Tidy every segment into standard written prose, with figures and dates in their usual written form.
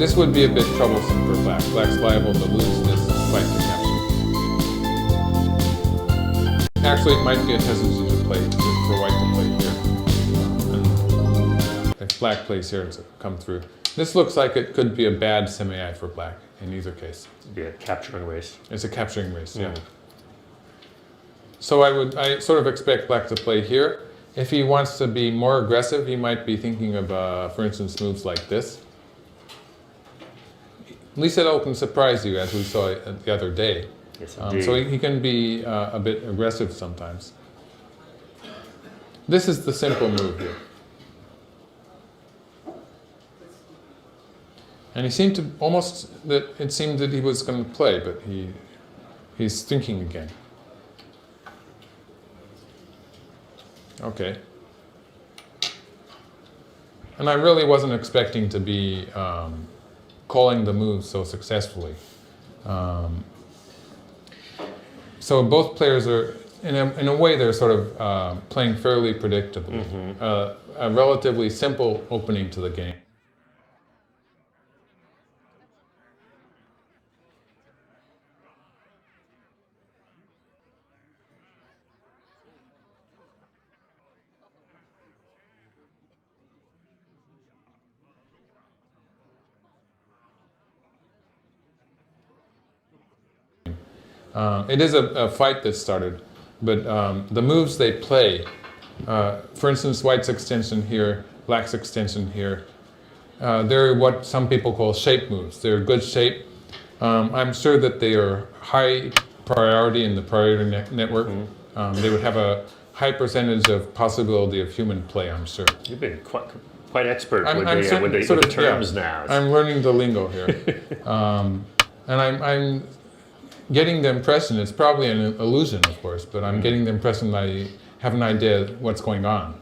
This would be a bit troublesome for black. Black's liable to lose this fight to capture. Actually, it might be a hesitancy to play for white to play here. And if black plays here, it's come through. This looks like it could be a bad semi-eye for black in either case. It'd be a capturing race. It's a capturing race, yeah. So I sort of expect black to play here. If he wants to be more aggressive, he might be thinking of, for instance, moves like this. Lee Sedol can surprise you, as we saw the other day. Yes, so he can be a bit aggressive sometimes. This is the simple move here. And he seemed to it seemed that he was going to play, but he's thinking again. Okay. And I really wasn't expecting to be calling the move so successfully. So both players are, in a way, they're sort of playing fairly predictably. A relatively simple opening to the game. It is a fight that started, but the moves they play, for instance, white's extension here, black's extension here, they're what some people call shape moves. They're good shape. I'm sure that they are high priority in the priority network. They would have a high percentage of possibility of human play, I'm sure. You've been quite expert with the terms now. I'm learning the lingo here. And I'm getting the impression, it's probably an illusion, of course, but I'm getting the impression I have an idea what's going on.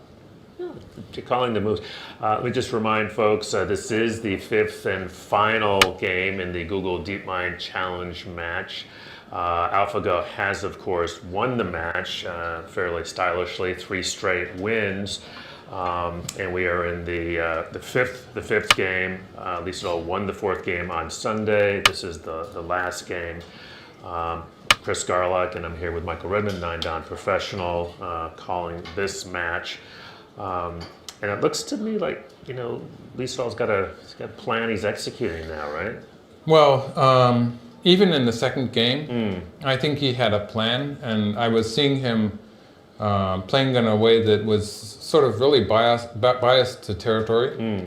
Calling the moves. Let me just remind folks, this is the 5th and final game in the Google DeepMind Challenge match. AlphaGo has, of course, won the match fairly stylishly, 3 straight wins. And we are in the fifth game. Lee Sedol won the 4th game on Sunday. This is the last game. Chris Garlock, and I'm here with Michael Redmond, 9-Dan professional, calling this match. And it looks to me like, Lee Sedol's got a plan he's executing now, right? Well, even in the second game, I think he had a plan, and I was seeing him playing in a way that was sort of really biased to territory.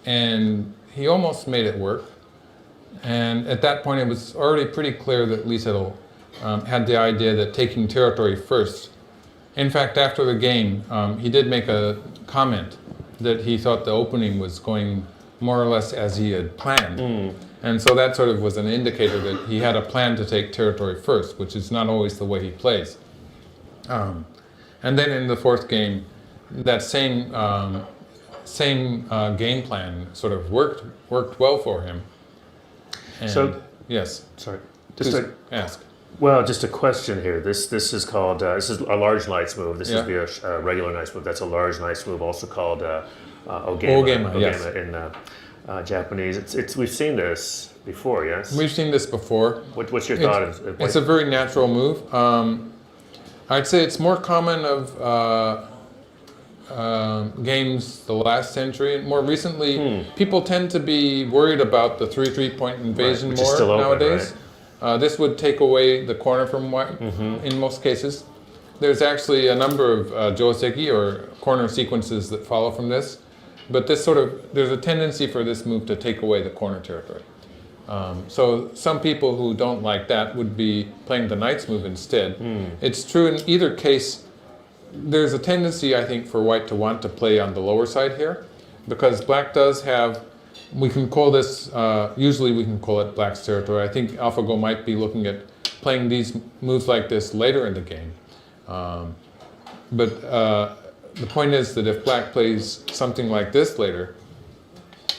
And he almost made it work. And at that point, it was already pretty clear that Lee Sedol had the idea that taking territory first. In fact, after the game, he did make a comment that he thought the opening was going more or less as he had planned. And so that sort of was an indicator that he had a plan to take territory first, which is not always the way he plays. And then in the 4th game, that same game plan sort of worked well for him. And so yes, sorry, ask. Well, just a question here. This is called this is a large knights move. This is the regular knights move. That's a large knights move, also called ogema yes. in Japanese. We've seen this before, yes. We've seen this before. What's your thought of? It's a very natural move. I'd say it's more common of games the last century. More recently, people tend to be worried about the 3-3-point invasion more nowadays. Right? This would take away the corner from white in most cases. There's actually a number of joseki or corner sequences that follow from this, but there's a tendency for this move to take away the corner territory. So some people who don't like that would be playing the knight's move instead. It's true in either case. There's a tendency, I think, for white to want to play on the lower side here, because black does have, we can call this, usually we can call it black's territory. I think AlphaGo might be looking at playing these moves like this later in the game. But the point is that if black plays something like this later,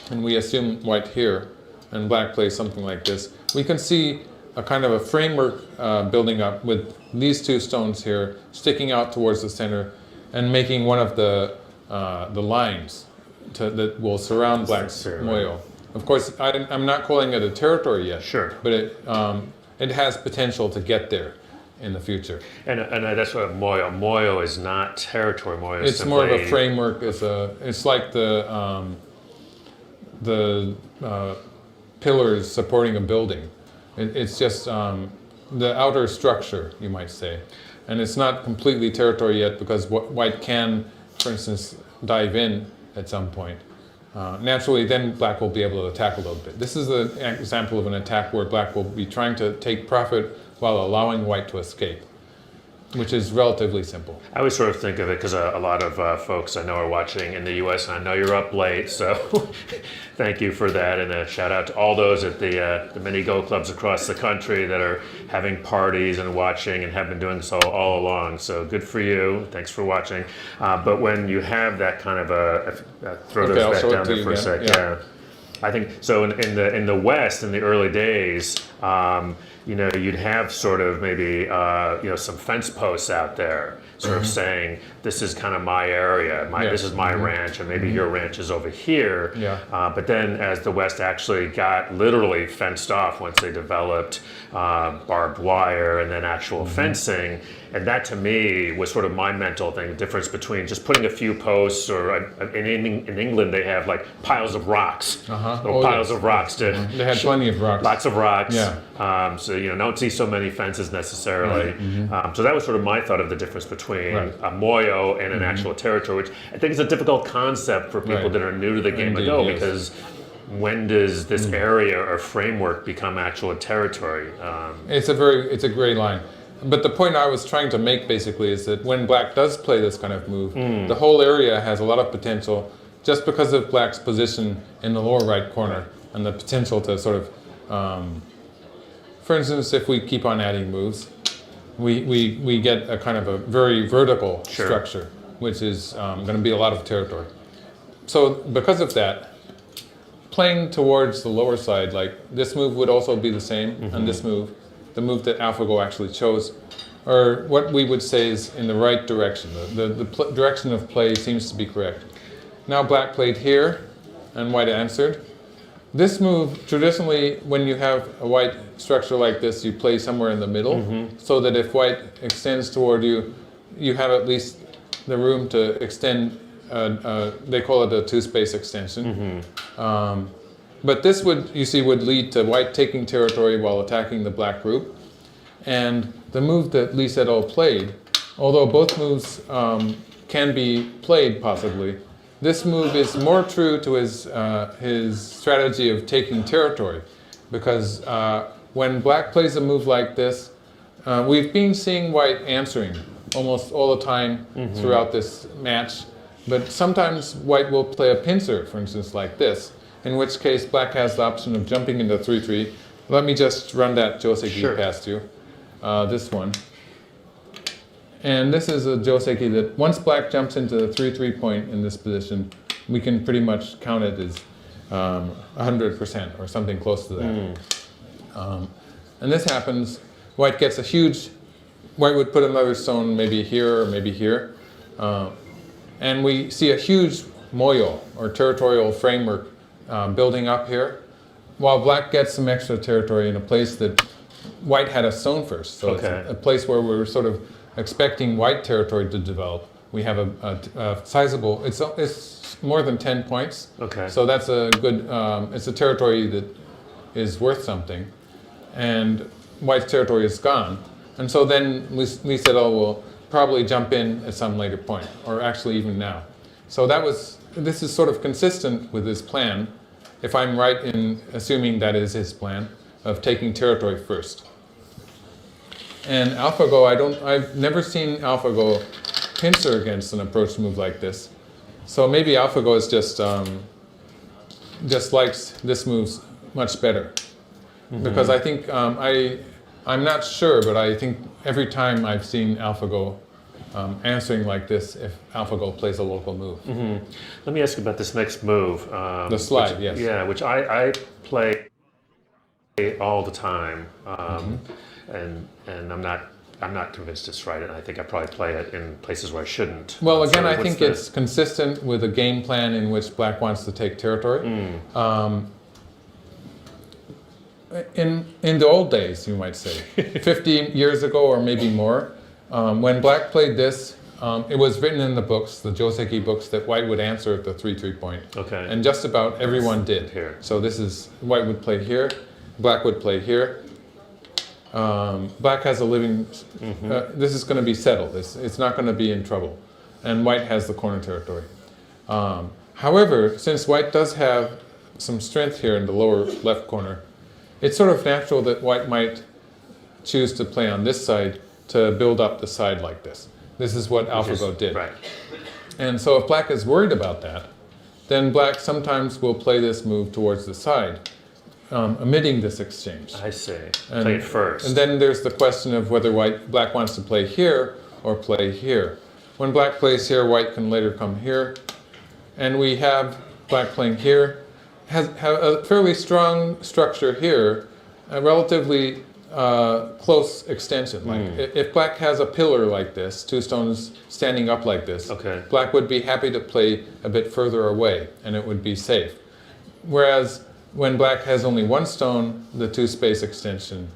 and we assume white here, and black plays something like this, we can see a kind of a framework building up with these 2 stones here sticking out towards the center and making one of the lines that will surround black's moyo. Of course, I'm not calling it a territory yet. Sure. But it has potential to get there in the future. And that's what Moyo is not territory. Moyo is It's simply... more of a framework. It's like the pillars supporting a building. It's just the outer structure, you might say. And it's not completely territory yet because white can, for instance, dive in at some point. Naturally, then black will be able to attack a little bit. This is an example of an attack where black will be trying to take profit while allowing white to escape, which is relatively simple. I always sort of think of it because a lot of folks I know are watching in the U.S. and I know you're up late, so thank you for that, and a shout out to all those at the many Go clubs across the country that are having parties and watching and have been doing so all along. So good for you. Thanks for watching. But when you have that kind of throw those back down there for a sec. Yeah. I think so. In the West, in the early days, you'd have sort of maybe some fence posts out there, sort of saying, "This is kind of my area. This is my ranch, and maybe your ranch is over here." Yeah. But then, as the West actually got literally fenced off once they developed barbed wire and then actual fencing, and that to me was sort of my mental thing, the difference between just putting a few posts, or in England they have like piles of rocks, piles of rocks to. They had plenty of rocks. Lots of rocks. Yeah. So don't see so many fences necessarily. So that was sort of my thought of the difference between a moyo and an actual territory, which I think is a difficult concept for people that are new to the game of Go, because when does this area or framework become actual territory? It's a great line. But the point I was trying to make basically is that when black does play this kind of move, the whole area has a lot of potential just because of black's position in the lower right corner and the potential to sort of, for instance, if we keep on adding moves, we get a kind of a very vertical structure, which is going to be a lot of territory. So because of that, playing towards the lower side, like this move would also be the same, and this move, the move that AlphaGo actually chose, or what we would say is in the right direction. The direction of play seems to be correct. Now black played here, and white answered. This move, traditionally, when you have a white structure like this, you play somewhere in the middle, so that if white extends toward you, you have at least the room to extend, they call it a two-space extension. But this would lead to white taking territory while attacking the black group. And the move that Lee Sedol played, although both moves can be played possibly, this move is more true to his strategy of taking territory, because when black plays a move like this, we've been seeing white answering almost all the time throughout this match, but sometimes white will play a pincer, for instance, like this, in which case black has the option of jumping into 3-3. Let me just run that joseki past you, this one. And this is a joseki that once black jumps into the 3-3 point in this position, we can pretty much count it as 100% or something close to that. And this happens, white gets a huge, white would put another stone maybe here or maybe here. And we see a huge moyo, or territorial framework, building up here, while black gets some extra territory in a place that white had a stone first. So it's a place where we're sort of expecting white territory to develop. We have a sizable, it's more than 10 points. So that's a good, it's a territory that is worth something. And white's territory is gone. And so then we said, oh, we'll probably jump in at some later point, or actually even now. So this is sort of consistent with his plan, if I'm right in assuming that is his plan, of taking territory first. And AlphaGo, I've never seen AlphaGo pincer against an approach move like this. So maybe AlphaGo is just likes this move much better. Because I think, I'm not sure, but I think every time I've seen AlphaGo answering like this, if AlphaGo plays a local move. Let me ask you about this next move. The slide, yes. Yeah, which I play all the time, and I'm not convinced it's right, and I think I probably play it in places where I shouldn't. Well, again, I think it's consistent with a game plan in which black wants to take territory. in the old days, you might say, 50 years ago or maybe more, when black played this, it was written in the books, the Joseki books, that white would answer at the 3-3 point. Okay. And just about everyone did. Here. So this is, white would play here, black would play here. Black has a living, this is going to be settled. It's not going to be in trouble. And white has the corner territory. However, since white does have some strength here in the lower left corner, it's sort of natural that white might choose to play on this side to build up the side like this. This is what AlphaGo did. Right. And so if black is worried about that, then black sometimes will play this move towards the side, omitting this exchange. I see. Play it first. And then there's the question of whether black wants to play here or play here. When black plays here, white can later come here. And we have black playing here. Have a fairly strong structure here, a relatively close extension. Like if black has a pillar like this, 2 stones standing up like this, black would be happy to play a bit further away and it would be safe. Whereas when black has only 1 stone, the 2-space extension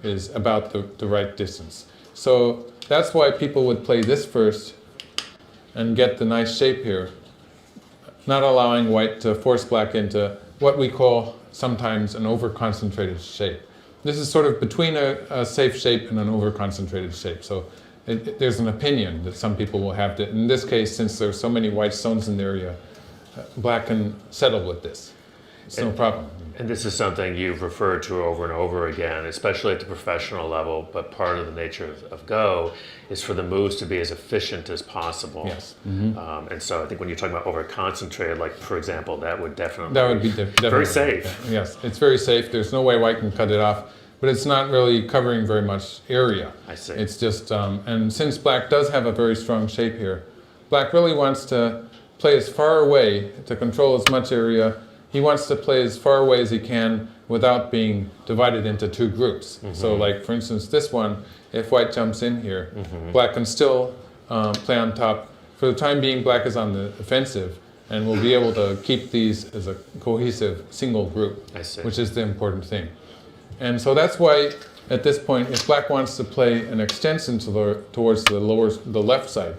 is about the right distance. So that's why people would play this first and get the nice shape here, not allowing white to force black into what we call sometimes an over-concentrated shape. This is sort of between a safe shape and an over-concentrated shape. So there's an opinion that some people will have that, in this case, since there's so many white stones in the area, black can settle with this. It's no problem. And this is something you've referred to over and over again, especially at the professional level, but part of the nature of Go is for the moves to be as efficient as possible. Yes. And so I think when you're talking about over-concentrated, like for example, that would definitely be definitely very safe. Yes, it's very safe. There's no way white can cut it off, but it's not really covering very much area. I see. It's just, and since black does have a very strong shape here, black really wants to play as far away to control as much area. He wants to play as far away as he can without being divided into 2 groups. So like, for instance, this one, if white jumps in here, black can still play on top. For the time being, black is on the offensive and will be able to keep these as a cohesive single group, which is the important thing. And so that's why, at this point, if black wants to play an extension towards the left side,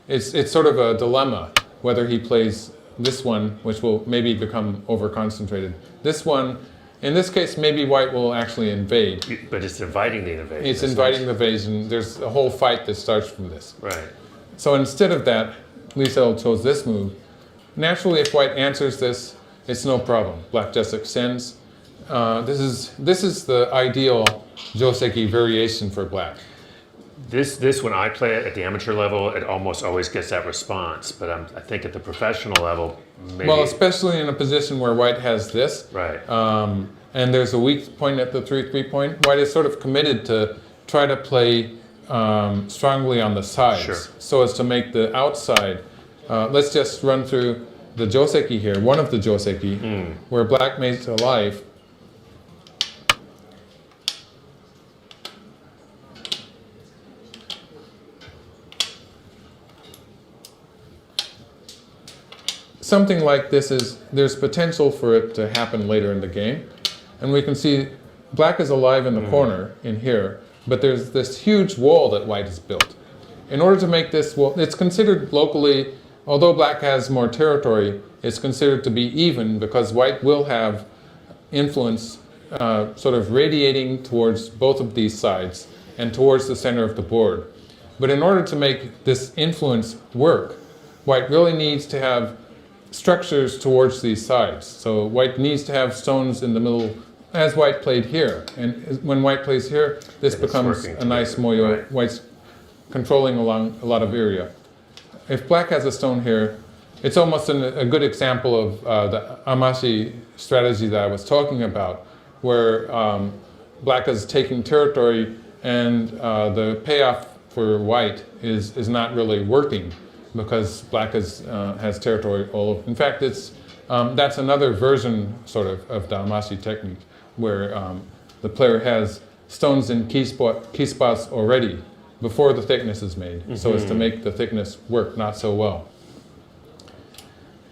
it's sort of a dilemma whether he plays this one, which will maybe become over-concentrated. This one, in this case, maybe white will actually invade. But it's inviting the invasion. It's inviting the invasion. There's a whole fight that starts from this. Right. So instead of that, Liesel chose this move. Naturally, if white answers this, it's no problem. Black just extends. This is the ideal Joseki variation for black. This when I play it at the amateur level, it almost always gets that response. But I think at the professional level, maybe. Well, especially in a position where white has this, right? And there's a weak point at the 3-3 point. White is sort of committed to try to play strongly on the sides, so as to make the outside. Let's just run through the Joseki here. One of the Joseki, where black makes a life. Something like this there's potential for it to happen later in the game. And we can see black is alive in the corner in here, but there's this huge wall that white has built. In order to make this wall, it's considered locally, although black has more territory, it's considered to be even because white will have influence sort of radiating towards both of these sides and towards the center of the board. But in order to make this influence work, white really needs to have structures towards these sides. So white needs to have stones in the middle, as white played here. And when white plays here, this becomes a nice moyo. Right. White's controlling along a lot of area. If black has a stone here, it's almost a good example of the Amashi strategy that I was talking about, where black is taking territory and the payoff for white is not really working, because black has territory all over. In fact, that's another version, sort of the Amashi technique, where the player has stones in key spots already before the thickness is made, so as to make the thickness work not so well.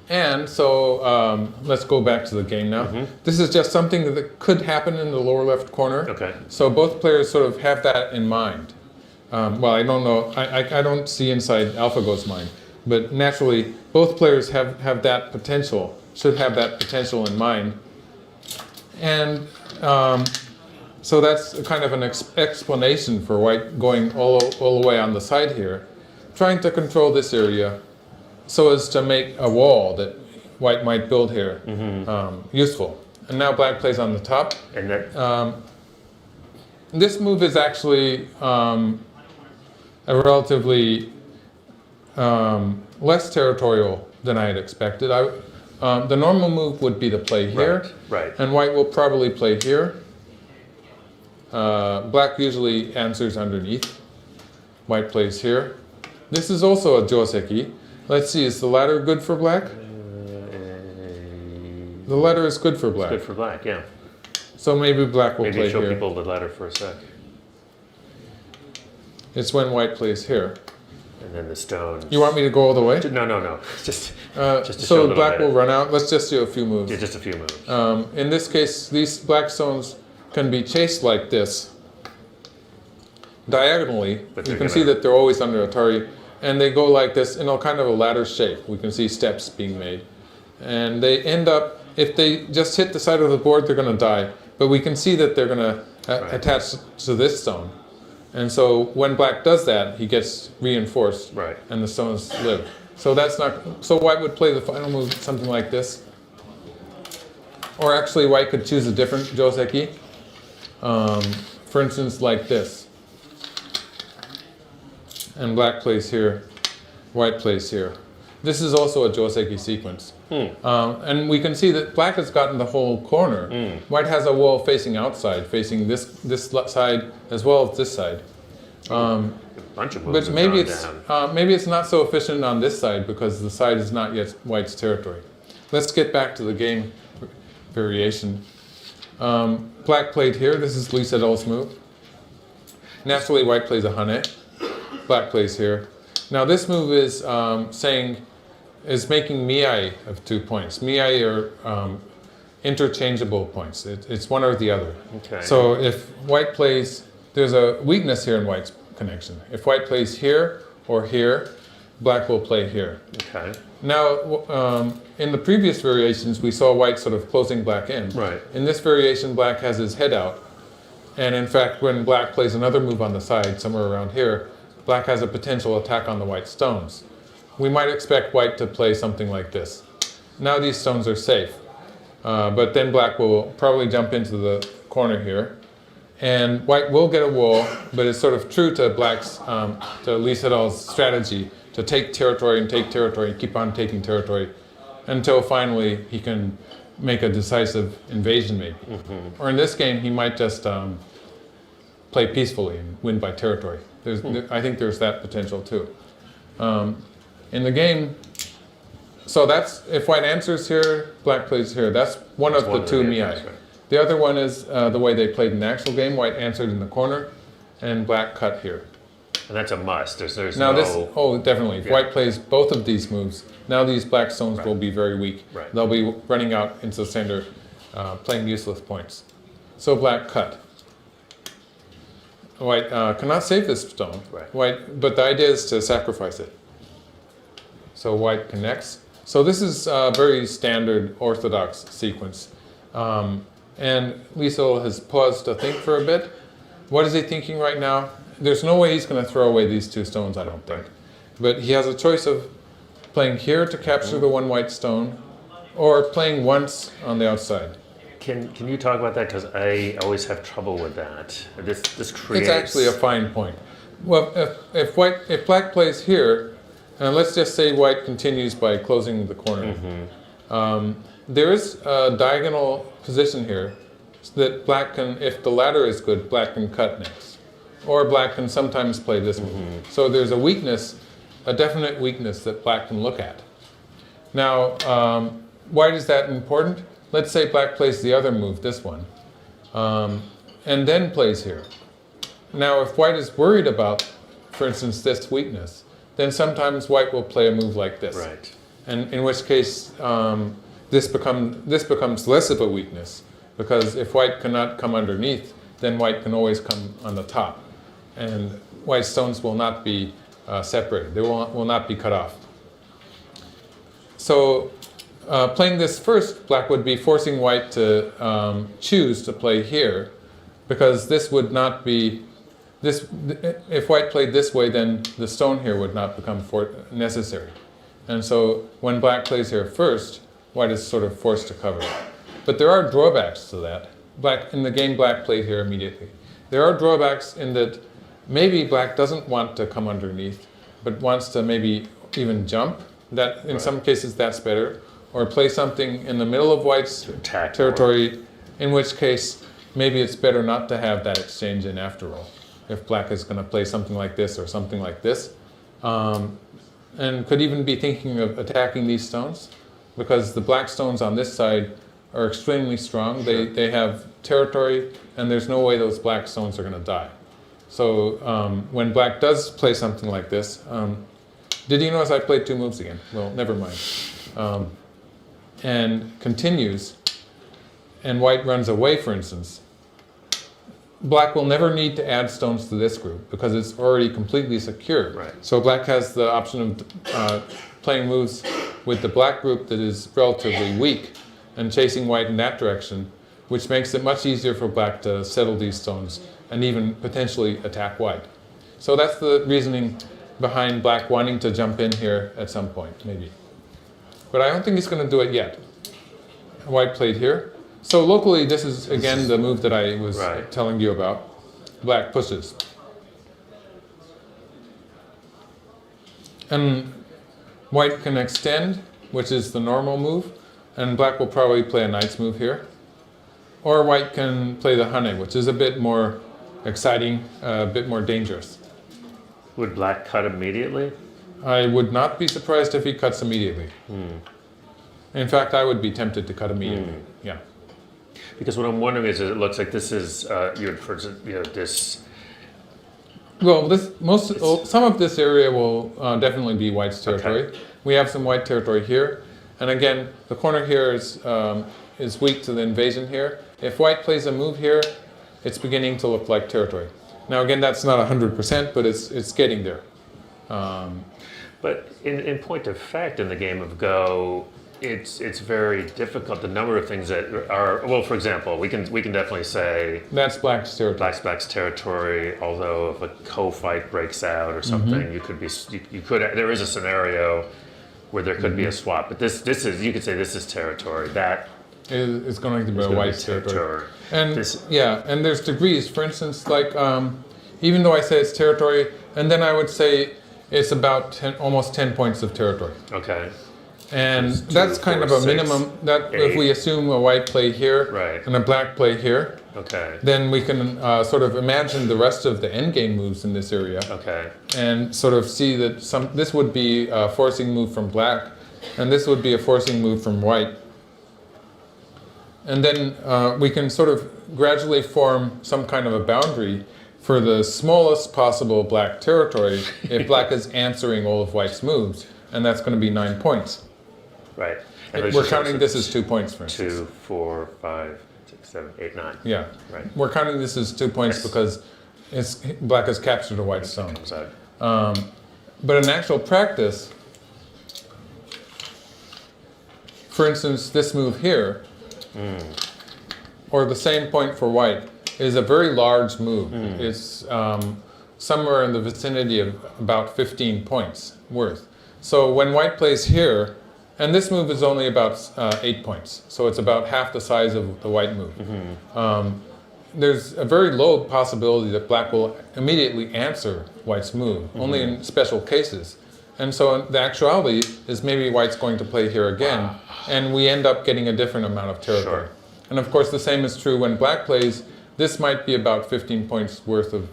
And so let's go back to the game now. This is just something that could happen in the lower left corner. Okay. So both players sort of have that in mind. Well, I don't know. I don't see inside AlphaGo's mind. But naturally, both players have that potential, should have that potential in mind. And so that's kind of an explanation for white going all the way on the side here, trying to control this area so as to make a wall that white might build here useful. And now black plays on the top. And that this move is actually a relatively less territorial than I had expected. The normal move would be to play here, right. And white will probably play here. Black usually answers underneath. White plays here. This is also a joseki. Let's see, is the ladder good for black? The ladder is good for black. It's good for black, yeah. So maybe black will play Maybe show here. people the ladder for a sec. It's when white plays here. And then the stones. You want me to go all the way? No. Just to show a so little black bit. will run out. Let's just do a few moves. Yeah, just a few moves. In this case, these black stones can be chased like this, diagonally. But You they're can see gonna- that they're always under Atari, and they go like this in a kind of a ladder shape. We can see steps being made. And they end up, if they just hit the side of the board, they're going to die. But we can see that they're going to attach to this stone. And so when black does that, he gets reinforced, Right. and the stones live. So that's not. So white would play the final move something like this, or actually white could choose a different joseki. For instance, like this. And black plays here, white plays here. This is also a joseki sequence. And we can see that black has gotten the whole corner. White has a wall facing outside, facing this side as well as this side. A bunch of moves But maybe have gone down. maybe it's not so efficient on this side because the side is not yet white's territory. Let's get back to the game variation. Black played here. This is Lee Sedol's move. Naturally, white plays a hane. Black plays here. Now this move is is making miai of 2 points. Miai are interchangeable points. It's one or the other. Okay. So if white plays, there's a weakness here in white's connection. If white plays here or here, black will play here. Okay. Now, in the previous variations, we saw white sort of closing black in. Right. In this variation, black has his head out. And in fact, when black plays another move on the side, somewhere around here, black has a potential attack on the white stones. We might expect white to play something like this. Now these stones are safe. But then black will probably jump into the corner here. And white will get a wall, but it's sort of true to black's, to Lee Sedol's strategy to take territory and keep on taking territory until finally he can make a decisive invasion maybe. Or in this game, he might just play peacefully and win by territory. I think there's that potential too. In the game, so that's, if white answers here, black plays here. That's one of the two miai. Right. The other one is the way they played in the actual game. White answered in the corner, and black cut here. And that's a must. There's Now no... definitely. If white plays both of these moves, now these black stones will be very weak. Right. They'll be running out into the center, playing useless points. So black cut. White cannot save this stone. Right. But the idea is to sacrifice it. So white connects. So this is a very standard orthodox sequence. And Lee Sedol has paused to think for a bit. What is he thinking right now? There's no way he's going to throw away these two stones, I don't think. But he has a choice of playing here to capture the one white stone, or playing once on the outside. Can you talk about that? Because I always have trouble with that. This creates... It's actually a fine point. Well, if black plays here, and let's just say white continues by closing the corner. There is a diagonal position here that black can, if the ladder is good, black can cut next. Or black can sometimes play this move. So there's a weakness, a definite weakness that black can look at. Now, why is that important? Let's say black plays the other move, this one, and then plays here. Now, if white is worried about, for instance, this weakness, then sometimes white will play a move like this. Right. and in which case this becomes less of a weakness, because if white cannot come underneath, then white can always come on the top, and white stones will not be separated. They will not be cut off. So playing this first, black would be forcing white to choose to play here, because this would not be, if white played this way, then the stone here would not become necessary. And so when black plays here first, white is sort of forced to cover. But there are drawbacks to that. In the game, black played here immediately. There are drawbacks in that maybe black doesn't want to come underneath, but wants to maybe even jump. That in some cases that's better. Or play something in the middle of white's territory, in which case maybe it's better not to have that exchange in after all. If black is going to play something like this or something like this. And could even be thinking of attacking these stones, because the black stones on this side are extremely strong. They have territory, and there's no way those black stones are going to die. So when black does play something like this, did you notice I played 2 moves again? Well, never mind. And continues, and white runs away, for instance. Black will never need to add stones to this group because it's already completely secure. Right. So black has the option of playing moves with the black group that is relatively weak and chasing white in that direction, which makes it much easier for black to settle these stones and even potentially attack white. So that's the reasoning behind black wanting to jump in here at some point, maybe. But I don't think he's going to do it yet. White played here. So locally, this is again the move that I was telling you about. Black pushes. And white can extend, which is the normal move, and black will probably play a knight's move here. Or white can play the hane, which is a bit more exciting, a bit more dangerous. Would black cut immediately? I would not be surprised if he cuts immediately. In fact, I would be tempted to cut immediately. Yeah. Because what I'm wondering is, it looks like this is this. Well, some of this area will definitely be white's territory. Okay. We have some white territory here, and again, the corner here is weak to the invasion here. If white plays a move here, it's beginning to look like territory. Now, again, that's not 100%, but it's getting there. But in point of fact, in the game of Go, it's very difficult. The number of things that are, well, for example, we can definitely say that's black's territory. Black's territory. Although if a co-fight breaks out or something, there is a scenario where there could be a swap. But this is, you could say this is territory. That is going to be a white's territory. And and there's degrees. For instance, like even though I say it's territory, and then I would say it's about almost 10 points of territory. Okay. And that's kind of a minimum. That 8. If we assume a white play here and a black play here, then we can sort of imagine the rest of the endgame moves in this area. And sort of see that this would be a forcing move from black, and this would be a forcing move from white. And then we can sort of gradually form some kind of a boundary for the smallest possible black territory if black is answering all of white's moves, and that's going to be 9 points. Right. And we're counting this as 2 points, for instance. 2, 4, 5, 6, 7, 8, 9. Yeah. Right. We're counting this as 2 points because black has captured a white stone. But in actual practice, for instance, this move here, or the same point for white, is a very large move. It's somewhere in the vicinity of about 15 points worth. So when white plays here, and this move is only about 8 points, so it's about half the size of the white move. There's a very low possibility that black will immediately answer white's move, only in special cases. And so the actuality is maybe white's going to play here again, and we end up getting a different amount of territory. And of course the same is true when black plays. This might be about 15 points worth of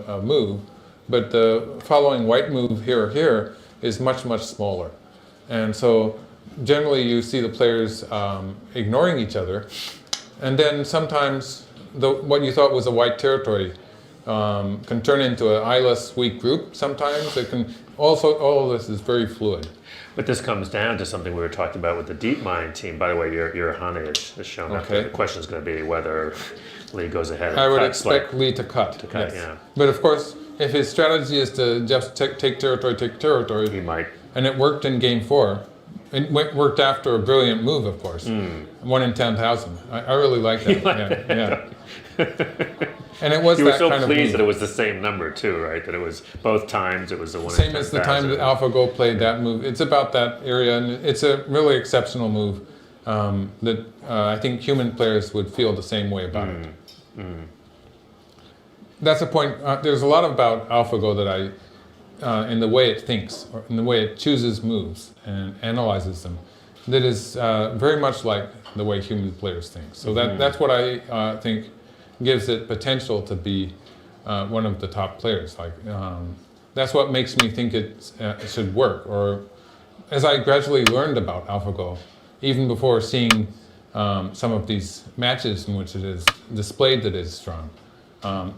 a move, but the following white move here or here is much, much smaller. And so generally you see the players ignoring each other, and then sometimes what you thought was a white territory can turn into an eyeless, weak group sometimes. It can Also, all of this is very fluid. But this comes down to something we were talking about with the DeepMind team. By the way, your Hane has shown up. Okay. The question is going to be whether Lee goes ahead and I would cuts, expect Lee to cut. yes. Yeah. But of course, if his strategy is to just take territory, he might. And it worked in Game 4. It worked after a brilliant move, of course. 1 in 10,000. I really like that. Yeah. And it was you that were so kind of pleased move. that it was the same number too, right? That it was both times. It was the 1 Same in 10,000. as the time that AlphaGo played that move. It's about that area, and it's a really exceptional move that I think human players would feel the same way about it. That's a point. There's a lot about AlphaGo that in the way it thinks, or in the way it chooses moves and analyzes them, that is very much like the way human players think. So that's what I think gives it potential to be one of the top players. That's what makes me think it should work. Or as I gradually learned about AlphaGo, even before seeing some of these matches in which it is displayed that it is strong,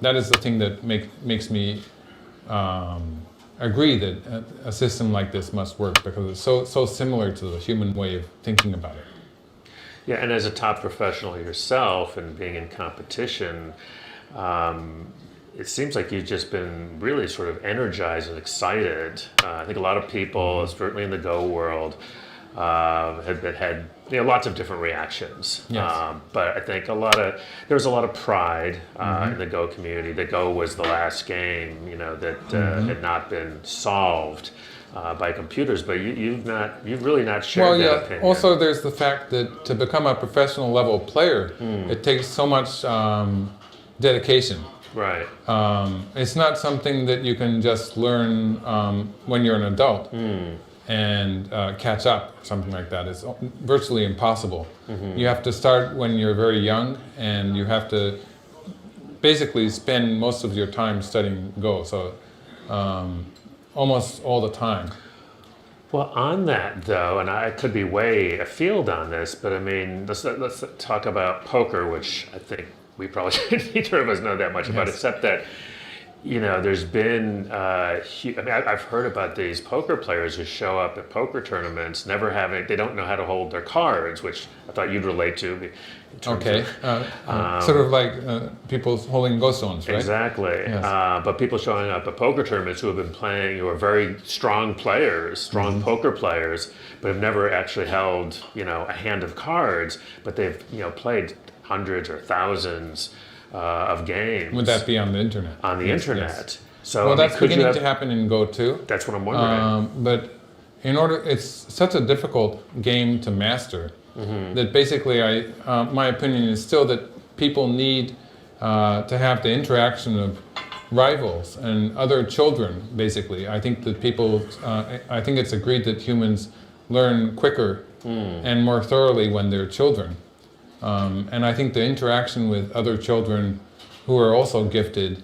that is the thing that makes me agree that a system like this must work, because it's so similar to the human way of thinking about it. Yeah, and as a top professional yourself and being in competition, it seems like you've just been really sort of energized and excited. I think a lot of people, certainly in the Go world, had lots of different reactions. Yes. But I think there was a lot of pride in the Go community. That Go was the last game, that had not been solved by computers. But you've really not shared that opinion. Also, there's the fact that to become a professional level player, it takes so much dedication. Right. It's not something that you can just learn when you're an adult. And catch up, something like that. It's virtually impossible. You have to start when you're very young, and you have to basically spend most of your time studying Go, so almost all the time. Well, on that though, and I could be way afield on this, but I mean, let's talk about poker, which I think we probably neither of us know that much about, except that there's been, I've heard about these poker players who show up at poker tournaments they don't know how to hold their cards, which I thought you'd relate to. Okay, sort of like people holding Go stones, right? Exactly. Yes. But people showing up at poker tournaments who have been playing, who are very strong players, strong poker players, but have never actually held, a hand of cards, but they've, played hundreds or thousands of games. Would that be on the internet? On the internet. Yes. So that's beginning to happen in Go too. That's what I'm wondering. But it's such a difficult game to master that basically my opinion is still that people need to have the interaction of rivals and other children, basically. I think that I think it's agreed that humans learn quicker and more thoroughly when they're children. And I think the interaction with other children who are also gifted,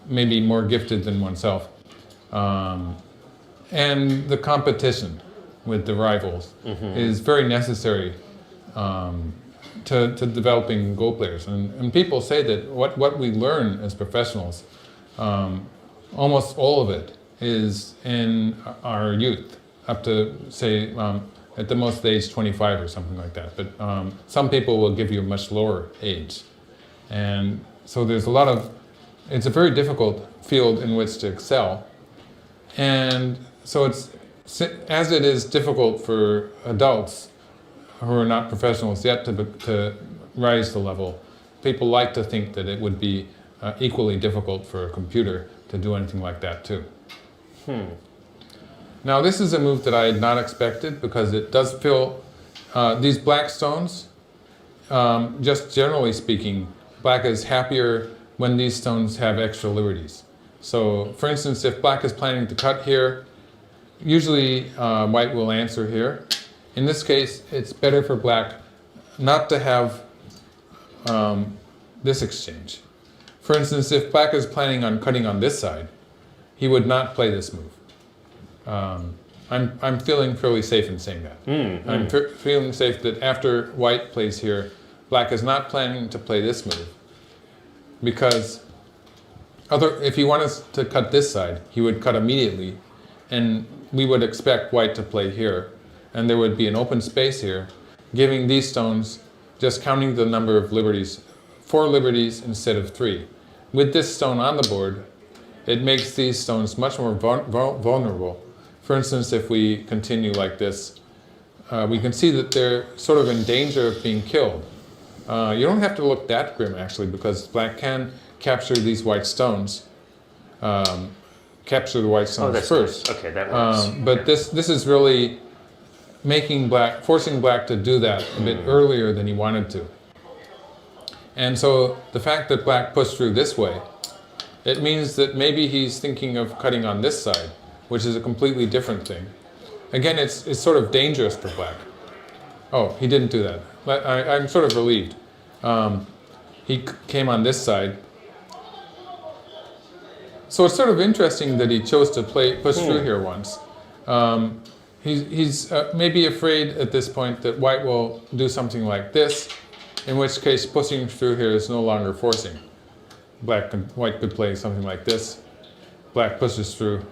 maybe more gifted than oneself, and the competition with the rivals is very necessary to developing Go players. And people say that what we learn as professionals, almost all of it is in our youth, up to, say, at the most age 25 or something like that. But some people will give you a much lower age. And so there's it's a very difficult field in which to excel. And so as it is difficult for adults who are not professionals yet to rise the level, people like to think that it would be equally difficult for a computer to do anything like that too. Now this is a move that I had not expected, because it does feel, these black stones, just generally speaking, black is happier when these stones have extra liberties. So for instance, if black is planning to cut here, usually white will answer here. In this case, it's better for black not to have this exchange. For instance, if black is planning on cutting on this side, he would not play this move. I'm feeling fairly safe in saying that. I'm feeling safe that after white plays here, black is not planning to play this move, because if he wanted to cut this side, he would cut immediately, and we would expect white to play here, and there would be an open space here, giving these stones, just counting the number of liberties, 4 liberties instead of 3. With this stone on the board, it makes these stones much more vulnerable. For instance, if we continue like this, we can see that they're sort of in danger of being killed. You don't have to look that grim, actually, because black can capture these white stones. Capture the white stones first. Nice. Okay, that works. But this is really forcing black to do that a bit earlier than he wanted to. And so the fact that black pushed through this way, it means that maybe he's thinking of cutting on this side, which is a completely different thing. Again, it's sort of dangerous for black. Oh, he didn't do that. I'm sort of relieved. He came on this side. So it's sort of interesting that he chose to push through here once. He's maybe afraid at this point that white will do something like this, in which case pushing through here is no longer forcing. White could play something like this. Black pushes through.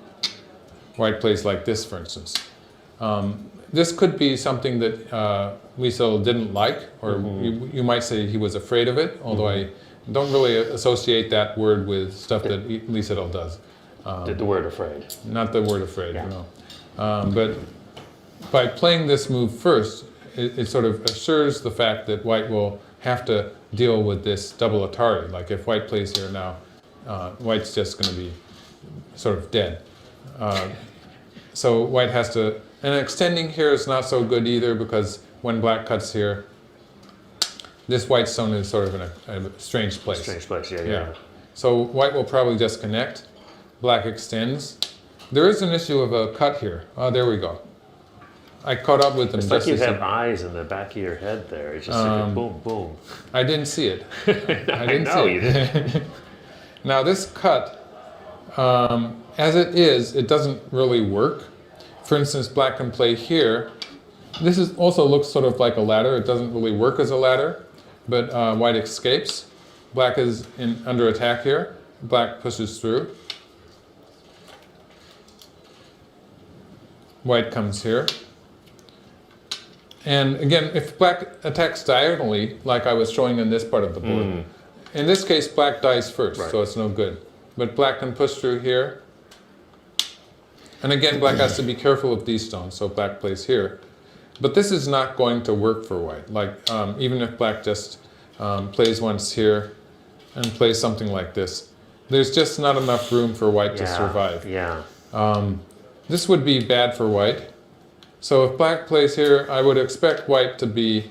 White plays like this, for instance. This could be something that Liesel didn't like, or you might say he was afraid of it, although I don't really associate that word with stuff that Liesel does. The word afraid. Not the word afraid, no. But by playing this move first, it sort of assures the fact that white will have to deal with this double Atari. Like if white plays here now, white's just going to be sort of dead. So white has to, and extending here is not so good either, because when black cuts here, this white stone is sort of in a strange place. Strange place, yeah. So white will probably just connect. Black extends. There is an issue of a cut here. Oh, there we go. I caught up with them. It's like you have eyes in the back of your head there. It's just like a boom, boom. I didn't see it. I didn't see it. You didn't. Now this cut, as it is, it doesn't really work. For instance, black can play here. This also looks sort of like a ladder. It doesn't really work as a ladder, but white escapes. Black is under attack here. Black pushes through. White comes here. And again, if black attacks diagonally, like I was showing in this part of the board, in this case, black dies first, so it's no good. But black can push through here. And again, black has to be careful of these stones, so black plays here. But this is not going to work for white. Like, even if black just plays once here and plays something like this, there's just not enough room for white to survive. This would be bad for white. So if black plays here, I would expect white to be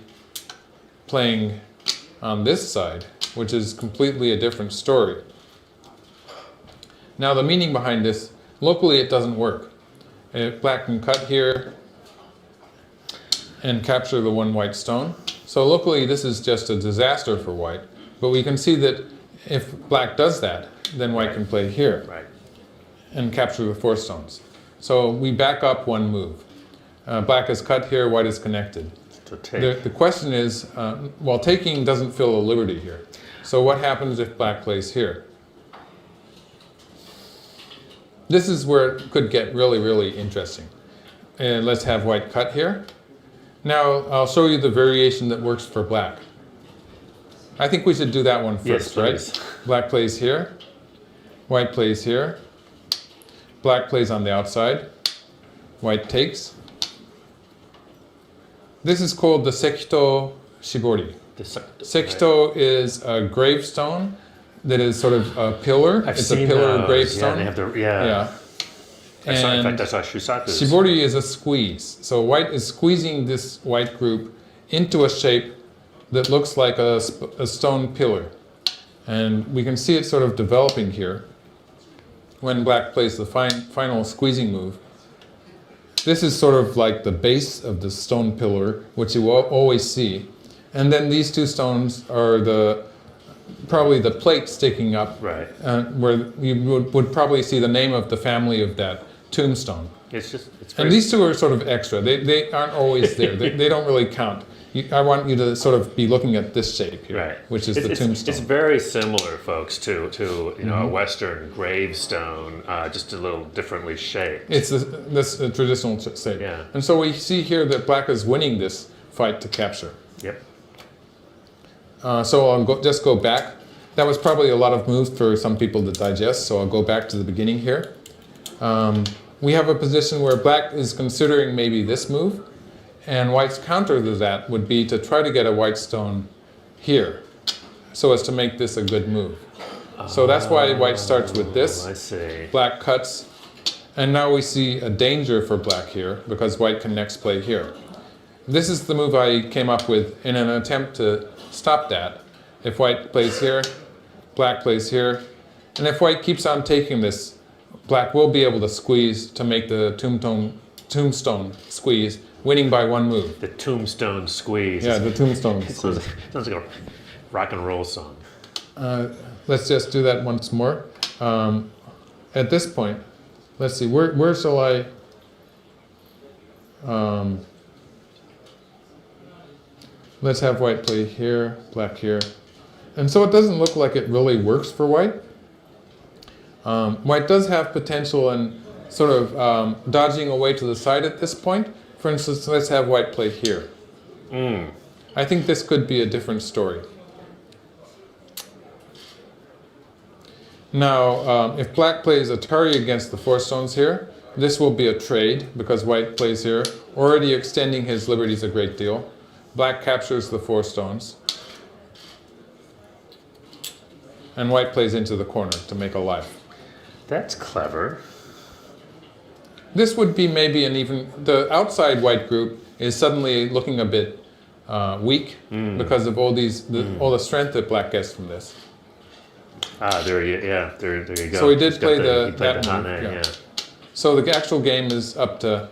playing on this side, which is completely a different story. Now the meaning behind this, locally it doesn't work. Black can cut here and capture the one white stone. So locally this is just a disaster for white, but we can see that if black does that, then white can play here and capture the 4 stones. So we back up one move. Black is cut here, white is connected. The question is, well, taking doesn't fill a liberty here. So what happens if black plays here? This is where it could get really, really interesting. Let's have white cut here. Now I'll show you the variation that works for black. I think we should do that one first, right? Black plays here, white plays here, black plays on the outside, white takes. This is called the Sekito Shibori. Sekito is a gravestone that is sort of a pillar. It's a pillar gravestone. In fact, I saw Shusaku's. Shibori is a squeeze. So white is squeezing this white group into a shape that looks like a stone pillar. And we can see it sort of developing here when black plays the final squeezing move. This is sort of like the base of the stone pillar, which you will always see. And then these 2 stones are probably the plate sticking up, where you would probably see the name of the family of that tombstone. It's and these 2 are sort of extra. They aren't always there. They don't really count. I want you to sort of be looking at this shape here, Right. which is the tombstone. It's very similar, folks, to a Western gravestone, just a little differently shaped. It's this traditional shape. Yeah. And so we see here that black is winning this fight to capture. Yep. So I'll just go back. That was probably a lot of moves for some people to digest, so I'll go back to the beginning here. We have a position where black is considering maybe this move, and white's counter to that would be to try to get a white stone here, so as to make this a good move. So that's why white starts with this. I see. Black cuts, and now we see a danger for black here, because white can next play here. This is the move I came up with in an attempt to stop that. If white plays here, black plays here, and if white keeps on taking this, black will be able to squeeze to make the tombstone squeeze, winning by one move. The tombstone squeeze. Yeah, the tombstone squeeze. Sounds like a rock and roll song. Let's just do that once more. At this point, let's see, where shall I... let's have white play here, black here. And so it doesn't look like it really works for white. White does have potential in sort of dodging away to the side at this point. For instance, let's have white play here. I think this could be a different story. Now, if black plays Atari against the 4 stones here, this will be a trade because white plays here, already extending his liberties a great deal. Black captures the 4 stones. And white plays into the corner to make a life. That's clever. This would be maybe the outside white group is suddenly looking a bit weak because of all the strength that black gets from this. There you go. So he did play that move. move. Yeah. So the actual game is up to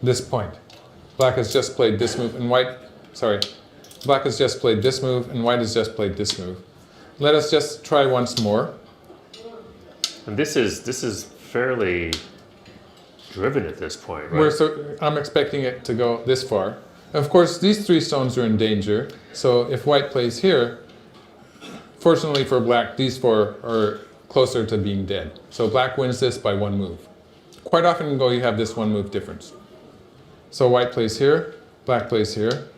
this point. Black has just played this move, and black has just played this move, and white has just played this move. Let us just try once more. And this is fairly driven at this point, right? I'm expecting it to go this far. Of course, these 3 stones are in danger, so if white plays here, fortunately for black, these 4 are closer to being dead. So black wins this by 1 move. Quite often you have this 1 move difference. So white plays here, black plays here.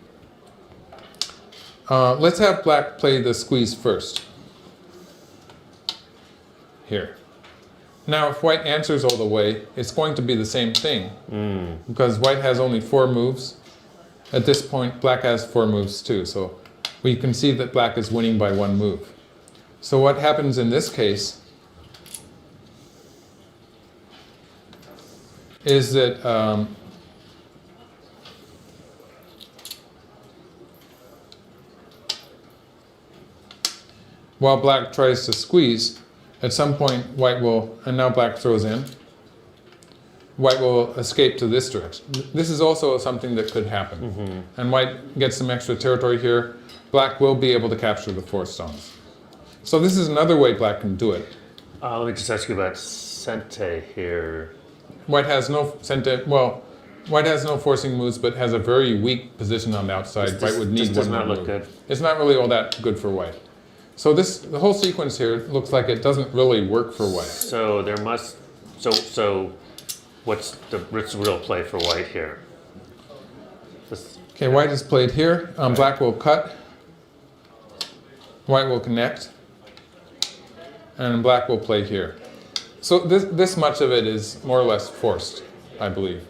Let's have black play the squeeze first. Here. Now if white answers all the way, it's going to be the same thing. Because white has only 4 moves. At this point, black has 4 moves too. So we can see that black is winning by 1 move. So what happens in this case is that while black tries to squeeze, at some point white will, and now black throws in, white will escape to this direction. This is also something that could happen. And white gets some extra territory here. Black will be able to capture the 4 stones. So this is another way black can do it. Let me just ask you about Sente here. White has no forcing moves, but has a very weak position on the outside. White would need this does one not more look move. good. It's not really all that good for white. So the whole sequence here looks like it doesn't really work for white. So there must. So what's the real play for white here? Okay, white is played here. Black will cut. White will connect. And black will play here. So this much of it is more or less forced, I believe.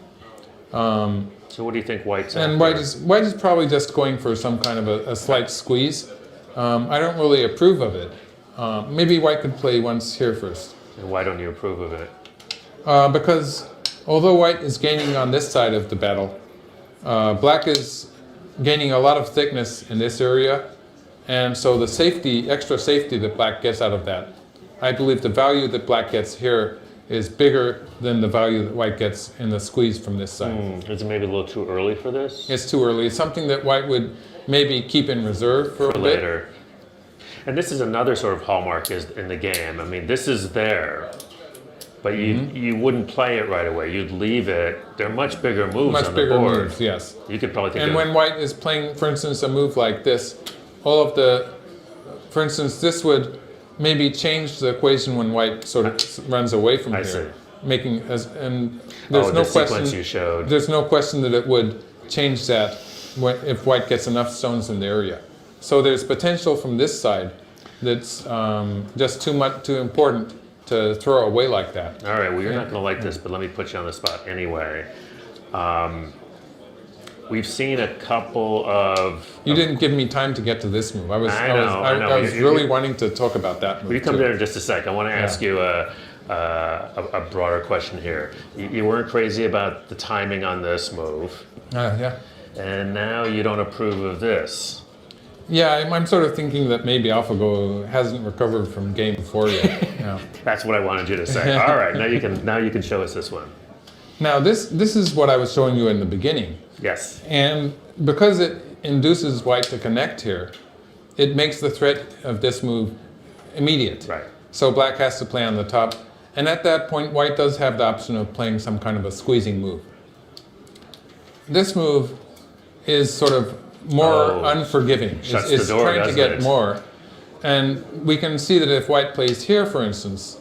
So what do you think white's and after? white is probably just going for some kind of a slight squeeze. I don't really approve of it. Maybe white could play once here first. And why don't you approve of it? Because although white is gaining on this side of the battle, black is gaining a lot of thickness in this area. And so the extra safety that black gets out of that, I believe the value that black gets here is bigger than the value that white gets in the squeeze from this side. Is it maybe a little too early for this? It's too early. It's something that white would maybe keep in reserve for a bit. Later. And this is another sort of hallmark in the game. I mean, this is there. But you wouldn't play it right away. You'd leave it. They're much bigger moves Much on bigger the board. moves, yes. You could probably think And of when white is playing, for instance, a move like this, for instance, this would maybe change the equation when white sort of runs away from here. see. And there's no the question. sequence you showed. There's no question that it would change that if white gets enough stones in the area. So there's potential from this side that's just too important to throw away like that. All right, well, you're not going to like this, but let me put you on the spot anyway. We've seen a couple of... You didn't give me time to get to this move. I was really wanting to talk about that move. Will you come there in just a sec? I want to ask you a broader question here. You weren't crazy about the timing on this move. Yeah. And now you don't approve of this. Yeah, I'm sort of thinking that maybe AlphaGo hasn't recovered from game 4 yet. Yeah. That's what I wanted you to say. All right, now you can show us this one. Now this is what I was showing you in the beginning. Yes. And because it induces white to connect here, it makes the threat of this move immediate. Right. So black has to play on the top. And at that point, white does have the option of playing some kind of a squeezing move. This move is sort of more unforgiving. Shuts It's the door, trying to get it? more. And we can see that if white plays here, for instance,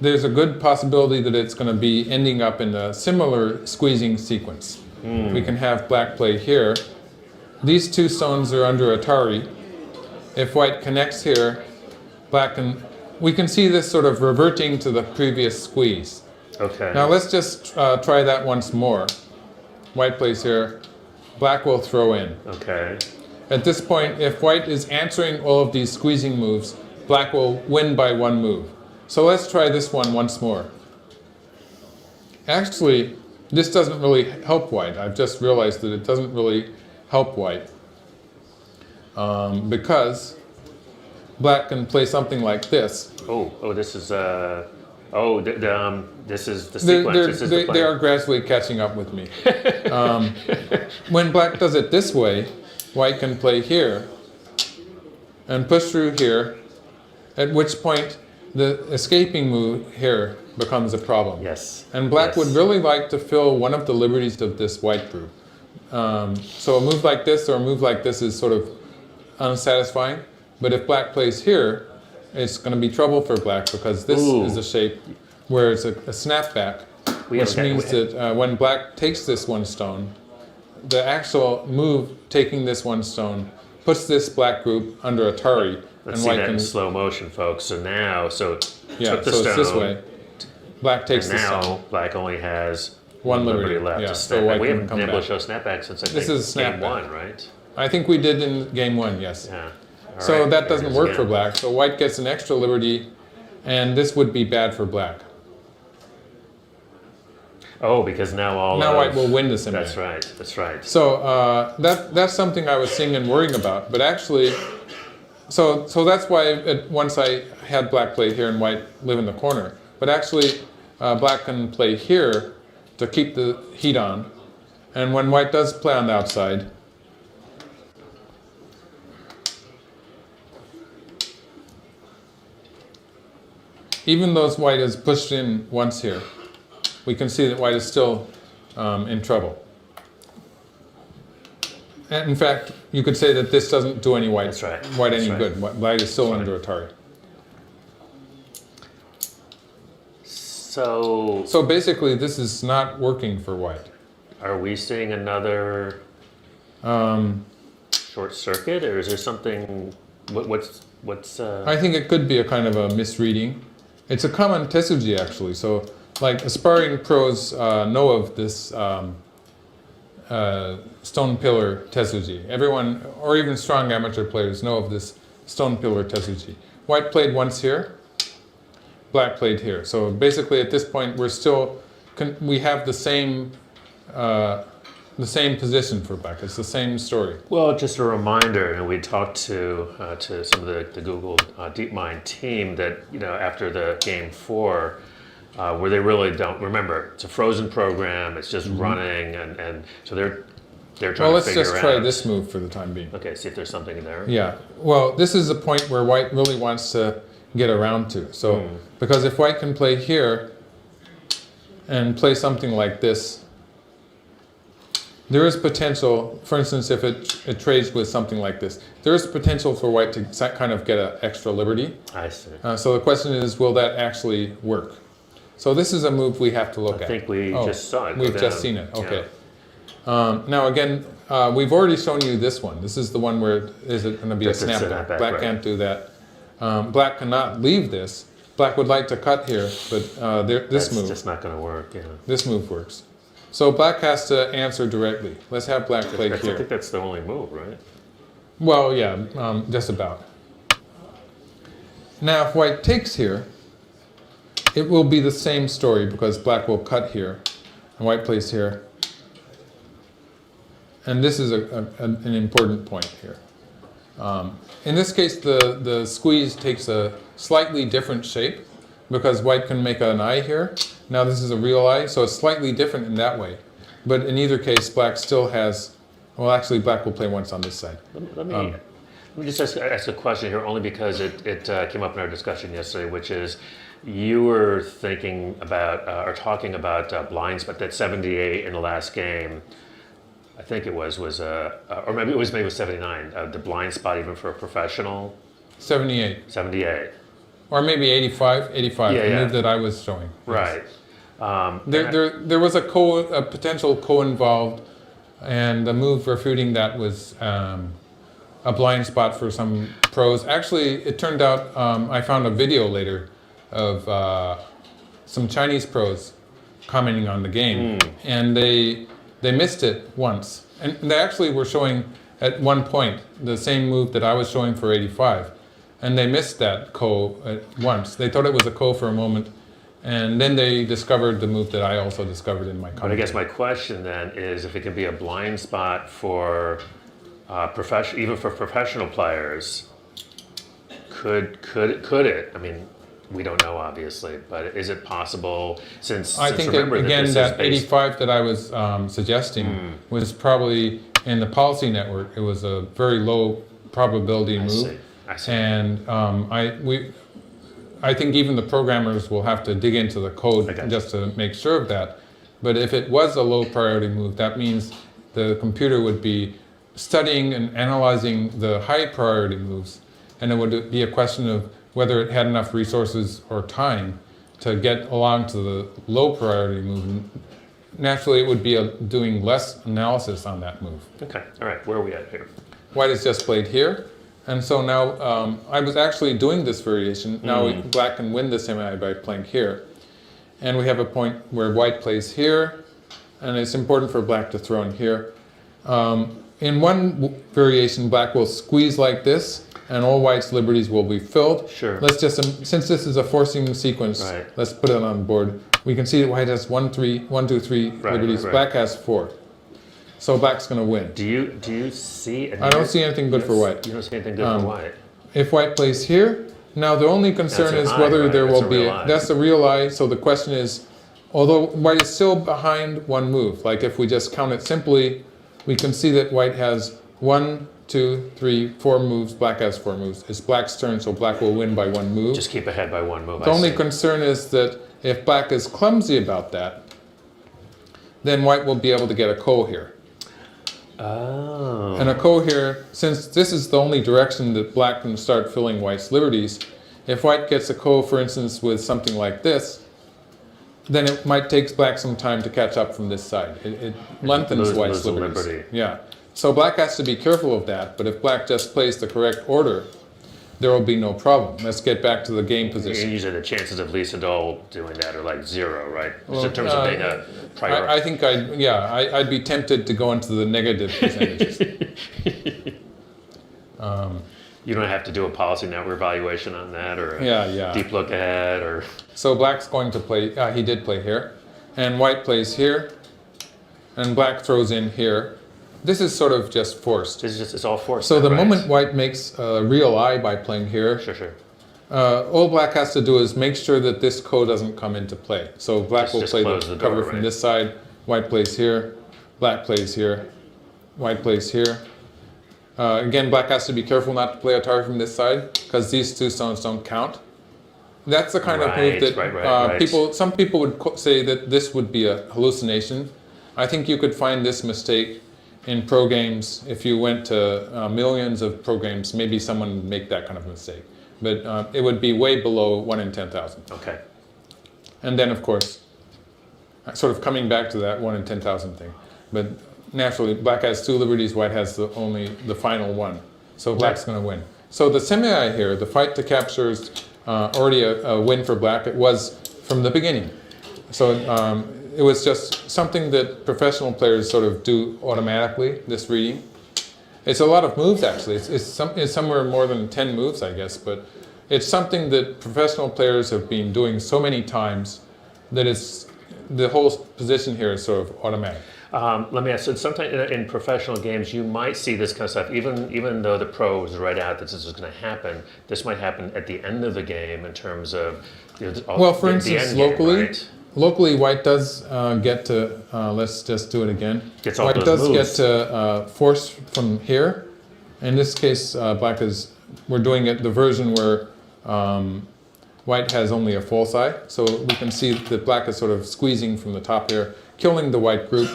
there's a good possibility that it's going to be ending up in a similar squeezing sequence. We can have black play here. These two stones are under Atari. If white connects here, we can see this sort of reverting to the previous squeeze. Okay. Now let's just try that once more. White plays here, black will throw in. Okay. At this point, if white is answering all of these squeezing moves, black will win by one move. So let's try this one once more. Actually, this doesn't really help white. I've just realized that it doesn't really help white because black can play something like this. This is this is the sequence. They are gradually catching up with me. When black does it this way, white can play here and push through here, at which point the escaping move here becomes a problem. Yes. And black would really like to fill one of the liberties of this white group. So a move like this or a move like this is sort of unsatisfying. But if black plays here, it's going to be trouble for black because this is a shape where it's a snapback, which means that when black takes this one stone, the actual move taking this one stone puts this black group under Atari. Let's see that in slow motion, folks. So now, took the stone. It's this way. Black takes the stone. Now, black only has one liberty left to so snap back. We haven't been able to show snapback since I think game 1, right? I think we did in game 1, yes. Yeah. So that doesn't work for black. So white gets an extra liberty, and this would be bad for black. Oh, because now white will win this image. That's right. So that's something I was seeing and worrying about. But actually, so that's why once I had black play here and white live in the corner. But actually, black can play here to keep the heat on. And when white does play on the outside, even though white is pushed in once here, we can see that white is still in trouble. And in fact, you could say that this doesn't do any white any good. White is still under Atari. So basically, this is not working for white. Are we seeing another short circuit, or is there something? What's? I think it could be a kind of a misreading. It's a common tesuji actually. So like aspiring pros know of this stone pillar tesuji. Everyone, or even strong amateur players, know of this stone pillar tesuji. White played once here, black played here. So basically at this point we have the same position for black. It's the same story. Well, just a reminder, and we talked to some of the Google DeepMind team that after the game 4, where they really don't remember. It's a frozen program. It's just running, and so they're trying to figure out. Well, let's just try this move for the time being. Okay, see if there's something in there. Yeah. Well, this is a point where white really wants to get around to. So because if white can play here, and play something like this, there is potential, for instance, if it trades with something like this, there is potential for white to kind of get an extra liberty. I see. So the question is, will that actually work? So this is a move we have to look at. I think we just saw it. We've just seen it, okay. Yeah. Now again, we've already shown you this one. This is the one where is it going to be a snapback? Black can't do that. Black cannot leave this. Black would like to cut here, but this move. It's just not going to work, yeah. This move works. So black has to answer directly. Let's have black play here. I think that's the only move, right? Well, yeah, just about. Now, if white takes here, it will be the same story because black will cut here, and white plays here. And this is an important point here. In this case, the squeeze takes a slightly different shape because white can make an eye here. Now this is a real eye, so it's slightly different in that way. But in either case, black still has, well, actually black will play once on this side. Let me just ask a question here, only because it came up in our discussion yesterday, which is you were thinking about, or talking about blind spot, that 78 in the last game, I think it was or maybe it was 79, the blind spot even for a professional. 78. 78. Or maybe 85, the move that I was showing. Right. There was a potential co-involved, and the move refuting that was a blind spot for some pros. Actually, it turned out, I found a video later of some Chinese pros commenting on the game, and they missed it once. And they actually were showing at one point the same move that I was showing for 85. And they missed that ko at once. They thought it was a ko for a moment, and then they discovered the move that I also discovered in my commentary. But I guess my question then is, if it can be a blind spot for even for professional players, could it? I mean, we don't know obviously, but is it possible? I think again that 85 that I was suggesting was probably in the policy network. It was a very low probability move. I see. And I think even the programmers will have to dig into the code just to make sure of that. But if it was a low priority move, that means the computer would be studying and analyzing the high priority moves, and it would be a question of whether it had enough resources or time to get along to the low priority move. Naturally, it would be doing less analysis on that move. Okay, all right, where are we at here? White has just played here. And so now I was actually doing this variation. Now black can win this semi by playing here. And we have a point where white plays here, and it's important for black to throw in here. In one variation, black will squeeze like this, and all white's liberties will be filled. Sure. Let's just, since this is a forcing sequence, let's put it on the board. We can see that white has 1, 2, 3 liberties. Black has 4. So black's going to win. Do you see? I don't see anything good for white. You don't see anything good for white. If white plays here, now the only concern is whether there will be. That's a real eye. So the question is, although white is still behind one move, like if we just count it simply, we can see that white has 1, 2, 3, 4 moves. Black has 4 moves. It's black's turn, so black will win by 1 move. Just keep ahead by 1 move. The only concern is that if black is clumsy about that, then white will be able to get a ko here. Oh. And a ko here, since this is the only direction that black can start filling white's liberties, if white gets a ko, for instance, with something like this, then it might take black some time to catch up from this side. It lengthens white's liberties. Liberty. Yeah. So black has to be careful of that, but if black just plays the correct order, there will be no problem. Let's get back to the game position. And usually the chances of Lee Sedol doing that are like 0, right? Just in terms of being a priority. I think I'd be tempted to go into the negative percentages. You don't have to do a policy network evaluation on that, or a deep look ahead, or. So black's going to play. He did play here, and white plays here, and black throws in here. This is sort of just forced. It's all forced. So the moment white makes a real eye by playing here, all black has to do is make sure that this ko doesn't come into play. So black will play the cover from this side, white plays here, black plays here, white plays here. Again, black has to be careful not to play Atari from this side, because these 2 stones don't count. That's the kind of move that some people would say that this would be a hallucination. I think you could find this mistake in pro games. If you went to millions of pro games, maybe someone would make that kind of mistake. But it would be way below 1 in 10,000. Okay. And then, of course, sort of coming back to that 1 in 10,000 thing. But naturally, black has 2 liberties, white has only the final one. So black's going to win. So the semi here, the fight to capture is already a win for black. It was from the beginning. So it was just something that professional players sort of do automatically, this reading. It's a lot of moves, actually. It's somewhere more than 10 moves, I guess. But it's something that professional players have been doing so many times that the whole position here is sort of automatic. Let me ask, so sometimes in professional games, you might see this kind of stuff, even though the pros write out that this is going to happen, this might happen at the end of the game in terms of... Well, for instance, locally, white does get to, let's just do it again. White does get to force from here. In this case, we're doing it the version where white has only a false eye. So we can see that black is sort of squeezing from the top here, killing the white group.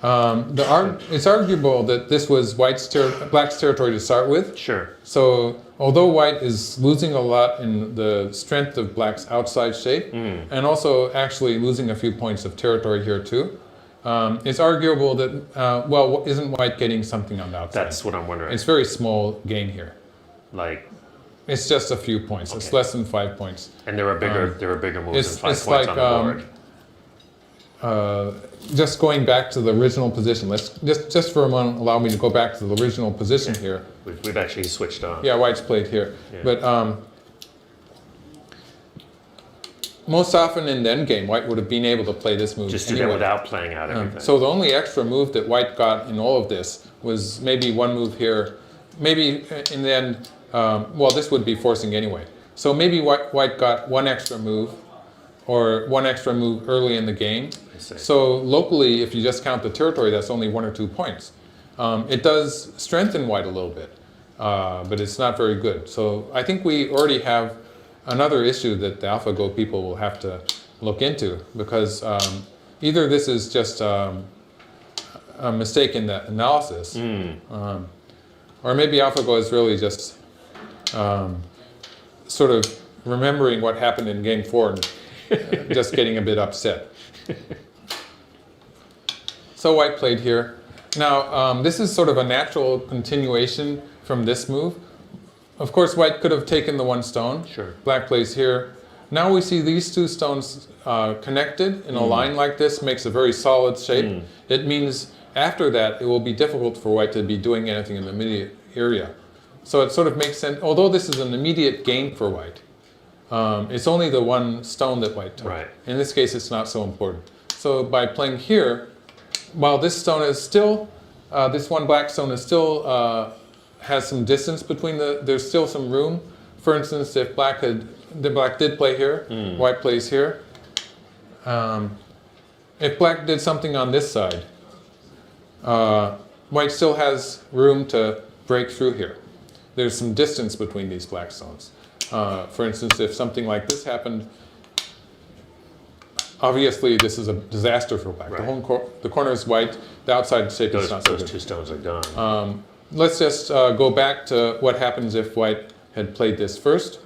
It's arguable that this was black's territory to start with. Sure. So although white is losing a lot in the strength of black's outside shape, and also actually losing a few points of territory here too, it's arguable that, isn't white getting something on the outside? That's what I'm wondering. It's very small gain here. Like? It's just a few points. Okay. It's less than 5 points. And there are bigger moves than 5 points on the board. Just going back to the original position. Let's just for a moment allow me to go back to the original position here. We've actually switched on. Yeah, white's played here. Yeah. But most often in the endgame, white would have been able to play this move just do that without playing out everything. So the only extra move that white got in all of this was maybe one move here. Maybe in the end, this would be forcing anyway. So maybe white got one extra move, or one extra move early in the game. So locally, if you just count the territory, that's only 1 or 2 points. It does strengthen white a little bit, but it's not very good. So I think we already have another issue that the AlphaGo people will have to look into, because either this is just a mistake in the analysis, or maybe AlphaGo is really just sort of remembering what happened in game 4 and just getting a bit upset. So white played here. Now, this is sort of a natural continuation from this move. Of course, white could have taken the 1 stone. Sure. Black plays here. Now we see these 2 stones connected in a line like this, makes a very solid shape. It means after that, it will be difficult for white to be doing anything in the immediate area. So it sort of makes sense, although this is an immediate gain for white. It's only the 1 stone that white took. Right. In this case, it's not so important. So by playing here, while this stone is still, this 1 black stone is still, has some distance between there's still some room. For instance, if black did play here, white plays here. If black did something on this side, white still has room to break through here. There's some distance between these black stones. For instance, if something like this happened, obviously this is a disaster for black. Right. The corner is white, the outside shape is not so good. Those 2 stones are gone. Let's just go back to what happens if white had played this first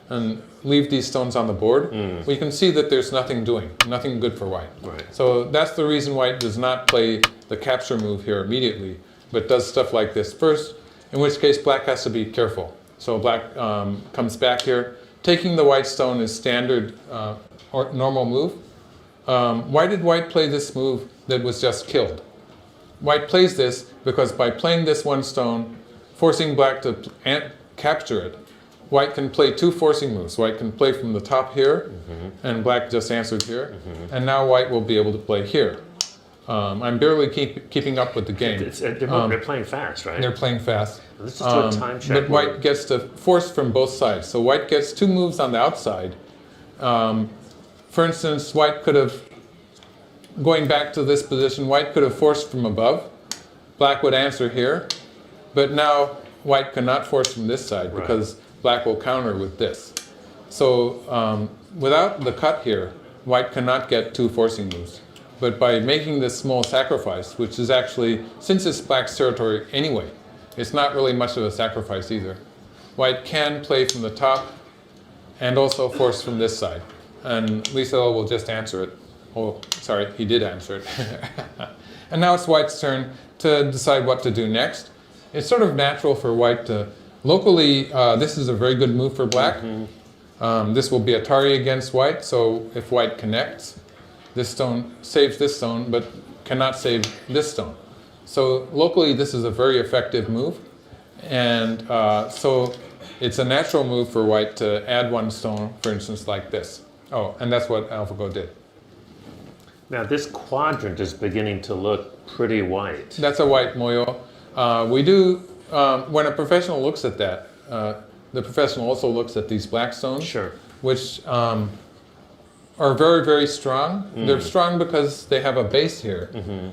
and leave these stones on the board. We can see that there's nothing good for white. Right. So that's the reason white does not play the capture move here immediately, but does stuff like this first, in which case black has to be careful. So black comes back here. Taking the white stone is standard or normal move. Why did white play this move that was just killed? White plays this because by playing this 1 stone, forcing black to capture it, white can play 2 forcing moves. White can play from the top here, and black just answered here. And now white will be able to play here. I'm barely keeping up with the game. They're playing fast, right? They're playing fast. Let's just do a time check. But white gets to force from both sides. So white gets 2 moves on the outside. For instance, white could have, going back to this position, white could have forced from above. Black would answer here. But now white cannot force from this side because black will counter with this. So without the cut here, white cannot get 2 forcing moves. But by making this small sacrifice, which is actually, since it's black's territory anyway, it's not really much of a sacrifice either. White can play from the top and also force from this side. And Liesel will just answer it. Oh, sorry, he did answer it. And now it's white's turn to decide what to do next. It's sort of natural for white to, locally, this is a very good move for black. This will be Atari against white, so if white connects, this stone saves this stone, but cannot save this stone. So locally, this is a very effective move. And so it's a natural move for white to add 1 stone, for instance, like this. Oh, and that's what AlphaGo did. Now this quadrant is beginning to look pretty white. That's a white moyo. We do, when a professional looks at that, the professional also looks at these black stones, Sure. which are very, very strong. They're strong because they have a base here,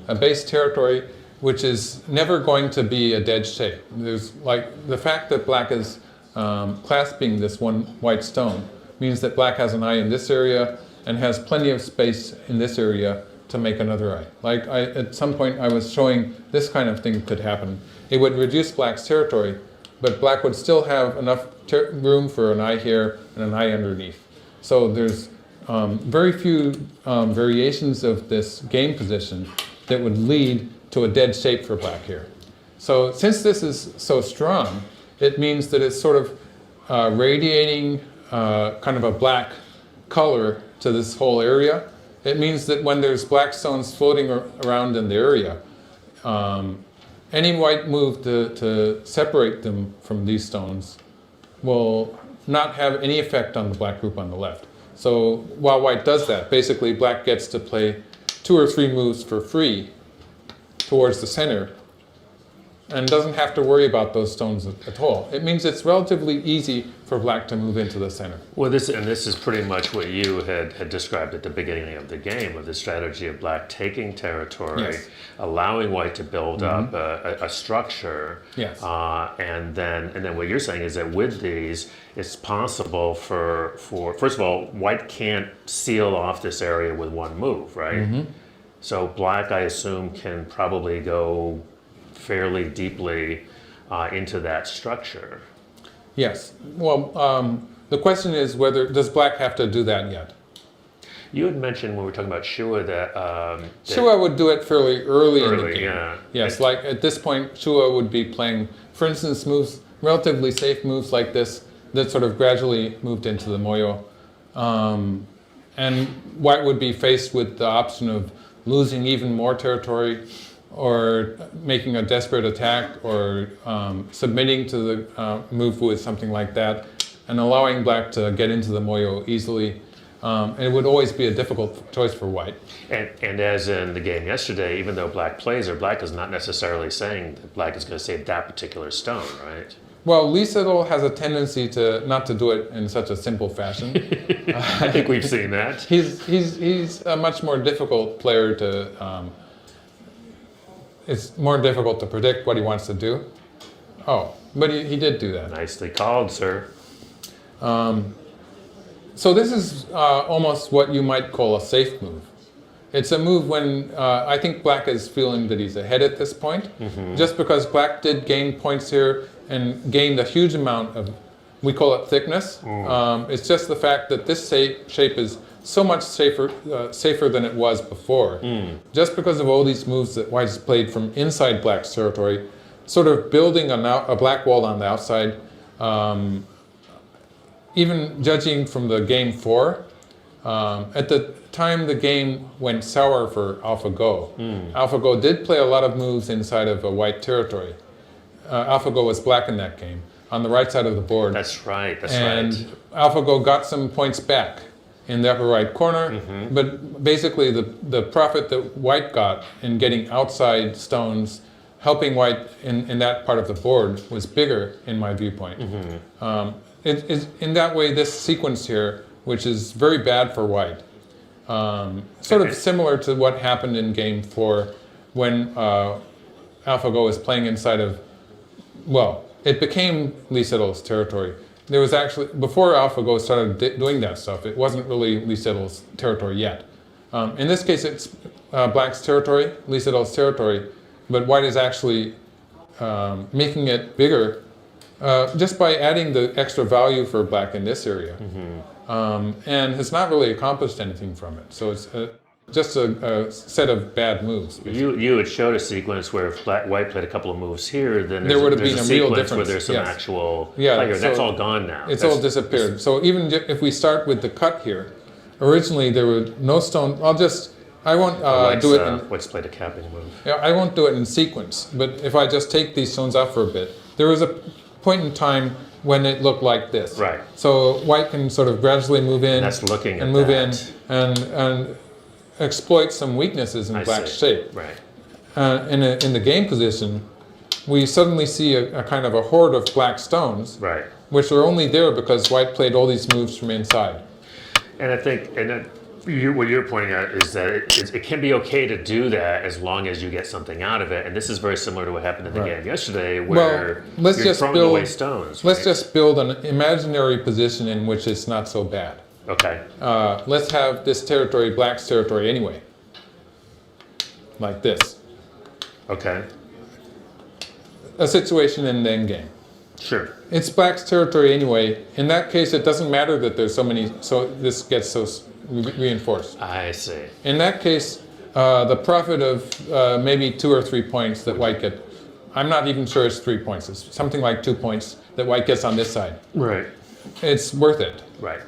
a base territory, which is never going to be a dead shape. There's like the fact that black is clasping this 1 white stone means that black has an eye in this area and has plenty of space in this area to make another eye. Like at some point I was showing this kind of thing could happen. It would reduce black's territory, but black would still have enough room for an eye here and an eye underneath. So there's very few variations of this game position that would lead to a dead shape for black here. So since this is so strong, it means that it's sort of radiating kind of a black color to this whole area. It means that when there's black stones floating around in the area, any white move to separate them from these stones will not have any effect on the black group on the left. So while white does that, basically black gets to play 2 or 3 moves for free towards the center and doesn't have to worry about those stones at all. It means it's relatively easy for black to move into the center. Well, this is pretty much what you had described at the beginning of the game, with the strategy of black taking territory, Yes. allowing white to build up a structure, Yes. and then what you're saying is that with these, it's possible for first of all, white can't seal off this area with 1 move, right? So black, I assume, can probably go fairly deeply into that structure. Yes. Well, the question is whether, does black have to do that yet? You had mentioned when we were talking about Shua that... Shua would do it fairly early in the game. Yeah. Yes, like at this point, Shua would be playing, for instance, moves, relatively safe moves like this, that sort of gradually moved into the moyo. And white would be faced with the option of losing even more territory, or making a desperate attack, or submitting to the move with something like that, and allowing black to get into the moyo easily. And it would always be a difficult choice for white. And as in the game yesterday, even though black plays, or black is not necessarily saying that black is going to save that particular stone, right? Well, Lee Sedol has a tendency to not to do it in such a simple fashion. I think we've seen that. He's a much more difficult player to. It's more difficult to predict what he wants to do. Oh, but he did do that. Nicely called, sir. So this is almost what you might call a safe move. It's a move when I think black is feeling that he's ahead at this point. Just because black did gain points here and gained a huge amount of, we call it thickness. It's just the fact that this shape is so much safer than it was before. Just because of all these moves that white has played from inside black's territory, sort of building a black wall on the outside. Even judging from the game 4, at the time the game went sour for AlphaGo, AlphaGo did play a lot of moves inside of a white territory. AlphaGo was black in that game, on the right side of the board. That's right, and AlphaGo got some points back in the upper right corner, but basically the profit that white got in getting outside stones, helping white in that part of the board, was bigger in my viewpoint. In that way, this sequence here, which is very bad for white, sort of similar to what happened in game 4 when AlphaGo was playing inside of, well, it became Lee Sedol's territory, there was actually, before AlphaGo started doing that stuff, it wasn't really Lee Seddle's territory yet. In this case, it's black's territory, Lee Seddle's territory, but white is actually making it bigger just by adding the extra value for black in this area. And has not really accomplished anything from it. So it's just a set of bad moves. You had showed a sequence where if white played a couple of moves here, then there would have there's been a real sequence difference where there's some actual player. So that's all gone now. It's all disappeared. So even if we start with the cut here, originally there were no stone. I won't do it in... White's played a capping move. Yeah, I won't do it in sequence, but if I just take these stones out for a bit, there was a point in time when it looked like this. Right. So white can sort of gradually move in That's looking and at move that. in and exploit some weaknesses in black's shape. Right. In the game position, we suddenly see a kind of a horde of black stones, Right. which are only there because white played all these moves from inside. And I think, what you're pointing out is that it can be okay to do that as long as you get something out of it. And this is very similar to what happened in the game yesterday, where you're throwing away stones. Let's just build an imaginary position in which it's not so bad. Okay. Let's have this territory black's territory anyway, like this. Okay. A situation in the end game. Sure. It's black's territory anyway. In that case, it doesn't matter that there's so many, so this gets so reinforced. I see. In that case, the profit of maybe 2 or 3 points that white get, I'm not even sure it's 3 points, it's something like 2 points that white gets on this side. Right. It's worth it. Right.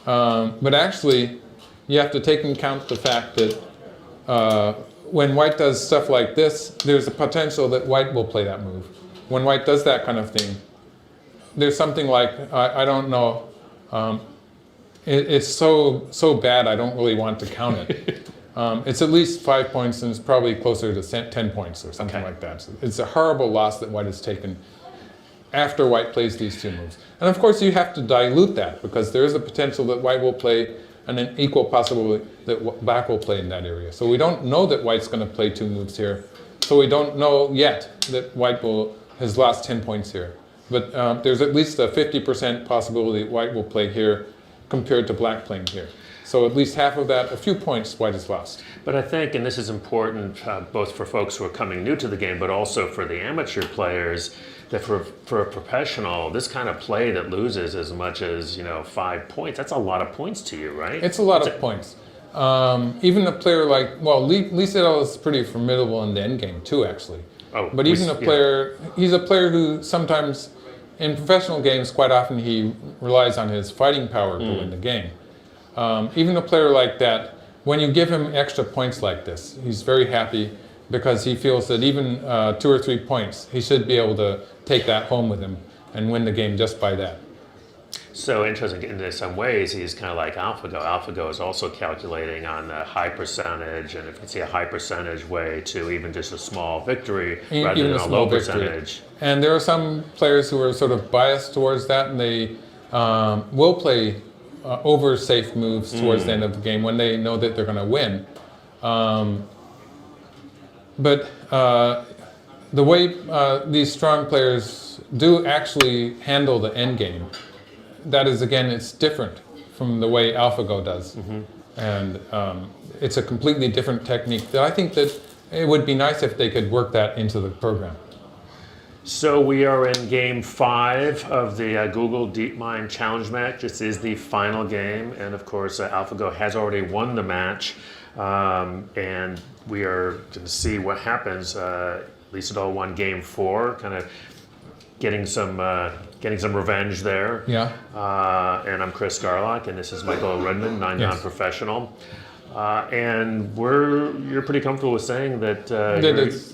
But actually, you have to take into account the fact that when white does stuff like this, there's a potential that white will play that move. When white does that kind of thing, there's something like, I don't know, it's so bad I don't really want to count it. It's at least 5 points and it's probably closer to 10 points or something like that. So it's a horrible loss that white has taken after white plays these two moves. And of course you have to dilute that because there is a potential that white will play and an equal possibility that black will play in that area. So we don't know that white's going to play 2 moves here. So we don't know yet that white has lost 10 points here. But there's at least a 50% possibility that white will play here compared to black playing here. So at least half of that, a few points, white has lost. But I think, and this is important both for folks who are coming new to the game, but also for the amateur players, that for a professional, this kind of play that loses as much as 5 points, that's a lot of points to you, right? It's a lot of points. Even a player like, well, Lee Sedol is pretty formidable in the end game too, actually. Oh, but even a player, he's a player who sometimes, in professional games, quite often he relies on his fighting power to win the game. Even a player like that, when you give him extra points like this, he's very happy because he feels that even 2 or 3 points, he should be able to take that home with him and win the game just by that. So interesting, in some ways, he's kind of like AlphaGo. AlphaGo is also calculating on the high percentage, and if you see a high percentage way to even just a small victory rather than a low percentage. And there are some players who are sort of biased towards that, and they will play over safe moves towards the end of the game when they know that they're going to win. But the way these strong players do actually handle the end game, that is, again, it's different from the way AlphaGo does. And it's a completely different technique that I think that it would be nice if they could work that into the program. So we are in game 5 of the Google DeepMind Challenge match. This is the final game, and of course AlphaGo has already won the match, and we are going to see what happens. Lee Sedol won game 4, kind of getting some revenge there. Yeah. And I'm Chris Garlock, and this is Michael Redmond, non-professional. And you're pretty comfortable with saying that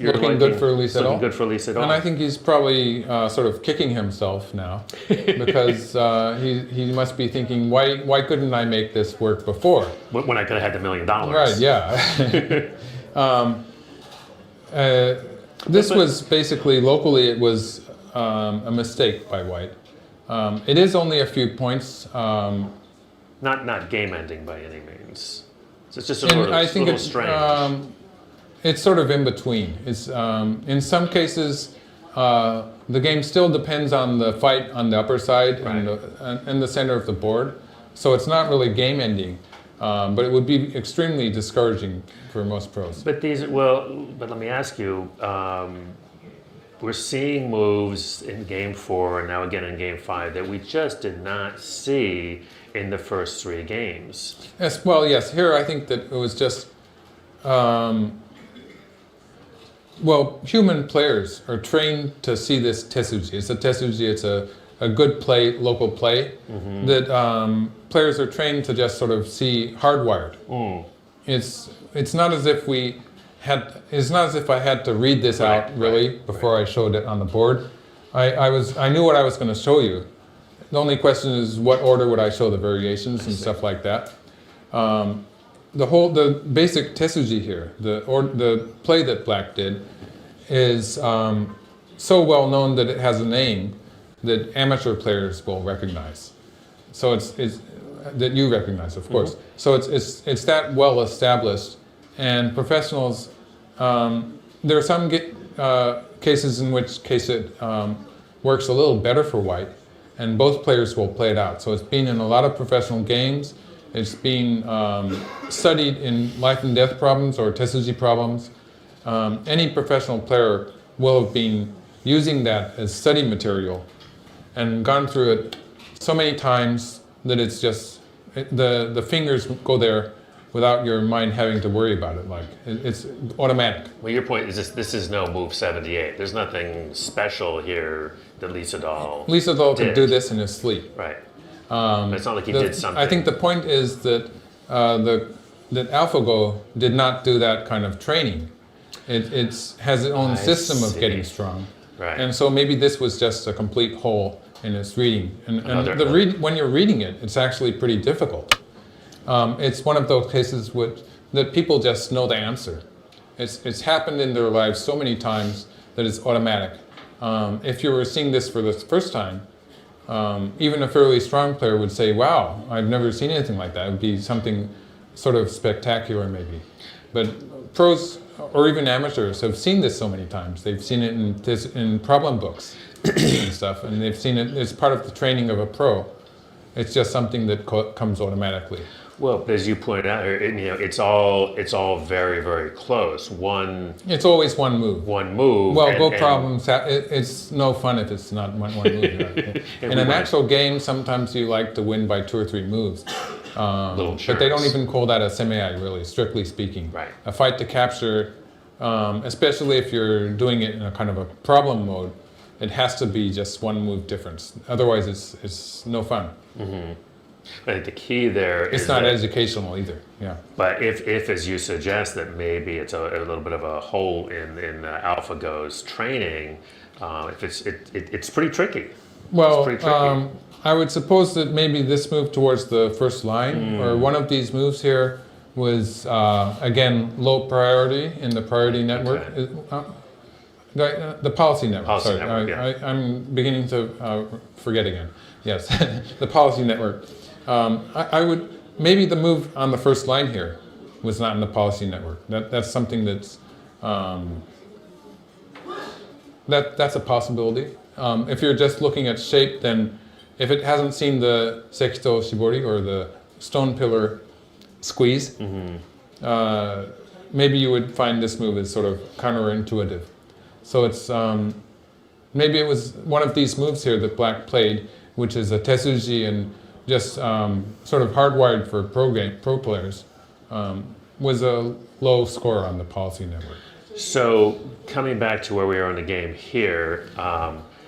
you're looking good for Lee Sedol. Looking good for Lee Sedol. And I think he's probably sort of kicking himself now because he must be thinking, why couldn't I make this work before? When I could have had $1 million. Right, yeah. This was basically, locally, it was a mistake by white. It is only a few points. Not game ending by any means. So it's just a little strange. It's sort of in between. It's in some cases the game still depends on the fight on the upper side Right. and the center of the board. So it's not really game ending, but it would be extremely discouraging for most pros. But but let me ask you. We're seeing moves in Game 4 and now again in Game 5 that we just did not see in the first 3 games. Yes, well, yes. Here, I think that it was just, human players are trained to see this tetsuji. It's a tetsuji. It's a good play, local play that players are trained to just sort of see hardwired. It's not as if it's not as if I had to read this out really before I showed it on the board. I knew what I was going to show you. The only question is what order would I show the variations and stuff like that. The basic tetsuji here, the play that Black did, is so well known that it has a name that amateur players will recognize. So it's that you recognize, of course. So it's that well established, and professionals. There are some cases in which it works a little better for white, and both players will play it out. So it's been in a lot of professional games. It's been studied in life and death problems or tetsuji problems. Any professional player will have been using that as study material and gone through it so many times that it's just, the fingers go there without your mind having to worry about it. Like, it's automatic. Well, your point is this is no move 78. There's nothing special here that Lisa Dahl could do this in his sleep. Right. But it's not like he did something. I think the point is that that AlphaGo did not do that kind of training. It has its own system of getting strong. Right. And so maybe this was just a complete hole in its reading. And when you're reading it, it's actually pretty difficult. It's one of those cases that people just know the answer. It's happened in their lives so many times that it's automatic. If you were seeing this for the first time, even a fairly strong player would say, wow, I've never seen anything like that. It would be something sort of spectacular maybe. But pros or even amateurs have seen this so many times. They've seen it in problem books and stuff, and they've seen it as part of the training of a pro. It's just something that comes automatically. Well, as you pointed out, it's all very, very close. It's always one move. One move. Well, problems. It's no fun if it's not one move. Right? In an actual game, sometimes you like to win by 2 or 3 moves. But they don't even call that a semi-ai, really, strictly speaking. Right. A fight to capture, especially if you're doing it in a kind of a problem mode, it has to be just one move difference. Otherwise, it's no fun. Mm-hmm. I think the key there is it's not educational either. Yeah. But if as you suggest, that maybe it's a little bit of a hole in AlphaGo's training, it's pretty tricky. Well, it's pretty tricky. I would suppose that maybe this move towards the first line, or one of these moves here, was again low priority in the priority network. Okay. The policy network. I'm beginning to forget again. Yes, the policy network. I would maybe the move on the first line here was not in the policy network. That's something that's that's a possibility. If you're just looking at shape, then if it hasn't seen the sekito shibori or the stone pillar squeeze, maybe you would find this move as sort of counterintuitive. So it's maybe it was one of these moves here that Black played, which is a tetsuji and just sort of hardwired for pro players, was a low score on the policy network. So coming back to where we are in the game here.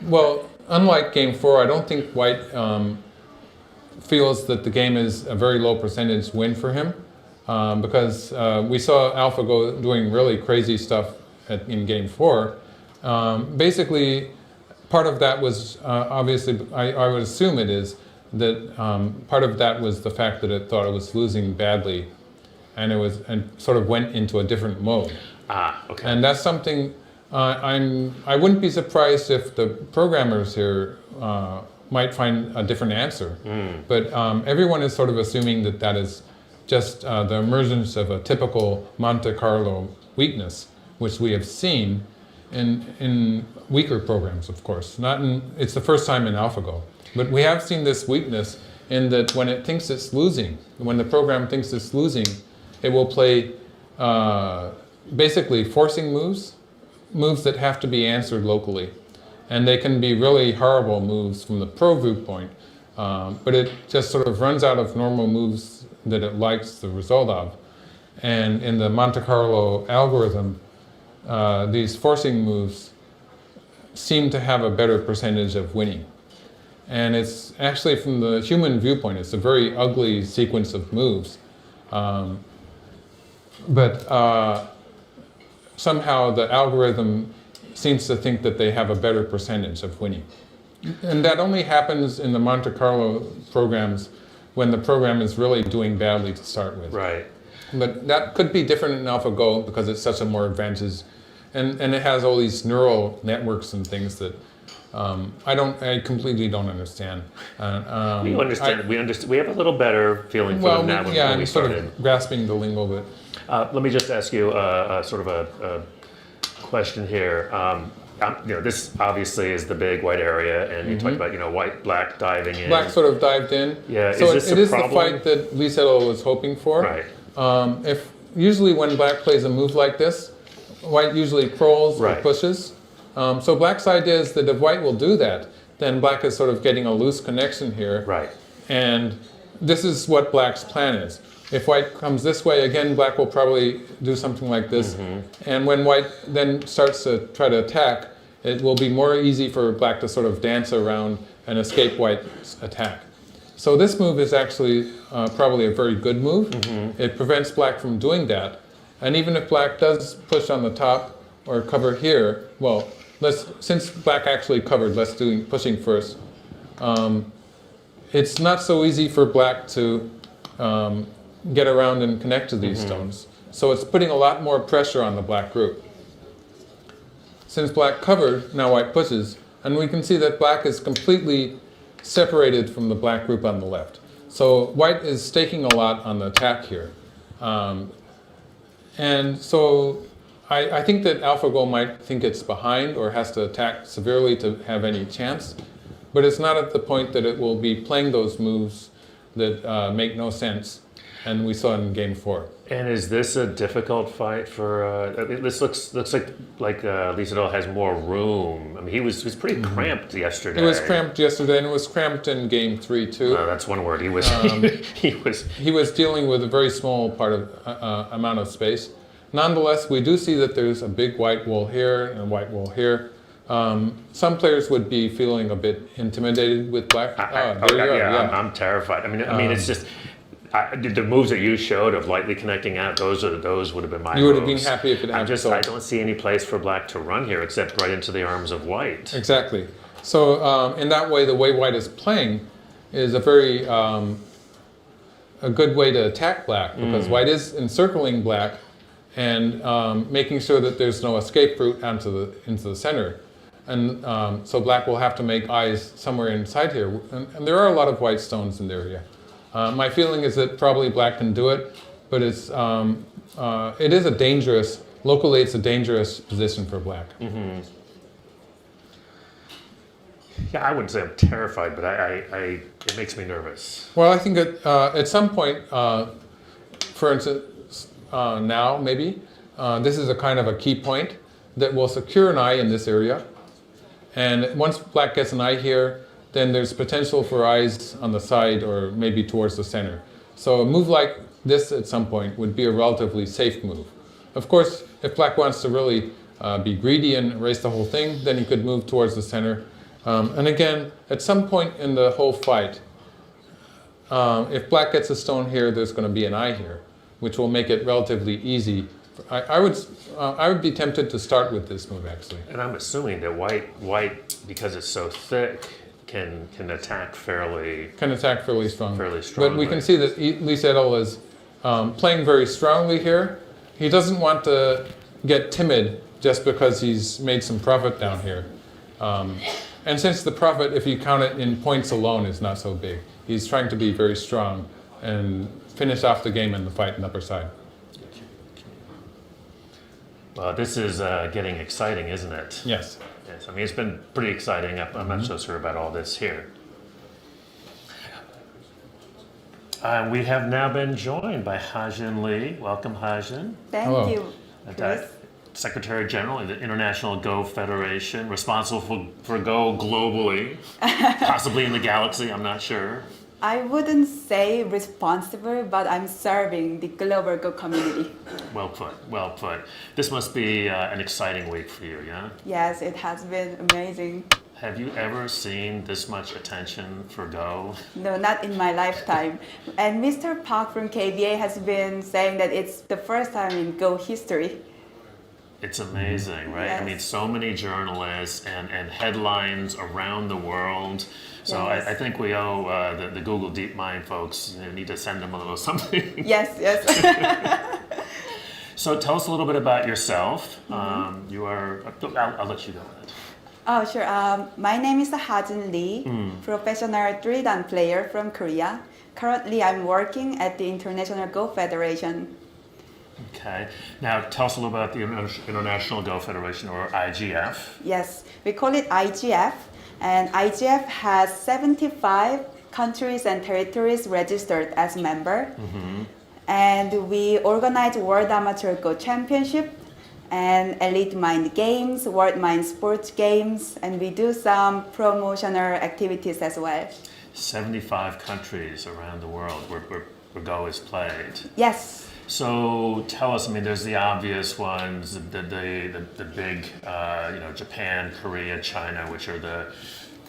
Well, unlike Game 4, I don't think White feels that the game is a very low percentage win for him, because we saw AlphaGo doing really crazy stuff in Game 4. Basically, part of that was obviously, I would assume it is, that part of that was the fact that it thought it was losing badly, and sort of went into a different mode. Okay. And that's something I wouldn't be surprised if the programmers here might find a different answer. But everyone is sort of assuming that that is just the emergence of a typical Monte Carlo weakness, which we have seen. in weaker programs, of course. It's the first time in AlphaGo. But we have seen this weakness in that when it thinks it's losing, when the program thinks it's losing, it will play basically forcing moves that have to be answered locally. And they can be really horrible moves from the pro viewpoint, but it just sort of runs out of normal moves that it likes the result of. And in the Monte Carlo algorithm, these forcing moves seem to have a better percentage of winning. And it's actually, from the human viewpoint, it's a very ugly sequence of moves. But somehow the algorithm seems to think that they have a better percentage of winning. And that only happens in the Monte Carlo programs when the program is really doing badly to start with. Right. But that could be different in AlphaGo because it's such a more advanced, and it has all these neural networks and things that I completely don't understand. We understand. We have a little better feeling for them now when we started. Sort of grasping the lingo, but let me just ask you sort of a question here. This obviously is the big white area, and you talked about white, black diving in. Black sort of dived in. Yeah. So it is the fight that Lisetto was hoping for. Right. If usually when black plays a move like this, white usually crawls or pushes. So black's idea is that if white will do that, then black is sort of getting a loose connection here. Right. And this is what black's plan is. If white comes this way, again, black will probably do something like this. And when white then starts to try to attack, it will be more easy for black to sort of dance around and escape white's attack. So this move is actually probably a very good move. It prevents black from doing that. And even if black does push on the top or cover here, well, since black actually covered, let's do pushing first. It's not so easy for black to get around and connect to these stones. So it's putting a lot more pressure on the black group. Since black covered, now white pushes, and we can see that black is completely separated from the black group on the left. So white is staking a lot on the attack here. And so I think that AlphaGo might think it's behind or has to attack severely to have any chance, but it's not at the point that it will be playing those moves that make no sense, and we saw in Game 4. And is this a difficult fight for? This looks like Lisetto has more room. I mean, he was pretty cramped yesterday. It was cramped yesterday, and it was cramped in Game 3 too. That's one word. He was he was dealing with a very small amount of space. Nonetheless, we do see that there's a big white wall here and a white wall here. Some players would be feeling a bit intimidated with black. I'm terrified. I mean, it's just. The moves that you showed of lightly connecting out, those would have been my moves. You would have been happy if it happened. I don't see any place for black to run here except right into the arms of white. Exactly. So in that way, the way white is playing is a very a good way to attack black, because white is encircling black and making sure that there's no escape route into the center. And so black will have to make eyes somewhere inside here. And there are a lot of white stones in the area. My feeling is that probably black can do it, but it is a dangerous, locally it's a dangerous position for black. Yeah, I wouldn't say I'm terrified, but it makes me nervous. Well, I think at some point, for instance, now maybe, this is a kind of a key point that will secure an eye in this area. And once black gets an eye here, then there's potential for eyes on the side or maybe towards the center. So a move like this at some point would be a relatively safe move. Of course, if black wants to really be greedy and erase the whole thing, then he could move towards the center. And again, at some point in the whole fight, if black gets a stone here, there's going to be an eye here, which will make it relatively easy. I would be tempted to start with this move, actually. And I'm assuming that white, because it's so thick, can attack fairly strongly. But we can see that Lisetto is playing very strongly here. He doesn't want to get timid just because he's made some profit down here. And since the profit, if you count it in points alone, is not so big, he's trying to be very strong and finish off the game and the fight in the upper side. Well, this is getting exciting, isn't it? Yes. Yes, I mean, it's been pretty exciting. I'm not so sure about all this here. We have now been joined by Hajin Lee. Welcome, Hajin. Thank you, Chris. Secretary General of the International Go Federation, responsible for Go globally, possibly in the galaxy, I'm not sure. I wouldn't say responsible, but I'm serving the global Go community. Well put, well put. This must be an exciting week for you, yeah? Yes, it has been amazing. Have you ever seen this much attention for Go? No, not in my lifetime. And Mr. Park from KBA has been saying that it's the first time in Go history. It's amazing, right? Yes. I mean, so many journalists and headlines around the world. So Yes. I think we owe the Google DeepMind folks, need to send them a little something. Yes, yes. So tell us a little bit about yourself. You are, I'll let you go ahead. Oh, sure. My name is Hajin Lee, professional 3-dan player from Korea. Currently, I'm working at the International Go Federation. Okay. Now tell us a little about the International Go Federation, or IGF. Yes, we call it IGF, and IGF has 75 countries and territories registered as member. And we organize World Amateur Go Championship and Elite Mind Games, World Mind Sports Games, and we do some promotional activities as well. 75 countries around the world where Go is played. Yes. So tell us, I mean, there's the obvious ones, the big, Japan, Korea, China, which are the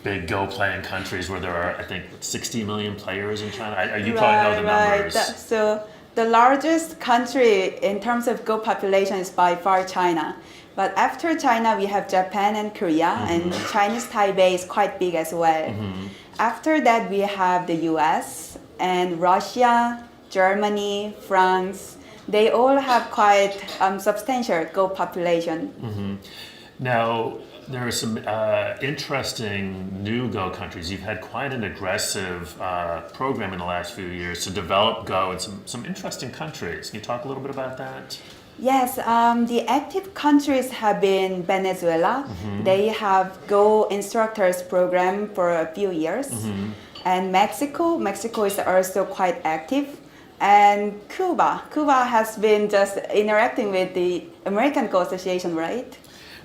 big Go playing countries where there are, I think, 60 million players in China. You probably know the numbers. So the largest country in terms of Go population is by far China. But after China, we have Japan and Korea, and Chinese Taipei is quite big as well. After that, we have the US and Russia, Germany, France. They all have quite substantial Go population. Now, there are some interesting new Go countries. You've had quite an aggressive program in the last few years to develop Go in some interesting countries. Can you talk a little bit about that? Yes, the active countries have been Venezuela. They have Go instructors program for a few years. And Mexico is also quite active. And Cuba has been just interacting with the American Go Association, right?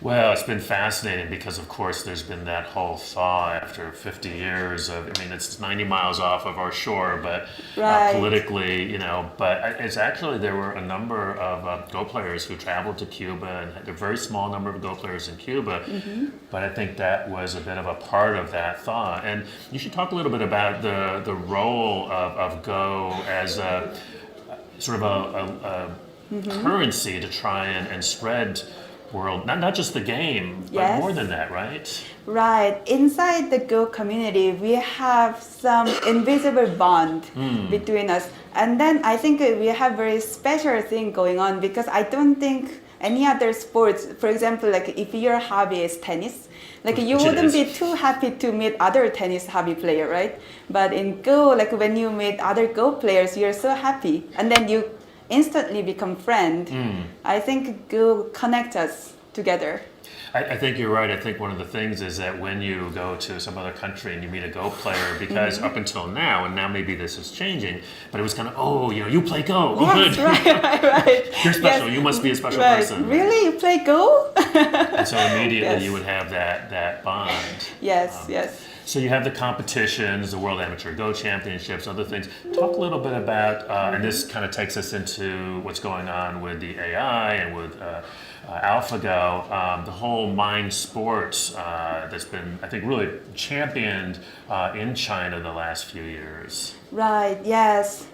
Well, it's been fascinating because, of course, there's been that whole thaw after 50 years of, I mean, it's 90 miles off of our shore, but politically, but it's actually, there were a number of Go players who traveled to Cuba, and had a very small number of Go players in Cuba, but I think that was a bit of a part of that thaw. And you should talk a little bit about the role of Go as a sort of a currency to try and spread world, not just the game, but more than that, right? Right. Inside the Go community, we have some invisible bond between us. And then I think we have very special thing going on, because I don't think any other sports, for example, like if your hobby is tennis, like you wouldn't be too happy to meet other tennis hobby player, right? But in Go, like when you meet other Go players, you're so happy. And then you instantly become friend. I think Go connects us together. I think you're right. I think one of the things is that when you go to some other country and you meet a Go player, because up until now, and now maybe this is changing, but it was kind of, you play Go. Oh, yes, good. right. You're special. You must be a special person. Really? You play Go? And so immediately you would have that bond. Yes. So you have the competitions, the World Amateur Go Championships, other things. Talk a little bit about, and this kind of takes us into what's going on with the AI and with AlphaGo, the whole mind sports that's been, I think, really championed in China the last few years. Right, yes.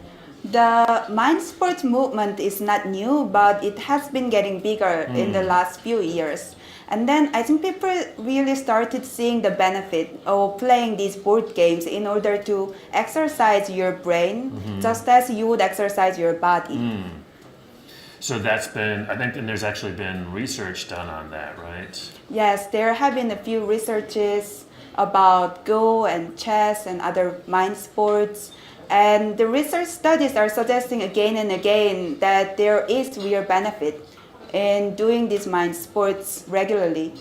The mind sports movement is not new, but it has been getting bigger in the last few years. And then I think people really started seeing the benefit of playing these board games in order to exercise your brain, just as you would exercise your body. So that's been, I think, and there's actually been research done on that, right? Yes, there have been a few researches about Go and chess and other mind sports. And the research studies are suggesting again and again that there is real benefit. in doing these mind sports regularly.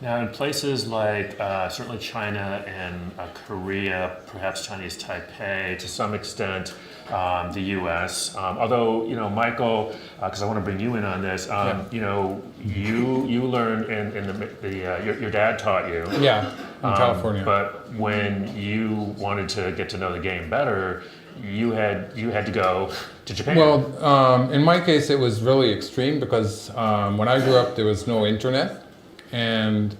Now, in places like certainly China and Korea, perhaps Chinese Taipei, to some extent the U.S. Although, Michael, because I want to bring you in on this, you learned your dad taught you. Yeah, in California. But when you wanted to get to know the game better, you had to go to Japan. Well, in my case, it was really extreme because when I grew up, there was no internet. And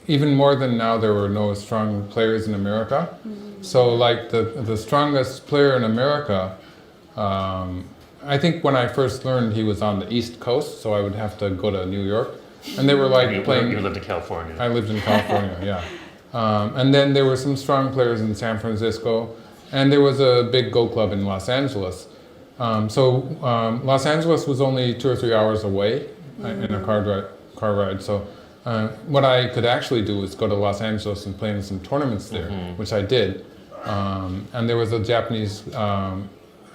even more than now, there were no strong players in America. Mm-hmm. So like the strongest player in America, I think when I first learned he was on the East Coast, so I would have to go to New York. And they were like playing... You lived in California. I lived in California, yeah. And then there were some strong players in San Francisco, and there was a big Go club in Los Angeles. Los Angeles was only 2 or 3 hours away in a car ride. So what I could actually do was go to Los Angeles and play in some tournaments there, which I did. And there was a Japanese,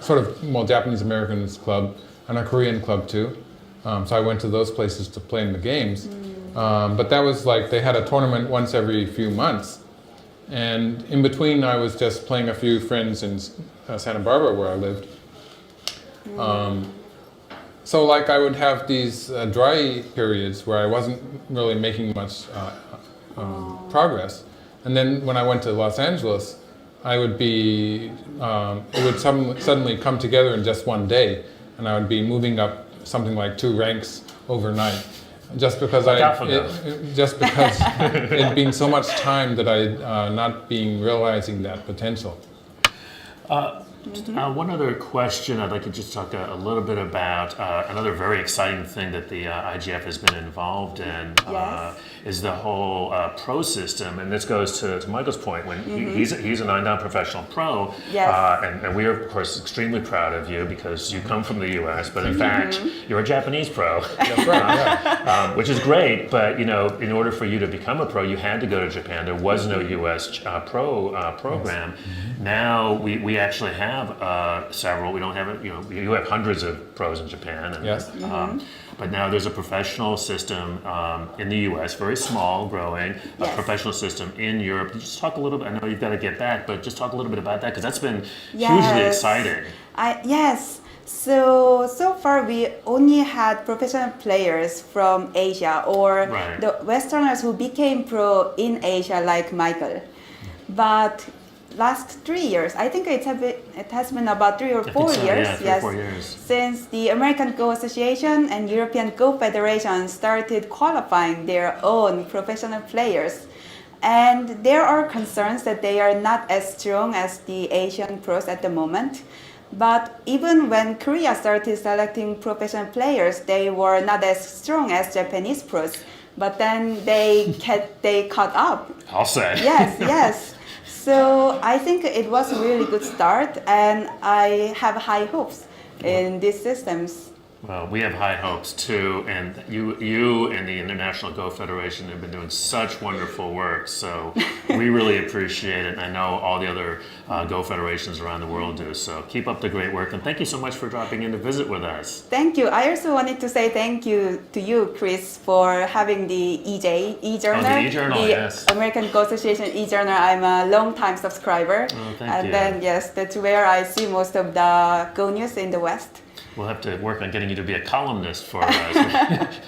Japanese Americans club and a Korean club too. So I went to those places to play in the games. But that was like, they had a tournament once every few months. And in between, I was just playing a few friends in Santa Barbara where I lived. So like I would have these dry periods where I wasn't really making much progress. And then when I went to Los Angeles, I would be, it would suddenly come together in just one day, and I would be moving up something like 2 ranks overnight. Just because it'd been so much time that I'd not been realizing that potential. One other question I'd like to just talk a little bit about. Another very exciting thing that the IGF has been involved in is the whole pro system. And this goes to Michael's point. When he's a 9-down professional pro, and we are, of course, extremely proud of you because you come from the U.S., but in fact, you're a Japanese pro. That's right, which is great, but in order for you to become a pro, you had to go to Japan. There was no U.S. pro program. Now we actually have several. We don't have it. You have hundreds of pros in Japan. And, yes. But now there's a professional system in the U.S., very small, growing. A professional system in Europe. Can you just talk a little bit? I know you've got to get back, but just talk a little bit about that because that's been hugely exciting. Yes. So far we only had professional players from Asia or the Westerners who became pro in Asia, like Michael. But last 3 years, I think it has been about 3 or 4 years. Yeah, 4 years. Since the American Go Association and European Go Federation started qualifying their own professional players. And there are concerns that they are not as strong as the Asian pros at the moment. But even when Korea started selecting professional players, they were not as strong as Japanese pros. But then they caught up. I'll say. Yes. So I think it was a really good start, and I have high hopes in these systems. Well, we have high hopes too, and you and the International Go Federation have been doing such wonderful work, so we really appreciate it. And I know all the other Go Federations around the world do, so keep up the great work, and thank you so much for dropping in to visit with us. Thank you. I also wanted to say thank you to you, Chris, for having the e-journal. The e-journal, yes. American Go Association e-journal. I'm a long-time subscriber. Oh, thank you. And then, that's where I see most of the Go news in the West. We'll have to work on getting you to be a columnist for us.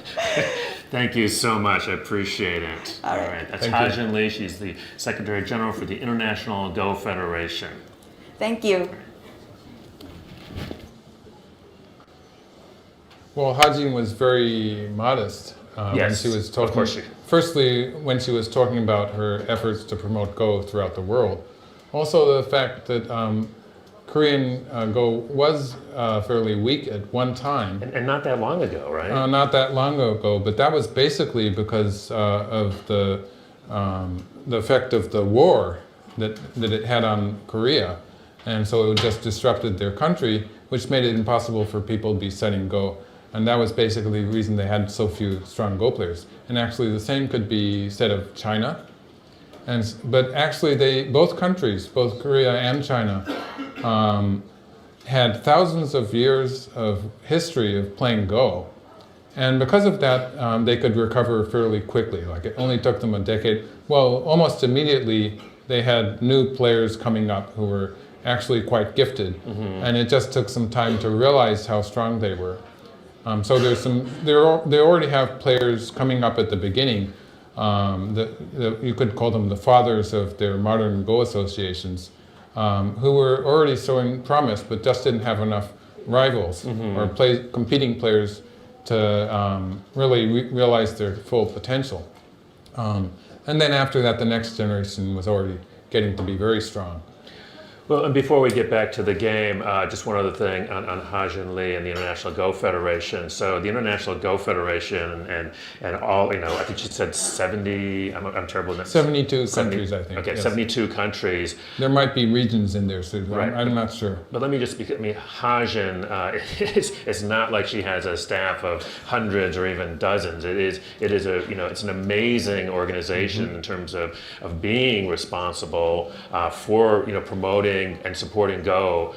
Thank you so much. I appreciate it. All right. That's Ha-Jin Lee. She's the Secretary General for the International Go Federation. Thank you. Well, Ha-Jin was very modest when she was talking. Of course Firstly, when she was talking about her efforts to promote Go throughout the world. Also, the fact that Korean Go was fairly weak at one time. And not that long ago, right? Not that long ago, but that was basically because of the effect of the war that it had on Korea. And so it just disrupted their country, which made it impossible for people to be studying Go. And that was basically the reason they had so few strong Go players. And actually the same could be said of China. But actually both countries, both Korea and China, had thousands of years of history of playing Go. And because of that, they could recover fairly quickly. Like it only took them a decade. Well, almost immediately, they had new players coming up who were actually quite gifted. And it just took some time to realize how strong they were. So they already have players coming up at the beginning. You could call them the fathers of their modern Go associations, who were already showing promise, but just didn't have enough rivals or competing players to really realize their full potential. And then after that, the next generation was already getting to be very strong. Well, and before we get back to the game, just one other thing on Hajin Lee and the International Go Federation. So the International Go Federation and all, I think she said 70, I'm terrible at that. 72 countries, I think. Okay, yes. 72 countries. There might be regions in there, so right. I'm not sure. But let me just speak, Hajin, it's not like she has a staff of hundreds or even dozens. It's an amazing organization in terms of being responsible for, promoting and supporting Go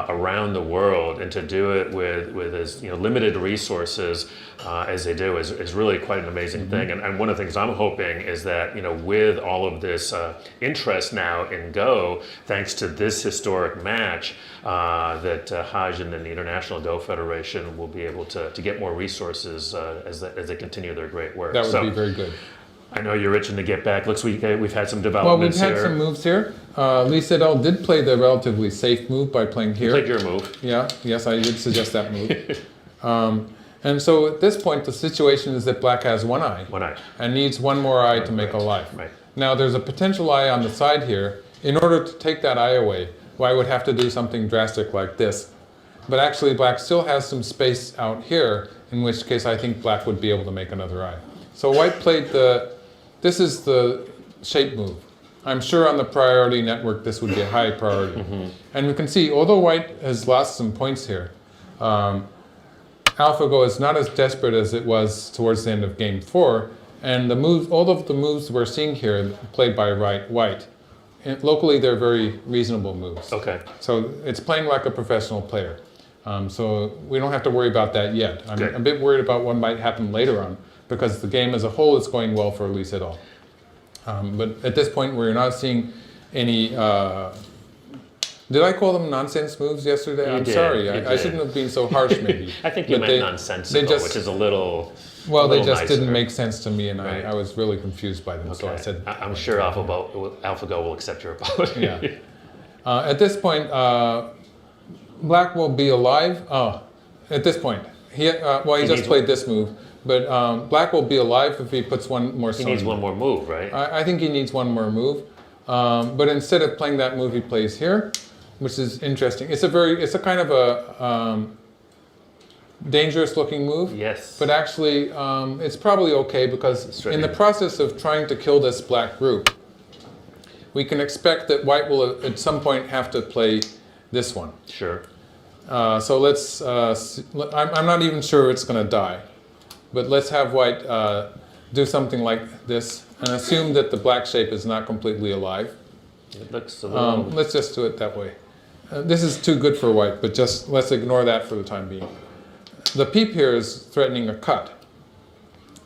around the world, and to do it with as limited resources as they do is really quite an amazing thing. And one of the things I'm hoping is that with all of this interest now in Go, thanks to this historic match, that Hajin and the International Go Federation will be able to get more resources as they continue their great work. That would be very good. I know you're itching to get back. Looks we've had some Well, we've developments had some moves here. Lee Sedol did play the relatively safe move by playing here. Played your move. Yeah, yes, I did suggest that move. And so at this point, the situation is that black has one eye. One eye. And needs one more eye to make a life. Right. Now, there's a potential eye on the side here. In order to take that eye away, white would have to do something drastic like this. But actually, black still has some space out here, in which case I think black would be able to make another eye. So white played this is the shape move. I'm sure on the priority network this would be a high priority. And we can see, although white has lost some points here, AlphaGo is not as desperate as it was towards the end of game 4. And all of the moves we're seeing here played by white, locally they're very reasonable moves. Okay. So it's playing like a professional player. So we don't have to worry about that yet. I'm Good. a bit worried about what might happen later on, because the game as a whole is going well for Lee Sedol. But at this point, we're not seeing any. Did I call them nonsense moves yesterday? I'm sorry. I shouldn't have been so harsh, maybe. I think you meant nonsensical, which is a little. Well, they just nicer. didn't make sense to me, and Right. I was really confused by them. Okay. So I said. I'm sure AlphaGo will accept your apology. Yeah. At this point, black will be alive. At this point, he just played this move. But black will be alive if he puts one more stone. He needs one more move, right? I think he needs one more move. But instead of playing that move, he plays here, which is interesting. It's a kind of a dangerous looking move. Yes. But actually, it's probably okay, because in the process of trying to kill this black group, we can expect that white will at some point have to play this one. Sure. So let's, I'm not even sure it's going to die. But let's have white do something like this and assume that the black shape is not completely alive. It looks a little... Let's just do it that way. This is too good for white, but just let's ignore that for the time being. The peep here is threatening a cut.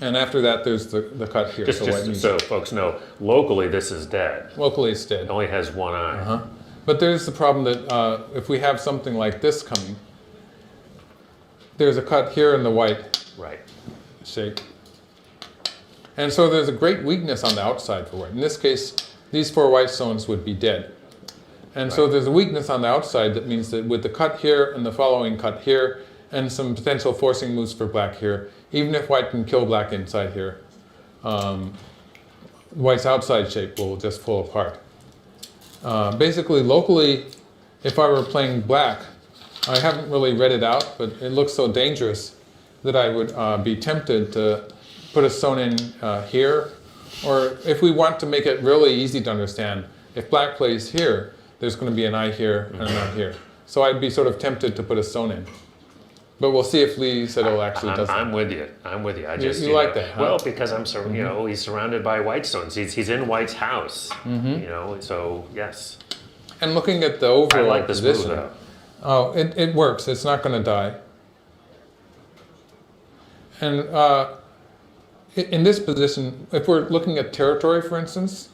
And after that, there's the cut here. Just so folks know, locally this is dead. Locally it's dead. It only has one eye. But there's the problem that if we have something like this coming, there's a cut here in the white Right. shape. And so there's a great weakness on the outside for white. In this case, these 4 white stones would be dead. And so there's a weakness on the outside that means that with the cut here and the following cut here, and some potential forcing moves for black here, even if white can kill black inside here, white's outside shape will just fall apart. Basically, locally, if I were playing black, I haven't really read it out, but it looks so dangerous that I would be tempted to put a stone in here. Or if we want to make it really easy to understand, if black plays here, there's going to be an eye here and an eye here. So I'd be sort of tempted to put a stone in. But we'll see if Lee Sedol actually does that. I'm with you. I just you like that, huh? Well, because he's surrounded by white stones. He's in White's house. So yes. And looking at the overall I like this position, move, Oh, it works. It's not going to die. And in this position, if we're looking at territory, for instance,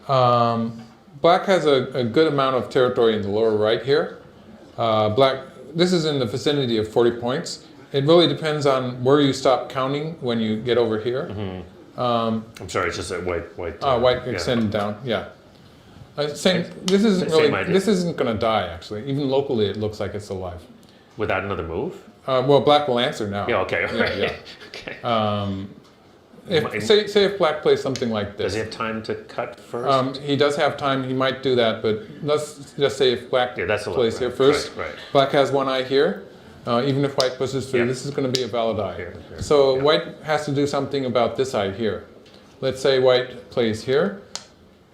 black has a good amount of territory in the lower right here. This is in the vicinity of 40 points. It really depends on where you stop counting when you get over here. I'm sorry, it's just that white. White extended down, yeah. This isn't going to die, actually. Even locally, it looks like it's alive. Without another move? Well, black will answer now. Yeah, okay. Yeah. Okay. Say if black plays something like this. Does he have time to cut first? He does have time. He might do that, but let's just say if black plays here first. Right. Black has one eye here. Even if white pushes through, this is going to be a valid eye. Here. So white has to do something about this eye here. Let's say white plays here.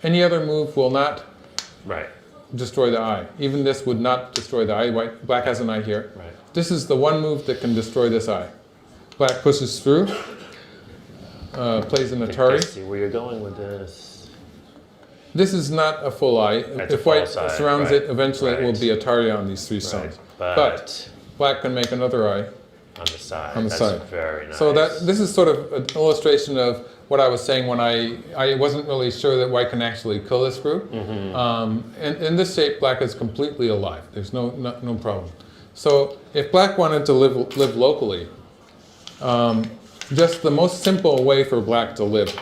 Any other move will not destroy the eye. Even this would not destroy the eye. Black has an eye here. Right. This is the one move that can destroy this eye. Black pushes through, plays an Atari. I see where you're going with this. This is not a full eye. If white surrounds it, eventually it will be Atari on these three stones. But black can make another eye. On the side. On the side. Very nice. So this is sort of an illustration of what I was saying when I wasn't really sure that white can actually kill this group. In this shape, black is completely alive. There's no problem. So if black wanted to live locally, just the most simple way for black to live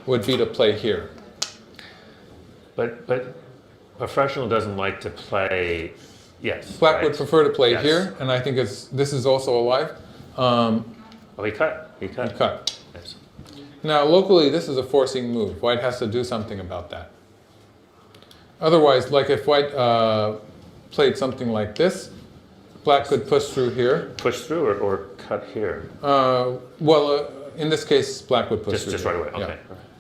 would be to play here. But professional doesn't like to play. Yes. Black would prefer to play here, and I think this is also alive. He cut. He cut. Yes. Now, locally, this is a forcing move. White has to do something about that. Otherwise, like if white played something like this, black could push through here. Push through or cut here? In this case, black would push through. Just right away. Okay.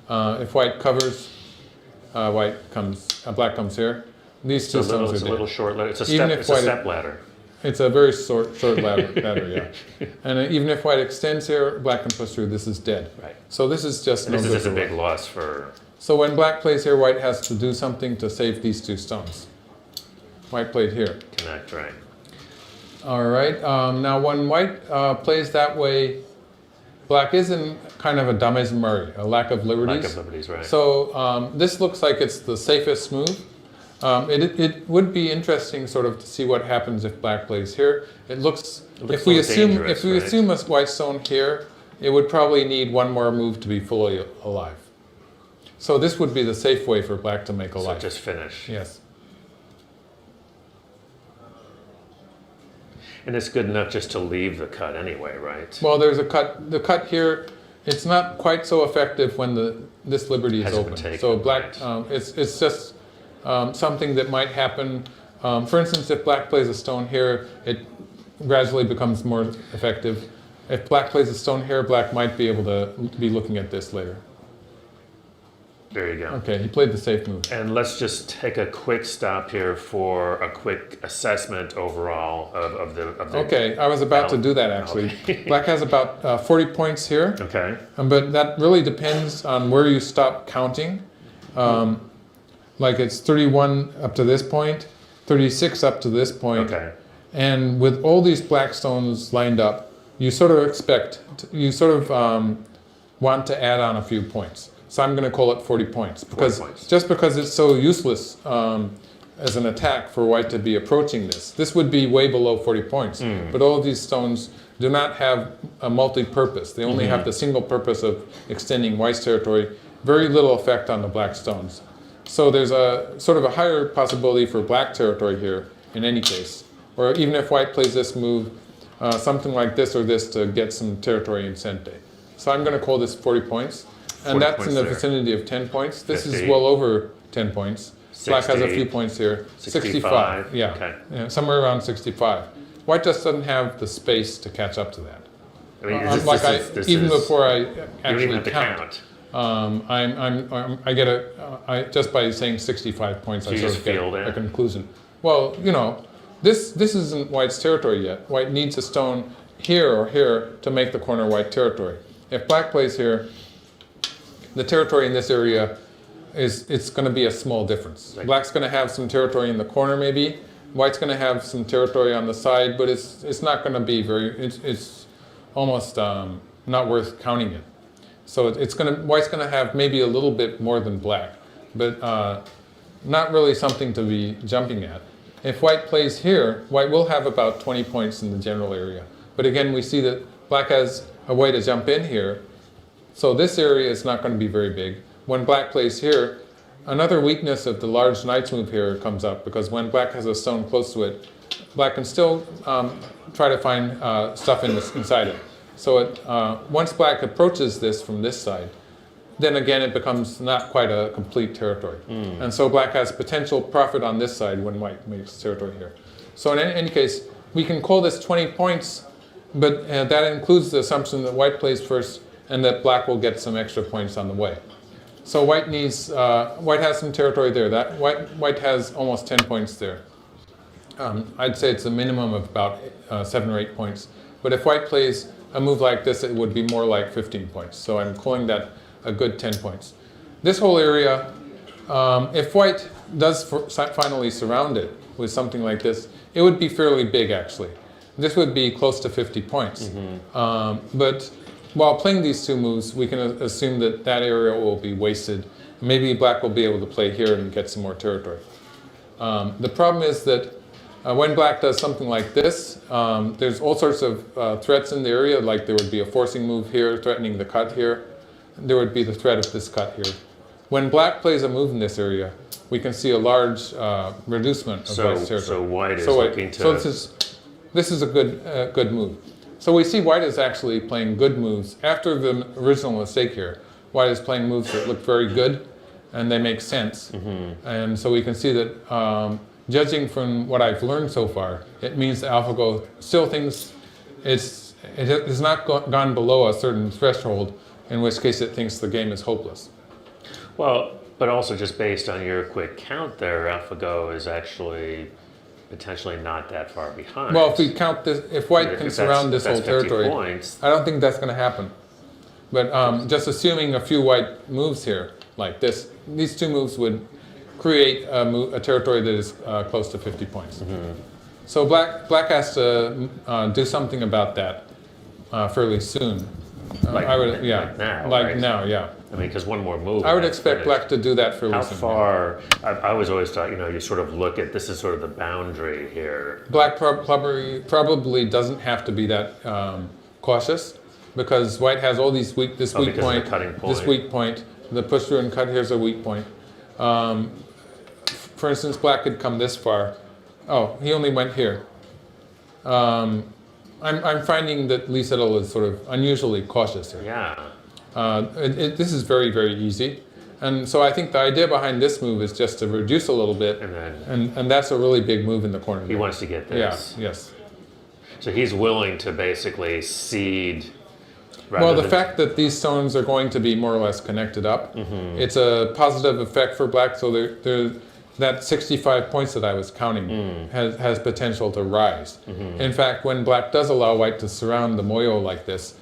Yeah. If white covers, black comes here. These two stones are It's a dead. little short ladder. It's a step ladder. It's a very short ladder, yeah. And even if white extends here, black can push through. This is dead. Right. So this is just this is just a big loss for. So when black plays here, white has to do something to save these two stones. White played here. Connect, right. All right. Now when white plays that way, black is in kind of a dameizumari, a lack of liberties. Lack of liberties, right. So this looks like it's the safest move. It would be interesting sort of to see what happens if black plays here. If we assume a white stone here, it would probably need one more move to be fully alive. So this would be the safe way for black to make a life. So just finish. Yes. And it's good enough just to leave the cut anyway, right? Well, there's a cut. The cut here, it's not quite so effective when this liberty is open. So black, it's just something that might happen. For instance, if black plays a stone here, it gradually becomes more effective. If black plays a stone here, black might be able to be looking at this later. There you go. Okay, he played the safe move. And let's just take a quick stop here for a quick assessment overall of the Okay, I was about to do that actually. Okay. Black has about 40 points here. Okay. But that really depends on where you stop counting. Like it's 31 up to this point, 36 up to this point. Okay. And with all these black stones lined up, you sort of want to add on a few points. So I'm going to call it 40 points. Just because it's so useless as an attack for white to be approaching this. This would be way below 40 points. But all of these stones do not have a multi-purpose. They only have the single purpose of extending white's territory. Very little effect on the black stones. So there's a sort of a higher possibility for black territory here in any case. Or even if white plays this move, something like this or this to get some territory in Sente. So I'm going to call this 40 points. And that's in the vicinity of 10 points. This 50. Is well over 10 points. 60, black has a few points here. 65. Yeah. Okay. Yeah, somewhere around 65. White just doesn't have the space to catch up to that. I mean, even before I actually count. Just by saying 65 points, I sort of get a conclusion. Well, this isn't white's territory yet. White needs a stone here or here to make the corner white territory. If black plays here, the territory in this area it's going to be a small difference. Right. Black's going to have some territory in the corner maybe, White's going to have some territory on the side, but it's not going to be very. It's almost not worth counting it. So White's going to have maybe a little bit more than black, but not really something to be jumping at. If White plays here, White will have about 20 points in the general area. But again, we see that Black has a way to jump in here. So this area is not going to be very big. When Black plays here, another weakness of the large knight's move here comes up, because when Black has a stone close to it, Black can still try to find stuff inside it. So once Black approaches this from this side, then again it becomes not quite a complete territory. And so Black has potential profit on this side when White makes territory here. So in any case, we can call this 20 points, but that includes the assumption that White plays first and that Black will get some extra points on the way. So White has some territory there. White has almost 10 points there. I'd say it's a minimum of about 7 or 8 points. But if White plays a move like this, it would be more like 15 points. So I'm calling that a good 10 points. This whole area, if White does finally surround it with something like this, it would be fairly big actually. This would be close to 50 points. But while playing these two moves, we can assume that that area will be wasted. Maybe Black will be able to play here and get some more territory. The problem is that when Black does something like this, there's all sorts of threats in the area, like there would be a forcing move here, threatening the cut here. There would be the threat of this cut here. When Black plays a move in this area, we can see a large reducement of White's territory. So White is looking to... So this is a good move. So we see White is actually playing good moves. After the original mistake here, White is playing moves that look very good, and they make sense. And so we can see that, judging from what I've learned so far, it means that AlphaGo still thinks it has not gone below a certain threshold, in which case it thinks the game is hopeless. Well, but also just based on your quick count there, AlphaGo is actually potentially not that far behind. Well, if we count this, if White can surround this whole territory, points. I don't think that's going to happen. But just assuming a few White moves here, like this, these two moves would create a territory that is close to 50 points. So Black has to do something about that fairly soon. Like now, yeah. I mean, because one more move. I would expect Black to do that fairly soon. How far? I was always thought, you sort of look at this is sort of the boundary here. Black probably doesn't have to be that cautious, because White has all these weak point, this weak point. The push through and cut here is a weak point. For instance, Black could come this far. Oh, he only went here. I'm finding that Lee Sedol is sort of unusually cautious here. Yeah. This is very, very easy. And so I think the idea behind this move is just to reduce a little bit. And that's a really big move in the corner. He wants to get this. Yeah, yes. So he's willing to basically cede. Well, the fact that these stones are going to be more or less connected up, it's a positive effect for Black. So that 65 points that I was counting has potential to rise. In fact, when Black does allow White to surround the moyo like this,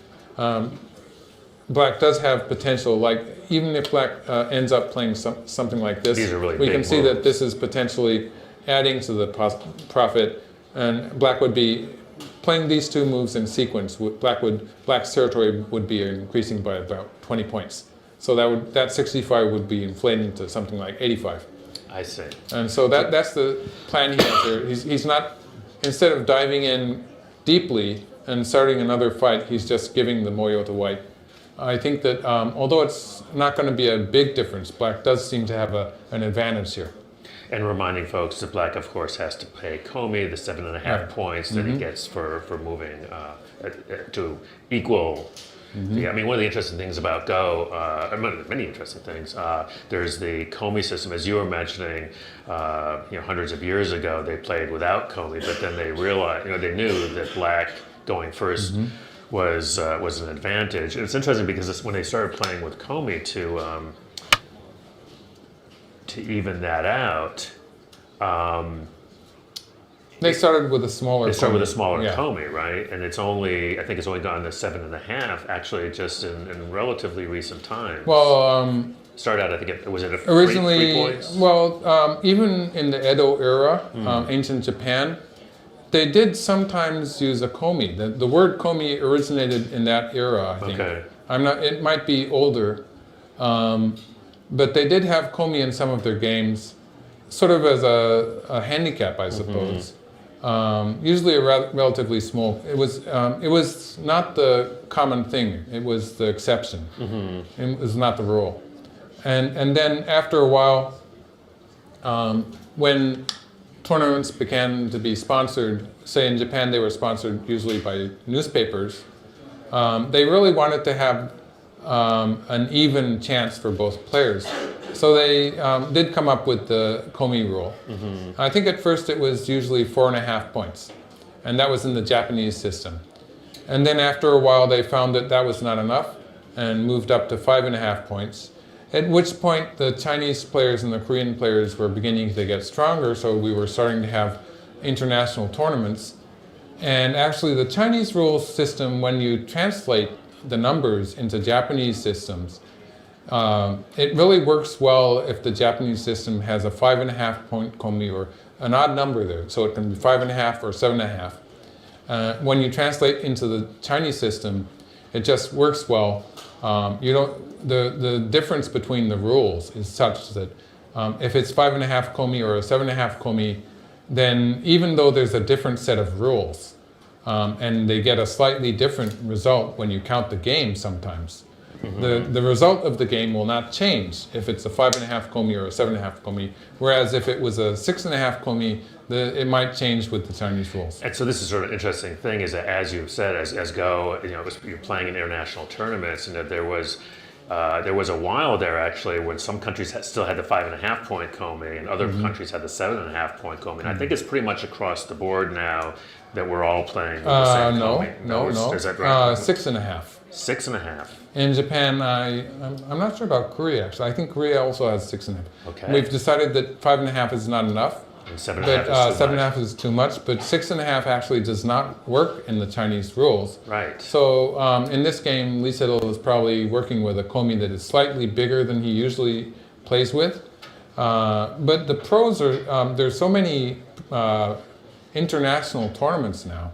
Black does have potential. Like even if Black ends up playing something like this, we can see that this is potentially adding to the profit, and Black would be playing these two moves in sequence. Black's territory would be increasing by about 20 points. So that 65 would be inflating to something like 85. I see. And so that's the plan he has here. He's not, instead of diving in deeply and starting another fight, he's just giving the moyo to White. I think that although it's not going to be a big difference, Black does seem to have an advantage here. And reminding folks that Black, of course, has to pay Comey the 7.5 points that he gets for moving to equal. Yeah, I mean, one of the interesting things about Go, many interesting things, there's the Comey system, as you were mentioning, hundreds of years ago they played without Comey, but then they realized, they knew that Black going first was an advantage. And it's interesting because when they started playing with Comey to even that out, they started with a smaller. They started with a smaller Comey, right? And I think it's only gone to 7.5, actually, just in relatively recent times. Well, Started out, I think, was it originally, 3 points? well, even in the Edo era, ancient Japan, they did sometimes use a komi. The word komi originated in that era, I think. Okay. I'm not. It might be older, but they did have komi in some of their games, sort of as a handicap, I suppose. Usually a relatively small. It was not the common thing. It was the exception. It was not the rule. And then after a while, when tournaments began to be sponsored, say in Japan they were sponsored usually by newspapers, they really wanted to have an even chance for both players. So they did come up with the komi rule. I think at first it was usually 4.5 points, and that was in the Japanese system. And then after a while they found that that was not enough and moved up to 5.5 points. At which point the Chinese players and the Korean players were beginning to get stronger, so we were starting to have international tournaments. And actually the Chinese rules system, when you translate the numbers into Japanese systems, it really works well if the Japanese system has a 5.5 point komi or an odd number there, so it can be 5.5 or 7.5. When you translate into the Chinese system, it just works well. The difference between the rules is such that if it's 5.5 komi or a 7.5 komi, then even though there's a different set of rules, and they get a slightly different result when you count the game sometimes, the result of the game will not change if it's a 5.5 komi or a 7.5 komi, whereas if it was a 6.5 komi, it might change with the Chinese rules. And so this is sort of an interesting thing, is that as you've said, as Go, you're playing in international tournaments, and that there was a while there actually when some countries still had the 5.5 point komi and other countries had the 7.5 point komi. And I think it's pretty much across the board now that we're all playing with the same komi. No. Is that right? 6.5. 6.5. In Japan, I'm not sure about Korea actually. I think Korea also has 6.5. Okay. We've decided that 5.5 is not enough. And 7.5 But is too 7.5 much. is too much, but 6.5 actually does not work in the Chinese rules. Right. So in this game, Lee Sedol is probably working with a komi that is slightly bigger than he usually plays with. But the pros are, there's so many international tournaments now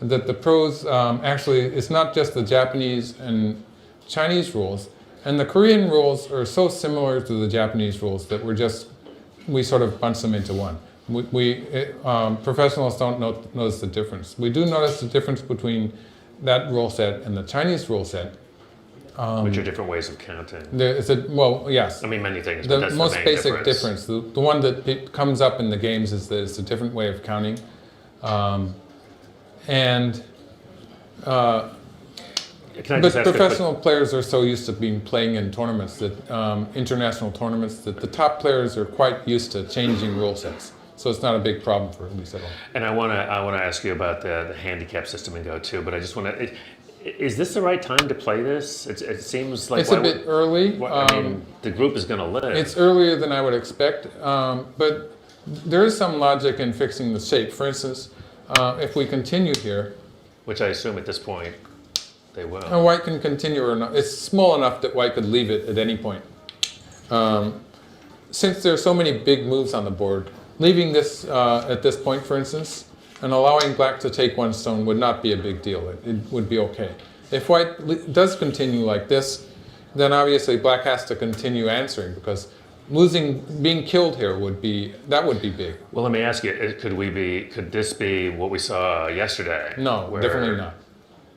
that the pros actually, it's not just the Japanese and Chinese rules. And the Korean rules are so similar to the Japanese rules that we sort of bunch them into one. Professionals don't notice the difference. We do notice the difference between that rule set and the Chinese rule set. Which are different ways of counting. Yes. I mean, many things, but The that's most the main basic difference. The one that comes up in the games is that it's a different way of counting. But professional players are so used to playing in tournaments, that international tournaments, that the top players are quite used to changing rule sets. So it's not a big problem for Lee Sedol. And I want to ask you about the handicap system in Go too, but I just want to. Is this the right time to play this? It seems like it's a bit early. I mean, the group is going to live. It's earlier than I would expect, but there is some logic in fixing the shape. For instance, if we continue here, which I assume at this point they will. White can continue or not. It's small enough that White could leave it at any point. Since there are so many big moves on the board, leaving this at this point, for instance, and allowing Black to take one stone would not be a big deal. It would be okay. If White does continue like this, then obviously Black has to continue answering, because being killed here would be big. Well, let me ask you: could this be what we saw yesterday? No, definitely not.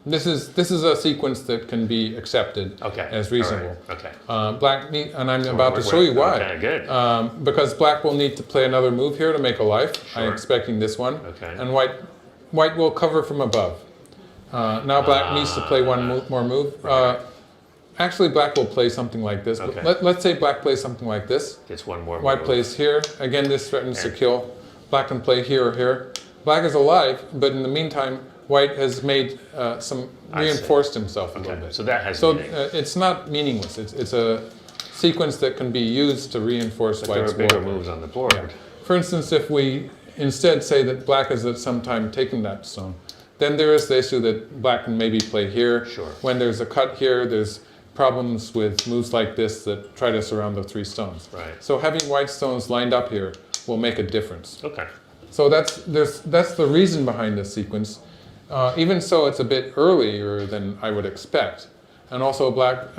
This is a sequence that can be accepted as reasonable. Right. Okay. Black and I'm about to show you why. Okay, good. Because Black will need to play another move here to make a life. Sure. I'm expecting this one. Okay. And White will cover from above. Now Black needs to play one more move. Right. Actually, Black will play something like this. Okay. Let's say Black plays something like this. Gets one more. White move. plays here. Again, this threatens to kill. Black can play here or here. Black is alive, but in the meantime, White has made reinforced himself a little bit. So that has So meaning. it's not meaningless. It's a sequence that can be used to reinforce But White's there are bigger board. moves on the board. Yeah. For instance, if we instead say that Black is at some time taking that stone, then there is the issue that Black can maybe play here. Sure. When there's a cut here, there's problems with moves like this that try to surround the 3 stones. Right. So having white stones lined up here will make a difference. Okay. So that's the reason behind this sequence. Even so, it's a bit earlier than I would expect. And also black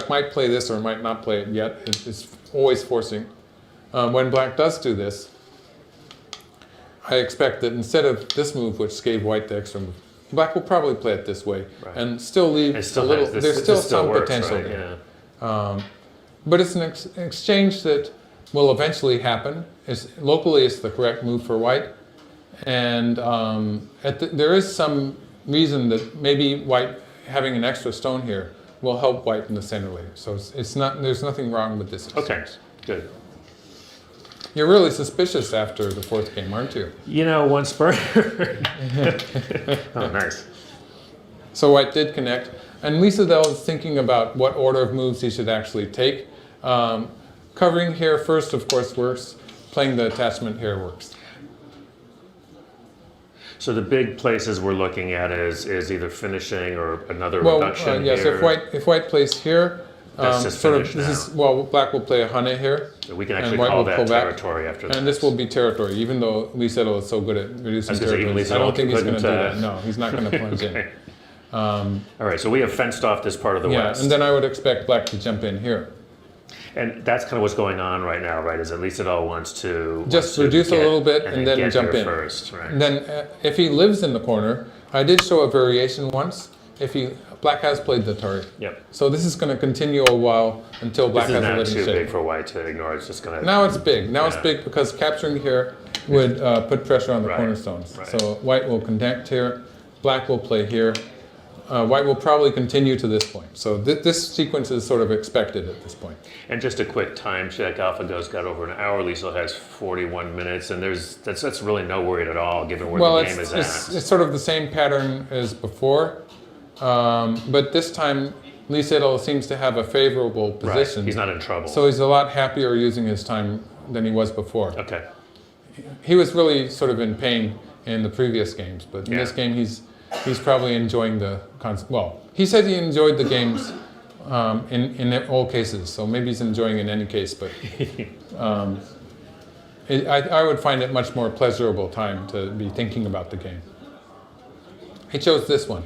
might play this or might not play it yet. It's always forcing. When black does do this, I expect that instead of this move, which gave white the extra move, black will probably play it this way and still leave there's still some works, potential right? there. Yeah. But it's an exchange that will eventually happen. Locally, it's the correct move for white. And there is some reason that maybe white having an extra stone here will help white in the center later. So there's nothing wrong with this exchange. Okay, good. You're really suspicious after the 4th game, aren't you? You know, once per. Oh, nice. So white did connect. And Lisadell is thinking about what order of moves he should actually take. Covering here first, of course, works. Playing the attachment here works. So the big places we're looking at is either finishing or another reduction yes, here. if white plays here, That's just sort of finished now. black will play a hane here. So we can actually and white call will that pull back. territory after that. And this will be territory, even though Lisetto is so good at reducing territories. I don't think he's going to do that. No, he's not going to plunge Okay. in. All right, so we have fenced off this part of the west. And then I would expect black to jump in here. And that's kind of what's going on right now, right? Is at least it all wants to Just reduce a little bit and then jump in. First, right? And then if he lives in the corner, I did show a variation once. Black has played the turret. Yep. So this is going to continue a while until black has a living This is not too shape. big for white to ignore. It's just going to. Now it's big. Now it's big because capturing here would put pressure on the cornerstones. Right. So white will connect here. Black will play here. White will probably continue to this point. So this sequence is sort of expected at this point. And just a quick time check. AlphaGo's got over an hour. Liesl has 41 minutes, and that's really no worry at all, given where the game is at. It's sort of the same pattern as before, but this time Liesl seems to have a favorable position. Right. He's not in trouble. So he's a lot happier using his time than he was before. Okay. He was really sort of in pain in the previous games, but in this game he's probably enjoying the concept. Well, he said he enjoyed the games in all cases, so maybe he's enjoying in any case, but I would find it much more pleasurable time to be thinking about the game. He chose this one.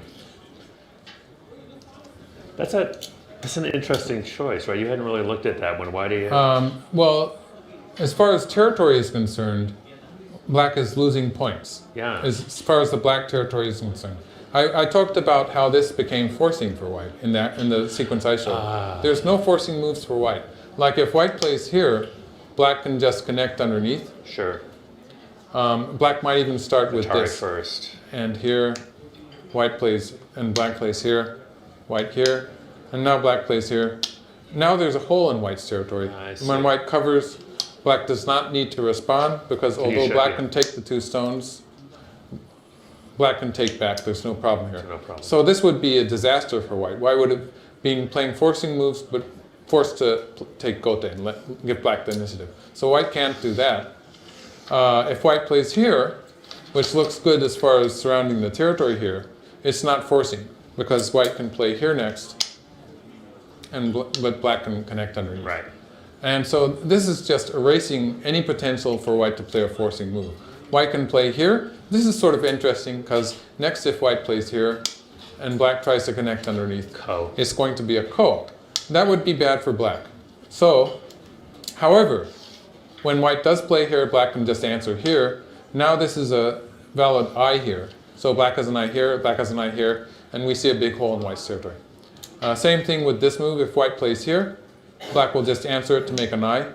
That's an interesting choice, right? You hadn't really looked at that one. Why do you? Well, as far as territory is concerned, black is losing points. Yeah. As far as the black territory is concerned. I talked about how this became forcing for white in the sequence I showed. There's no forcing moves for white. Like if white plays here, black can just connect underneath. Sure. Black might even start with this. First. And here, white plays, and black plays here, white here, and now black plays here. Now there's a hole in white's territory. When white covers, black does not need to respond because although black can take the 2 stones, black can take back. There's no problem here. No problem. So this would be a disaster for white. White would have been playing forcing moves, but forced to take gote and give black the initiative. So white can't do that. If white plays here, which looks good as far as surrounding the territory here, it's not forcing because white can play here next, but black can connect underneath. Right. And so this is just erasing any potential for white to play a forcing move. White can play here. This is sort of interesting because next if white plays here and black tries to connect underneath, it's going to be a ko. That would be bad for black. So, however, when white does play here, black can just answer here. Now this is a valid I here. So black has an I here, black has an I here, and we see a big hole in white's territory. Same thing with this move. If white plays here, black will just answer it to make an I.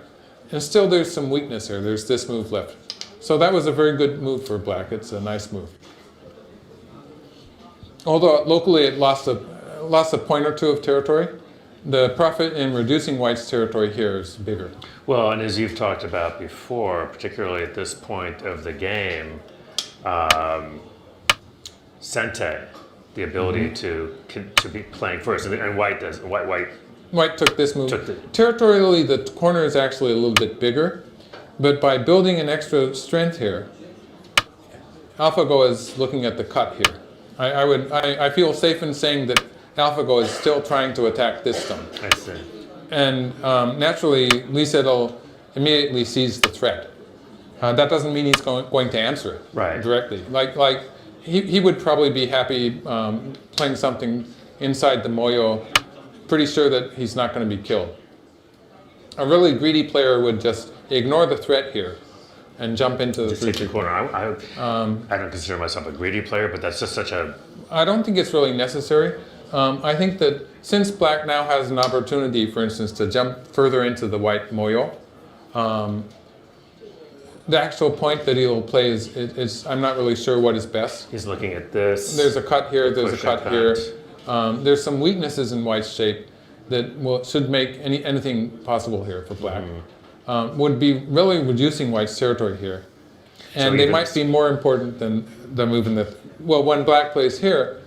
And still there's some weakness here. There's this move left. So that was a very good move for black. It's a nice move. Although locally it lost a point or 2 of territory, the profit in reducing white's territory here is bigger. Well, and as you've talked about before, particularly at this point of the game, Sente, the ability to be playing first, and white does White took this move. Territorially, the corner is actually a little bit bigger, but by building an extra strength here, AlphaGo is looking at the cut here. I feel safe in saying that AlphaGo is still trying to attack this stone. I see. And naturally, Lee Sedol immediately sees the threat. That doesn't mean he's going to answer it directly. Like he would probably be happy playing something inside the moyo, pretty sure that he's not going to be killed. A really greedy player would just ignore the threat here and jump into the 3-3 corner. I don't consider myself a greedy player, but that's just such a... I don't think it's really necessary. I think that since black now has an opportunity, for instance, to jump further into the white moyo, the actual point that he'll play is I'm not really sure what is best. He's looking at this. There's a cut here, there's a cut here. There's some weaknesses in white's shape that should make anything possible here for black. Would be really reducing white's territory here. And so they might be more important than the move in the... Well, when black plays here,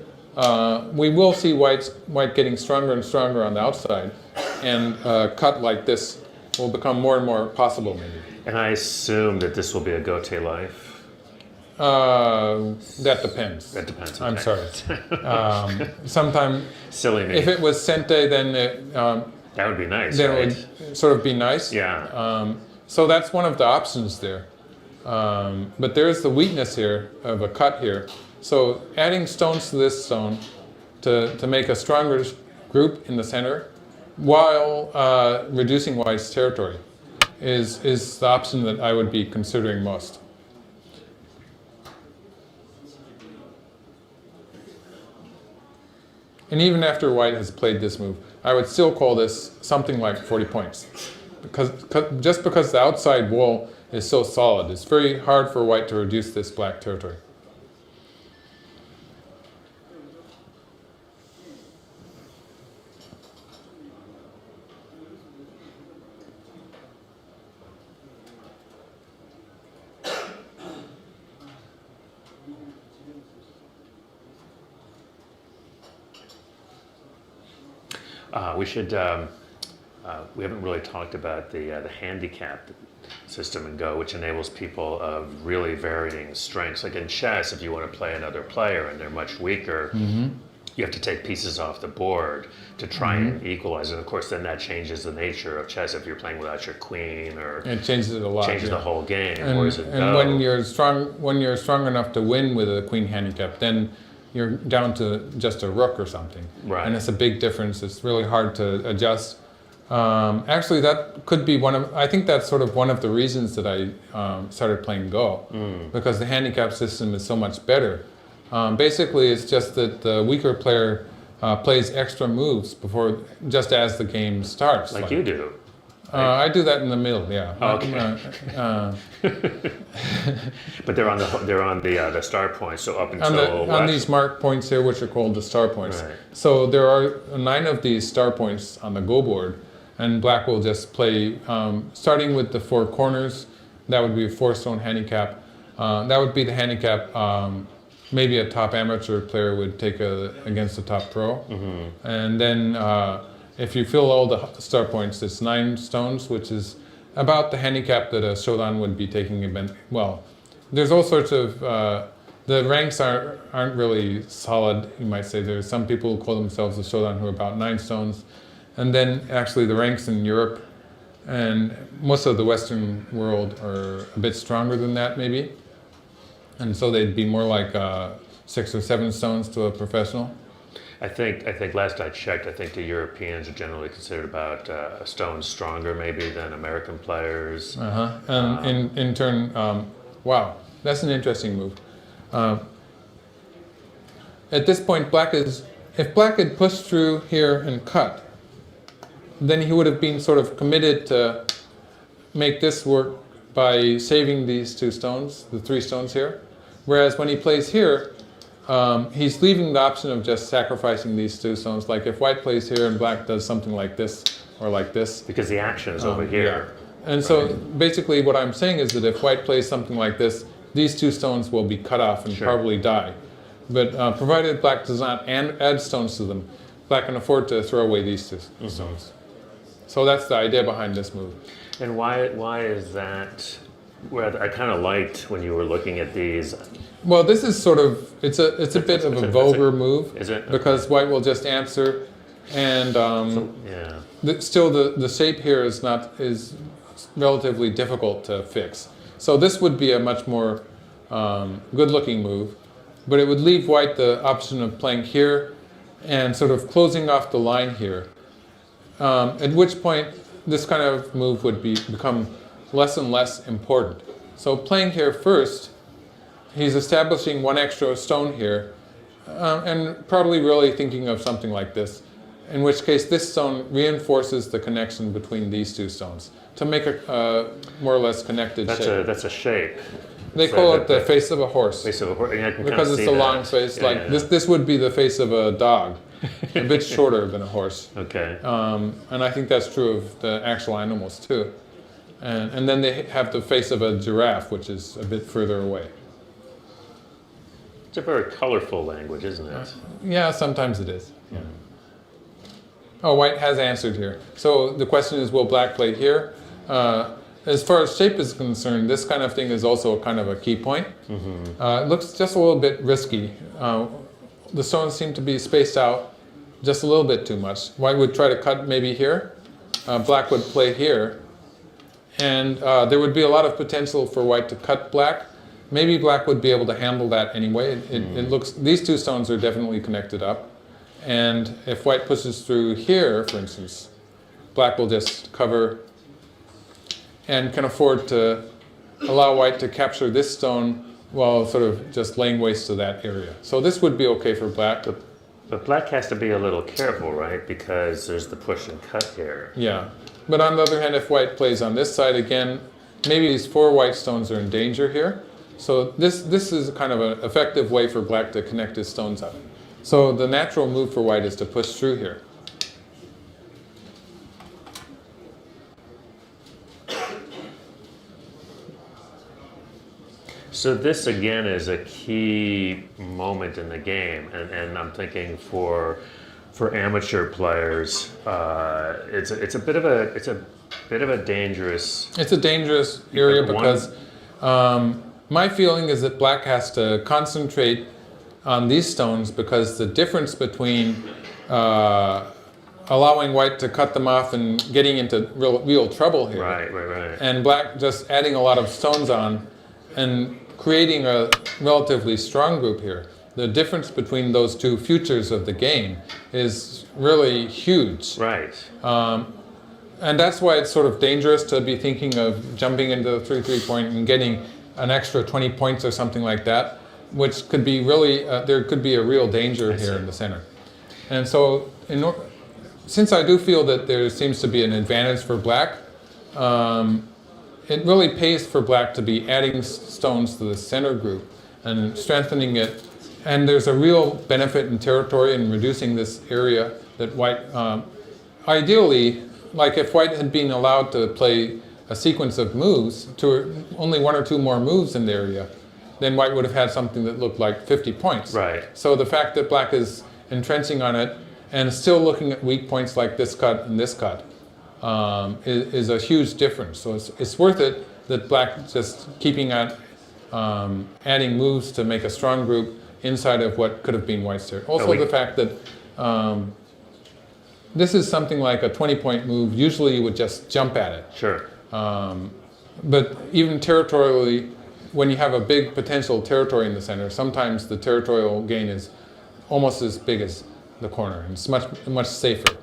we will see white getting stronger and stronger on the outside. And a cut like this will become more and more possible, maybe. And I assume that this will be a Gote life? That depends. That depends. Okay. I'm sorry. Sometime... Silly me. If it was Sente, then that would be nice, then right? it would sort of be nice. Yeah. So that's one of the options there. But there's the weakness here of a cut here. So adding stones to this stone to make a stronger group in the center while reducing white's territory is the option that I would be considering most. And even after white has played this move, I would still call this something like 40 points. Just because the outside wall is so solid, it's very hard for white to reduce this black territory. We should, we haven't really talked about the handicap system in Go, which enables people of really varying strengths. Like in chess, if you want to play another player and they're much weaker, you have to take pieces off the board to try and equalize. And of course, then that changes the nature of chess. If you're playing without your queen, or it changes it a lot. Changes the whole game. And when you're strong enough to win with a queen handicap, then you're down to just a rook or something. Right. And it's a big difference. It's really hard to adjust. Actually, that could be I think that's sort of one of the reasons that I started playing Go, because the handicap system is so much better. Basically, it's just that the weaker player plays extra moves just as the game starts. Like you do. I do that in the middle, yeah. Okay. But they're on the start points, so up until on these mark points here, which are called the star points. Right. So there are 9 of these star points on the Go board, and black will just play starting with the 4 corners. That would be a 4-stone handicap. That would be the handicap. Maybe a top amateur player would take against a top pro, and then. If you fill all the star points, it's 9 stones, which is about the handicap that a Shodan would be taking. Well, there's all sorts of, the ranks aren't really solid, you might say. There's some people who call themselves a Shodan who are about 9 stones. And then actually the ranks in Europe and most of the Western world are a bit stronger than that, maybe. And so they'd be more like 6 or 7 stones to a professional. I think last I checked, I think the Europeans are generally considered about a stone stronger maybe than American players. And in turn, wow, that's an interesting move. At this point, if black had pushed through here and cut, then he would have been sort of committed to make this work by saving these 2 stones, the 3 stones here. Whereas when he plays here, he's leaving the option of just sacrificing these 2 stones. Like if white plays here and black does something like this or like this. Because the action is over here. Yeah. And so basically what I'm saying is that if white plays something like this, these 2 stones will be cut off and probably die. But provided black does not add stones to them, black can afford to throw away these 2 stones. So that's the idea behind this move. And why is that? Well, I kind of liked when you were looking at these. Well, this is sort of, it's a bit of a vulgar move. Is it? Okay. Because white will just answer, and Yeah. still the shape here is relatively difficult to fix. So this would be a much more good-looking move, but it would leave white the option of playing here and sort of closing off the line here. At which point this kind of move would become less and less important. So playing here first, he's establishing one extra stone here, and probably really thinking of something like this, in which case this stone reinforces the connection between these two stones to make a more or less connected shape. That's a shape. They call it the face of a horse. Face of a horse. Yeah, Because it's a long face. Yeah, This would be the face of a dog, a bit shorter than a horse. Okay. And I think that's true of the actual animals too. And then they have the face of a giraffe, which is a bit further away. It's a very colorful language, isn't it? Yeah, sometimes it is. Yeah. Oh, white has answered here. So the question is, will black play here? As far as shape is concerned, this kind of thing is also kind of a key point. It looks just a little bit risky. The stones seem to be spaced out just a little bit too much. White would try to cut maybe here. Black would play here. And there would be a lot of potential for white to cut black. Maybe black would be able to handle that anyway. It looks, these two stones are definitely connected up. And if white pushes through here, for instance, black will just cover and can afford to allow white to capture this stone while sort of just laying waste to that area. So this would be okay for black. But black has to be a little careful, right? Because there's the push and cut here. Yeah. But on the other hand, if white plays on this side again, maybe these 4 white stones are in danger here. So this is kind of an effective way for black to connect his stones up. So the natural move for white is to push through here. So this again is a key moment in the game, and I'm thinking for amateur players, it's a bit of a dangerous. It's a dangerous area because my feeling is that black has to concentrate on these stones because the difference between allowing white to cut them off and getting into real trouble here, right, and black just adding a lot of stones on and creating a relatively strong group here. The difference between those two futures of the game is really huge. Right. And that's why it's sort of dangerous to be thinking of jumping into the 3-3 point and getting an extra 20 points or something like that, which could be really, there could be a real danger here in the center. And so, since I do feel that there seems to be an advantage for black, it really pays for black to be adding stones to the center group and strengthening it. And there's a real benefit in territory in reducing this area that white, ideally, like if white had been allowed to play a sequence of moves, to only 1 or 2 more moves in the area, then white would have had something that looked like 50 points. Right. So the fact that black is entrenching on it and still looking at weak points like this cut and this cut is a huge difference. So it's worth it that black just keeping at adding moves to make a strong group inside of what could have been white's territory. Also the fact that this is something like a 20-point move. Usually you would just jump at it. Sure. But even territorially, when you have a big potential territory in the center, sometimes the territorial gain is almost as big as the corner. It's much safer.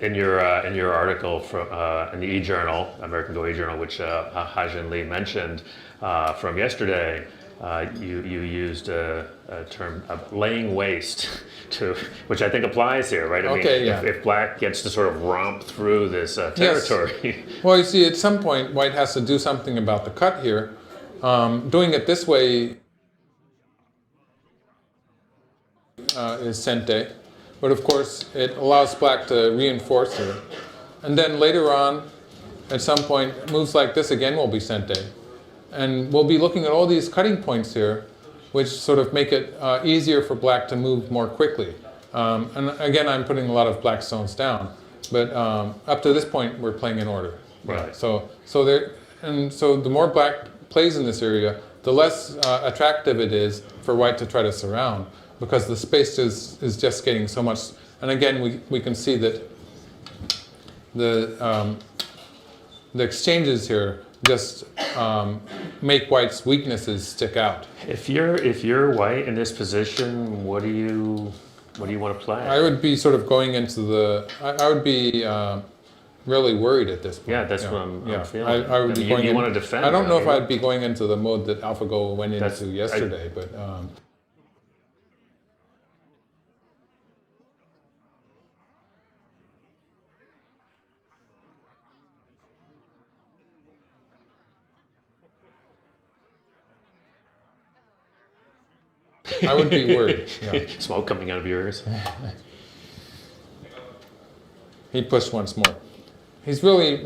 In your article from in the e-journal, American Go e-journal, which Hajin Lee mentioned from yesterday, you used a term of laying waste, which I think applies here, right? I mean, if black gets to sort of romp through this territory. Yes. Well, you see, at some point, white has to do something about the cut here. Doing it this way is sente. But of course, it allows black to reinforce here. And then later on, at some point, moves like this again will be sente. And we'll be looking at all these cutting points here, which sort of make it easier for black to move more quickly. And again, I'm putting a lot of black stones down. But up to this point, we're playing in order. Right. So the more black plays in this area, the less attractive it is for white to try to surround, because the space is just getting so much. And again, we can see that the exchanges here just make white's weaknesses stick out. If you're white in this position, what do you want to play? I would be sort of going into the. I would be really worried at this point. Yeah, that's what I'm feeling. I would be going. You want to defend. I don't know if I'd be going into the mode that AlphaGo went into yesterday, but. I would be worried. Yeah. Smoke coming out of your ears. He pushed once more. He's really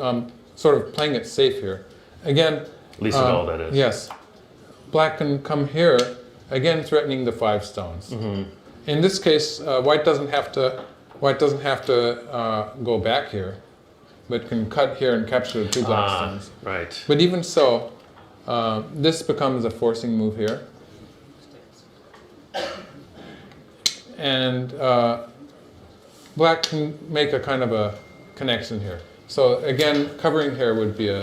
sort of playing it safe here. Again, at least all that is. Yes. Black can come here, again threatening the 5 stones. In this case, white doesn't have to go back here, but can cut here and capture the 2 black stones. Right. But even so, this becomes a forcing move here. And black can make a kind of a connection here. So again, covering here would be a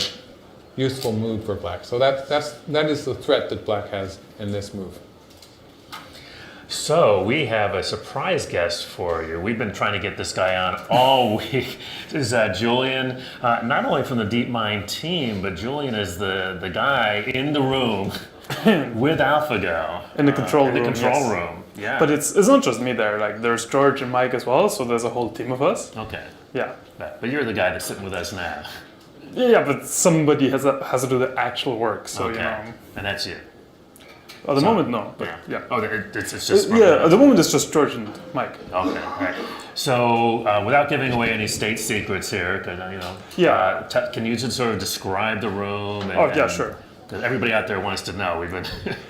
useful move for black. So that is the threat that black has in this move. So we have a surprise guest for you. We've been trying to get this guy on all week. This is Julian, not only from the DeepMind team, but Julian is the guy in the room with AlphaGo. In the control room. In the control yes. room, yeah. But it's not just me there. Like there's George and Mike as well, so there's a whole team of us. Okay. Yeah. But you're the guy that's sitting with us now. Yeah, but somebody has to do the actual work. So okay. you know. And that's you. At the moment, no. But yeah. Oh, it's just. Yeah. At the moment, it's just George and Mike. Okay. All right. So, without giving away any state secrets here, because can you just sort of describe the room? Yeah, sure. Because everybody out there wants to know. We've been.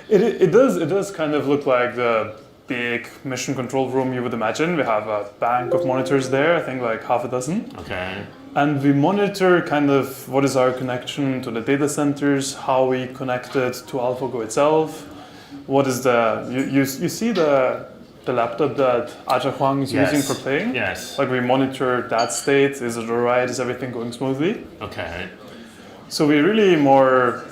It does kind of look like the big mission control room you would imagine. We have a bank of monitors there. I think like half a dozen. Okay. And we monitor kind of what is our connection to the data centers, how we connect it to AlphaGo itself. What is you see the laptop that Aja Huang is using for playing? Yes. Like we monitor that state. Is it alright? Is everything going smoothly? Okay. So we really more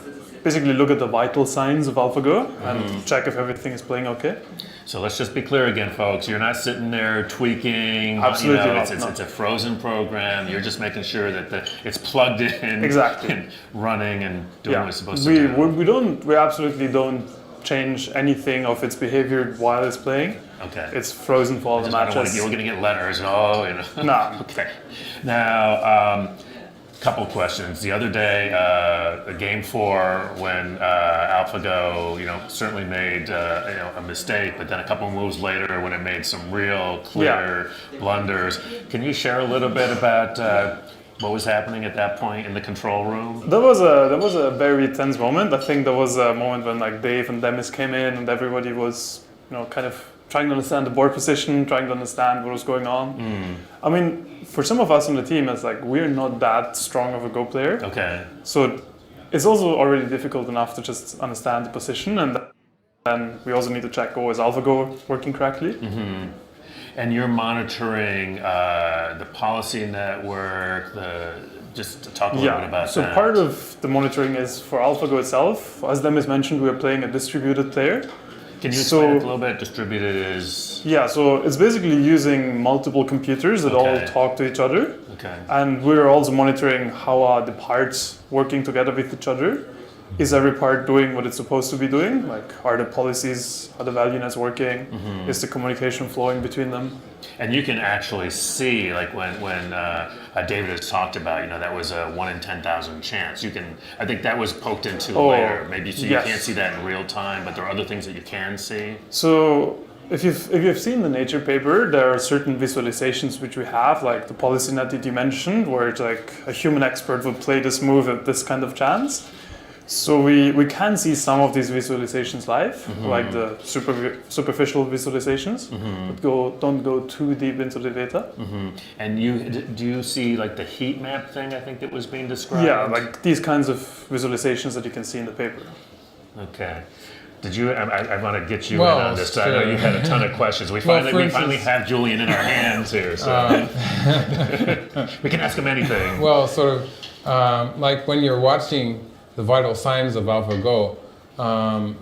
basically look at the vital signs of AlphaGo and check if everything is playing okay. So let's just be clear again, folks. You're not sitting there tweaking. Absolutely not. It's a frozen program. You're just making sure that it's plugged in, exactly, and running and doing what it's supposed to do. We absolutely don't change anything of its behavior while it's playing. Okay. It's frozen for all the matches. We're going to get letters. Oh, you know. No. Okay. Now. Couple questions. The other day, game 4, when AlphaGo, certainly made a mistake, but then a couple moves later, when it made some real clear blunders. Can you share a little bit about what was happening at that point in the control room? That was a very tense moment. I think there was a moment when like Dave and Demis came in, and everybody was kind of trying to understand the board position, trying to understand what was going on. I mean, for some of us on the team, it's like we're not that strong of a Go player. Okay. So it's also already difficult enough to just understand the position, and then we also need to check, is AlphaGo working correctly? Mm-hmm. And you're monitoring the policy network, just to talk a little bit about that. So part of the monitoring is for AlphaGo itself. As Demis mentioned, we are playing a distributed player. Can you explain it a little bit? Distributed is? Yeah, so it's basically using multiple computers that all talk to each other. Okay. And we're also monitoring how are the parts working together with each other. Is every part doing what it's supposed to be doing? Like, are the policies, are the value nets working? Mm-hmm. Is the communication flowing between them? And you can actually see, like when David has talked about, that was a 1 in 10,000 chance. I think that was poked into later. Maybe you can't see that in real time, but there are other things that you can see. So if you've seen the Nature paper, there are certain visualizations which we have, like the policy net that you mentioned, where it's like a human expert would play this move at this kind of chance. So we can see some of these visualizations live, like the superficial visualizations, but don't go too deep into the data. And do you see like the heat map thing? I think that was being described. Yeah, like these kinds of visualizations that you can see in the paper. Okay. Did you? I want to get you in on this. I know you had a ton of questions. We finally have Julian in our hands here, so we can ask him anything. Well, sort of like when you're watching the vital signs of AlphaGo,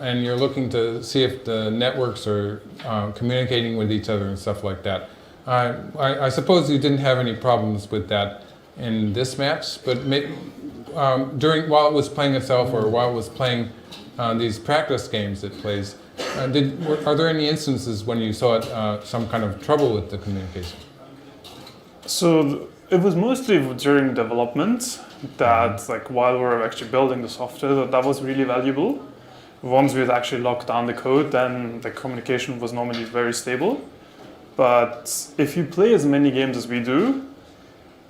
and you're looking to see if the networks are communicating with each other and stuff like that. I suppose you didn't have any problems with that in this match, but while it was playing itself or while it was playing these practice games it plays, are there any instances when you saw some kind of trouble with the communication? So it was mostly during development that, like, while we were actually building the software, that was really valuable. Once we had actually locked down the code, then the communication was normally very stable. But if you play as many games as we do,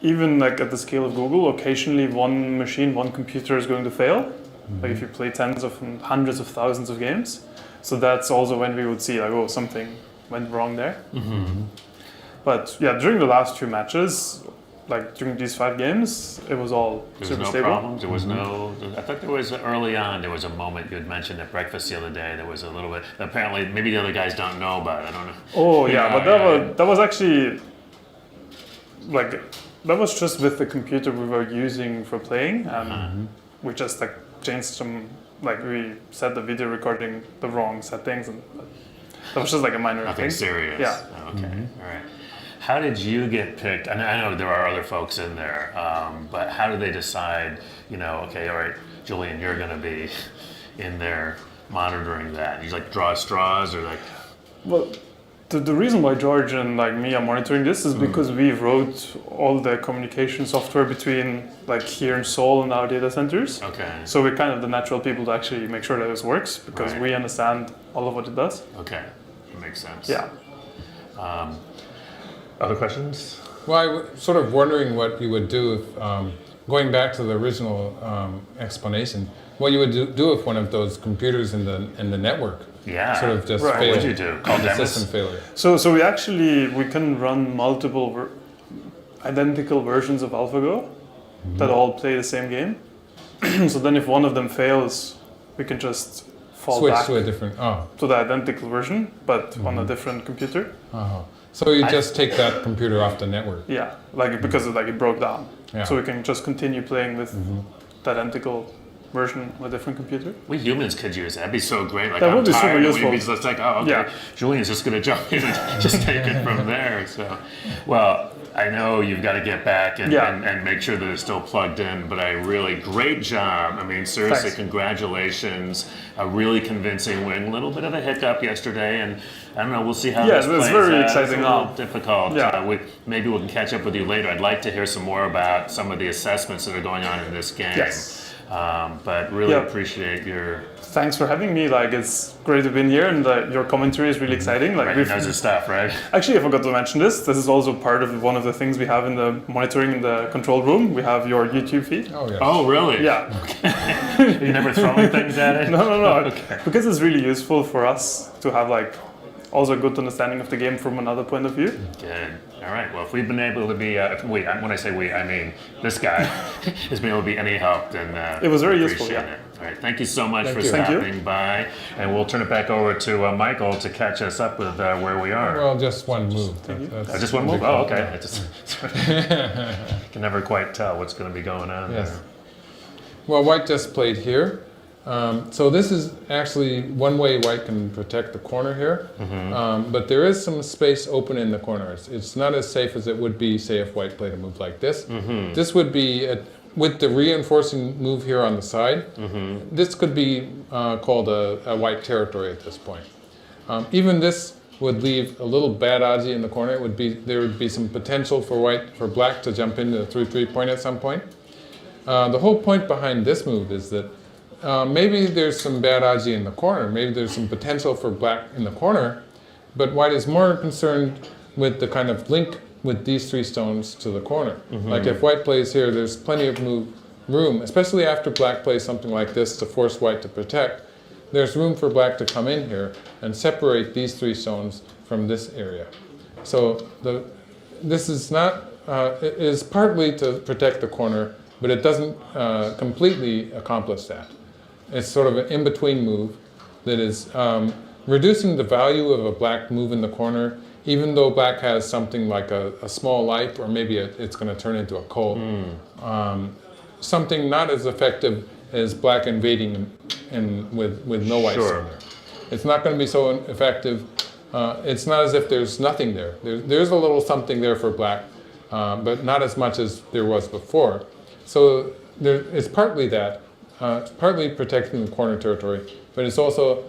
even like at the scale of Google, occasionally one machine, one computer is going to fail. Like if you play tens of and hundreds of thousands of games. So that's also when we would see like, oh, something went wrong there. But yeah, during the last few matches, like during these 5 games, it was all super stable. Problems. There was no. I thought there was early on. There was a moment you had mentioned at breakfast the other day. There was a little bit. Apparently, maybe the other guys don't know about it. I don't know. Oh yeah, but that was actually like that was just with the computer we were using for playing, and we just like changed some. Like we set the video recording the wrong settings, and that was just like a minor Nothing thing. serious. Yeah. Oh, okay. All right. How did you get picked? And I know there are other folks in there, but how did they decide, okay, all right, Julian, you're going to be in there monitoring that? You like draw straws or like? Well, the reason why George and like me are monitoring this is because we wrote all the communication software between like here in Seoul and our data centers. Okay. So we're kind of the natural people to actually make sure that this works because we understand all of what it does. Okay, that makes sense. Yeah. Other questions? Well, I was sort of wondering what you would do if, going back to the original explanation, what you would do if one of those computers in the network sort of just failed. What would you do? Call the system failure. So we can run multiple identical versions of AlphaGo that all play the same game. So then if one of them fails, we can just switch back to a different, to the identical version, but on a different computer. So you just take that computer off the network. Yeah, like because it broke down. Yeah. So we can just continue playing with the identical version on a different computer. We humans could use that. That'd be so great. Like, that would be super useful. We'd be just like, oh, okay, Julian's just going to jump in and just take it from there. So, well, I know you've got to get back and make sure that it's still plugged in, but great job. I mean, seriously, Congratulations. A really convincing win. A little bit of a hiccup yesterday, and I don't know, we'll see how this plays. Yeah, it's very exciting now. It's a little difficult. Yeah. Maybe we can catch up with you later. I'd like to hear some more about some of the assessments that are going on in this game. Yes. But really appreciate your... Thanks for having me. Like, it's great to be here, and your commentary is really exciting. Like, he knows his stuff, right? Actually, I forgot to mention this. This is also part of one of the things we have in the monitoring in the control room. We have your YouTube feed. Oh, yeah. Oh, really? Yeah. Okay. You never throwing things at it? No. Okay. Because it's really useful for us to have like also a good understanding of the game from another point of view. Good. All right. Well, if we've been able to be, when I say we, I mean this guy has been able to be any help, then it was very useful. Yeah. It. All right. Thank you so much for stopping by, and we'll turn it back over to Michael to catch us up with where we are. Well, just one move. Just one move. Oh, okay. I can never quite tell what's going to be going on there. Well, White just played here. So this is actually one way White can protect the corner here, but there is some space open in the corners. It's not as safe as it would be, say, if White played a move like this. This would be, with the reinforcing move here on the side, this could be called a White territory at this point. Even this would leave a little bad odds in the corner. There would be some potential for Black to jump into the 3-3 point at some point. The whole point behind this move is that maybe there's some bad aji in the corner, maybe there's some potential for Black in the corner, but White is more concerned with the kind of link with these 3 stones to the corner. Like if White plays here, there's plenty of room, especially after Black plays something like this to force White to protect. There's room for Black to come in here and separate these 3 stones from this area. So this is not, it is partly to protect the corner, but it doesn't completely accomplish that. It's sort of an in-between move that is reducing the value of a black move in the corner, even though black has something like a small life, or maybe it's going to turn into a coal. Something not as effective as black invading with no whites in there. It's not going to be so effective. It's not as if there's nothing there. There's a little something there for black, but not as much as there was before. So it's partly that. It's partly protecting the corner territory, but it's also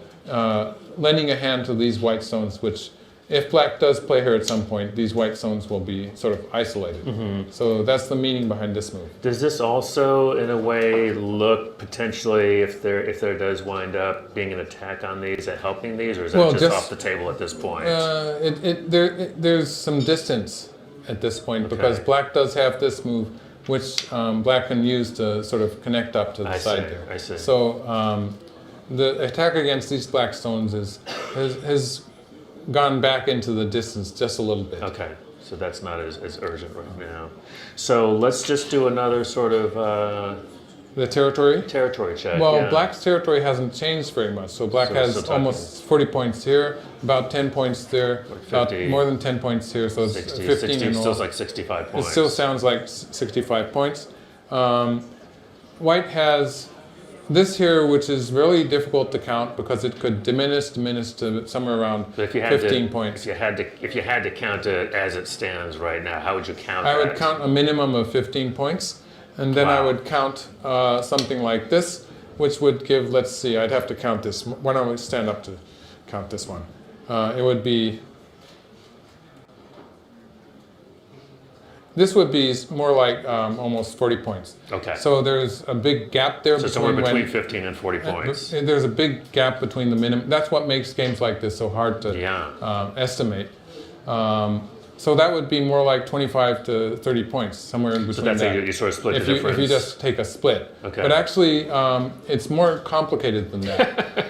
lending a hand to these white stones, which, if black does play here at some point, these white stones will be sort of isolated. So that's the meaning behind this move. Does this also, in a way, look potentially, if there does wind up being an attack on these, at helping these, or is that just off the table at this point? There's some distance at this point, because black does have this move, which black can use to sort of connect up to the side there. I see. So the attack against these black stones has gone back into the distance just a little bit. Okay, so that's not as urgent right now. So let's just do another sort of the territory check. Well, black's territory hasn't changed very much. So black has almost 40 points here, about 10 points there, about more than 10 points here. So it's 60, 15 60, in all. still like 65 points. It still sounds like 65 points. White has this here, which is really difficult to count because it could diminish to somewhere around 15 points. If you had to count it as it stands right now, how would you count I that? would count a minimum of 15 points, and then I would count something like this, which would give, let's see, I'd have to count this. Why don't we stand up to count this one? It would be, this would be more like almost 40 points. Okay. So there's a big gap there. So somewhere between 15 and 40 points. There's a big gap between the minimum. That's what makes games like this so hard to estimate. So that would be more like 25 to 30 points, somewhere in between. So that's how you sort of split the difference. If you just take a split. Okay. But actually, it's more complicated than that.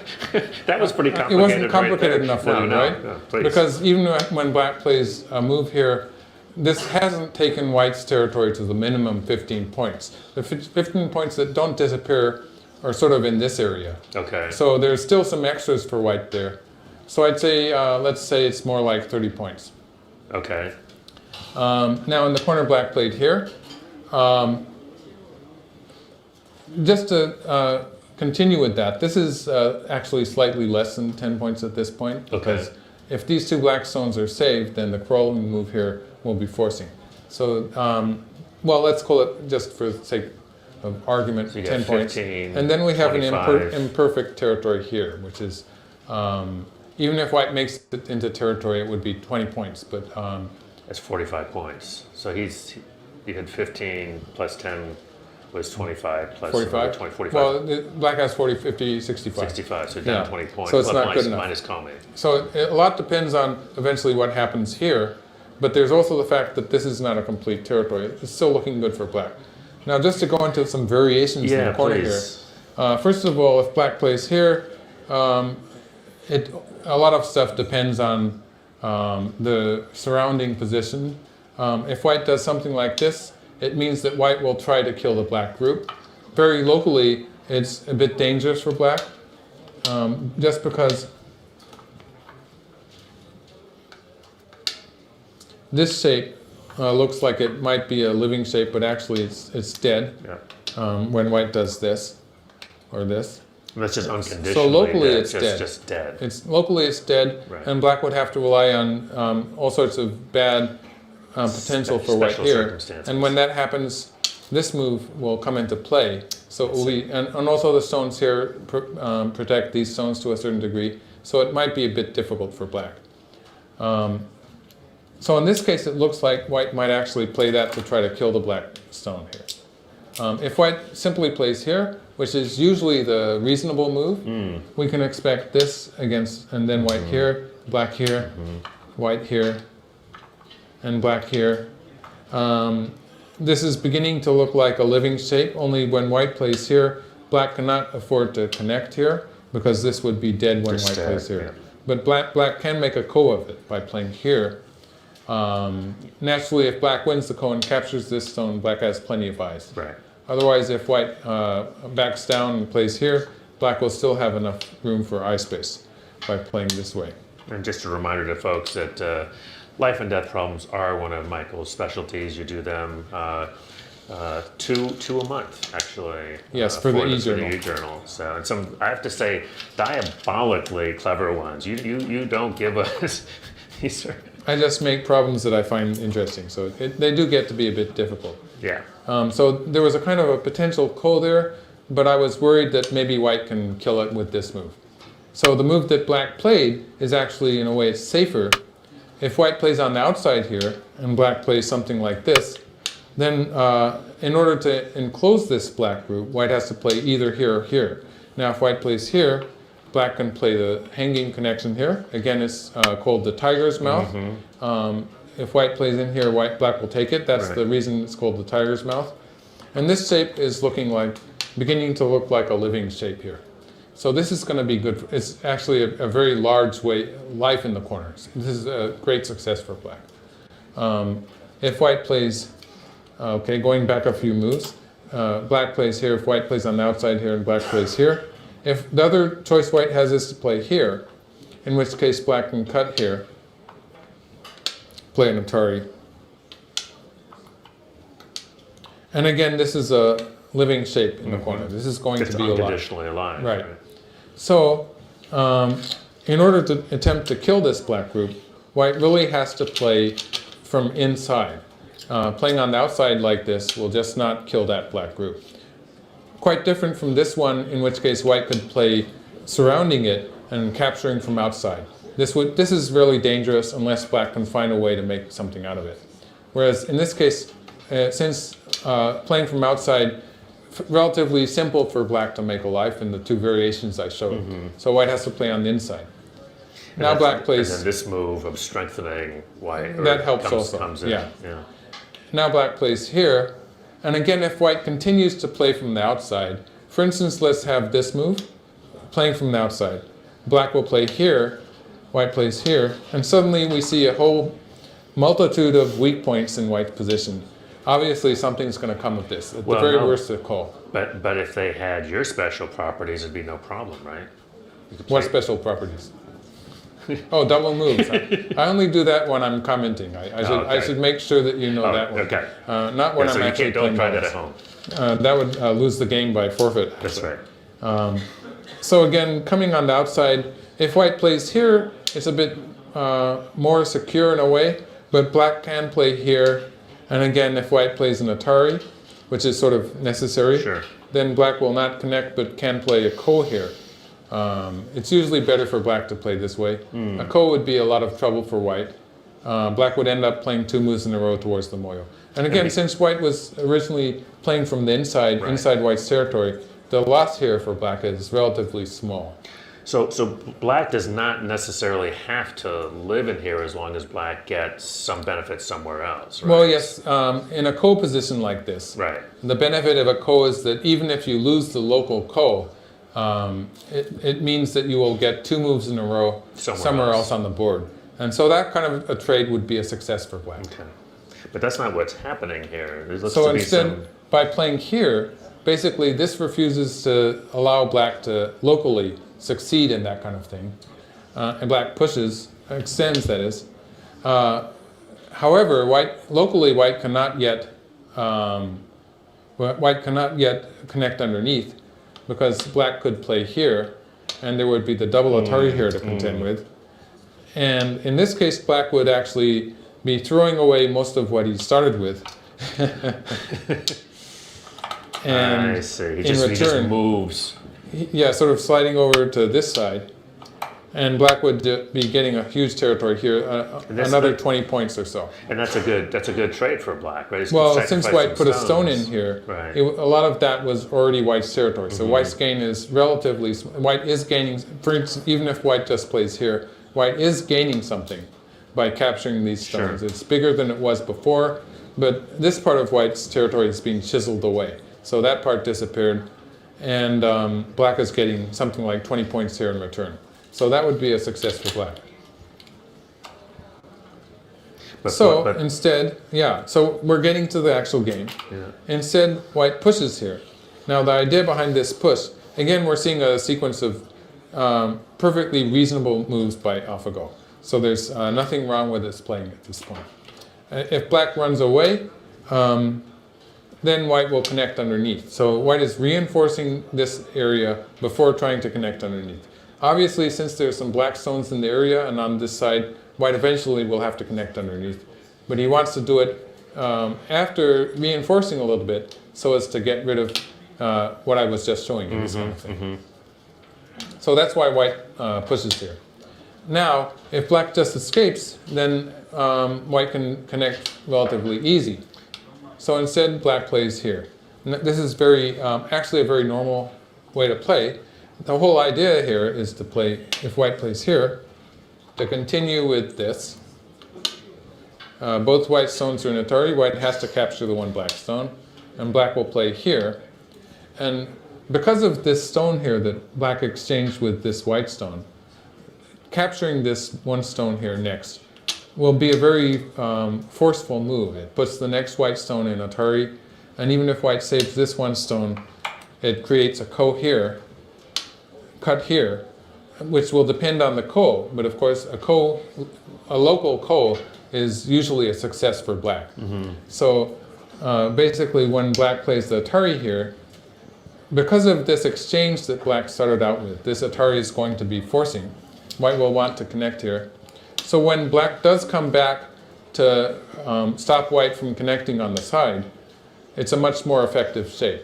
That was pretty complicated. It wasn't complicated enough for you, right? No, please. Because even when black plays a move here, this hasn't taken white's territory to the minimum 15 points. The 15 points that don't disappear are sort of in this area. Okay. So there's still some extras for white there. So I'd say, let's say it's more like 30 points. Okay. Now in the corner black played here. Just to continue with that, this is actually slightly less than 10 points at this point. Because if these two black stones are saved, then the crawling move here will be forcing. So, well, let's call it, just for the sake of argument, so 10 points. 15, And then we have 25. an imperfect territory here, which is, even if white makes it into territory, it would be 20 points. But that's 45 points. So you had 15 plus 10 was 25 plus 45? 20, 45. Well, black has 40, 50, 65. 65, so down 20 points. So it's not good enough. Minus calming. So a lot depends on eventually what happens here, but there's also the fact that this is not a complete territory. It's still looking good for black. Now, just to go into some variations in the corner here. First of all, if black plays here, a lot of stuff depends on the surrounding position. If white does something like this, it means that white will try to kill the black group. Very locally, it's a bit dangerous for black, just because this shape looks like it might be a living shape, but actually it's dead when white does this or this. And that's just unconditionally so locally dead. It's dead. Just dead. Locally it's dead, Right. and black would have to rely on all sorts of bad potential for white Special here. circumstances. And when that happens, this move will come into play. So it will be, and also the stones here protect these stones to a certain degree. So it might be a bit difficult for black. So in this case, it looks like white might actually play that to try to kill the black stone here. If white simply plays here, which is usually the reasonable move, we can expect this against, and then white here, black here, white here, and black here. This is beginning to look like a living shape, only when white plays here, black cannot afford to connect here, because this would be dead when white plays here. Yeah. But black can make a ko of it by playing here. Naturally, if black wins the ko and captures this stone, black has plenty of eyes. Right. Otherwise, if white backs down and plays here, black will still have enough room for eye space by playing this way. And just a reminder to folks that life and death problems are one of Michael's specialties. You do them two a month, actually. Yes, for the e-journal. For the e-journal. So, and some, I have to say, diabolically clever ones. You don't give us these are. I just make problems that I find interesting, so they do get to be a bit difficult. Yeah. So there was a kind of a potential ko there, but I was worried that maybe white can kill it with this move. So the move that black played is actually, in a way, safer. If white plays on the outside here, and black plays something like this, then in order to enclose this black group, white has to play either here or here. Now if white plays here, black can play the hanging connection here. Again, it's called the tiger's mouth. If white plays in here, black will take it. That's the reason it's called the tiger's mouth. And this shape is beginning to look like a living shape here. So this is going to be good. It's actually a very large life in the corners. This is a great success for black. If white plays, going back a few moves, black plays here. If white plays on the outside here and black plays here. If the other choice white has is to play here, in which case black can cut here, play an Atari. And again, this is a living shape in the corner. This is going to be unconditionally alive. Right. So, in order to attempt to kill this black group, white really has to play from inside. Playing on the outside like this will just not kill that black group. Quite different from this one, in which case white could play surrounding it and capturing from outside. This is really dangerous unless black can find a way to make something out of it. Whereas in this case, since playing from outside, relatively simple for black to make a life in the two variations I showed. So white has to play on the inside. Now black plays. And then this move of strengthening white that helps also. Comes in. Yeah. Now black plays here, and again, if white continues to play from the outside, for instance, let's have this move, playing from the outside. Black will play here, white plays here, and suddenly we see a whole multitude of weak points in white's position. Obviously, something's going to come of this. At the very worst, a call. But if they had your special properties, it'd be no problem, right? What special properties? Oh, double moves. I only do that when I'm commenting. I should make sure that you know that one. Okay. Not when I'm actually playing. Don't try that at home. That would lose the game by forfeit. That's right. So again, coming on the outside, if white plays here, it's a bit more secure in a way, but black can play here. And again, if white plays an Atari, which is sort of necessary, then black will not connect but can play a ko here. It's usually better for black to play this way. A ko would be a lot of trouble for white. Black would end up playing two moves in a row towards the moyo. And again, since white was originally playing from the inside, inside white's territory, the loss here for black is relatively small. So black does not necessarily have to live in here as long as black gets some benefit somewhere else, right? Well, yes, in a ko position like this, the benefit of a ko is that even if you lose the local ko, it means that you will get two moves in a row somewhere else on the board. And so that kind of a trade would be a success for black. Okay. But that's not what's happening here. So instead, by playing here, basically this refuses to allow black to locally succeed in that kind of thing. And black pushes, extends that is. However, white cannot yet connect underneath, because black could play here, and there would be the double Atari here to contend with. And in this case, black would actually be throwing away most of what he started with. And I see. He just moves. Yeah, sort of sliding over to this side. And black would be getting a huge territory here, another 20 points or so. And that's a good trade for black, right? Well, since white put a stone in here, a lot of that was already white's territory. So white's gain is relatively, white is gaining, for instance, even if white just plays here, white is gaining something by capturing these stones. It's bigger than it was before, but this part of white's territory is being chiseled away. So that part disappeared, and black is getting something like 20 points here in return. So that would be a success for black. Instead, so we're getting to the actual game. Instead, white pushes here. Now the idea behind this push again, we're seeing a sequence of perfectly reasonable moves by AlphaGo. So there's nothing wrong with its playing at this point. If black runs away, then white will connect underneath. So white is reinforcing this area before trying to connect underneath. Obviously, since there's some black stones in the area and on this side, white eventually will have to connect underneath. But he wants to do it after reinforcing a little bit so as to get rid of what I was just showing you, this kind of thing. So that's why white pushes here. Now, if black just escapes, then white can connect relatively easy. So instead, black plays here. This is actually a very normal way to play. The whole idea here is to play, if white plays here, to continue with this. Both white stones are in Atari. White has to capture the one black stone, and black will play here. And because of this stone here that black exchanged with this white stone, capturing this one stone here next will be a very forceful move. It puts the next white stone in Atari, and even if white saves this one stone, it creates a ko here, cut here, which will depend on the ko. But of course, a local ko is usually a success for black. So basically, when black plays the Atari here, because of this exchange that black started out with, this Atari is going to be forcing. White will want to connect here. So when black does come back to stop white from connecting on the side, it's a much more effective shape.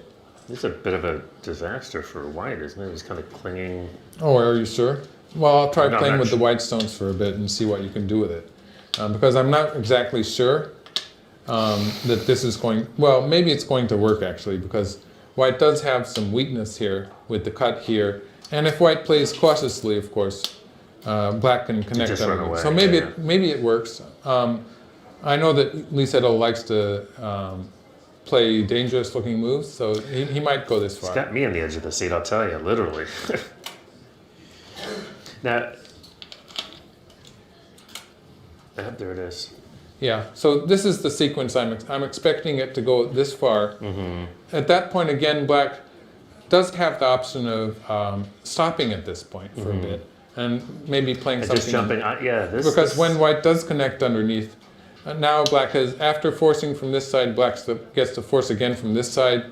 It's a bit of a disaster for white, isn't it? He's kind of clinging. Oh, are you sure? Well, I'll try No, playing with sure. the white stones for a bit and see what you can do with it. Because I'm not exactly sure that this is going, well, maybe it's going to work actually, because white does have some weakness here with the cut here. And if white plays cautiously, of course, black can connect just run underneath. away, So maybe, yeah. maybe it works. I know that Lisetto likes to play dangerous looking moves, so he might go this It's far. got me on the edge of the seat, I'll tell you, literally. Now, there it is. Yeah, so this is the sequence. I'm expecting it to go this far. At that point, again, black does have the option of stopping at this point for a bit and maybe playing And something. just jumping, yeah. Because when white does connect underneath, now black has, after forcing from this side, black gets to force again from this side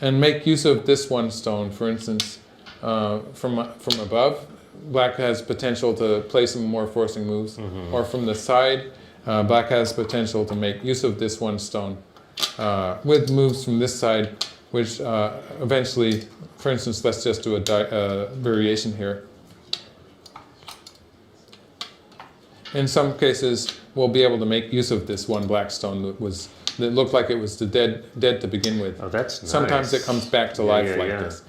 and make use of this one stone, for instance, from above. Black has potential to play some more forcing moves. Or from the side, black has potential to make use of this one stone with moves from this side, which eventually, for instance, let's just do a variation here. In some cases, we'll be able to make use of this one black stone that looked like it was dead to begin with. Oh, that's nice. Sometimes it comes back to life like yeah. this.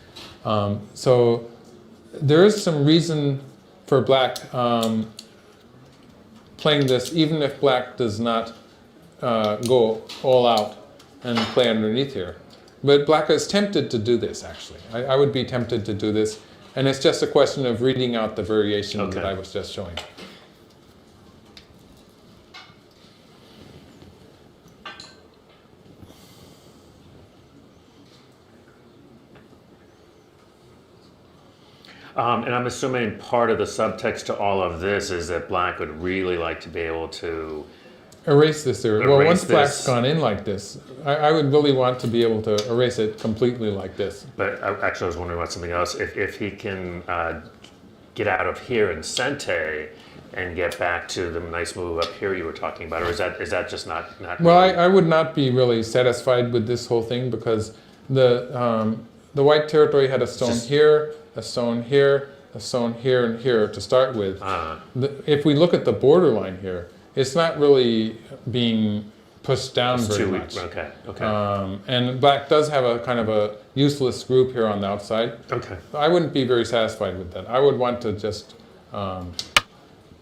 So there is some reason for black playing this, even if black does not go all out and play underneath here. But black is tempted to do this, actually. I would be tempted to do this, and it's just a question of reading out the variation that I was just showing. And I'm assuming part of the subtext to all of this is that black would really like to be able to erase this area. Well, once this. black's gone in like this, I would really want to be able to erase it completely like this. But actually, I was wondering about something else. If he can get out of here in Sente and get back to the nice move up here you were talking about, or is that just not Well, really? I would not be really satisfied with this whole thing because the white territory had a stone here, a stone here, a stone here, and here to start with. If we look at the borderline here, it's not really being pushed down very much. Okay. And black does have a kind of a useless group here on the outside. Okay. I wouldn't be very satisfied with that. I would want to just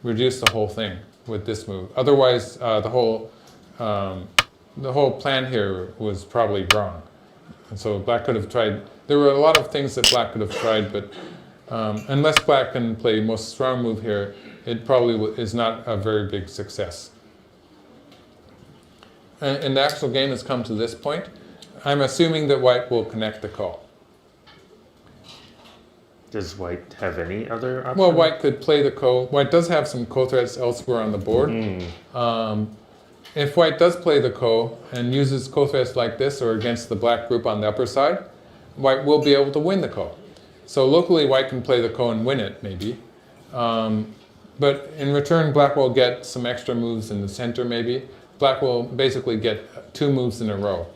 reduce the whole thing with this move. Otherwise, the whole plan here was probably wrong. And so black could have tried. There were a lot of things that black could have tried, but unless black can play most strong move here, it probably is not a very big success. And the actual game has come to this point. I'm assuming that white will connect the call. Does white have any other option? Well, white could play the ko. White does have some ko threats elsewhere on the board. If white does play the ko and uses ko threats like this or against the black group on the upper side, white will be able to win the ko. So locally, white can play the ko and win it, maybe. But in return, black will get some extra moves in the center, maybe. Black will basically get 2 moves in a row,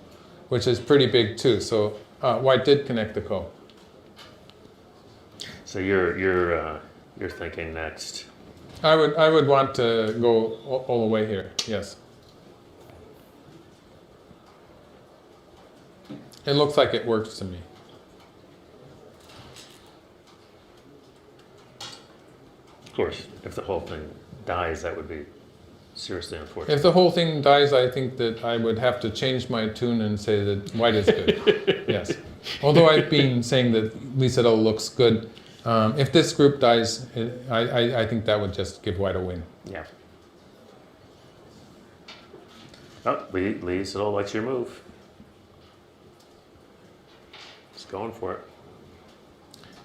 which is pretty big too. So white did connect the ko. So you're thinking next. I would want to go all the way here. Yes. It looks like it works to me. Of course, if the whole thing dies, that would be seriously unfortunate. If the whole thing dies, I think that I would have to change my tune and say that white is good. Yes. Although I've been saying that at least it all looks good. If this group dies, I think that would just give white a win. Yeah. Oh, Lee Sedol likes your move. He's going for it.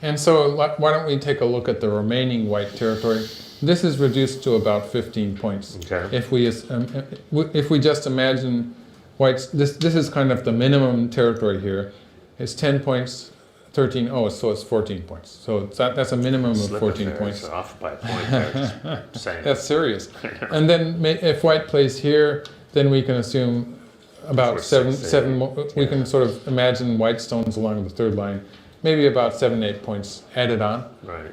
And so why don't we take a look at the remaining white territory. This is reduced to about 15 points. Okay. If we just imagine white's, this is kind of the minimum territory here. It's 10 points, 13, so it's 14 points. So that's a minimum of 14 points. It's off by a point there. Just saying. That's serious. And then if white plays here, then we can assume about seven we can sort of imagine white stones along the third line. Maybe about 7, 8 points added on. Right.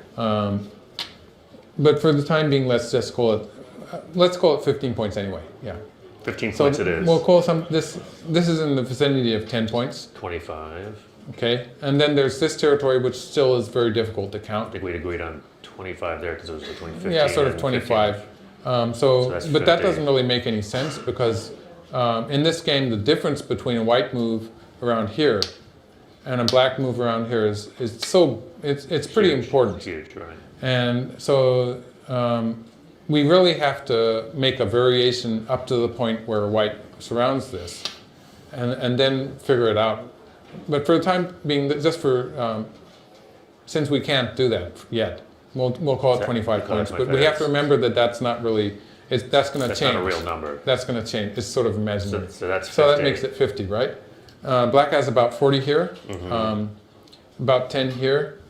But for the time being, let's call it 15 points anyway. Yeah. 15 points it is. We'll call this is in the vicinity of 10 points. 25. Okay. And then there's this territory, which still is very difficult to I count. think we'd agreed on 25 there because it was between 15 Yeah, sort of and 25. 15. So that's but that 50. doesn't really make any sense because in this game, the difference between a white move around here and a black move around here is it's pretty Huge. important. Huge, right. And so we really have to make a variation up to the point where white surrounds this and then figure it out. But for the time being, just for, since we can't do that yet, we'll call it 25 points. But we have to remember that that's not really, that's going to change. That's not a real number. That's going to change. It's sort of imaginary. So that's 50. So that makes it 50, right? Black has about 40 here, about 10 here,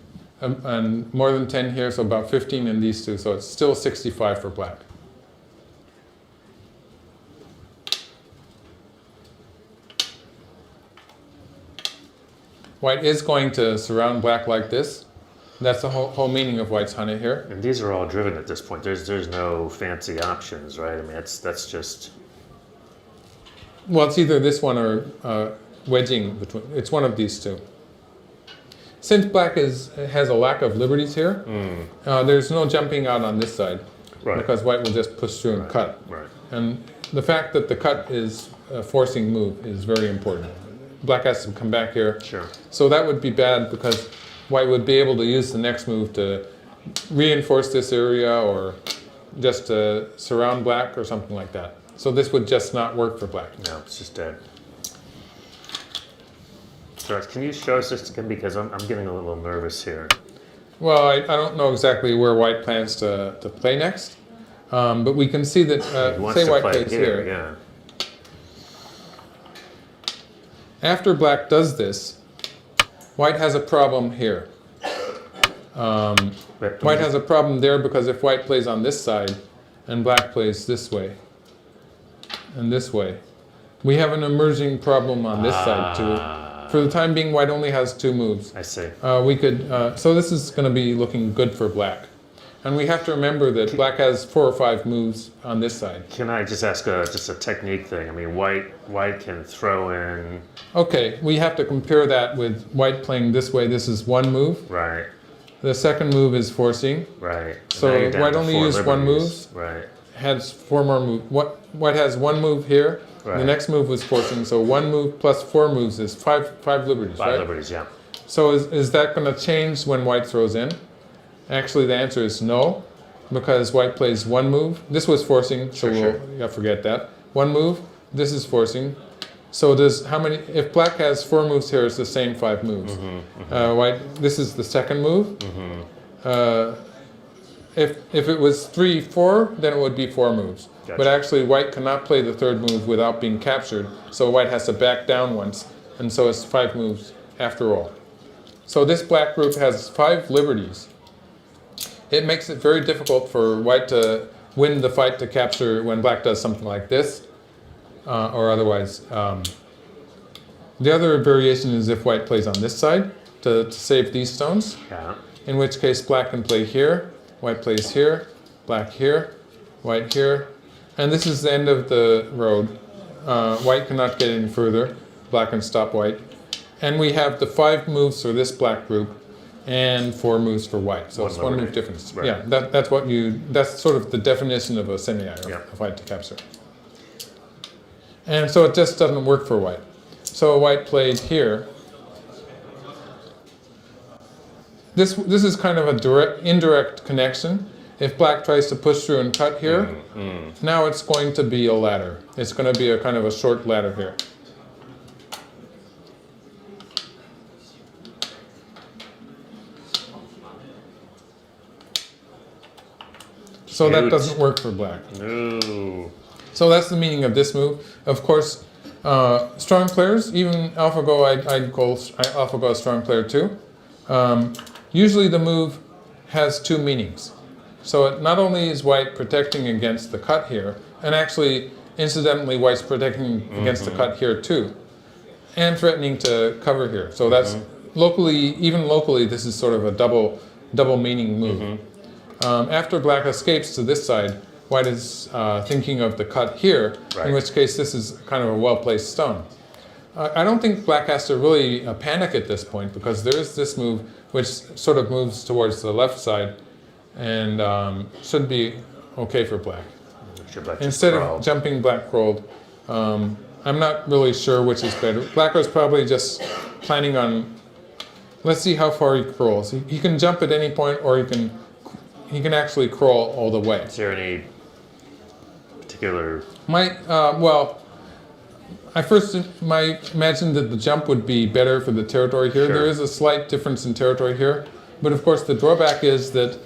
and more than 10 here, so about 15 in these two. So it's still 65 for black. White is going to surround black like this. That's the whole meaning of white's hane here. And these are all driven at this point. There's no fancy options, right? I mean, that's just... Well, it's either this one or wedging between. It's one of these two. Since black has a lack of liberties here, there's no jumping out on this side. Right. Because white will just push through and cut. Right. And the fact that the cut is a forcing move is very important. Black has to come back here. Sure. So that would be bad because white would be able to use the next move to reinforce this area or just to surround black or something like that. So this would just not work for black. No, it's just dead. So can you show us this again? Because I'm getting a little nervous here. Well, I don't know exactly where white plans to play next. But we can see that, say white plays here. Yeah. After black does this, white has a problem here. White has a problem there because if white plays on this side and black plays this way and this way, we have an emerging problem on this side too. For the time being, white only has 2 moves. I see. We could, so this is going to be looking good for black. And we have to remember that black has 4 or 5 moves on this side. Can I just ask just a technique thing? I mean, white can throw in... Okay, we have to compare that with white playing this way. This is 1 move. Right. The second move is forcing. Right. So white only used 1 move. Right. Has 4 more moves. White has 1 move here. Right. The next move was forcing. So 1 move plus 4 moves is 5 liberties, right? 5 liberties, yeah. So is that going to change when white throws in? Actually, the answer is no, because white plays 1 move. This was forcing, so we'll forget that. 1 move. This is forcing. So does how many? If black has 4 moves here, it's the same 5 moves. White. This is the second move. If it was 3, 4, then it would be 4 moves. Gotcha. But actually, white cannot play the third move without being captured. So white has to back down once, and so it's 5 moves after all. So this black group has 5 liberties. It makes it very difficult for white to win the fight to capture when black does something like this, or otherwise. The other variation is if white plays on this side to save these stones, in which case black can play here, white plays here, black here, white here, and this is the end of the road. White cannot get any further, black can stop white. And we have the 5 moves for this black group and 4 moves for white. So it's 1 move difference. Right. Yeah, that's sort of the definition of a semi-eye, of white to capture. And so it just doesn't work for white. So white played here. This is kind of a indirect connection. If black tries to push through and cut here, now it's going to be a ladder. It's going to be a kind of a short ladder here. So that doesn't work for black. No. So that's the meaning of this move. Of course, strong players, even AlphaGo, I'd call AlphaGo a strong player too. Usually the move has 2 meanings. So it not only is white protecting against the cut here, and actually, incidentally, white's protecting against the cut here too, and threatening to cover here. So that's even locally, this is sort of a double meaning move. After black escapes to this side, white is thinking of the cut here, in which case this is kind of a well-placed stone. I don't think black has to really panic at this point, because there is this move which sort of moves towards the left side and should be okay for black. Instead of jumping black crawled, I'm not really sure which is better. Black was probably just planning on, let's see how far he crawls. He can jump at any point, or he can actually crawl all the way. Is there any particular? Well, I first might imagine that the jump would be better for the territory here. There is a slight difference in territory here, but of course the drawback is that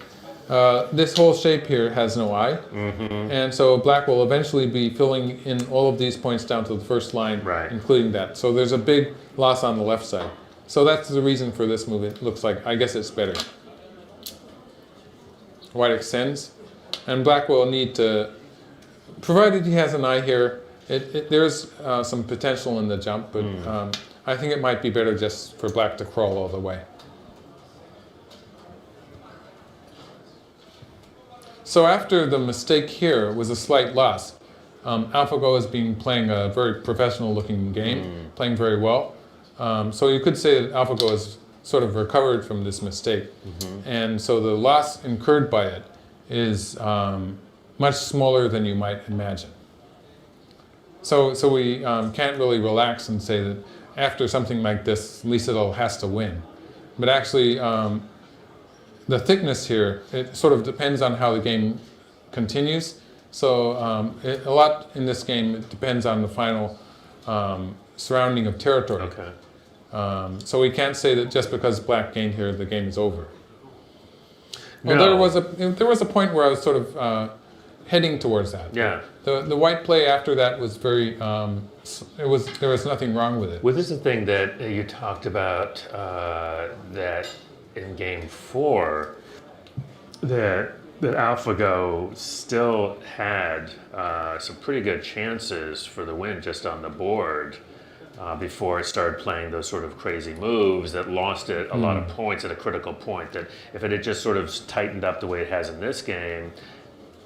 this whole shape here has no eye, and so black will eventually be filling in all of these points down to the first line, including that. So there's a big loss on the left side. So that's the reason for this move. It looks like, I guess it's better. White extends, and black will need to, provided he has an eye here, there's some potential in the jump, but I think it might be better just for black to crawl all the way. So after the mistake here was a slight loss, AlphaGo has been playing a very professional looking game, playing very well. So you could say that AlphaGo has sort of recovered from this mistake. And so the loss incurred by it is much smaller than you might imagine. So we can't really relax and say that after something like this, Lisadol has to win. But actually, the thickness here, it sort of depends on how the game continues. So a lot in this game, it depends on the final surrounding of territory. So we can't say that just because black gained here, the game is over. Well, there was a point where I was sort of heading towards that. The white play after that was very, there was nothing wrong with it. Well, this is the thing that you talked about, that in game 4, that AlphaGo still had some pretty good chances for the win just on the board before it started playing those sort of crazy moves that lost it a lot of points at a critical point. That if it had just sort of tightened up the way it has in this game,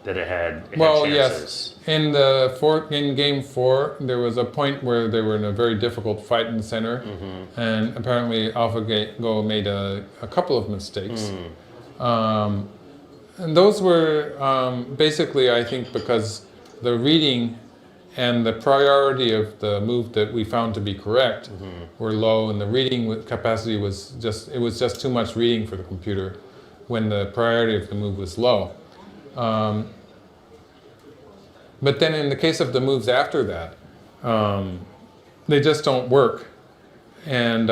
that it had chances. Yes. In game 4, there was a point where they were in a very difficult fight in the center, and apparently AlphaGo made a couple of mistakes. And those were basically, I think, because the reading and the priority of the move that we found to be correct were low, and the reading capacity was just too much reading for the computer when the priority of the move was low. But then in the case of the moves after that, they just don't work. And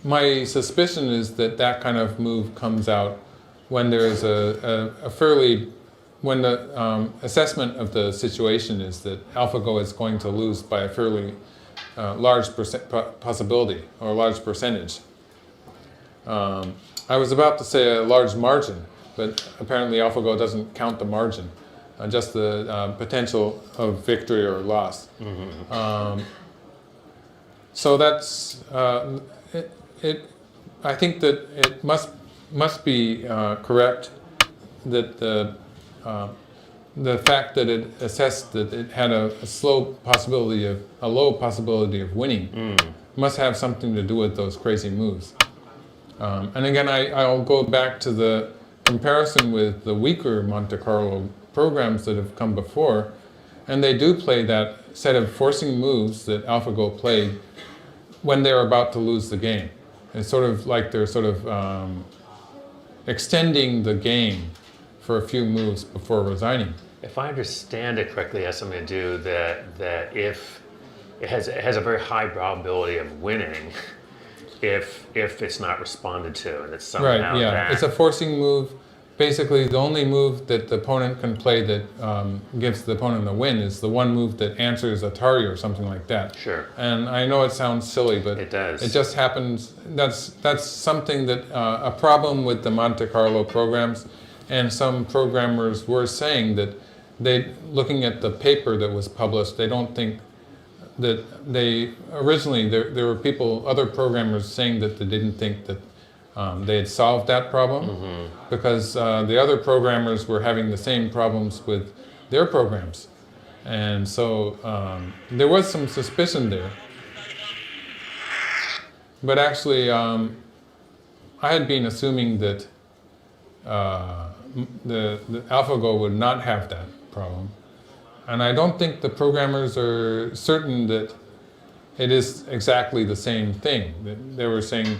my suspicion is that that kind of move comes out when there's when the assessment of the situation is that AlphaGo is going to lose by a fairly large possibility or a large percentage. I was about to say a large margin, but apparently AlphaGo doesn't count the margin, just the potential of victory or loss. So that's I think that it must be correct that the fact that it assessed that it had a low possibility of winning must have something to do with those crazy moves. And again, I'll go back to the comparison with the weaker Monte Carlo programs that have come before, and they do play that set of forcing moves that AlphaGo played when they're about to lose the game. It's sort of like they're sort of extending the game for a few moves before resigning. If I understand it correctly, it has something to do that if it has a very high probability of winning if it's not responded to, and it's somehow right, yeah. that. It's a forcing move. Basically, the only move that the opponent can play that gives the opponent a win is the one move that answers Atari or something like that. Sure. And I know it sounds silly, but it does. It just happens. That's something that a problem with the Monte Carlo programs, and some programmers were saying that looking at the paper that was published, they don't think that originally there were other programmers saying that they didn't think that they had solved that problem because the other programmers were having the same problems with their programs. And so there was some suspicion there. But actually, I had been assuming that the AlphaGo would not have that problem. And I don't think the programmers are certain that it is exactly the same thing. They were saying,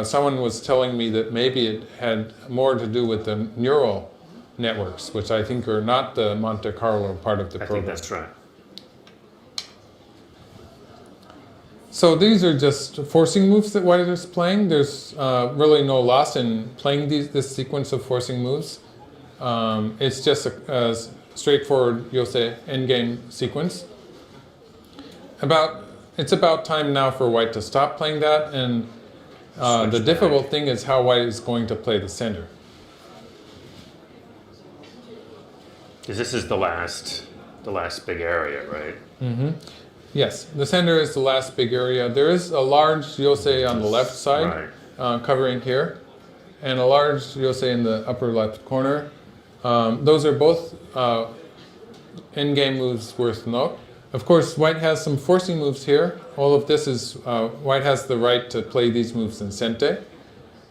someone was telling me that maybe it had more to do with the neural networks, which I think are not the Monte Carlo part of the program. I think that's right. So these are just forcing moves that White is playing. There's really no loss in playing this sequence of forcing moves. It's just a straightforward, you'll say, endgame sequence. It's about time now for White to stop playing that, and the difficult thing is how White is going to play the center. Because this is the last big area, right? Mm-hmm. Yes, the center is the last big area. There is a large, you'll say, on the left side, covering here, and a large, you'll say, in the upper left corner. Those are both endgame moves worth note. Of course, White has some forcing moves here. All of this is, White has the right to play these moves in Sente.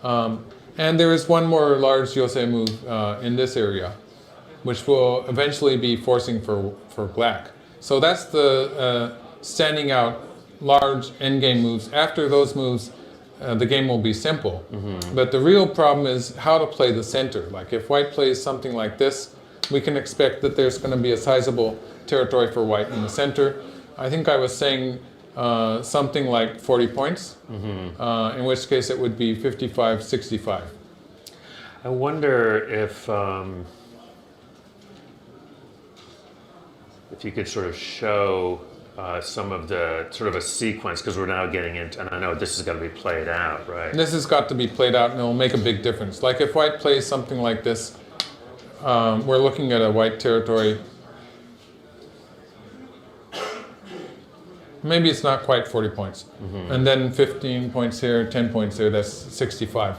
And there is one more large Yosei move in this area, which will eventually be forcing for Black. So that's the standing out large endgame moves. After those moves, the game will be simple. Mm-hmm. But the real problem is how to play the center. Like if White plays something like this, we can expect that there's going to be a sizable territory for White in the center. I think I was saying something like 40 points, in which case it would be 55-65. I wonder if you could sort of show some of the sort of a sequence, because we're now getting into, and I know this is going to be played out, right? This has got to be played out, and it'll make a big difference. Like if White plays something like this, we're looking at a White territory. Maybe it's not quite 40 points. Mm-hmm. And then 15 points here, 10 points here, that's 65.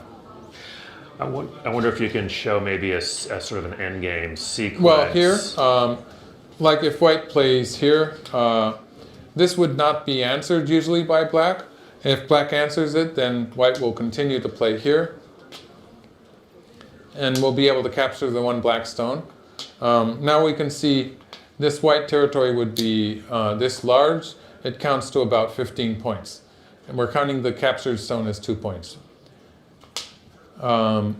I wonder if you can show maybe a sort of an endgame sequence. Well, here, like if White plays here, this would not be answered usually by Black. If Black answers it, then White will continue to play here. And we'll be able to capture the one Black stone. Now we can see this White territory would be this large. It counts to about 15 points. And we're counting the captured stone as 2 points. On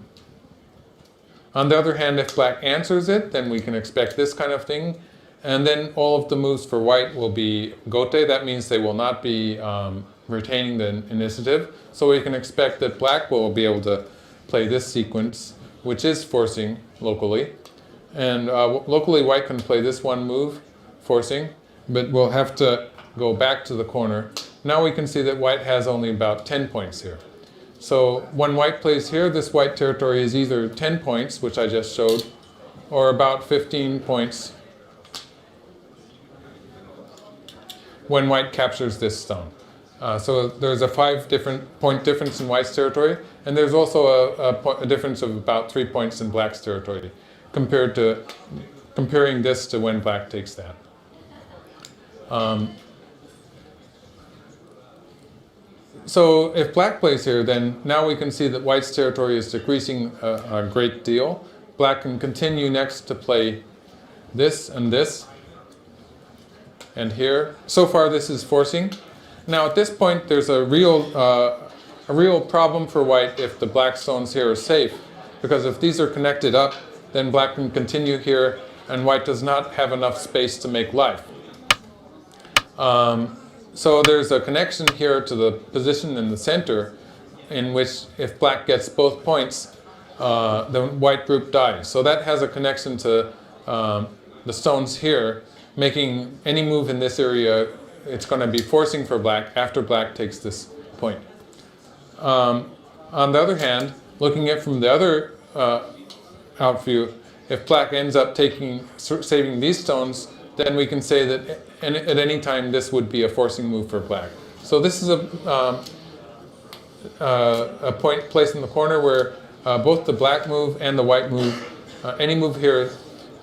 the other hand, if Black answers it, then we can expect this kind of thing. And then all of the moves for white will be gote. That means they will not be retaining the initiative. So we can expect that black will be able to play this sequence, which is forcing locally. And locally white can play this one move, forcing, but we'll have to go back to the corner. Now we can see that white has only about 10 points here. So when white plays here, this white territory is either 10 points, which I just showed, or about 15 points when white captures this stone. So there's a 5 point difference in white's territory, and there's also a difference of about 3 points in black's territory, comparing this to when black takes that. So if black plays here, then now we can see that white's territory is decreasing a great deal. Black can continue next to play this, and here. So far this is forcing. Now at this point there's a real problem for white if the black stones here are safe, because if these are connected up, then black can continue here and white does not have enough space to make life. So there's a connection here to the position in the center, in which if black gets both points, the white group dies. So that has a connection to the stones here, making any move in this area, it's going to be forcing for black after black takes this point. On the other hand, looking at it from the other out view, if black ends up saving these stones, then we can say that at any time this would be a forcing move for black. So this is a point placed in the corner where both the black move and the white move, any move here,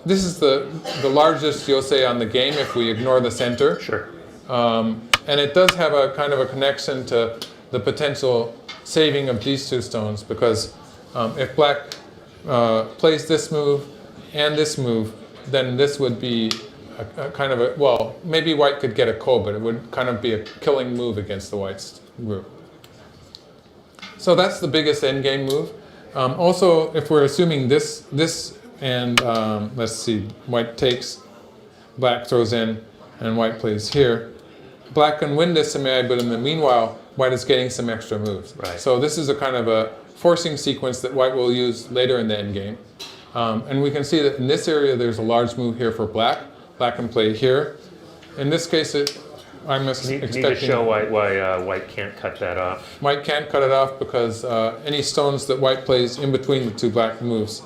this is the largest yosei on the game if we ignore the center. Sure. And it does have a kind of a connection to the potential saving of these 2 stones, because if black plays this move and this move, then this would be a kind of a, well, maybe white could get a ko, but it would kind of be a killing move against the white's group. So that's the biggest endgame move. Also, if we're assuming this and let's see, white takes, black throws in, and white plays here, black can win this semi, but in the meanwhile, white is getting some extra moves. Right. So this is a kind of a forcing sequence that white will use later in the endgame. And we can see that in this area, there's a large move here for black. Black can play here. In this case, I'm expecting... Need to show why white can't cut that off. White can't cut it off because any stones that white plays in between the 2 black moves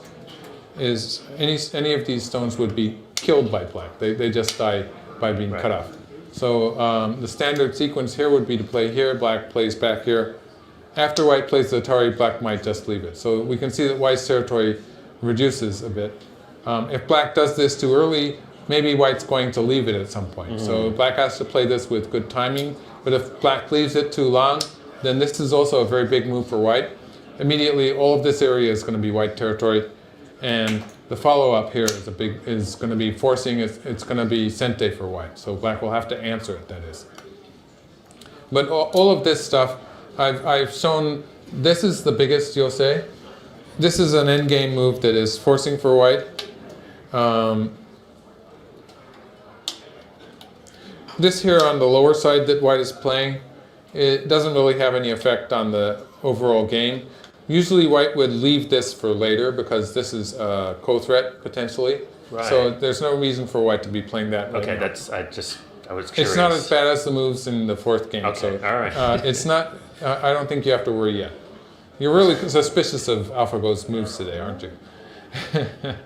is any of these stones would be killed by black. They just die by being cut off. So the standard sequence here would be to play here, black plays back here. After white plays the Atari, black might just leave it. So we can see that white's territory reduces a bit. If black does this too early, maybe white's going to leave it at some point. So black has to play this with good timing, but if black leaves it too long, then this is also a very big move for white. Immediately, all of this area is going to be white territory, and the follow-up here is going to be forcing, it's going to be sente for white. So black will have to answer it, that is. But all of this stuff, I've shown, this is the biggest yosei. This is an endgame move that is forcing for white. This here on the lower side that white is playing, it doesn't really have any effect on the overall game. Usually white would leave this for later because this is a co-threat potentially. Right. So there's no reason for white to be playing that right Okay, now. I was curious. It's not as bad as the moves in the 4th game. Okay, So, all right. it's not, I don't think you have to worry yet. You're really suspicious of AlphaGo's moves today, aren't you?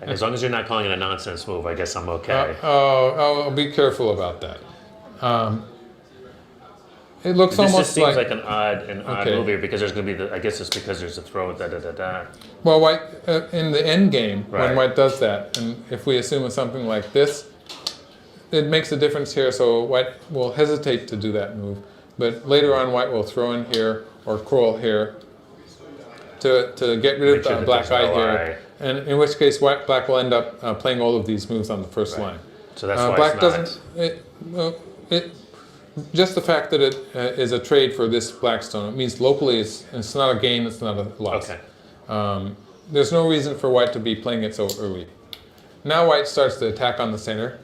As long as you're not calling it a nonsense move, I guess I'm okay. I'll be careful about that. It looks This almost just seems like an odd move here because there's going to be I guess it's because there's a throw da da da da. Well, white in the end game Right. when white does that, and if we assume it's something like this, it makes a difference here. So white will hesitate to do that move, but later on white will throw in here or crawl here to get rid of the black eye here, and in which case black will end up playing all of these moves on the first line. So that's why black it's not. Just the fact that it is a trade for this black stone, it means locally it's not a gain, it's not a loss. Okay. There's no reason for white to be playing it so early. Now white starts to attack on the center,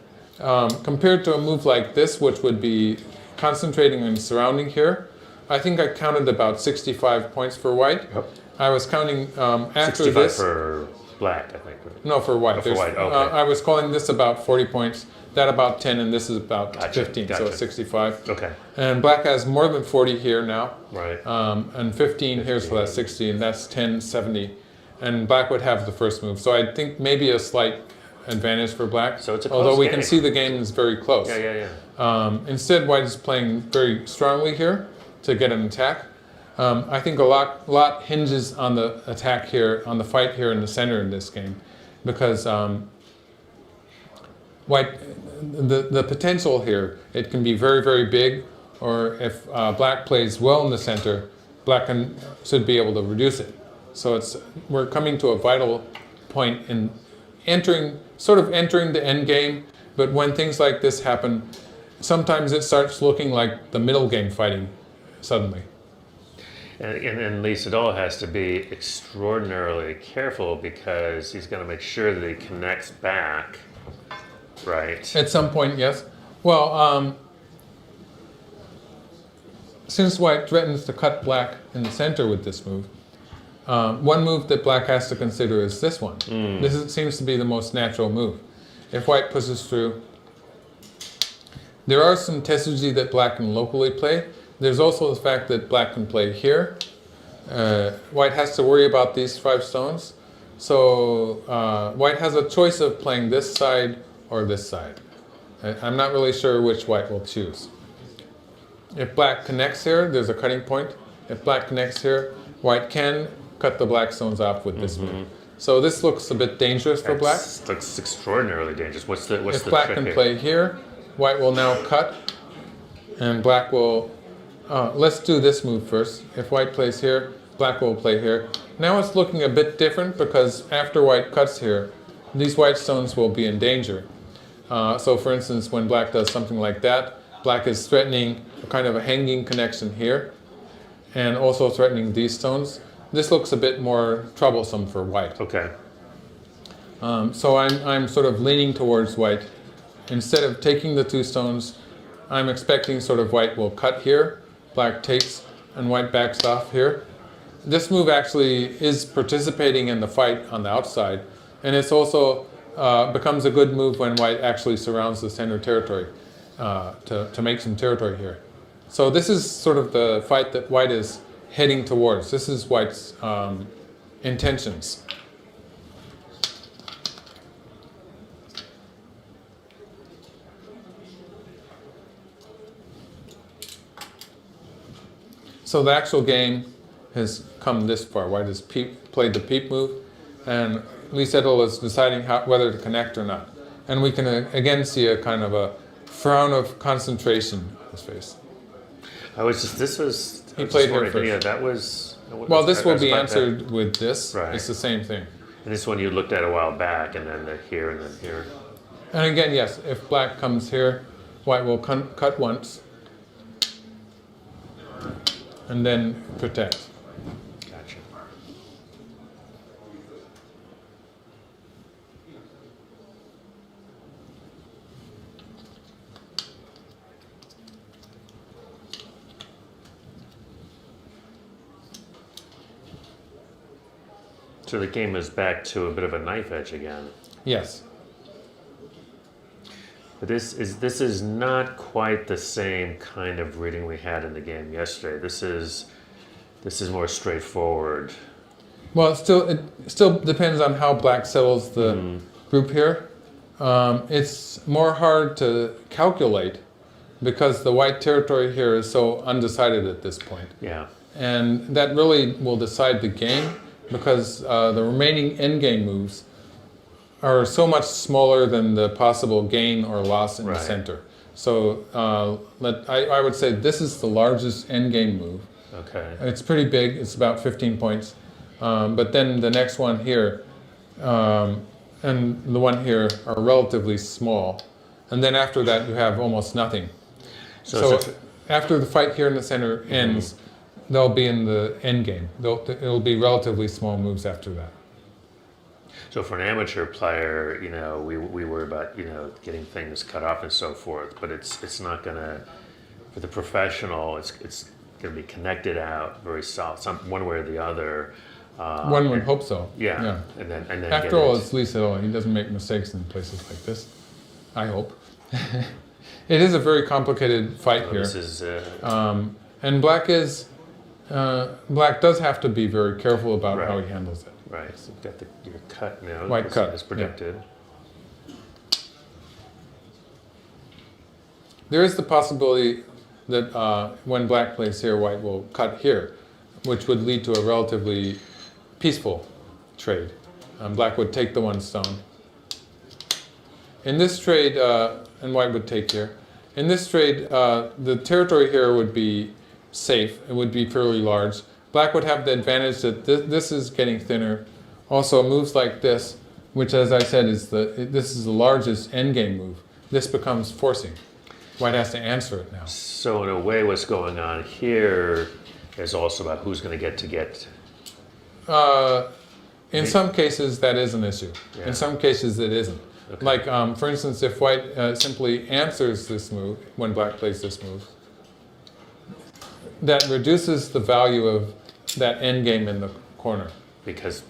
compared to a move like this, which would be concentrating and surrounding here, I think I counted about 65 points for white. Yep. I was counting after 65 this. for black, I think. No, for white. Oh, for white, okay. I was calling this about 40 points, that about 10, and this is about Gotcha, 15, so gotcha. it's 65. Okay. And black has more than 40 here now. Right. And 15 here, so that's 60, and that's 10, 70. And black would have the first move. So I think maybe a slight advantage for black. So it's a close although we game. can see the game is very close. Yeah. Instead, white is playing very strongly here to get an attack. I think a lot hinges on the attack here, on the fight here in the center in this game, because white, the potential here, it can be very, very big, or if black plays well in the center, black should be able to reduce it. So we're coming to a vital point in sort of entering the end game, but when things like this happen, sometimes it starts looking like the middle game fighting suddenly. And Lee Sedol has to be extraordinarily careful because he's going to make sure that he connects back, right? At some point, yes. Well, since white threatens to cut black in the center with this move, one move that black has to consider is this one. This seems to be the most natural move. If white pushes through, there are some tessuji that black can locally play. There's also the fact that black can play here. White has to worry about these 5 stones. So white has a choice of playing this side or this side. I'm not really sure which white will choose. If black connects here, there's a cutting point. If black connects here, white can cut the black stones off with this move. So this looks a bit dangerous for black. Looks extraordinarily dangerous. What's the If black trick can here? play here, white will now cut, and black will. Let's do this move first. If white plays here, black will play here. Now it's looking a bit different because after white cuts here, these white stones will be in danger. So for instance, when black does something like that, black is threatening a kind of a hanging connection here, and also threatening these stones. This looks a bit more troublesome for white. Okay. So I'm sort of leaning towards white. Instead of taking the 2 stones, I'm expecting sort of white will cut here, black takes, and white backs off here. This move actually is participating in the fight on the outside, and it's also becomes a good move when white actually surrounds the center territory to make some territory here. So this is sort of the fight that white is heading towards. This is white's intentions. So the actual game has come this far. White has played the peep move, and Lee Sedol is deciding whether to connect or not. And we can again see a kind of a frown of concentration on his face. He played here first. Yeah, that was. Well, this will be answered with this. Right. It's the same thing. And this one you looked at a while back, and then here, and then here. And again, yes, if black comes here, white will cut once, and then protect. Gotcha. So the game is back to a bit of a knife edge again. Yes. But this is not quite the same kind of reading we had in the game yesterday. This is more straightforward. Well, it still depends on how black settles the group here. It's more hard to calculate because the white territory here is so undecided at this point. Yeah. And that really will decide the game because the remaining endgame moves are so much smaller than the possible gain or loss in the center. So I would say this is the largest endgame move. Okay. It's pretty big. It's about 15 points. But then the next one here and the one here are relatively small. And then after that, you have almost nothing. So after the fight here in the center ends, they'll be in the end game. It'll be relatively small moves after that. So for an amateur player, you know, we worry about, you know, getting things cut off and so forth, but it's not gonna, for the professional, it's gonna be connected out very solid, one way or the other. One would hope so. Yeah. And then after all, it's Lee Sedol. He doesn't make mistakes in places like this. I hope. It is a very complicated fight here. This is, and Black does have to be very careful about how he handles it. Right. So you've got your cut now. White cut, as predicted. Yeah. There is the possibility that when Black plays here, White will cut here, which would lead to a relatively peaceful trade. Black would take the one stone. In this trade, and White would take here. In this trade, the territory here would be safe. It would be fairly large. Black would have the advantage that this is getting thinner. Also, moves like this, which, as I said, this is the largest endgame move. This becomes forcing. White has to answer it now. So in a way, what's going on here is also about who's going to get. In some cases, that is an issue. Yeah. In some cases, it isn't. Okay. Like, for instance, if White simply answers this move when Black plays this move, that reduces the value of that endgame in the corner. Because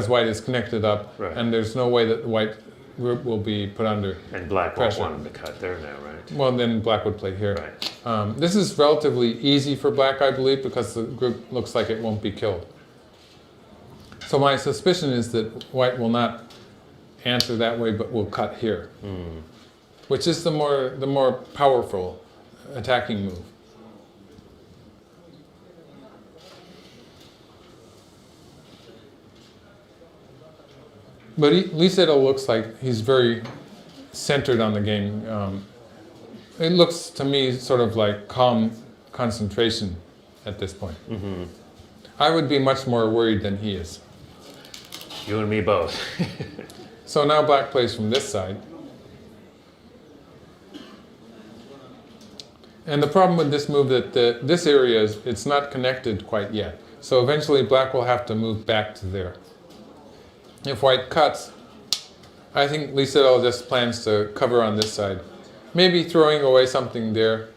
White is connected up, and there's no way that White group will be put under And Black pressure. won't want him to cut there now, right? Well, then Black would play here. Right. This is relatively easy for Black, I believe, because the group looks like it won't be killed. So my suspicion is that White will not answer that way, but will cut here, which is the more powerful attacking move. But Lee Sedol looks like he's very centered on the game. It looks to me sort of like calm concentration at this point. Mm-hmm. I would be much more worried than he is. You and me both. So now Black plays from this side. And the problem with this move that this area it's not connected quite yet. So eventually Black will have to move back to there. If White cuts, I think Lee Sedol just plans to cover on this side. Maybe throwing away something there,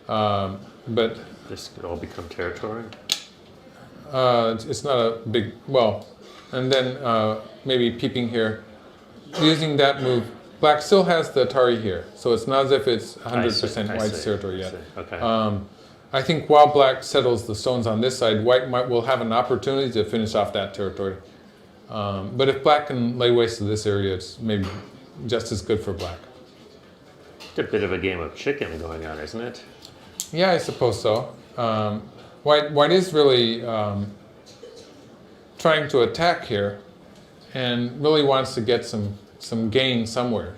but This could all become territory. it's not a big, well, and then maybe peeping here. Using that move, Black still has the Atari here, so it's not as if it's 100% White's territory yet. Okay. I think while Black settles the stones on this side, White will have an opportunity to finish off that territory. But if Black can lay waste to this area, it's maybe just as good for Black. It's a bit of a game of chicken going on, isn't it? Yeah, I suppose so. White is really trying to attack here and really wants to get some gain somewhere.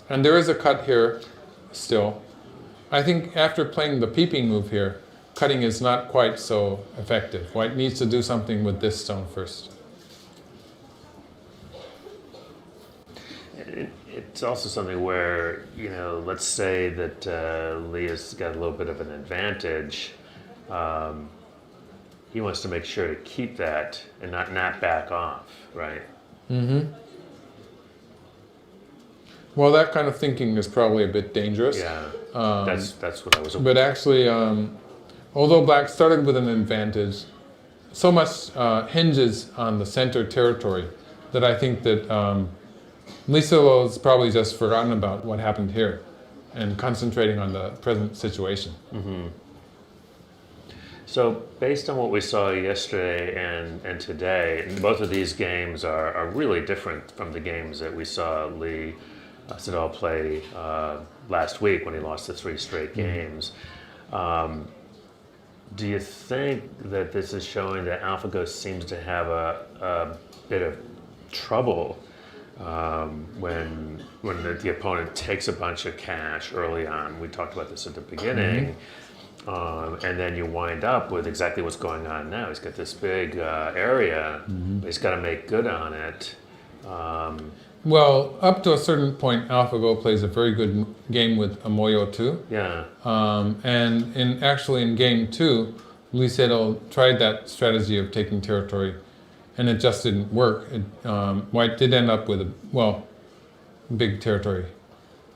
And there is a cut here still. I think after playing the peeping move here, cutting is not quite so effective. White needs to do something with this stone first. It's also something where, you know, let's say that Lee has got a little bit of an advantage. He wants to make sure to keep that and not back off, right? Mm-hmm. Well, that kind of thinking is probably a bit dangerous. Yeah, that's what I was. But actually, although Black started with an advantage, so much hinges on the center territory that I think that Lee Sedol has probably just forgotten about what happened here and concentrating on the present situation. Mm-hmm. So based on what we saw yesterday and today, both of these games are really different from the games that we saw Lee Sedol play last week when he lost the 3 straight games. Do you think that this is showing that AlphaGo seems to have a bit of trouble when the opponent takes a bunch of cash early on? We talked about this at the beginning. And then you wind up with exactly what's going on now. He's got this big area, but he's got to make good on it. Well, up to a certain point, AlphaGo plays a very good game with a Moyo 2. Yeah. And actually in game 2, Lee Sedol tried that strategy of taking territory and it just didn't work. White did end up with a big territory.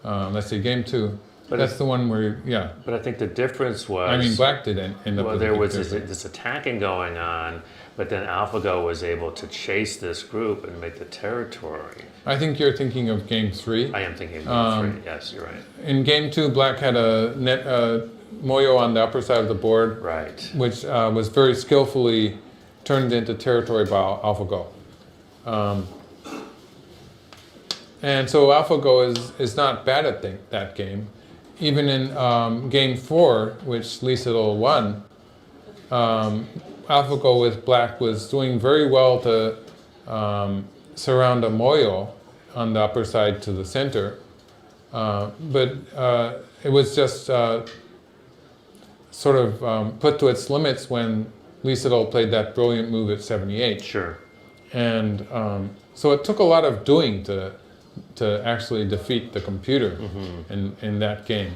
Let's see, game 2. But that's the one where, yeah. But I think the difference was... I mean, black did end up well, with there a big was territory. this attacking going on, but then AlphaGo was able to chase this group and make the territory. I think you're thinking of game 3. I am thinking of game 3, yes, you're right. In game 2, black had a moyo on the upper side of the board, Right. which was very skillfully turned into territory by AlphaGo. And so AlphaGo is not bad at that game. Even in game 4, which Lee Sedol won, AlphaGo with black was doing very well to surround a moyo on the upper side to the center. But it was just sort of put to its limits when Lee Sedol played that brilliant move at 78. Sure. And so it took a lot of doing to actually defeat the computer in that game.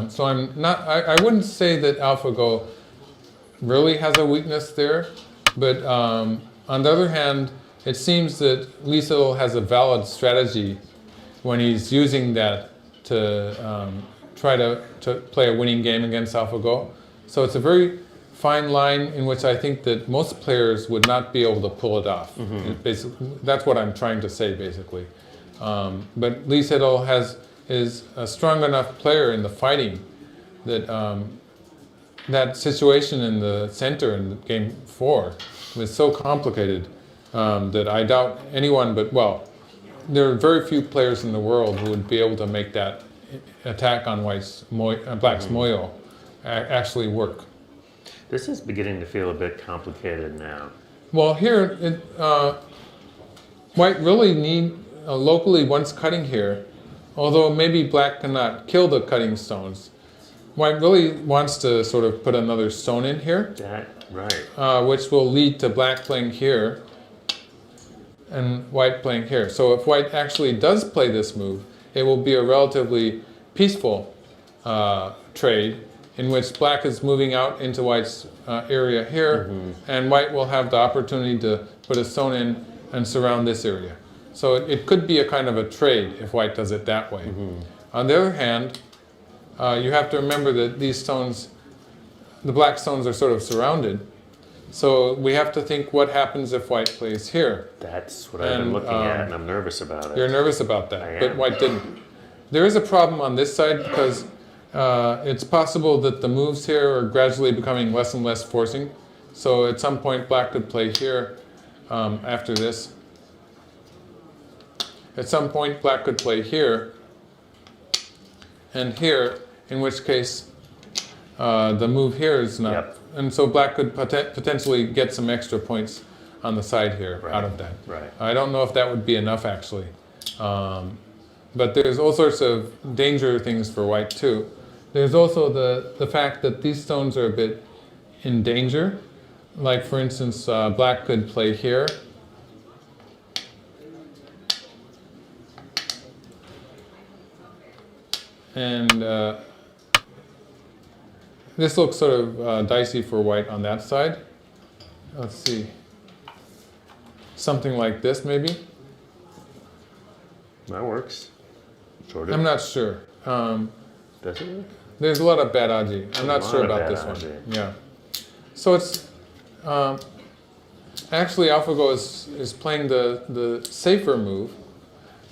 So I wouldn't say that AlphaGo really has a weakness there, but on the other hand, it seems that Lee Sedol has a valid strategy when he's using that to try to play a winning game against AlphaGo. So it's a very fine line in which I think that most players would not be able to pull it off. Basically, that's what I'm trying to say, basically. But Lee Sedol is a strong enough player in the fighting that that situation in the center in game 4 was so complicated that I doubt anyone but, well, there are very few players in the world who would be able to make that attack on black's moyo actually work. This is beginning to feel a bit complicated now. Well, here, white really locally wants cutting here, although maybe black cannot kill the cutting stones. White really wants to sort of put another stone in here. Right. Which will lead to black playing here and white playing here. So if white actually does play this move, it will be a relatively peaceful trade in which black is moving out into white's area here, and white will have the opportunity to put a stone in and surround this area. So it could be a kind of a trade if white does it that way. On the other hand, you have to remember that these stones, the black stones are sort of surrounded. So we have to think what happens if white plays here. That's what I've been looking at, and I'm nervous about it. You're nervous about that, I am. but white didn't. There is a problem on this side because it's possible that the moves here are gradually becoming less and less forcing. So at some point black could play here after this. At some point black could play here and here, in which case the move here is not. Yep. And so black could potentially get some extra points on the side here out of that. Right. I don't know if that would be enough actually. But there's all sorts of danger things for white too. There's also the fact that these stones are a bit in danger. Like for instance, black could play here. And this looks sort of dicey for white on that side. Let's see. Something like this maybe. That works. Sort of. I'm not sure. Does it work? There's a lot of bad aji. I'm not sure about this one. Yeah. So it's actually AlphaGo is playing the safer move.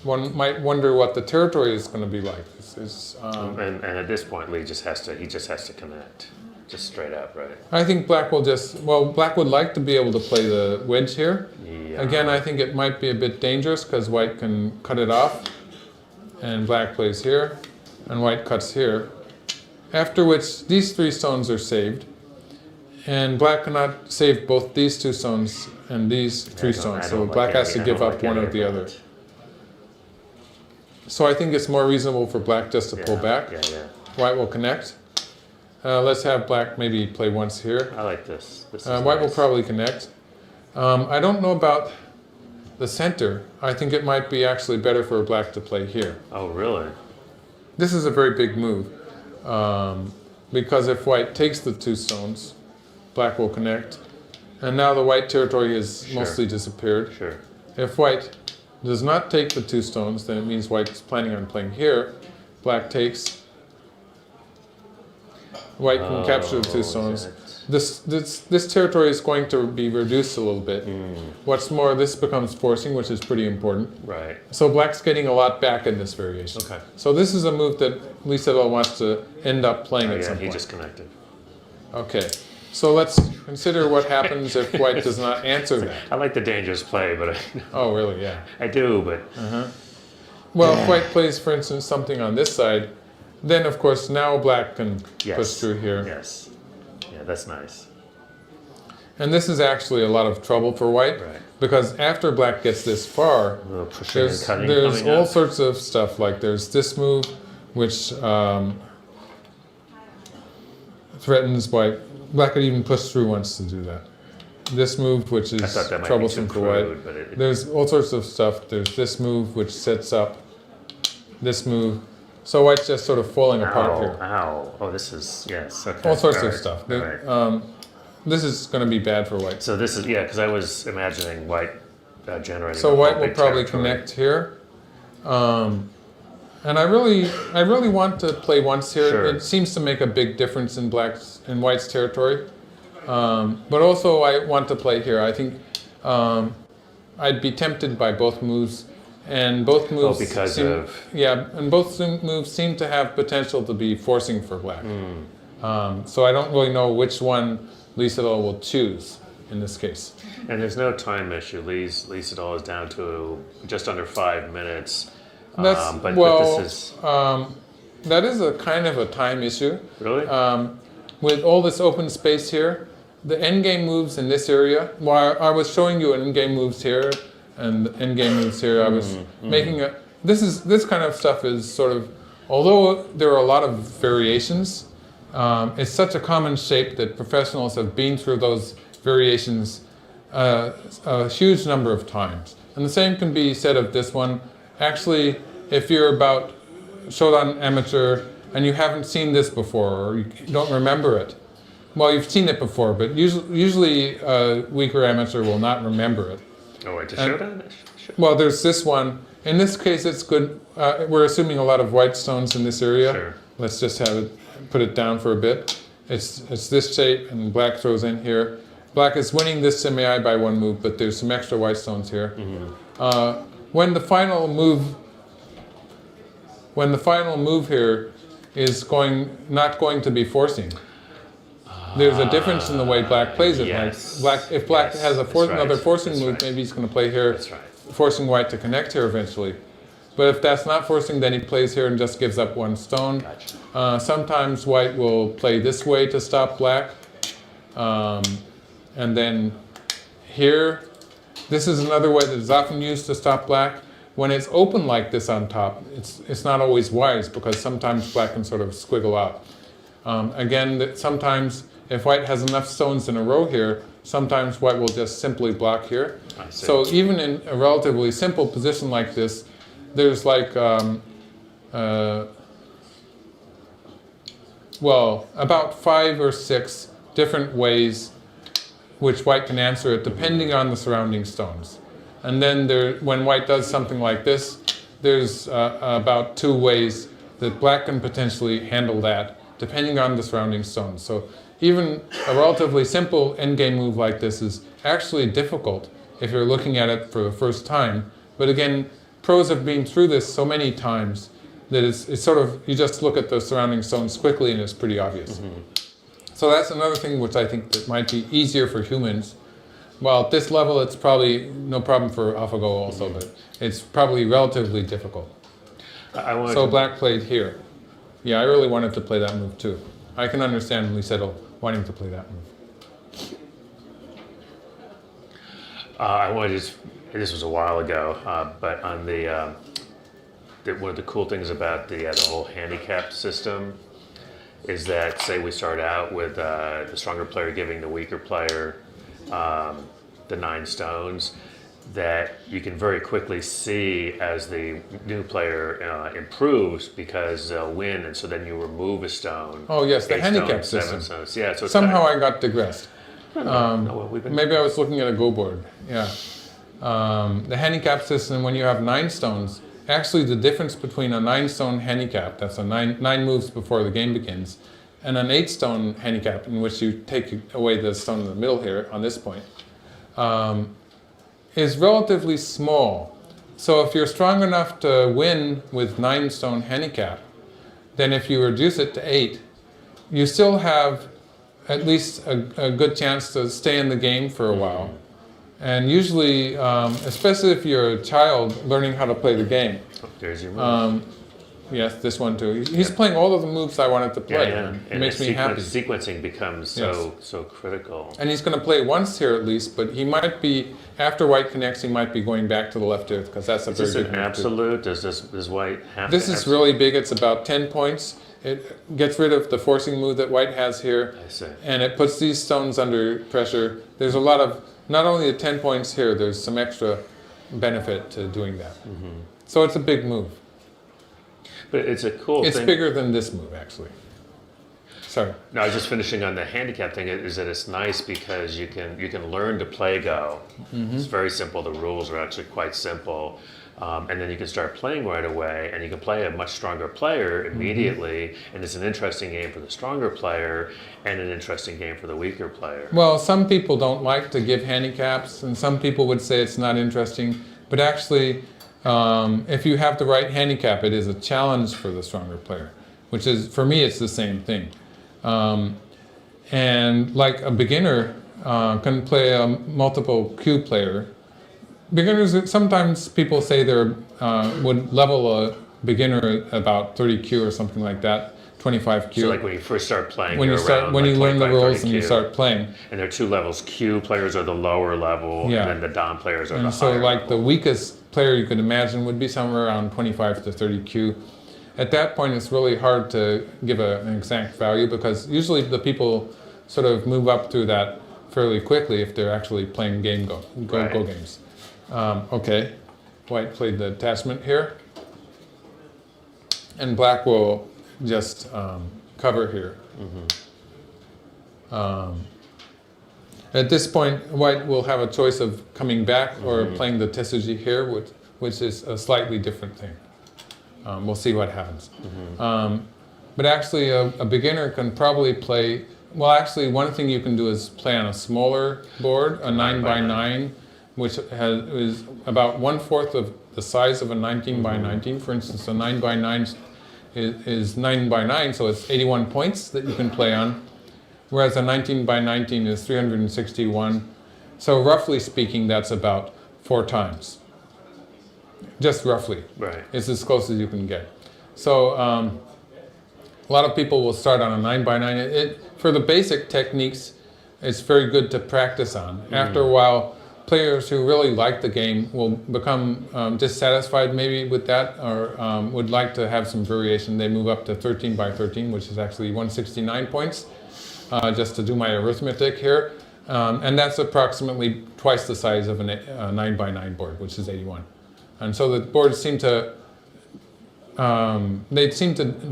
One might wonder what the territory is going to be like. And at this point, Lee just has to connect, just straight up, right? I think black will black would like to be able to play the wedge here. Yeah. Again, I think it might be a bit dangerous because white can cut it off, and black plays here, and white cuts here. After which these 3 stones are saved, and black cannot save both these 2 stones and these 3 stones. So black has to give up one or the other. So I think it's more reasonable for black just to pull back. Yeah. White will connect. Let's have black maybe play once here. I like this. White will probably connect. I don't know about the center. I think it might be actually better for black to play here. Oh, really? This is a very big move because if white takes the 2 stones, black will connect. And now the white territory has mostly disappeared. Sure. If white does not take the 2 stones, then it means white is planning on playing here. Black takes. White can capture the 2 stones. This territory is going to be reduced a little bit. What's more, this becomes forcing, which is pretty important. Right. So black's getting a lot back in this variation. Okay. So this is a move that Lee Sedol wants to end up playing at some he point. just connected. Okay. So let's consider what happens if white does not answer that. I like the dangerous play, but Oh, really? Yeah. I do, but Well, if white plays, for instance, something on this side, then of course now black can push through here. Yes. Yeah, that's nice. And this is actually a lot of trouble for white, Right. because after black gets this far, Pushing and cutting there's coming all up. sorts of stuff. Like there's this move, which threatens white. Black could even push through once to do that. This move, which is thought that might be troublesome too for crude, white. but There's all sorts of stuff. There's this move, which sets up this move. So white's just sort of falling apart here. Ow. Oh, this is, yes. Okay. All sorts All of right. stuff. All right. This is going to be bad for white. So this is, because I was imagining white generating. So a white whole will big probably territory. connect here. And I really want to play once here. Sure. It seems to make a big difference in white's territory. But also I want to play here. I think I'd be tempted by both moves. And both moves moves seem to have potential to be forcing for black. So I don't really know which one Lee Sedol will choose in this case. And there's no time issue. Lee Sedol is down to just under 5 minutes. That's But this is that is a kind of a time issue. really. With all this open space here, the endgame moves in this area. While I was showing you endgame moves here and the endgame moves here, I was making a. This kind of stuff is sort of, although there are a lot of variations, it's such a common shape that professionals have been through those variations a huge number of times. And the same can be said of this one. Actually, if you're about Shodan amateur and you haven't seen this before or you don't remember it, well, you've seen it before, but usually a weaker amateur will not remember it. Oh, wait, to Shodan? Well, there's this one. In this case, it's good. We're assuming a lot of white stones in this area. Sure. Let's just put it down for a bit. It's this shape, and black throws in here. Black is winning this semi by 1 move, but there's some extra white stones here. When the final move here is not going to be forcing. There's a difference in the way black plays it. Yes. Like if black has another forcing move, right. maybe he's going to play here, That's right. forcing white to connect here eventually. But if that's not forcing, then he plays here and just gives up 1 stone. Gotcha. Sometimes white will play this way to stop black. And then here, this is another way that is often used to stop black. When it's open like this on top, it's not always wise because sometimes black can sort of squiggle out. Again, sometimes if white has enough stones in a row here, sometimes white will just simply block here. I see. So even in a relatively simple position like this, there's like, about 5 or 6 different ways which white can answer it depending on the surrounding stones. And then when white does something like this, there's about 2 ways that black can potentially handle that depending on the surrounding stones. So even a relatively simple endgame move like this is actually difficult if you're looking at it for the first time. But again, pros have been through this so many times that it's sort of, you just look at the surrounding stones quickly and it's pretty obvious. So that's another thing which I think that might be easier for humans. Well, at this level, it's probably no problem for AlphaGo also, but it's probably relatively difficult. So black played here. Yeah, I really wanted to play that move too. I can understand Lee Sedol wanting to play that move. I wanted to, this was a while ago, but on one of the cool things about the whole handicap system is that, say we start out with the stronger player giving the weaker player the 9 stones, that you can very quickly see as the new player improves because they'll win, and so then you remove a stone. Oh yes, the 8 handicap stones, 7 system. stones. Yeah, so it's Somehow I got digressed. Maybe I was looking at a Go board. Yeah. The handicap system, when you have 9 stones, actually the difference between a 9-stone handicap, that's a nine moves before the game begins, and an 8-stone handicap, in which you take away the stone in the middle here on this point, is relatively small. So if you're strong enough to win with 9-stone handicap, then if you reduce it to 8, you still have at least a good chance to stay in the game for a while. And usually, especially if you're a child learning how to play the game. There's your move. Yes, this one too. He's playing all of the moves I wanted to play. Yeah. It makes me happy. Sequencing becomes so critical. And he's going to play once here at least, but he might be, after white connects, he might be going back to the left here, because that's a very good move. Is this an absolute? Does white have This is really big. It's about 10 points. It gets rid of the forcing move that white has here. I see. And it puts these stones under pressure. There's a lot of, not only the 10 points here, there's some extra benefit to doing that. So it's a big move. But it's a cool It's thing. bigger than this move, actually. Sorry. No, I was just finishing on the handicap thing. Is that it's nice because you can learn to play Go. It's very simple. The rules are actually quite simple, and then you can start playing right away, and you can play a much stronger player immediately. And it's an interesting game for the stronger player, and an interesting game for the weaker player. Well, some people don't like to give handicaps, and some people would say it's not interesting. But actually, if you have the right handicap, it is a challenge for the stronger player, which is, for me, it's the same thing. And like a beginner can play a multiple Q player. Beginners, sometimes people say they would level a beginner at about 30 Q or something like that, 25 Q. So like when you first start playing, when you learn the rules and you start playing. And there are 2 levels. Q players are the lower level, and then the Dom players are the higher so like level. the weakest player you could imagine would be somewhere around 25 to 30 Q. At that point, it's really hard to give an exact value, because usually the people sort of move up through that fairly quickly if they're actually playing Go games. Okay, white played the attachment here, and black will just cover here. At this point, white will have a choice of coming back or playing the Tesuji here, which is a slightly different thing. We'll see what happens. But actually, a beginner can probably play, well, actually, one thing you can do is play on a smaller board, a 9 by 9, which is about 1/4 of the size of a 19 by 19. For instance, a 9 by 9 is 9 by 9, so it's 81 points that you can play on, whereas a 19 by 19 is 361. So roughly speaking, that's about 4 times. Just roughly. Right. It's as close as you can get. So a lot of people will start on a 9 by 9. For the basic techniques, it's very good to practice on. After a while, players who really like the game will become dissatisfied maybe with that, or would like to have some variation. They move up to 13 by 13, which is actually 169 points, just to do my arithmetic here. And that's approximately twice the size of a 9 by 9 board, which is 81. And so the boards seem to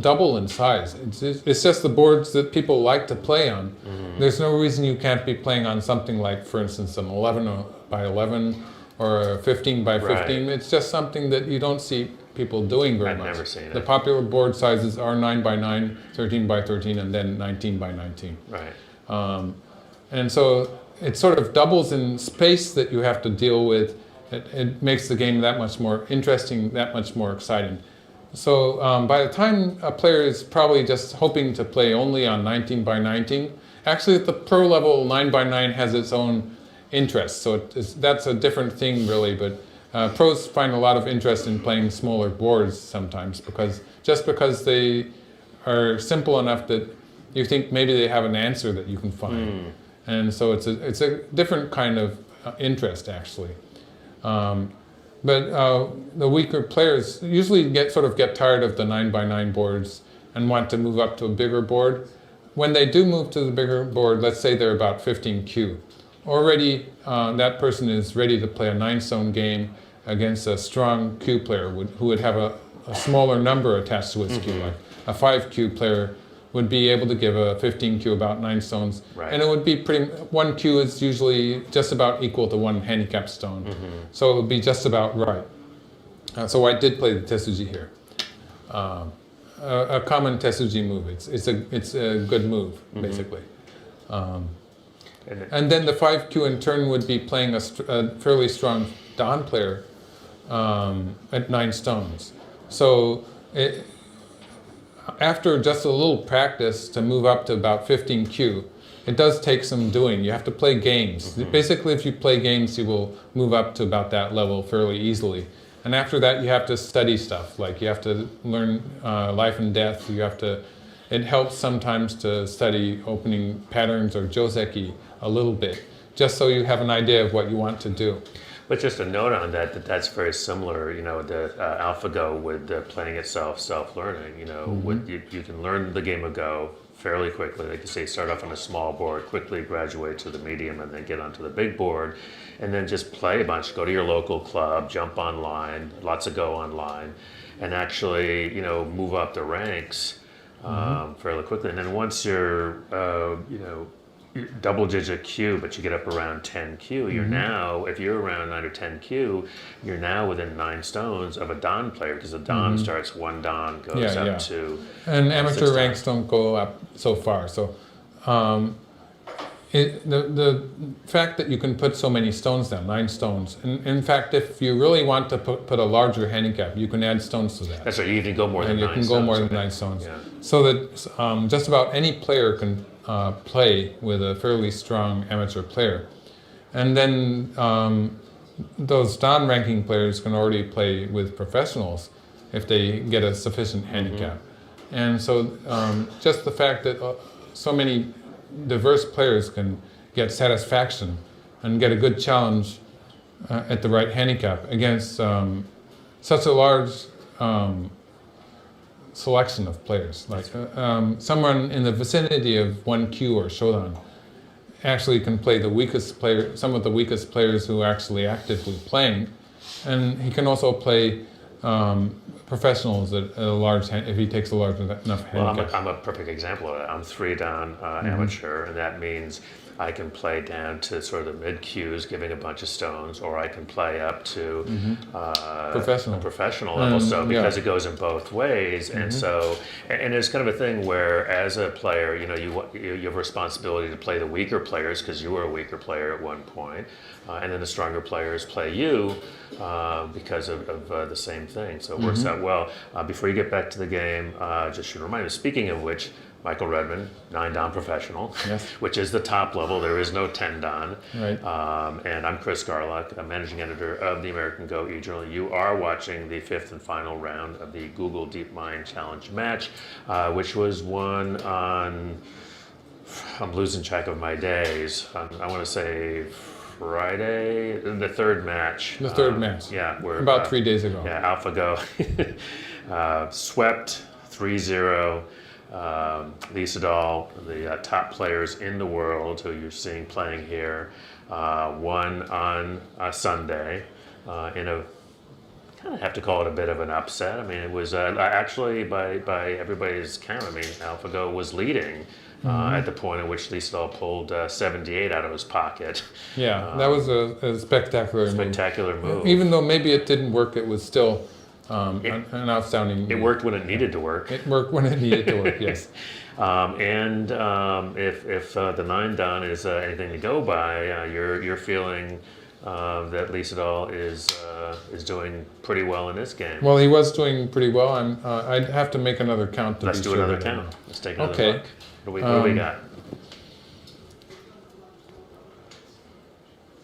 double in size. It's just the boards that people like to play on. There's no reason you can't be playing on something like, for instance, an 11 by 11 or a 15 by 15. Right. It's just something that you don't see people doing very much. I've never seen it. The popular board sizes are 9 by 9, 13 by 13, and then 19 by 19. Right. And so it sort of doubles in space that you have to deal with. It makes the game that much more interesting, that much more exciting. So by the time a player is probably just hoping to play only on 19 by 19, actually at the pro level, 9 by 9 has its own interest. So that's a different thing really, but pros find a lot of interest in playing smaller boards sometimes, because they are simple enough that you think maybe they have an answer that you can find. And so it's a different kind of interest actually. But the weaker players usually get tired of the 9 by 9 boards and want to move up to a bigger board. When they do move to the bigger board, let's say they're about 15Q, already that person is ready to play a 9-stone game against a strong Q player who would have a smaller number attached to its Q. Like a 5Q player would be able to give a 15Q about 9 stones. Right. And it would be one Q is usually just about equal to one handicap stone. So it would be just about right. So white did play the Tetsuji here. A common Tetsuji move. It's a good move, basically. And then the 5Q in turn would be playing a fairly strong Don player at 9 stones. So after just a little practice to move up to about 15Q, it does take some doing. You have to play games. Basically, if you play games, you will move up to about that level fairly easily. And after that, you have to study stuff. Like you have to learn life and death. It helps sometimes to study opening patterns or joseki a little bit, just so you have an idea of what you want to do. But just a note on that's very similar, the AlphaGo with playing itself, self-learning, you can learn the game of Go fairly quickly. Like you say, start off on a small board, quickly graduate to the medium, and then get onto the big board, and then just play a bunch. Go to your local club, jump online, lots of Go online, and actually, move up the ranks fairly quickly. And then once you're, double-digit Q, but you get up around 10Q, you're now, if you're around 9 or 10Q, you're now within 9 stones of a Don player, because a Don starts 1 Don, goes up to... And amateur ranks don't go up so far. So the fact that you can put so many stones down, 9 stones, and in fact, if you really want to put a larger handicap, you can add stones to that. That's right, you can go more than 9 stones. And you can go more than 9 stones. Yeah. So that just about any player can play with a fairly strong amateur player. And then those Don ranking players can already play with professionals if they get a sufficient handicap. And so just the fact that so many diverse players can get satisfaction and get a good challenge at the right handicap against such a large selection of players. Like someone in the vicinity of 1Q or Shodan actually can play some of the weakest players who are actually actively playing, and he can also play professionals at a large if he takes a large enough handicap. Well, I'm a perfect example of that. I'm 3 Don amateur, and that means I can play down to sort of the mid Qs, giving a bunch of stones, or I can play up to a professional level. So because it goes in both ways, and so there's kind of a thing where as a player, you have a responsibility to play the weaker players because you were a weaker player at one point, and then the stronger players play you because of the same thing. So it works out well. Before you get back to the game, just should remind you. Speaking of which, Michael Redman, 9 Don professional, which is the top level. There is no 10 Don. Right. And I'm Chris Garlock, managing editor of the American Go e-Journal. You are watching the 5th and final round of the Google DeepMind Challenge match, which was won on, I'm losing track of my days, I want to say Friday, the third match. The third match. Yeah. About 3 days ago. Yeah, AlphaGo swept 3-0. Lisa Dahl, the top players in the world who you're seeing playing here, won on Sunday in a, kind of have to call it a bit of an upset. I mean, it was actually by everybody's count. I mean, AlphaGo was leading at the point at which Lisa Dahl pulled 78 out of his pocket. Yeah, that was a spectacular move. Even though maybe it didn't work, it was still an outstanding. It worked when it needed to work. It worked when it needed to work. Yes. If the 9 Don is anything to go by, you're feeling that Lisa Dahl is doing pretty well in this game. Well, he was doing pretty well. I'd have to make another count to Let's be do sure. another count. Let's take another Okay. look. What do we got?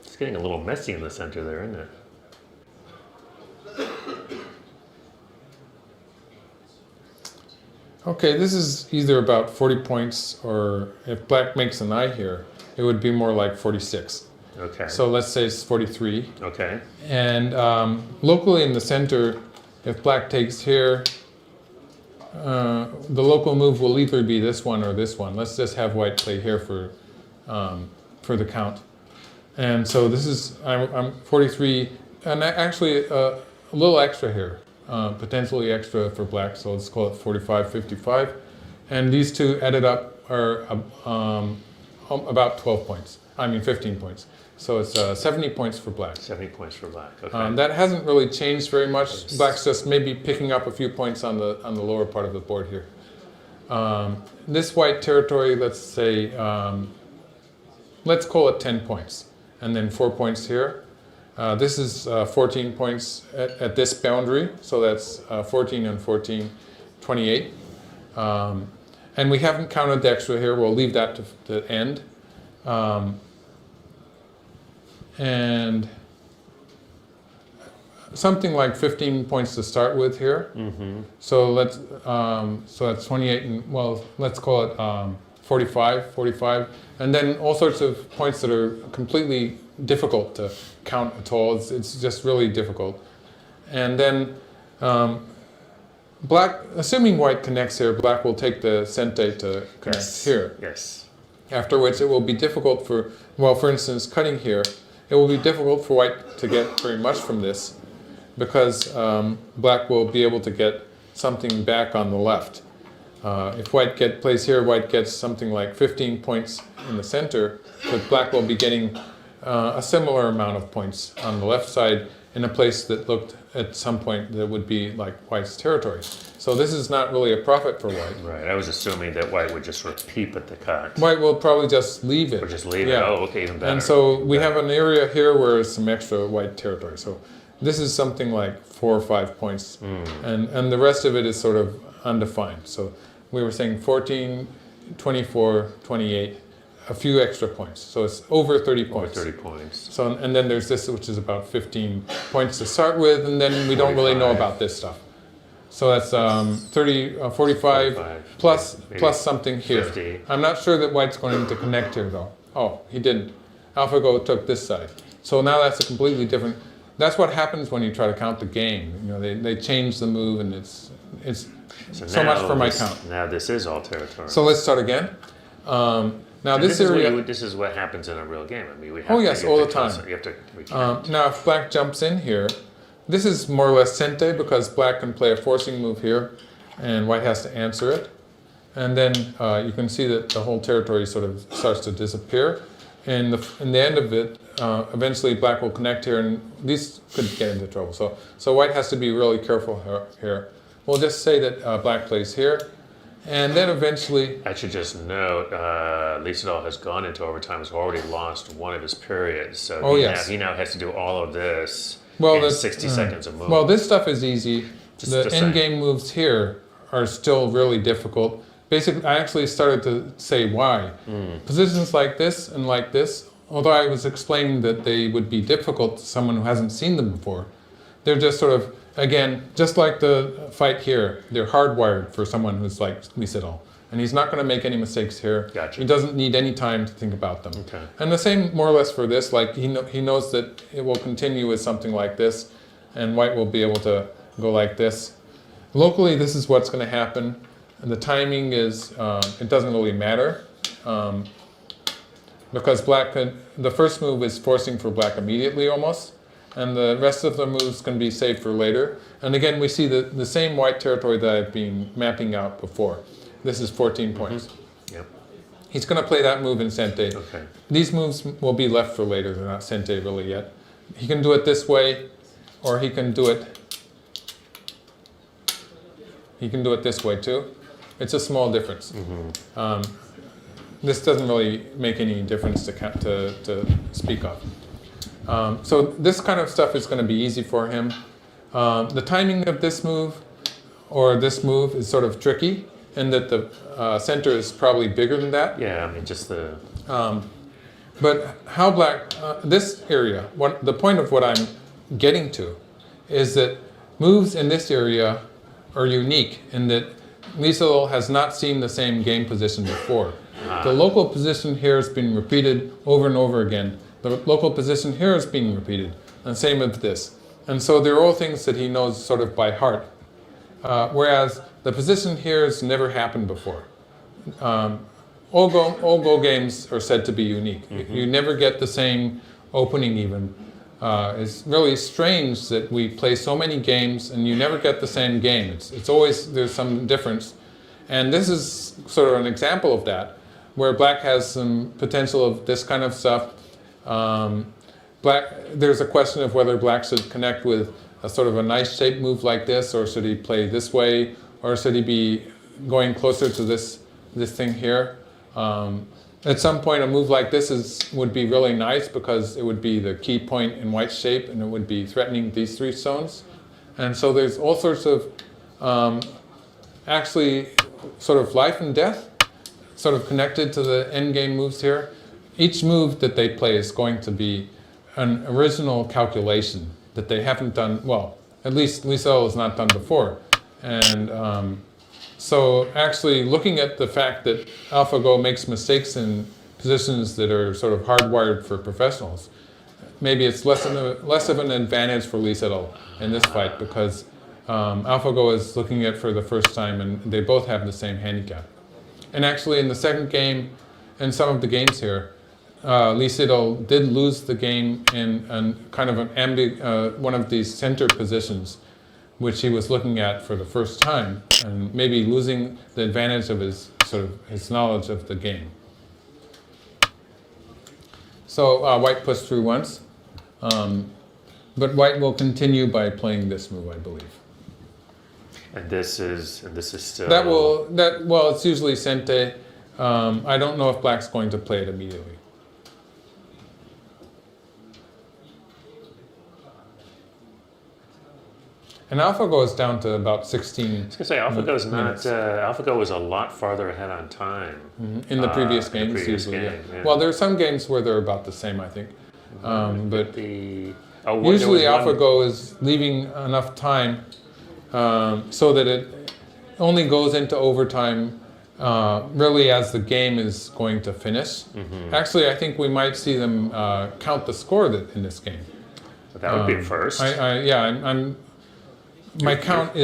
It's getting a little messy in the center there, isn't it? Okay, this is either about 40 points, or if black makes an eye here, it would be more like 46. Okay. So let's say it's 43. Okay. And locally in the center, if black takes here, the local move will either be this one or this one. Let's just have white play here for the count. And so this is, I'm 43, and actually a little extra here, potentially extra for black, so let's call it 45, 55. and these two added up are about 12 points. 15 points. So it's 70 points for black. 70 points for black. Okay. That hasn't really changed very much. Black's just maybe picking up a few points on the lower part of the board here. This white territory, let's say, let's call it 10 points, and then 4 points here. This is 14 points at this boundary, so that's 14 and 14, 28. And we haven't counted the extra here. We'll leave that to the end. And something like 15 points to start with here. So let's so that's 28, and well, let's call it 45, and then all sorts of points that are completely difficult to count at all. It's just really difficult. And then black, assuming white connects here, black will take the sente to connect here. Yes. After which it will be difficult for, well, for instance, cutting here, it will be difficult for white to get very much from this, because black will be able to get something back on the left. If white plays here, white gets something like 15 points in the center, but black will be getting a similar amount of points on the left side in a place that looked at some point that would be like white's territory. So this is not really a profit for white. Right. I was assuming that white would just sort of peep at the cut. White will probably just leave it. Or just leave it. Oh, okay, even better. And so we have an area here where there's some extra white territory. So this is something like 4 or 5 points, and the rest of it is sort of undefined. So we were saying 14, 24, 28, a few extra points. So it's over 30 points. Over 30 points. So, and then there's this, which is about 15 points to start with, and then we don't really know about this stuff. So that's 45 plus something here. 50. I'm not sure that white's going to connect here though. Oh, he didn't. AlphaGo took this side. So now that's a completely different, that's what happens when you try to count the game. You know, they change the move, and it's so much for my count. Now this is all territory. So let's start again. Now this area. This is what happens in a real game. I mean, we have all the time. You have to recount. Now if black jumps in here, this is more or less sente, because black can play a forcing move here, and white has to answer it. And then you can see that the whole territory sort of starts to disappear. In the end of it, eventually black will connect here, and these could get into trouble. So white has to be really careful here. We'll just say that black plays here, and then eventually... I should just note, Lisadol has gone into overtime, has already lost one of his periods. So he now has to do all of this in 60 seconds of move. Well, this stuff is easy. The end-game moves here are still really difficult. Basically, I actually started to say why. Positions like this and like this, although I was explaining that they would be difficult to someone who hasn't seen them before, they're just sort of, again, just like the fight here, they're hardwired for someone who's like Lisadol. And he's not going to make any mistakes here. Gotcha. He doesn't need any time to think about them. Okay. And the same more or less for this, like he knows that it will continue with something like this, and white will be able to go like this. Locally, this is what's going to happen. And the timing is, it doesn't really matter, because the first move is forcing for black immediately almost, and the rest of the moves can be saved for later. And again, we see the same white territory that I've been mapping out before. This is 14 points. Yep. He's going to play that move in sente. Okay. These moves will be left for later. They're not sente really yet. He can do it this way, or he can do it. He can do it this way too. It's a small difference. This doesn't really make any difference to speak of. So this kind of stuff is going to be easy for him. The timing of this move or this move is sort of tricky, in that the center is probably bigger than that. Yeah, I mean, just the... But how black, this area, the point of what I'm getting to is that moves in this area are unique in that Lisadol has not seen the same game position before. The local position here has been repeated over and over again. The local position here is being repeated, and same with this. And so they're all things that he knows sort of by heart. Whereas the position here has never happened before. All Go games are said to be unique. You never get the same opening even. It's really strange that we play so many games and you never get the same game. It's always, there's some difference. And this is sort of an example of that, where black has some potential of this kind of stuff. There's a question of whether black should connect with a sort of a nice shape move like this, or should he play this way, or should he be going closer to this thing here. At some point, a move like this would be really nice because it would be the key point in white's shape, and it would be threatening these 3 stones. And so there's all sorts of actually sort of life and death sort of connected to the endgame moves here. Each move that they play is going to be an original calculation that they haven't done, well, at least Liesel has not done before. And so actually looking at the fact that AlphaGo makes mistakes in positions that are sort of hardwired for professionals, maybe it's less of an advantage for Liesel in this fight, because AlphaGo is looking at it for the first time and they both have the same handicap. And actually in the second game, and some of the games here, Liesel did lose the game in kind of one of these center positions, which he was looking at for the first time, and maybe losing the advantage of his knowledge of the game. So white pushed through once, but white will continue by playing this move, I believe. And this is still. Well, it's usually Sente. I don't know if black's going to play it immediately. And AlphaGo is down to about 16. I was going to say, AlphaGo's not. AlphaGo was a lot farther ahead on time. In the previous games, usually. Yeah. Well, there are some games where they're about the same, I think. But usually AlphaGo is leaving enough time so that it only goes into overtime really as the game is going to finish. Actually, I think we might see them count the score in this game. But that would be a first. My count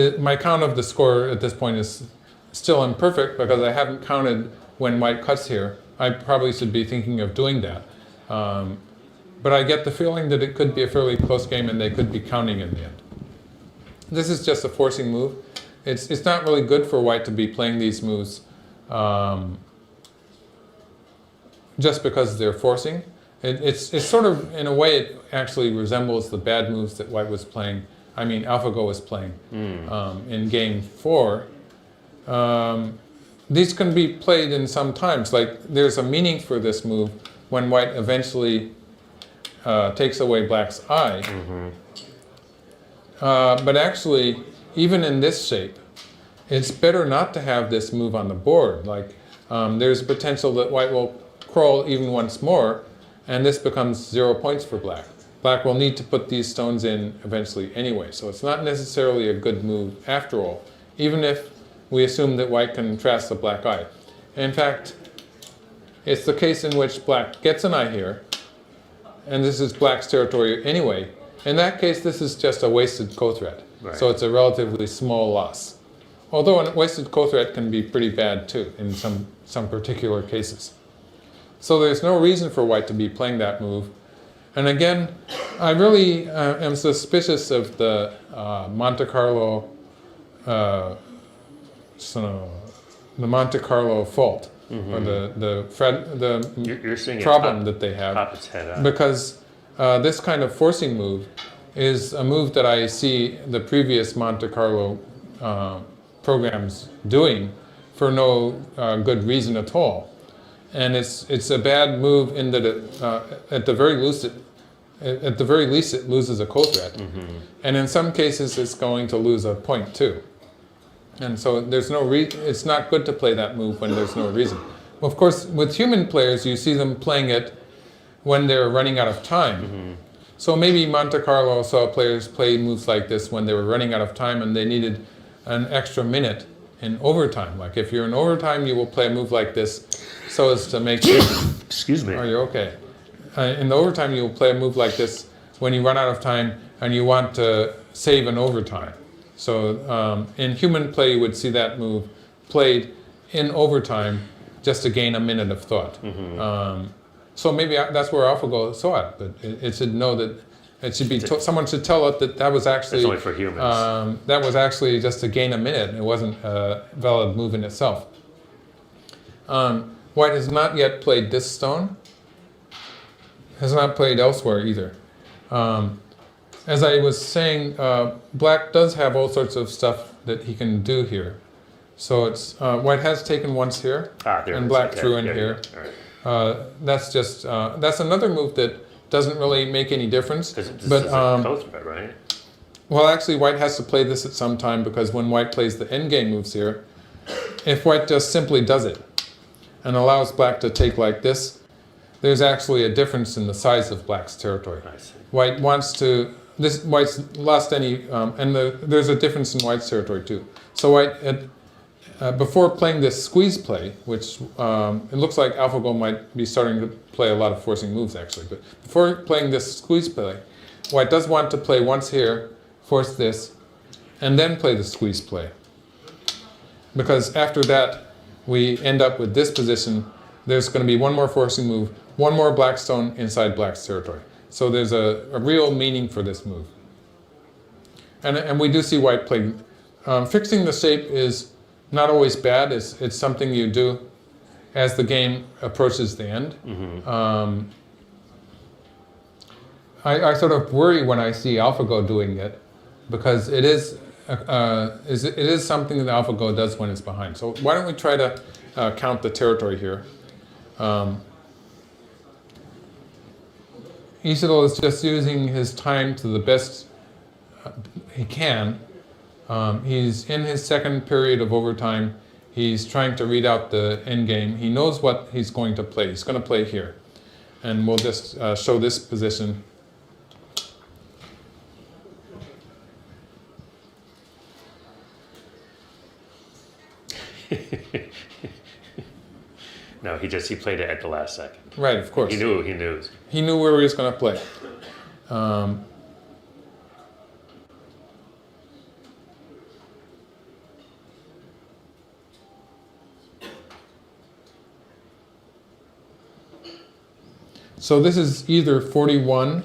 of the score at this point is still imperfect because I haven't counted when white cuts here. I probably should be thinking of doing that. But I get the feeling that it could be a fairly close game and they could be counting in the end. This is just a forcing move. It's not really good for white to be playing these moves just because they're forcing. It's sort of, in a way, it actually resembles the bad moves that white was playing. I mean, AlphaGo was playing in game 4. These can be played in some times. Like, there's a meaning for this move when white eventually takes away black's eye. But actually, even in this shape, it's better not to have this move on the board. Like, there's a potential that white will crawl even once more, and this becomes 0 points for black. Black will need to put these stones in eventually anyway, so it's not necessarily a good move after all, even if we assume that white can trash the black eye. In fact, it's the case in which black gets an eye here, and this is black's territory anyway. In that case, this is just a wasted co-threat, so it's a relatively small loss. Although a wasted co-threat can be pretty bad too in some particular cases. So there's no reason for white to be playing that move. And again, I really am suspicious of the Monte Carlo fault, or the problem that they have, because this kind of forcing move is a move that I see the previous Monte Carlo programs doing for no good reason at all. And it's a bad move in that it, at the very least it loses a co-threat, and in some cases it's going to lose a point too. And so there's no it's not good to play that move when there's no reason. Of course, with human players, you see them playing it when they're running out of time. So maybe Monte Carlo saw players play moves like this when they were running out of time and they needed an extra minute in overtime. Like if you're in overtime, you will play a move like this so as to make sure. Excuse me. Are you okay? In the overtime, you will play a move like this when you run out of time and you want to save an overtime. So in human play, you would see that move played in overtime just to gain a minute of thought. So maybe that's where AlphaGo saw it, but it should know that It should be someone should tell it that that was actually. It's only for humans. That was actually just to gain a minute. It wasn't a valid move in itself. White has not yet played this stone. Has not played elsewhere either. As I was saying, black does have all sorts of stuff that he can do here. So it's white has taken once here, and black threw in here. That's just that's another move that doesn't really make any difference. This is a co-threat, right? Well, actually, white has to play this at some time because when white plays the endgame moves here, if white just simply does it and allows black to take like this, there's actually a difference in the size of black's territory. I see. White wants to. White's lost any, and there's a difference in white's territory too. So white, before playing this squeeze play, which it looks like AlphaGo might be starting to play a lot of forcing moves actually, but before playing this squeeze play, white does want to play once here, force this, and then play the squeeze play. Because after that, we end up with this position. There's going to be one more forcing move, one more black stone inside black's territory. So there's a real meaning for this move. And we do see white play. Fixing the shape is not always bad. It's something you do as the game approaches the end. Mm-hmm. I sort of worry when I see AlphaGo doing it because it is something that AlphaGo does when it's behind. So why don't we try to count the territory here. Isidore is just using his time to the best he can. He's in his second period of overtime. He's trying to read out the end game. He knows what he's going to play. He's going to play here. And we'll just show this position. No, he played it at the last second. Right, of course. He knew. He knew where he was going to play. So this is either 41,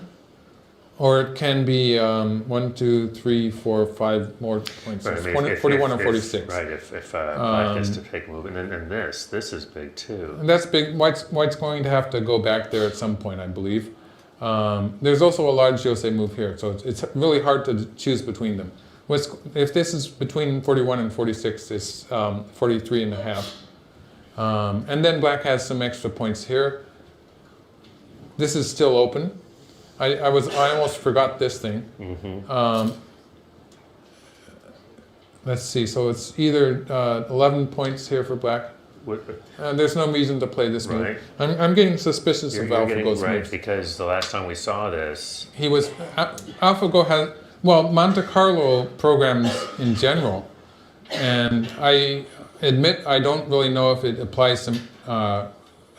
or it can be 1, 2, 3, 4, 5 more points. Right, 41 or 46. Right, if black is to take a move. And then this is big too. And that's big. White's going to have to go back there at some point, I believe. There's also a large Jose move here, so it's really hard to choose between them. If this is between 41 and 46, it's 43 and a half. And then black has some extra points here. This is still open. I almost forgot this thing. Mm-hmm. Let's see. So it's either 11 points here for black. There's no reason to play this move. I'm getting suspicious of AlphaGo's right, moves. because the last time we saw this, AlphaGo has Monte Carlo programs in general, and I admit I don't really know if it applies to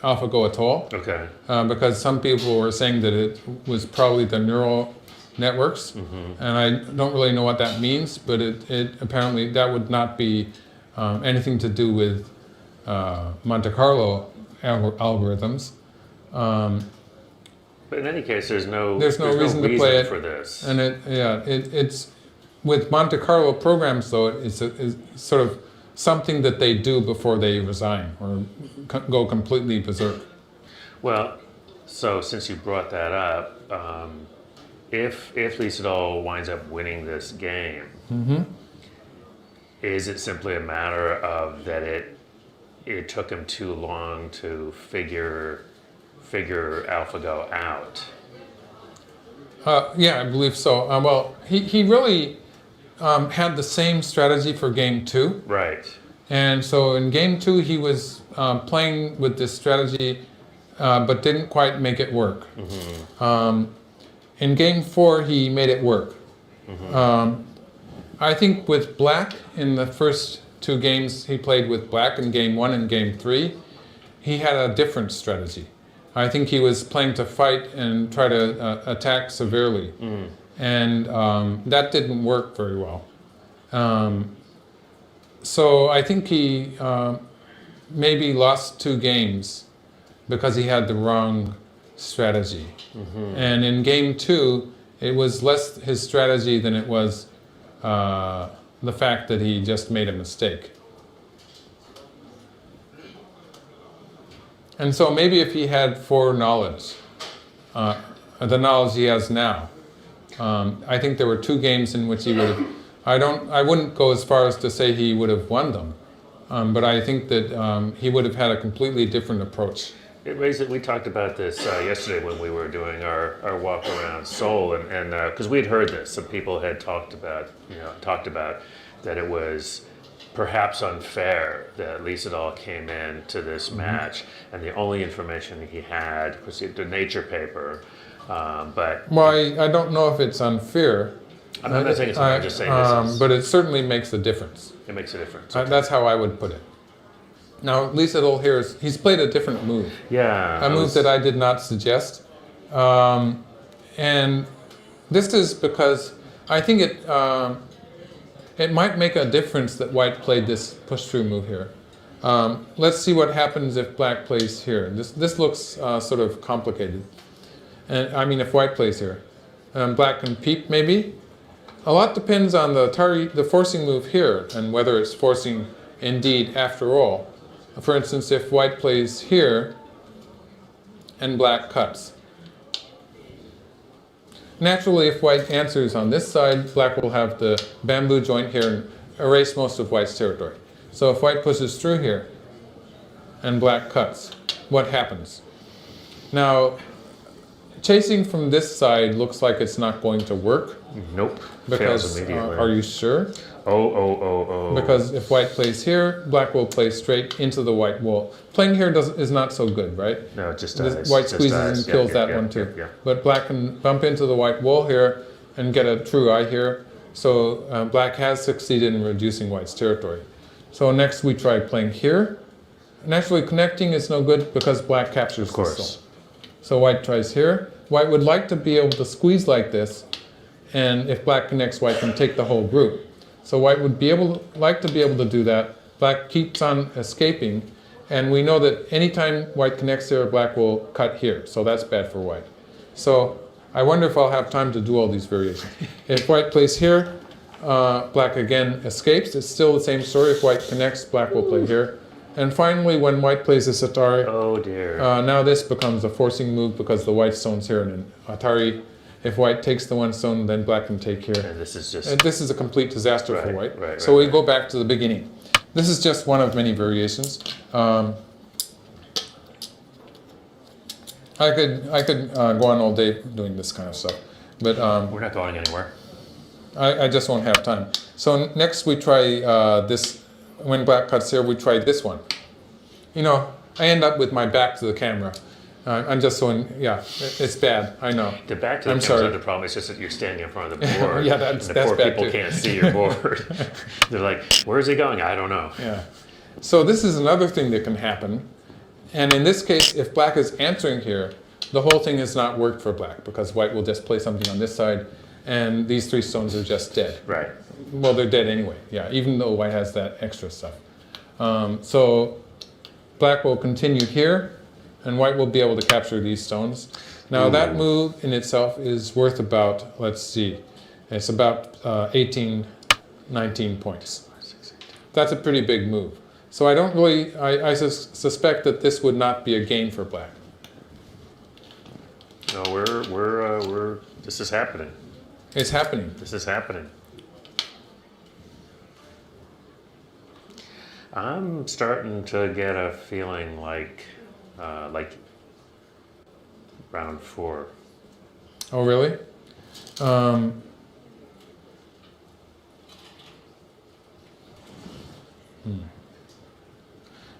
AlphaGo at all. Okay. Because some people were saying that it was probably the neural networks, and I don't really know what that means, but it apparently that would not be anything to do with Monte Carlo algorithms. But in any case, there's no reason to play it for this. And it's with Monte Carlo programs though. It's sort of something that they do before they resign or go completely berserk. Well, so since you brought that up, if Lisadol winds up winning this game, is it simply a matter of that it took him too long to figure AlphaGo out? Yeah, I believe so. Well, he really had the same strategy for game 2. Right. And so in game 2, he was playing with this strategy, but didn't quite make it work. In game 4, he made it work. I think with black, in the first 2 games he played with black in game 1 and game 3, he had a different strategy. I think he was playing to fight and try to attack severely. And that didn't work very well. So I think he maybe lost 2 games because he had the wrong strategy. And in game 2, it was less his strategy than it was the fact that he just made a mistake. And so maybe if he had foreknowledge, the knowledge he has now, I think there were 2 games in which he would have, I wouldn't go as far as to say he would have won them, but I think that he would have had a completely different approach. We talked about this yesterday when we were doing our walk around Seoul, and because we'd heard this, some people had talked about that it was perhaps unfair that Lee Sedol came in to this match, and the only information he had was the nature paper. But well, I don't know if it's unfair. I'm not saying it's unfair. I'm just saying this is, but it certainly makes a difference. It makes a difference. That's how I would put it. Now, Lee Sedol here he's played a different move. Yeah. A move that I did not suggest. And this is because I think it might make a difference that White played this push-through move here. Let's see what happens if Black plays here. This looks sort of complicated. And I mean, if White plays here. Black can peep, maybe. A lot depends on the forcing move here, and whether it's forcing indeed after all. For instance, if White plays here, and Black cuts. Naturally, if White answers on this side, Black will have the bamboo joint here and erase most of White's territory. So if White pushes through here, and Black cuts, what happens? Now, chasing from this side looks like it's not going to work. Nope. Because, fails immediately. Are you sure? Oh. Because if White plays here, Black will play straight into the White wall. Playing here is not so good, right? No, it just dies. White squeezes and kills that one too. Yeah. But Black can bump into the White wall here and get a true eye here. So Black has succeeded in reducing White's territory. So next we try playing here. Naturally, connecting is no good because Black captures the stone. So White tries here. White would like to be able to squeeze like this, and if Black connects, White can take the whole group. So White would like to be able to do that. Black keeps on escaping, and we know that anytime White connects here, Black will cut here. So that's bad for White. So I wonder if I'll have time to do all these variations. If White plays here, Black again escapes. It's still the same story. If White connects, Black will play here. And finally, when White plays this Atari, oh dear. Now this becomes a forcing move because the White stone's here, and in Atari, if White takes the one stone, then Black can take here. And this is just... And this is a complete disaster for White. Right, so we go back to the beginning. This is just one of many variations. I could go on all day doing this kind of stuff, but we're not going anywhere. I just won't have time. So next we try this. When Black cuts here, we try this one. You know, I end up with my back to the camera. I'm just so, it's bad, I know. The back to the camera is not the problem, it's just that you're standing in front of the board. Yeah, and that's the poor bad people too. can't see your board. They're like, where's he going? I don't know. Yeah. So this is another thing that can happen. And in this case, if Black is answering here, the whole thing has not worked for Black because White will just play something on this side, and these 3 stones are just dead. Right. Well, they're dead anyway, yeah, even though White has that extra stuff. So Black will continue here, and White will be able to capture these stones. Now that move in itself is worth about, let's see, it's about 18, 19 points. That's a pretty big move. So I don't really, I suspect that this would not be a gain for Black. No, this is happening. It's happening. This is happening. I'm starting to get a feeling like round 4. Oh, really?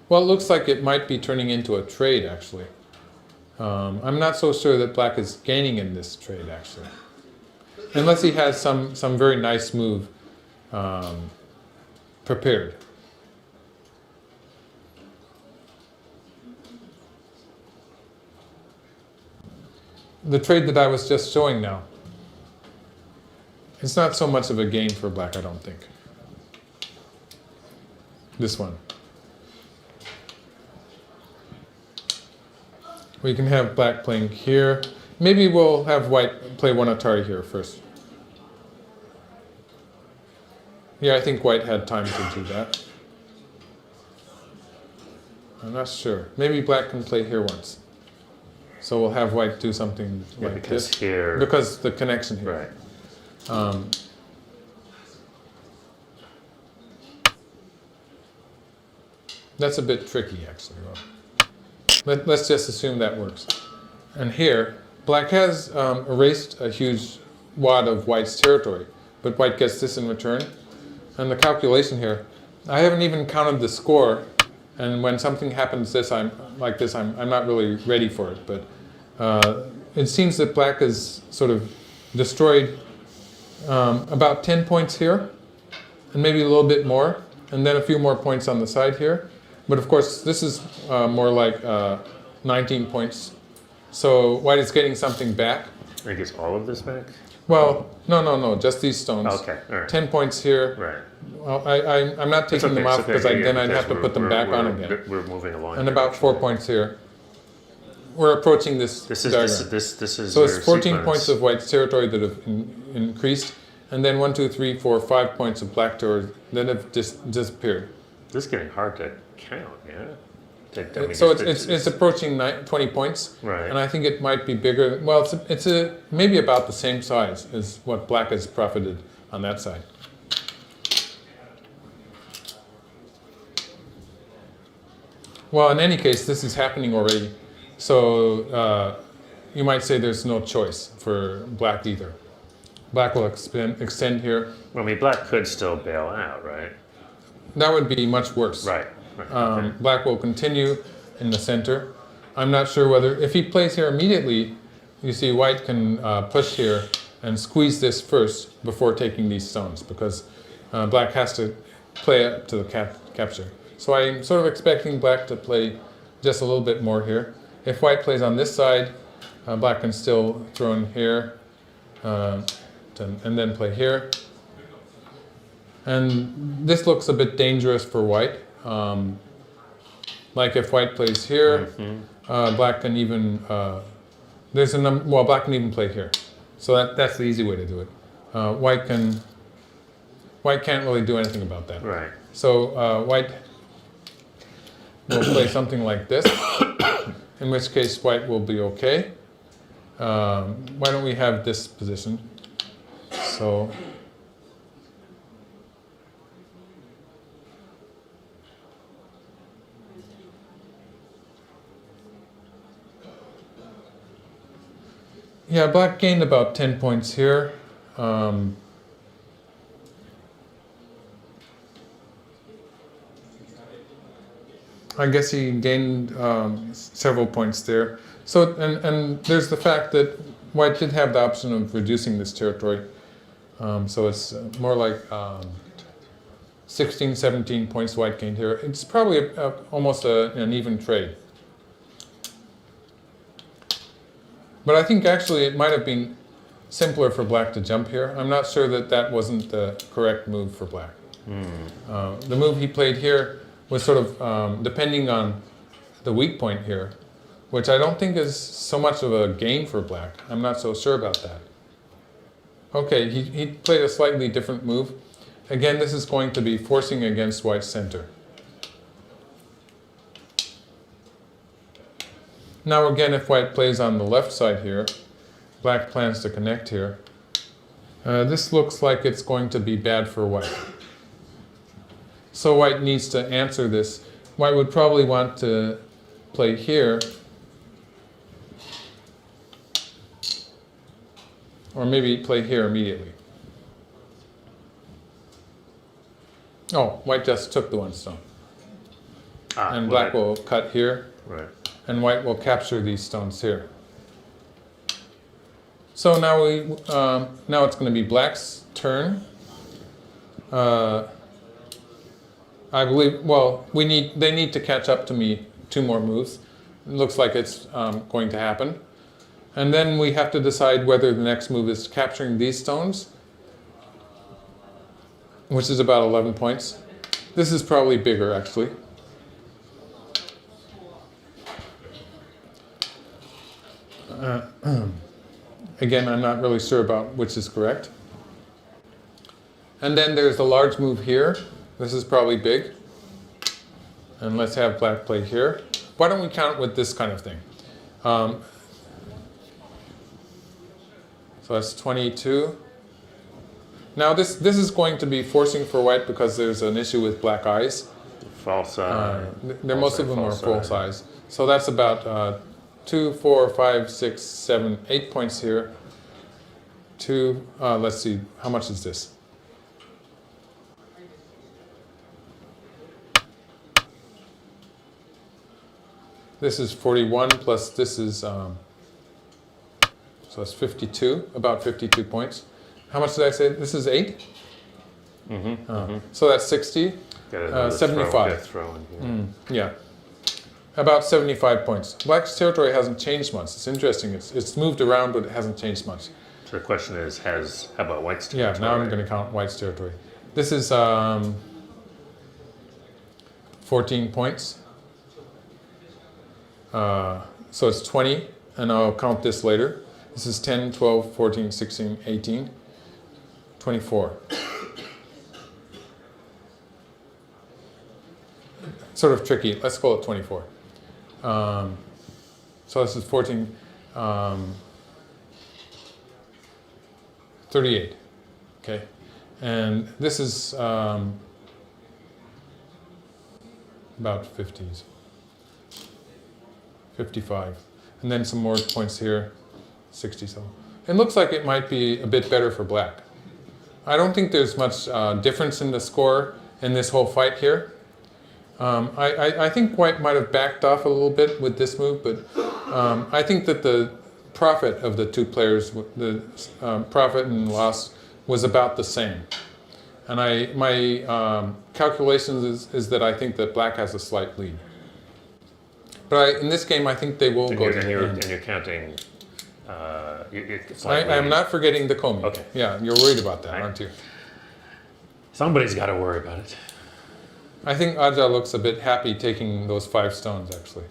Well, it looks like it might be turning into a trade, actually. I'm not so sure that Black is gaining in this trade, actually. Unless he has some very nice move prepared. The trade that I was just showing now, it's not so much of a gain for Black, I don't think. This one. We can have Black playing here. maybe we'll have white play one Atari here first. Yeah, I think white had time to do that. I'm not sure. Maybe black can play here once. So we'll have white do something like because this. Here, because the connection here. Right. That's a bit tricky, actually. Let's just assume that works. And here, black has erased a huge wad of white's territory, but white gets this in return. And the calculation here, I haven't even counted the score, and when something happens I'm not really ready for it, but it seems that black has sort of destroyed about 10 points here, and maybe a little bit more, and then a few more points on the side here. But of course, this is more like 19 points. So white is getting something back. I guess all of this back? Well, no, just these stones. Okay, all right. 10 points here. Right. Well, I'm not taking them off because then I'd have to put them back on again. We're moving along. And about 4 points here. We're approaching this diagram. This is so it's 14 sequence. points of white's territory that have increased, and then 1, 2, 3, 4, 5 points of black territory that have disappeared. This is getting hard to count, yeah? I mean, So it's approaching 20 points, right. And I think it might be bigger. Well, it's maybe about the same size as what black has profited on that side. Well, in any case, this is happening already, so you might say there's no choice for black either. Black will extend here. Well, I mean, black could still bail out, right? That would be much worse. Right. Okay. Black will continue in the center. I'm not sure whether, if he plays here immediately, you see white can push here and squeeze this first before taking these stones, because black has to play up to the capture. So I'm sort of expecting black to play just a little bit more here. If white plays on this side, black can still throw in here and then play here. And this looks a bit dangerous for white. Like if white plays here, black can even black can even play here. So that's the easy way to do it. White can't really do anything about that. Right. So white will play something like this, in which case white will be okay. Why don't we have this position? So. Yeah, black gained about 10 points here. I guess he gained several points there. So, and there's the fact that white did have the option of reducing this territory. So it's more like 16, 17 points white gained here. It's probably almost an even trade. But I think actually it might have been simpler for black to jump here. I'm not sure that wasn't the correct move for black. The move he played here was sort of depending on the weak point here, which I don't think is so much of a gain for black. I'm not so sure about that. Okay, he played a slightly different move. Again, this is going to be forcing against white's center. Now again, if white plays on the left side here, black plans to connect here. This looks like it's going to be bad for white. So white needs to answer this. White would probably want to play here, or maybe play here immediately. Oh, white just took the one stone. And black will cut here. Right. And white will capture these stones here. So now now it's going to be black's turn. I believe. Well, they need to catch up to me 2 more moves. It looks like it's going to happen, and then we have to decide whether the next move is capturing these stones, which is about 11 points. This is probably bigger, actually. Again, I'm not really sure about which is correct. And then there's a large move here. This is probably big. And let's have black play here. Why don't we count with this kind of thing? So that's 22. Now this is going to be forcing for white because there's an issue with black eyes. False. Most of them are full size. So that's about 2, 4, 5, 6, 7, 8 points here. Let's see, how much is this? This is 41 plus this is, so it's 52, about 52 points. How much did I say? This is 8? So that's 60, 75. Throw in here. Yeah, about 75 points. Black's territory hasn't changed much. It's interesting. It's moved around, but it hasn't changed much. So the question is, how about white's territory? Yeah, now I'm going to count white's territory. This is 14 points. So it's 20, and I'll count this later. This is 10, 12, 14, 16, 18, 24. Sort of tricky. Let's call it 24. So this is 14, 38. Okay, and this is about 50s. 55, and then some more points here, 67. It looks like it might be a bit better for black. I don't think there's much difference in the score in this whole fight here. I think white might have backed off a little bit with this move, but I think that the profit of the two players, the profit and loss, was about the same. And my calculations is that I think that black has a slight lead. But in this game, I think they will go to the end. And you're counting. I'm not forgetting the komi. Okay. Yeah, you're worried about that, aren't you? Somebody's got to worry about it. I think Aja looks a bit happy taking those 5 stones, actually.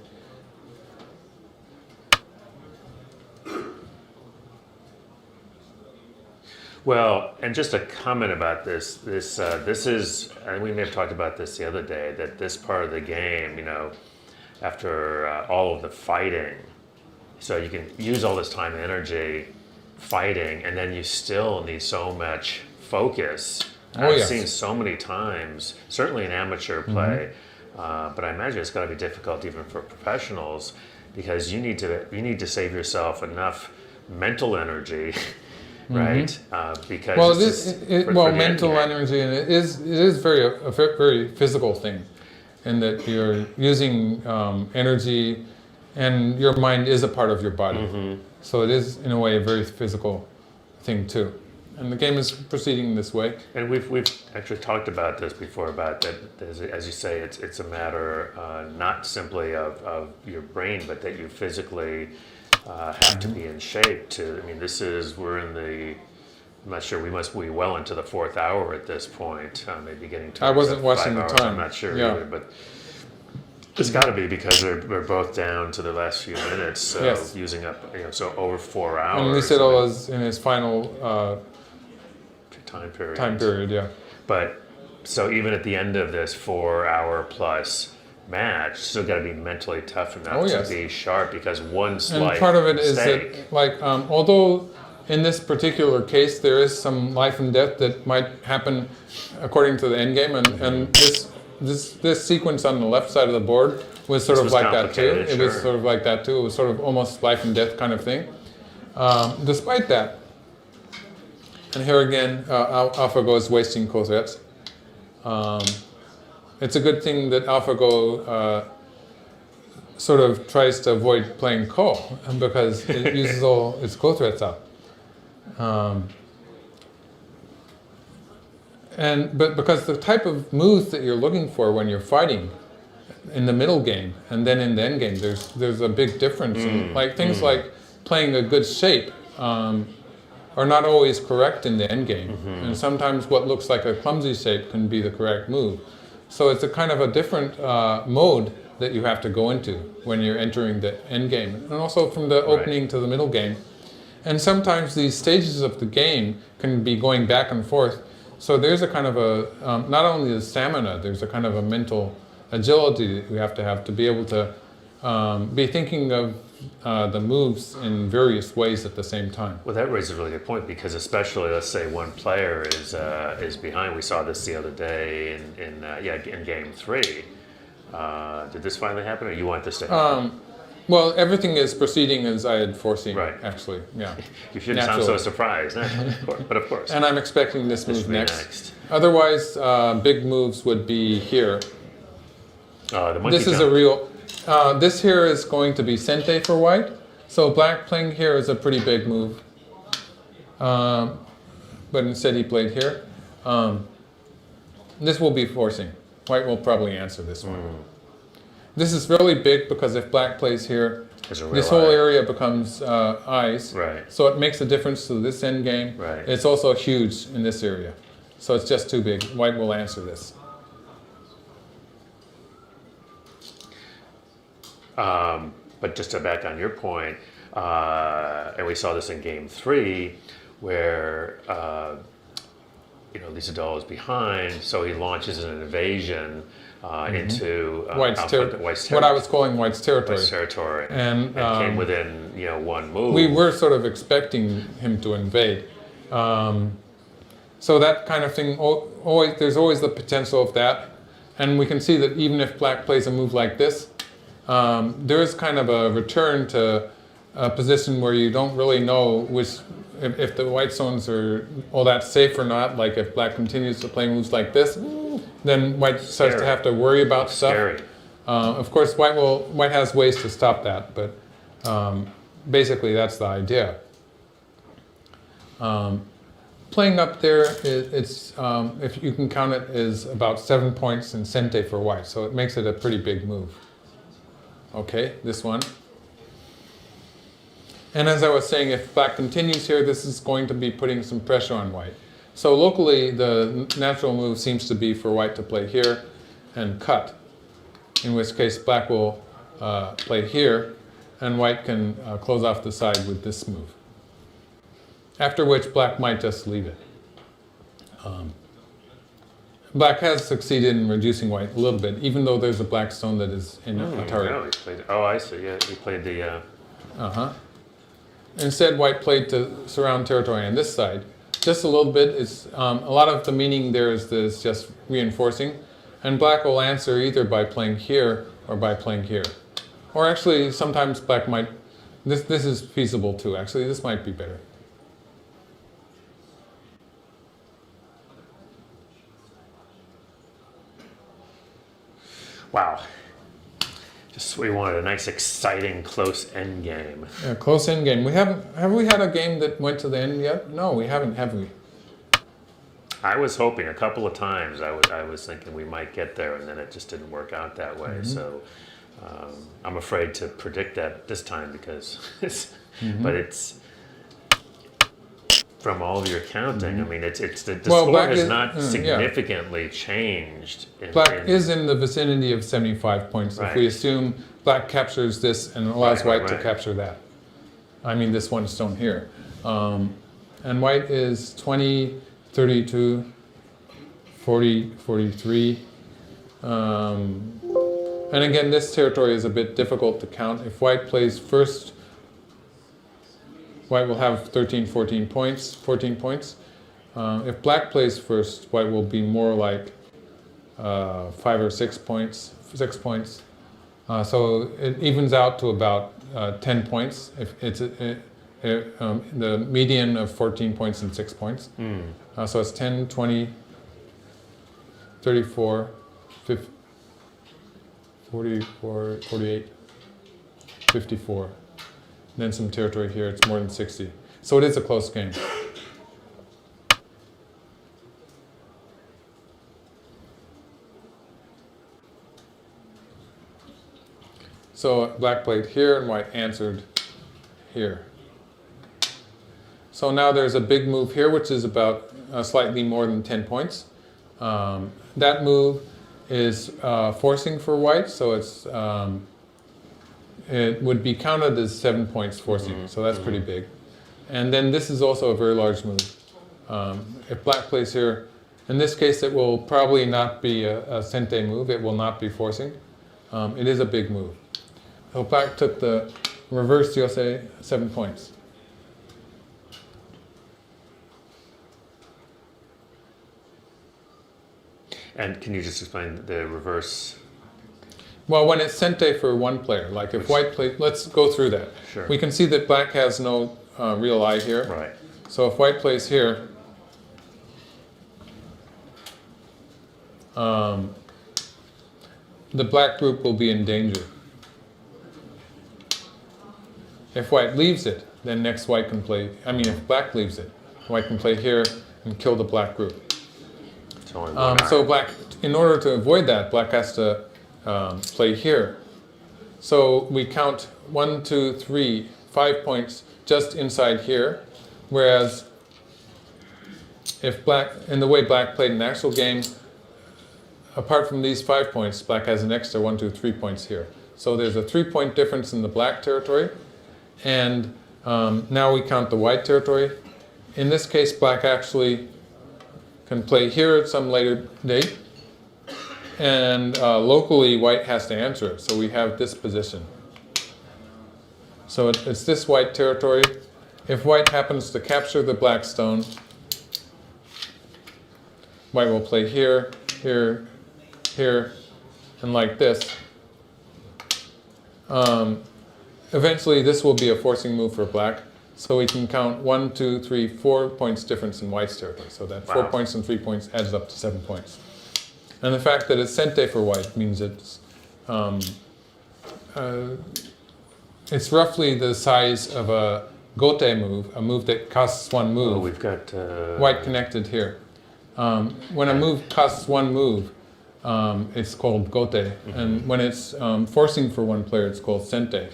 Well, and just a comment about this. This is, and we may have talked about this the other day, that this part of the game, after all of the fighting, so you can use all this time and energy fighting, and then you still need so much focus. I've seen so many times, certainly in amateur play, but I imagine it's got to be difficult even for professionals, because you need to save yourself enough mental energy, right? Because mental energy, and it is a very physical thing. And that you're using energy, and your mind is a part of your body. So it is, in a way, a very physical thing too. And the game is proceeding this way. And we've actually talked about this before, about that, as you say, it's a matter not simply of your brain, but that you physically have to be in shape to. We're in the. I'm not sure. We must be well into the 4th hour at this point. Maybe getting to. I wasn't watching the time. I'm not sure either, but it's got to be because they're both down to the last few minutes. So using up, so over 4 hours. And Nisetto was in his final time period. Time period, yeah. But so even at the end of this 4-hour plus match, still got to be mentally tough enough to be sharp, because one slight and part of it mistake. Is that, although in this particular case there is some life and death that might happen according to the end game, and this sequence on the left side of the board was sort of like that too. It was sort of like that too. It was sort of almost life and death kind of thing. Despite that, and here again, AlphaGo is wasting Kozets. It's a good thing that AlphaGo sort of tries to avoid playing Ko, because it uses all its Ko threats up. But because the type of moves that you're looking for when you're fighting in the middle game and then in the end game, there's a big difference. Things like playing a good shape are not always correct in the end game, and sometimes what looks like a clumsy shape can be the correct move. So it's a kind of a different mode that you have to go into when you're entering the end game, and also from the opening to the middle game. And sometimes these stages of the game can be going back and forth. So there's a kind of a, not only the stamina, there's a kind of a mental agility that we have to be able to be thinking of the moves in various ways at the same time. Well, that raises a really good point, because especially, let's say one player is behind. We saw this the other day in game 3. Did this finally happen, or you want this to happen? Well, everything is proceeding as I had foreseen, Right. actually, yeah. You shouldn't sound so surprised, but of course. And I'm expecting this move next. next. Otherwise, big moves would be here. The monkey This is a real, this here is going to be Sente for white. So black playing here is a pretty big move. But instead he played here. This will be forcing. White will probably answer this one. This is really big because if black plays here, this whole area becomes eyes. Right. So it makes a difference to this end game. Right. It's also huge in this area. So it's just too big. White will answer this. But just to back on your point, and we saw this in game 3, where Lisa Dahl is behind, so he launches an invasion into White's territory. What I was calling White's territory. White's territory, and came within one move. We were sort of expecting him to invade. So that kind of thing, there's always the potential of that. And we can see that even if black plays a move like this, there is kind of a return to a position where you don't really know if the white zones are all that safe or not. Like if black continues to play moves like this, then white starts to have to worry about stuff. Of course, white has ways to stop that, but basically that's the idea. Playing up there, it's if you can count it, is about 7 points in Sente for white, so it makes it a pretty big move. Okay, this one. And as I was saying, if black continues here, this is going to be putting some pressure on white. So locally, the natural move seems to be for white to play here and cut, in which case black will play here, and white can close off the side with this move. After which black might just leave it. Black has succeeded in reducing white a little bit, even though there's a black stone that is in a target. I see. Yeah, he played the. Instead, white played to surround territory on this side. Just a little bit. A lot of the meaning there is just reinforcing, and black will answer either by playing here or by playing here, or actually sometimes black might. This is feasible too. Actually, this might be better. Wow. We wanted a nice, exciting, close end game. Yeah, close end game. Have we had a game that went to the end yet? No, we haven't, have we? I was hoping a couple of times. I was thinking we might get there, and then it just didn't work out that way. So I'm afraid to predict that this time because, but it's from all of your counting. I mean, the score has not significantly changed. Black is in the vicinity of 75 points. If we assume black captures this and allows white to capture that. I mean, this one stone here. And white is 20, 32, 40, 43. And again, this territory is a bit difficult to count. If white plays first, white will have 13, 14 points. If black plays first, white will be more like 5 or 6 points. 6 points. So it evens out to about 10 points. If it's the median of 14 points and 6 points. So it's 10, 20, 34, 50, 44, 48, 54. Then some territory here, it's more than 60. So it is a close game. So black played here and white answered here. So now there's a big move here, which is about slightly more than 10 points. That move is forcing for white, so it would be counted as 7 points forcing, so that's pretty big. And then this is also a very large move. If black plays here, in this case it will probably not be a sente move, it will not be forcing. It is a big move. So black took the reverse Yosei 7 points. And can you just explain the reverse? Well, when it's sente for one player, like if white plays, let's go through that. Sure. We can see that black has no real eye here. Right. So if white plays here, the black group will be in danger. If white leaves it, then next white can play, if black leaves it, white can play here and kill the black group. So black, in order to avoid that, black has to play here. So we count 1, 2, 3, 5 points just inside here, whereas if black, in the way black played an actual game, apart from these 5 points, black has an extra 1, 2, 3 points here. So there's a 3-point difference in the black territory, and now we count the white territory. In this case, black actually can play here at some later date, and locally white has to answer it. So we have this position. So it's this white territory. If white happens to capture the black stone, white will play here, here, here, and like this. Eventually this will be a forcing move for black. So we can count 1, 2, 3, 4 points difference in white's territory. So that 4 points and 3 points adds up to 7 points. And the fact that it's sente for white means it's roughly the size of a gote move, a move that costs 1 move. Oh, we've got white connected here. When a move costs 1 move, it's called gote, and when it's forcing for 1 player, it's called sente.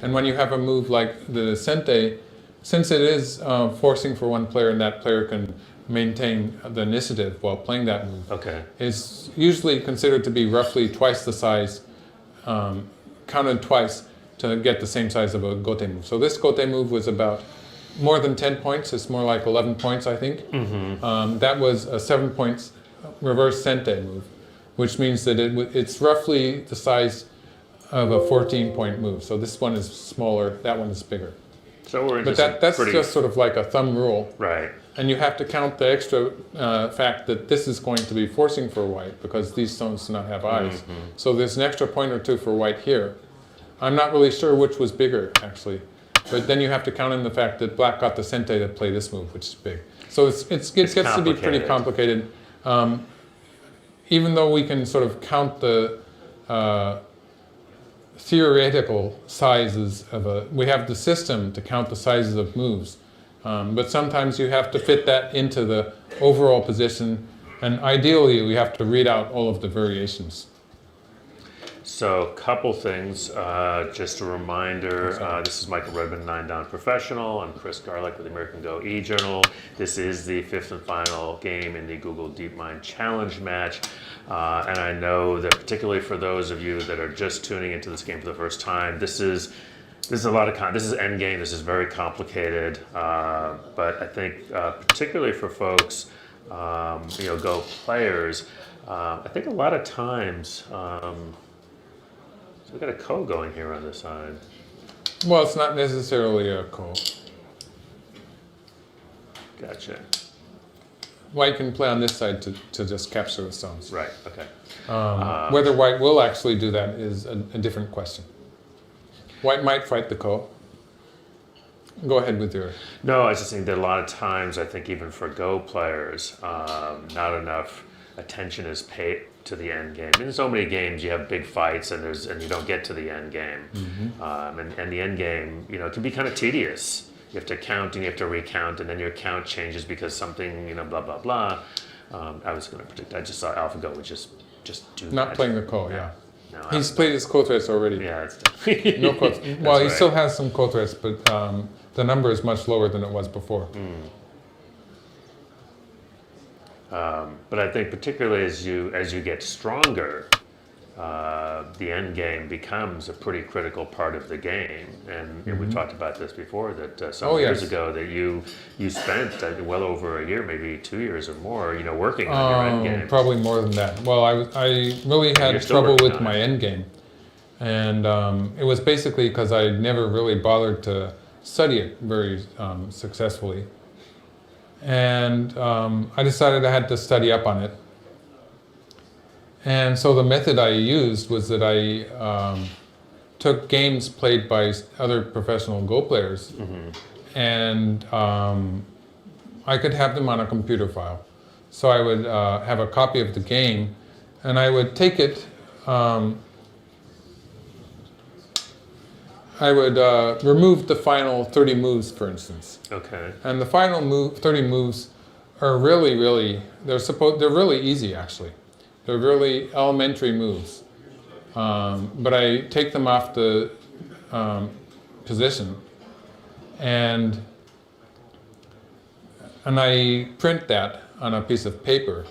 And when you have a move like the sente, since it is forcing for 1 player and that player can maintain the initiative while playing that move, it's usually considered to be roughly twice the size, counted twice to get the same size of a gote move. So this gote move was about more than 10 points. It's more like 11 points, I think. That was a 7 points reverse sente move, which means that it's roughly the size of a 14-point move. So this one is smaller, that one is bigger. So we're but that's just sort of like a thumb rule. Right. And you have to count the extra fact that this is going to be forcing for white because these stones do not have eyes. So there's an extra point or 2 for white here. I'm not really sure which was bigger, actually. But then you have to count in the fact that black got the sente to play this move, which is big. So it gets to be pretty complicated. Even though we can sort of count the theoretical sizes of we have the system to count the sizes of moves. But sometimes you have to fit that into the overall position, and ideally we have to read out all of the variations. So a couple things, just a reminder, this is Michael Redmond, 9 Down Professional. I'm Chris Garlick with the American Go e-Journal. This is the 5th and final game in the Google DeepMind Challenge match. And I know that particularly for those of you that are just tuning into this game for the first time, this is a lot of this is endgame. This is very complicated, but I think particularly for folks, Go players, I think a lot of times. So we've got a ko going here on this side. Well, it's not necessarily a ko. Gotcha. White can play on this side to just capture the stones. Right. Okay. Whether white will actually do that is a different question. White might fight the ko. Go ahead with your... No, I was just saying that a lot of times, I think even for Go players, not enough attention is paid to the end game. In so many games, you have big fights and you don't get to the end game. And the end game, can be kind of tedious. You have to count and you have to recount, and then your count changes because something, blah, blah, blah. I was going to predict, I just saw AlphaGo would just do that. Not playing the ko, yeah. No, he's played his ko threats already. Yeah, it's definitely... No ko. Well, he still has some ko threats, but the number is much lower than it was before. But I think particularly as you get stronger, the end game becomes a pretty critical part of the game. And we talked about this before, that some years ago that you spent well over a year, maybe 2 years or more, working on your end game. Probably more than that. Well, I really had trouble with my end game. And it was basically because I never really bothered to study it very successfully. And I decided I had to study up on it. And so the method I used was that I took games played by other professional Go players, and I could have them on a computer file. So I would have a copy of the game, and I would take it, I would remove the final 30 moves, for instance. Okay. And the final 30 moves are really, they're really easy, actually. They're really elementary moves. But I take them off the position, and I print that on a piece of paper.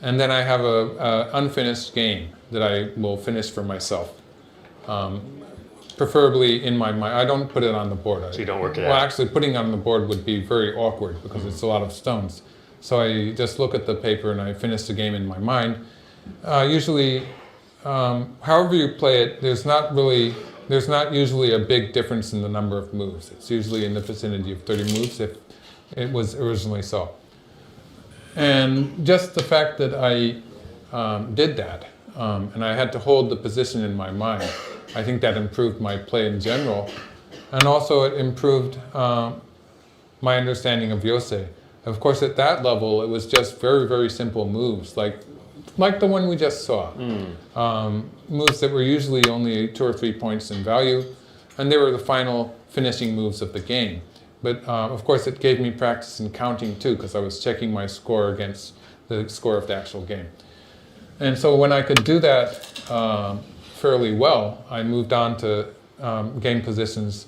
And then I have a unfinished game that I will finish for myself. Preferably in my mind. I don't put it on the board. So you don't work it out? Well, actually, putting it on the board would be very awkward because it's a lot of stones. So I just look at the paper and I finish the game in my mind. Usually, however you play it, there's not usually a big difference in the number of moves. It's usually in the vicinity of 30 moves if it was originally so. And just the fact that I did that, and I had to hold the position in my mind, I think that improved my play in general. And also it improved my understanding of Yosei. Of course, at that level, it was just very simple moves, like the one we just saw. Moves that were usually only 2 or 3 points in value, and they were the final finishing moves of the game. But of course, it gave me practice in counting too, because I was checking my score against the score of the actual game. And so when I could do that fairly well, I moved on to game positions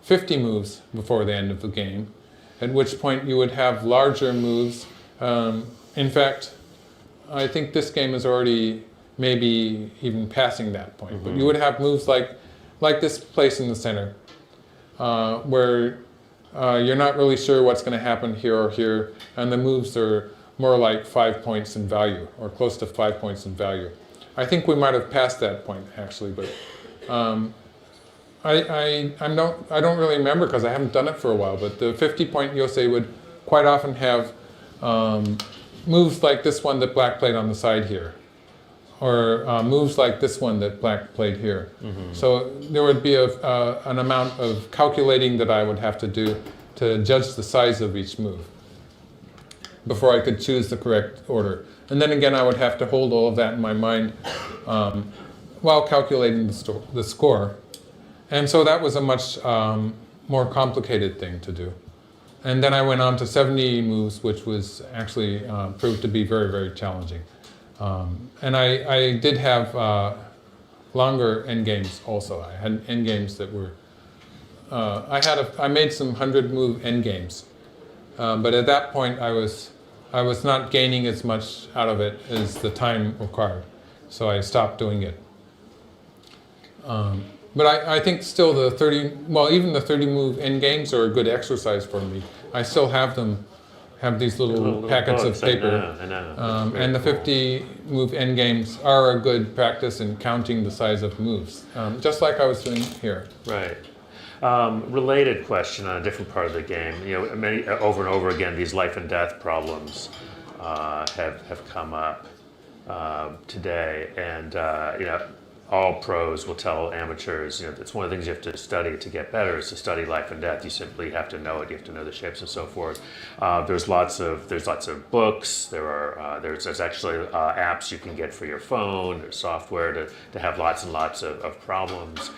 50 moves before the end of the game, at which point you would have larger moves. In fact, I think this game is already maybe even passing that point, but you would have moves like this place in the center, where you're not really sure what's going to happen here or here, and the moves are more like 5 points in value, or close to 5 points in value. I think we might have passed that point actually, but I don't really remember because I haven't done it for a while. But the 50-point Yosei would quite often have moves like this one that black played on the side here, or moves like this one that black played here. So there would be an amount of calculating that I would have to do to judge the size of each move before I could choose the correct order. And then again, I would have to hold all of that in my mind while calculating the score. And so that was a much more complicated thing to do. And then I went on to 70 moves, which was actually proved to be very challenging. And I did have longer endgames also. I had endgames that were, I made some 100-move endgames. But at that point, I was not gaining as much out of it as the time required. So I stopped doing it. But I think still even the 30-move endgames are a good exercise for me. I still have these little packets of paper. I know. And the 50-move endgames are a good practice in counting the size of moves, just like I was doing here. Right. Related question on a different part of the game. Many over and over again, these life and death problems have come up today, and all pros will tell amateurs, it's one of the things you have to study to get better is to study life and death. You simply have to know it. You have to know the shapes and so forth. There's lots of books. There's actually apps you can get for your phone. There's software to have lots and lots of problems.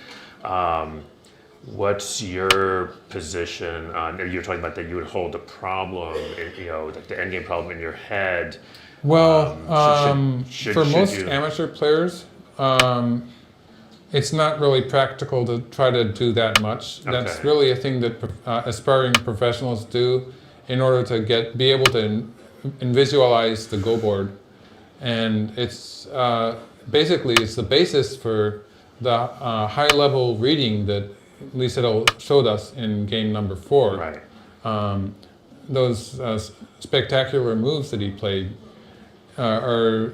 What's your position on? You're talking about that you would hold a problem, like the endgame problem in your head. Well, for most you... amateur players, it's not really practical to try to do that much. Okay. That's really a thing that aspiring professionals do in order to be able to visualize the Go board. And it's basically it's the basis for the high-level reading that Lee Sedol showed us in game number 4. Right. Those spectacular moves that he played are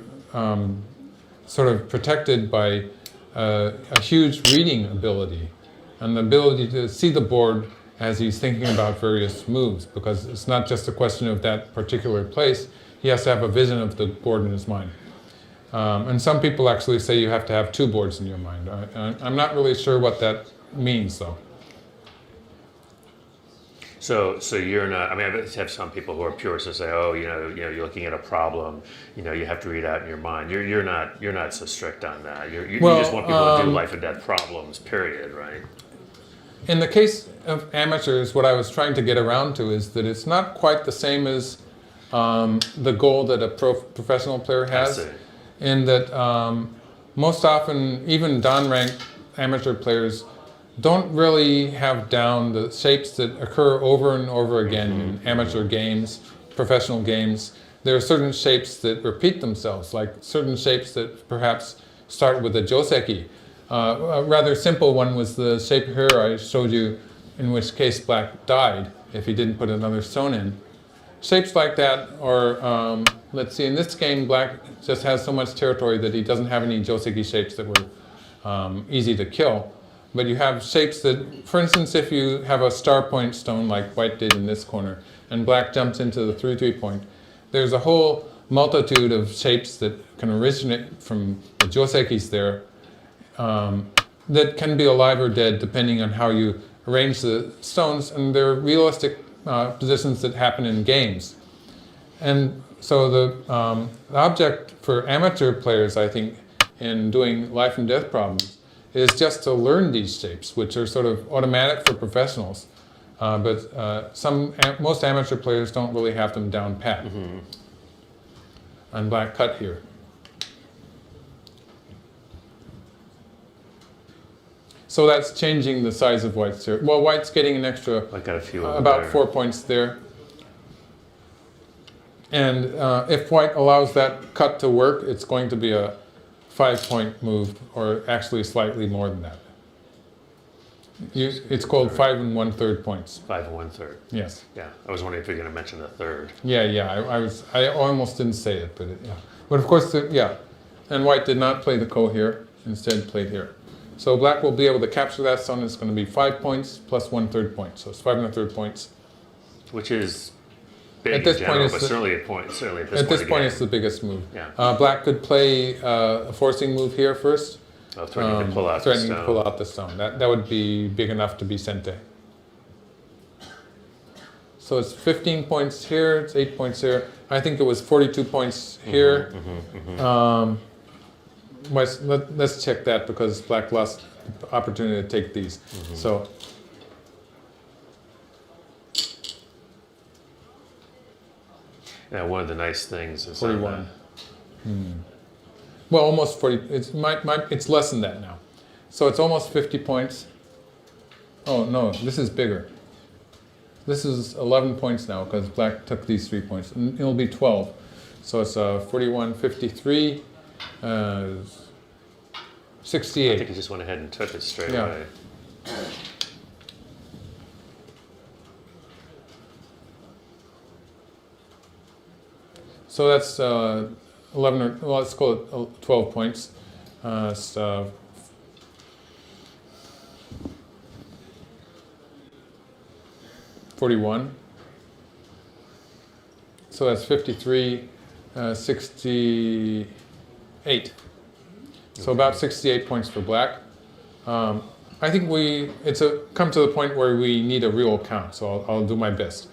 sort of protected by a huge reading ability and the ability to see the board as he's thinking about various moves, because it's not just a question of that particular place. He has to have a vision of the board in his mind. And some people actually say you have to have 2 boards in your mind. I'm not really sure what that means, though. So you're not. I mean, I have some people who are purists and say, oh, you're looking at a problem. You have to read out in your mind. You're not so strict on that. You just want people to do life and death problems. Period. Right. In the case of amateurs, what I was trying to get around to is that it's not quite the same as the goal that a professional player has. In that most often, even Dan-ranked amateur players don't really have down the shapes that occur over and over again in amateur games, professional games. There are certain shapes that repeat themselves, like certain shapes that perhaps start with a joseki. A rather simple one was the shape here I showed you, in which case black died if he didn't put another stone in. Shapes like that, or let's see, in this game, black just has so much territory that he doesn't have any joseki shapes that were easy to kill. But you have shapes that, for instance, if you have a star point stone like white did in this corner, and black jumps into the 3-3 point, there's a whole multitude of shapes that can originate from the josekis there that can be alive or dead depending on how you arrange the stones, and they're realistic positions that happen in games. And so the object for amateur players, I think, in doing life and death problems is just to learn these shapes, which are sort of automatic for professionals. But most amateur players don't really have them down pat. And black cut here. So that's changing the size of white's here. Well, white's getting an extra, I got a few about there. 4 points there. And if white allows that cut to work, it's going to be a 5-point move, or actually slightly more than that. It's called 5 1/3 points. 5 1/3. Yes. Yeah, I was wondering if you're going to mention the third. Yeah. I almost didn't say it, but yeah. But of course, and white did not play the ko here. Instead, played here. So black will be able to capture that stone. It's going to be 5 points plus 1/3 point. So it's 5 1/3 points. Which is big at this in general, point, but certainly a point. Certainly at this at point. this point, it's the biggest move. Yeah. Black could play a forcing move here first. Threatening to pull out the stone. Threatening to pull out the stone. That would be big enough to be sente. So it's 15 points here. It's 8 points here. I think it was 42 points here. Let's check that, because black lost the opportunity to take these. So. Yeah, one of the nice things is 41. Well, almost 40. It's less than that now. So it's almost 50 points. Oh no, this is bigger. This is 11 points now, because black took these 3 points. And it'll be 12. So it's 41, 53, 68. I think he just went ahead and took it straight Yeah. away. So that's 11, or well, let's call it 12 points. It's 41. So that's 53, 68. So about 68 points for black. I think it's come to the point where we need a real count, so I'll do my best.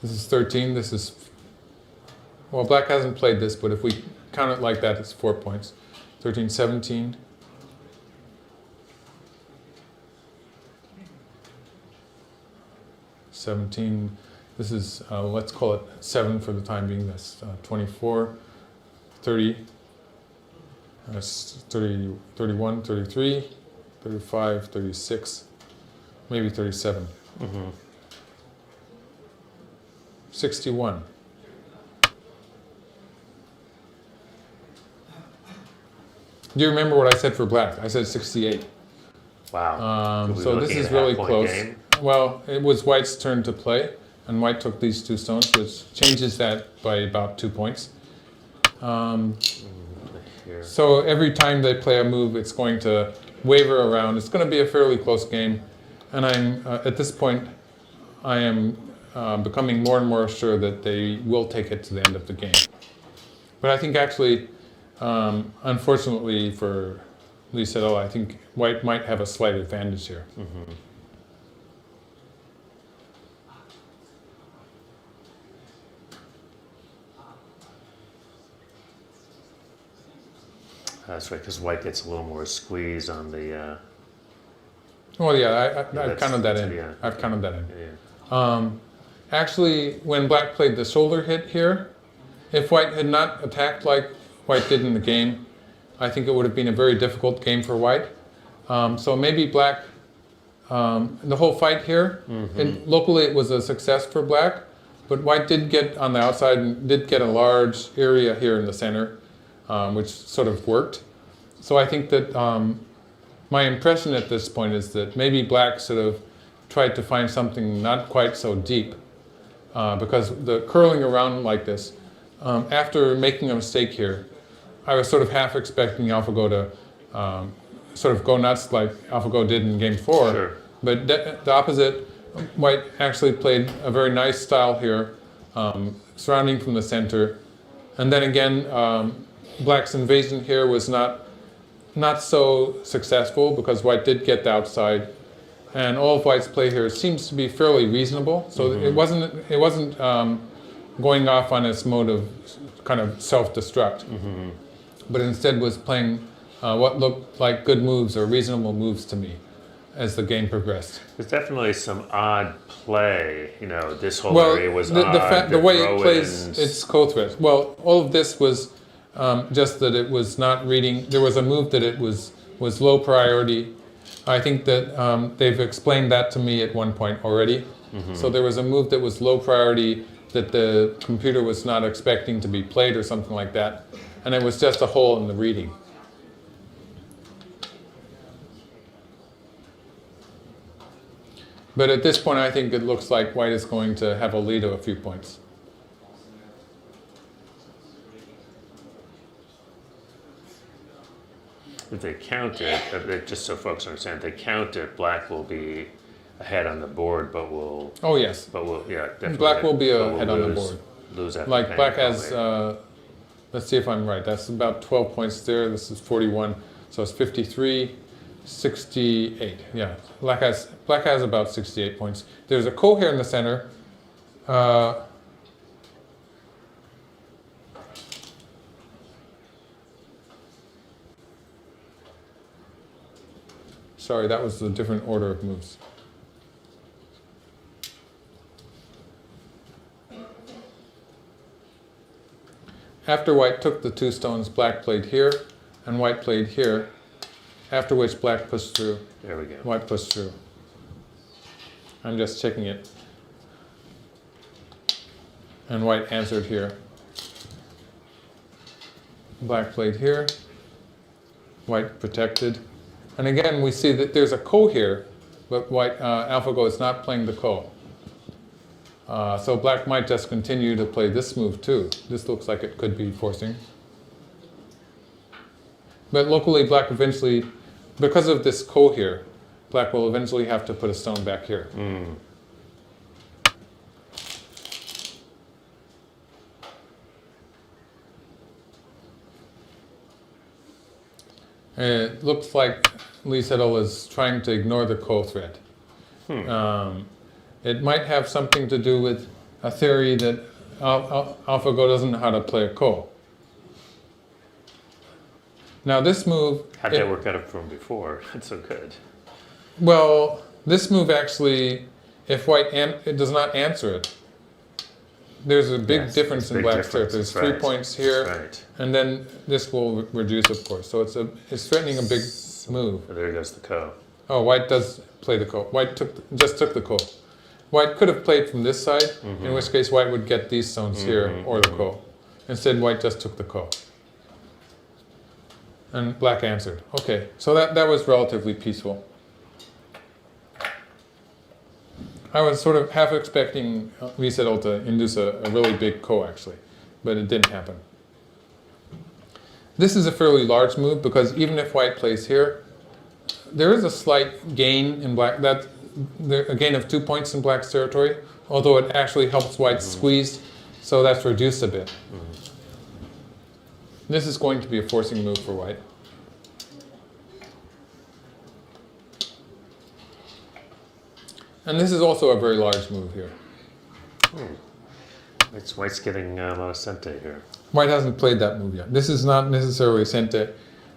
This is 13, this is, well, black hasn't played this, but if we count it like that, it's 4 points. 13, 17. This is, let's call it 7 for the time being. That's 24, 30, 30, 31, 33, 35, 36, maybe 37. 61. Do you remember what I said for black? I said 68. Wow. So this is really close. Game? Well, it was white's turn to play, and white took these 2 stones, which changes that by about 2 points. So every time they play a move, it's going to waver around. It's going to be a fairly close game, and I'm at this point, I am becoming more and more sure that they will take it to the end of the game. But I think actually, unfortunately for Lee Sedol, I think white might have a slight advantage here. Mm-hmm. That's right, because white gets a little more squeeze on the... Well, yeah, I've counted that in. Yeah. I've counted that in. Yeah. Actually, when black played the shoulder hit here, if white had not attacked like white did in the game, I think it would have been a very difficult game for white. So maybe black, the whole fight here, locally it was a success for black, but white did get on the outside and did get a large area here in the center, which sort of worked. So I think that my impression at this point is that maybe black sort of tried to find something not quite so deep, because the curling around like this, after making a mistake here, I was sort of half expecting AlphaGo to sort of go nuts like AlphaGo did in game 4. Sure. But the opposite, white actually played a very nice style here, surrounding from the center. And then again, black's invasion here was not so successful because white did get the outside. And all of white's play here seems to be fairly reasonable. So it wasn't going off on its mode of kind of self-destruct, but instead was playing what looked like good moves or reasonable moves to me as the game progressed. There's definitely some odd play. You know, this whole area was odd. The way it plays its co-threat. Well, all of this was just that it was not reading. There was a move that it was low priority. I think that they've explained that to me at one point already. So there was a move that was low priority that the computer was not expecting to be played or something like that. And it was just a hole in the reading. But at this point, I think it looks like white is going to have a lead of a few points. If they count it, just so folks understand, if they count it, black will be ahead on the board, but will... Oh, yes. But will, yeah, definitely. Black will be ahead on the board. Lose after like black paying has, let's see if I'm right, that's about 12 points there. This is 41, so it's 53, 68. Yeah, black has about 68 points. There's a ko here in the center. Sorry, that was a different order of moves. After white took the 2 stones, black played here, and white played here, after which black pushed through. There we go. White pushed through. I'm just checking it. And white answered here. Black played here, white protected. And again, we see that there's a ko here, but white AlphaGo is not playing the ko. So black might just continue to play this move too. This looks like it could be forcing. But locally, black eventually, because of this ko here, black will eventually have to put a stone back here. It looks like Lee Sedol is trying to ignore the ko threat. It might have something to do with a theory that AlphaGo doesn't know how to play a ko. Now this move... How'd that work out from before? That's so good. Well, this move actually, if white it does not answer it, there's a big difference in black's turf. There's 3 points here, and then this will reduce, of course. So it's threatening a big move. There goes the ko. Oh, white does play the ko. White just took the ko. White could have played from this side, in which case white would get these stones here or the ko. Instead, white just took the ko. And black answered. Okay, so that was relatively peaceful. I was sort of half expecting resettle to induce a really big ko, actually, but it didn't happen. This is a fairly large move because even if white plays here, there is a slight gain in black. A gain of 2 points in black's territory, although it actually helps white squeeze, so that's reduced a bit. This is going to be a forcing move for white. And this is also a very large move here. White's getting a lot of sente here. White hasn't played that move yet. This is not necessarily sente,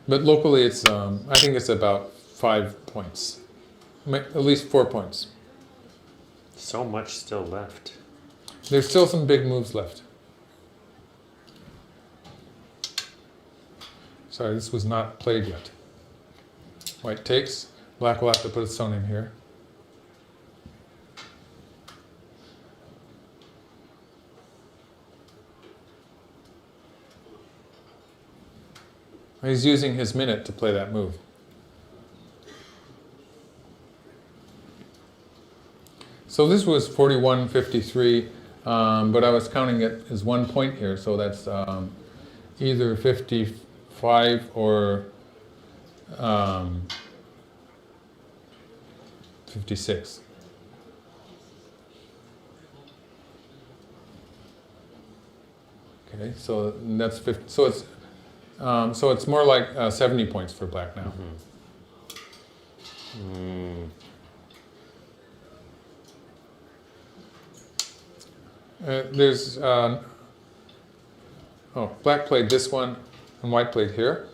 but locally it's, I think it's about 5 points. At least 4 points. So much still left. There's still some big moves left. Sorry, this was not played yet. White takes. Black will have to put a stone in here. He's using his minute to play that move. So this was 41.53, but I was counting it as 1 point here, so that's either 55 or 56. Okay, so that's 50. So it's more like 70 points for black now. Black played this one and white played here.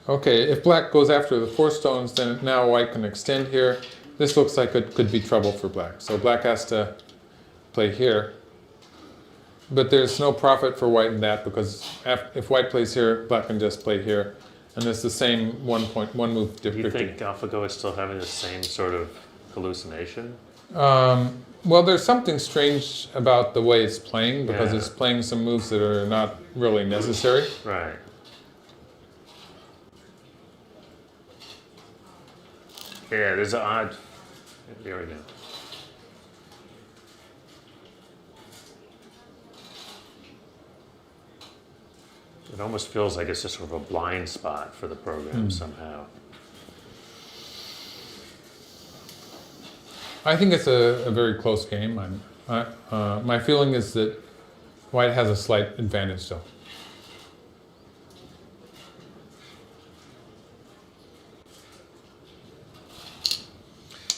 Okay, if black goes after the 4 stones, then now white can extend here. This looks like it could be trouble for black. So black has to play here. But there's no profit for white in that because if white plays here, black can just play here. And it's the same 1 move Do you difference. think AlphaGo is still having the same sort of hallucination? Well, there's something strange about the way it's playing because it's playing some moves that are not really necessary. Right. Yeah, there's an odd... There we go. It almost feels like it's just sort of a blind spot for the program somehow. I think it's a very close game. My feeling is that white has a slight advantage still.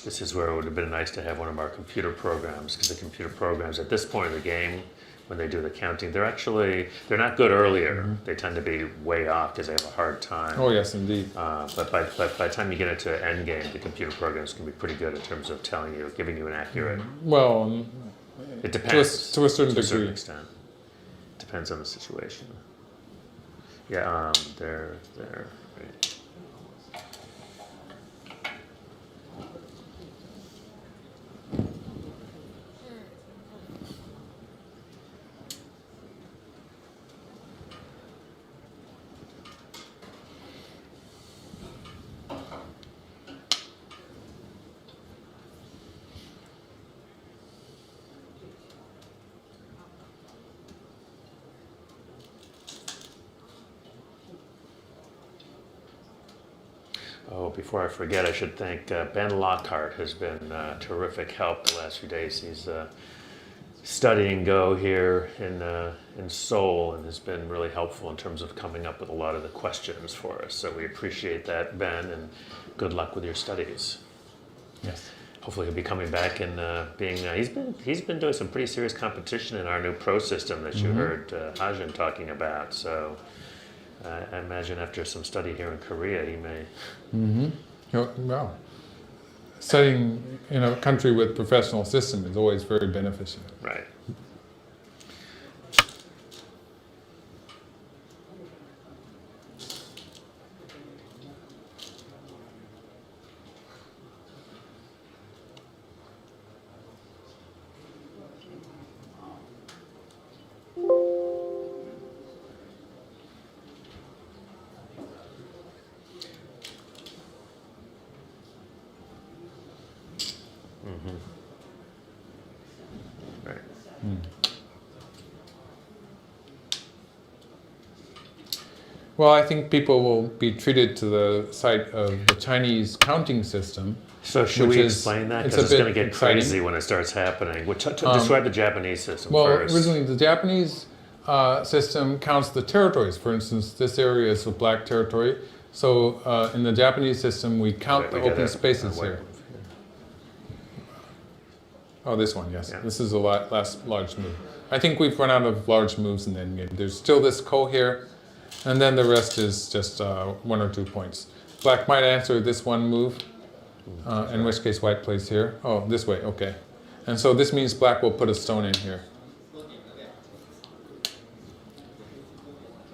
This is where it would have been nice to have one of our computer programs, because the computer programs at this point of the game, when they do the counting, they're not good earlier. They tend to be way off because they have a hard time. Oh yes, indeed. But by the time you get into end game, the computer programs can be pretty good in terms of telling you, giving you an accurate. Well, it depends to a certain degree. Extent. Depends on the situation. Yeah, there. Right. Oh, before I forget, I should thank Ben Lockhart has been terrific help the last few days. He's studying Go here in Seoul and has been really helpful in terms of coming up with a lot of the questions for us. So we appreciate that, Ben, and good luck with your studies. Yes. Hopefully he'll be coming back and being. He's been doing some pretty serious competition in our new pro system that you heard Hajin talking about. So. I imagine after some study here in Korea, he may. Well, studying in a country with professional system is always very beneficial. Right. Well, I think people will be treated to the sight of the Chinese counting system. So should we explain that? Because it's going to get crazy when it starts happening. Describe the Japanese system first. Well, originally the Japanese system counts the territories. For instance, this area is a black territory. So in the Japanese system, we count the open spaces here. Oh, this one, yes. Yeah. This is the last large move. I think we've run out of large moves in the endgame. There's still this ko here, and then the rest is just 1 or 2 points. Black might answer this one move, in which case white plays here. Oh, this way, okay. And so this means black will put a stone in here.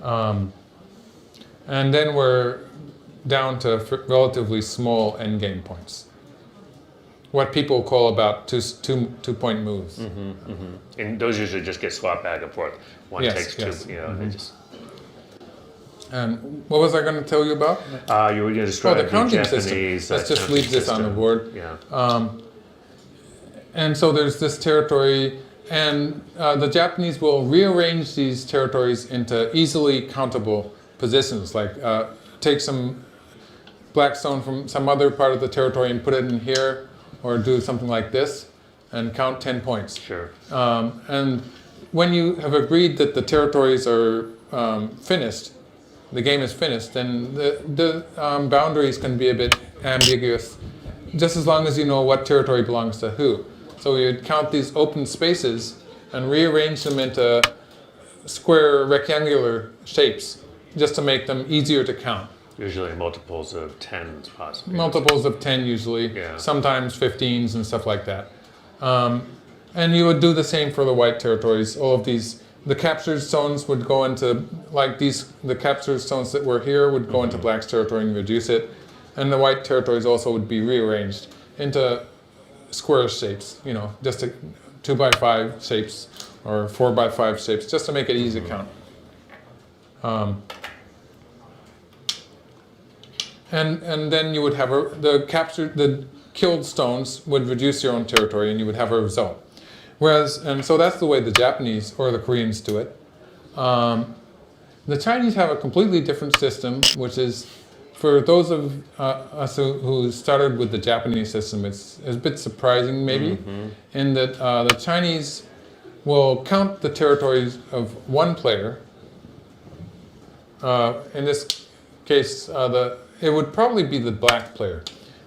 And then we're down to relatively small endgame points. What people call about two-point moves. And those usually just get swapped back and forth. One takes two, they just... And what was I going to tell you about? You were going to describe the counting Japanese system. Let's just leave this on the board. Yeah. And so there's this territory, and the Japanese will rearrange these territories into easily countable positions, like take some black stone from some other part of the territory and put it in here, or do something like this, and count 10 points. Sure. And when you have agreed that the territories are finished, the game is finished, then the boundaries can be a bit ambiguous, just as long as you know what territory belongs to who. So you'd count these open spaces and rearrange them into square rectangular shapes, just to make them easier to count. Usually multiples of 10s possibly. Multiples of 10 usually, sometimes 15s and stuff like that. And you would do the same for the white territories. All of these, the captured stones would go into, like these, the captured stones that were here would go into black's territory and reduce it. And the white territories also would be rearranged into square shapes, just 2x5 shapes or 4x5 shapes, just to make it easy to count. And then you would have the killed stones would reduce your own territory, and you would have a result. And so that's the way the Japanese or the Koreans do it. The Chinese have a completely different system, which is, for those of us who started with the Japanese system, it's a bit surprising maybe, in that the Chinese will count the territories of one player. In this case, it would probably be the black player.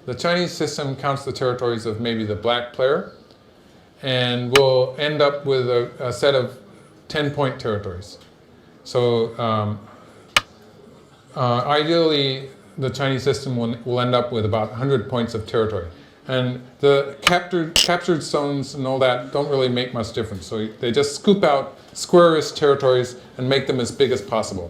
The Chinese system counts the territories of maybe the black player, and will end up with a set of 10-point territories. So ideally, the Chinese system will end up with about 100 points of territory. And the captured stones and all that don't really make much difference. So they just scoop out squarish territories and make them as big as possible.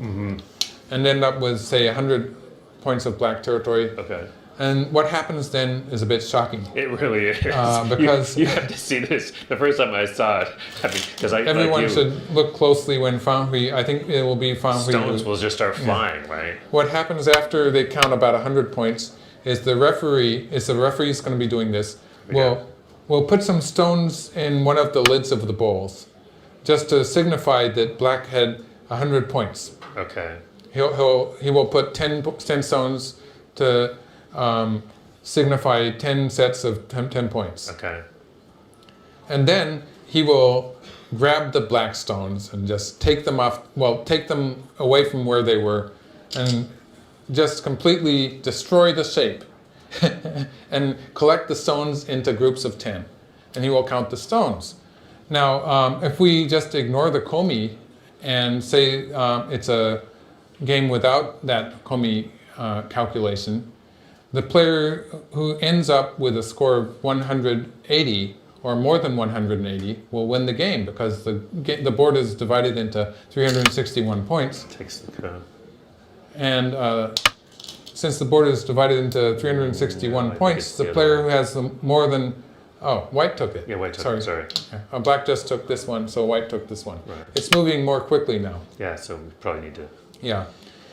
And end up with, say, 100 points of black territory. Okay. And what happens then is a bit shocking. It really is. Because you have to see this. The first time I saw it, because everyone should look closely when Fanhui. I think it will be Fanhui. Stones will just start flying, right? What happens after they count about 100 points is the referee's going to be doing this. We'll put some stones in one of the lids of the bowls, just to signify that black had 100 points. Okay. He will put 10 stones to signify 10 sets of 10 points. Okay. And then he will grab the black stones and just take them away from where they were, and just completely destroy the shape and collect the stones into groups of 10. And he will count the stones. Now, if we just ignore the komi and say it's a game without that komi calculation, the player who ends up with a score of 180 or more than 180 will win the game, because the board is divided into 361 points. Takes the code. And since the board is divided into 361 points, the player who has more than... Oh, white took it. Yeah, white took it, sorry. Okay. Black just took this one, so white took this one. Right. It's moving more quickly now. Yeah, so we probably need to... Yeah.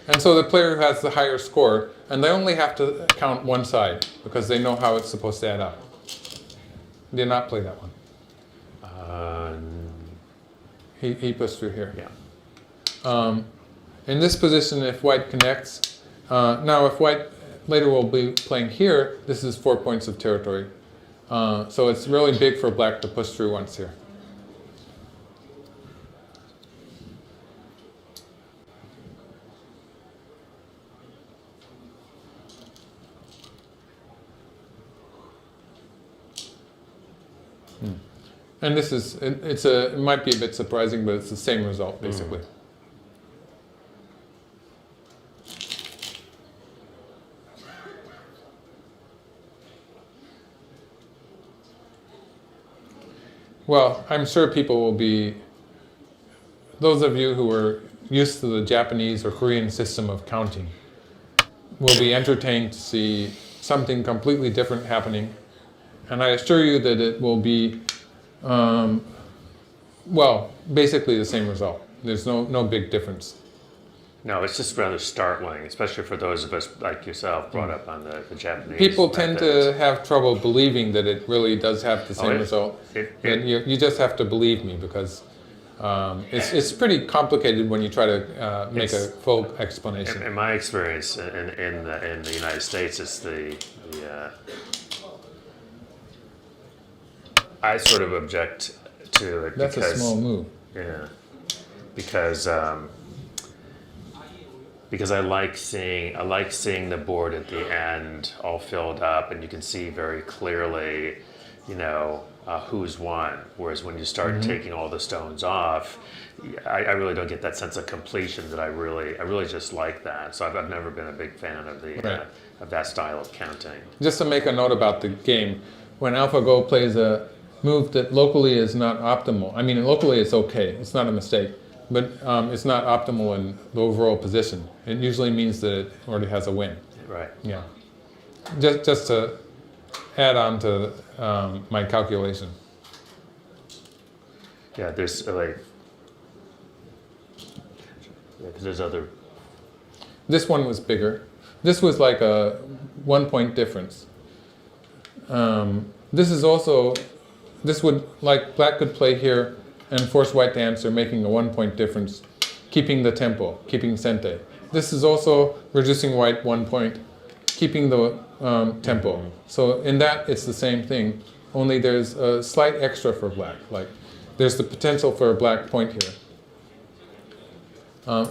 And so the player who has the higher score, and they only have to count one side, because they know how it's supposed to add up. Did not play that one. He pushed through here. Yeah. in this position, if white connects, now if white later will be playing here, this is 4 points of territory. So it's really big for black to push through once here. And this is, it might be a bit surprising, but it's the same result, basically. Well, I'm sure people will be, those of you who are used to the Japanese or Korean system of counting, will be entertained to see something completely different happening. And I assure you that it will be well, basically the same result. There's no big difference. No, it's just rather startling, especially for those of us like yourself brought up on the Japanese. People tend to have trouble believing that it really does have the same result. And you just have to believe me, because it's pretty complicated when you try to make a full explanation. In my experience in the United States, it's the I sort of object to it. That's because, a small move. Yeah, because I like seeing the board at the end all filled up, and you can see very clearly, who's won. Whereas when you start taking all the stones off, I really don't get that sense of completion that I really just like that. So I've never been a big fan of the of that style of counting. Just to make a note about the game, when AlphaGo plays a move that locally is not optimal, I mean locally it's okay, it's not a mistake, but it's not optimal in the overall position. It usually means that it already has a win. Right. Yeah. Just to add on to my calculation. Yeah, there's because there's other. This one was bigger. This was like a 1 point difference. This would, like black could play here and force white to answer, making a 1 point difference, keeping the tempo, keeping sente. This is also reducing white 1 point, keeping the tempo. So in that, it's the same thing, only there's a slight extra for black. Like there's the potential for a black point here.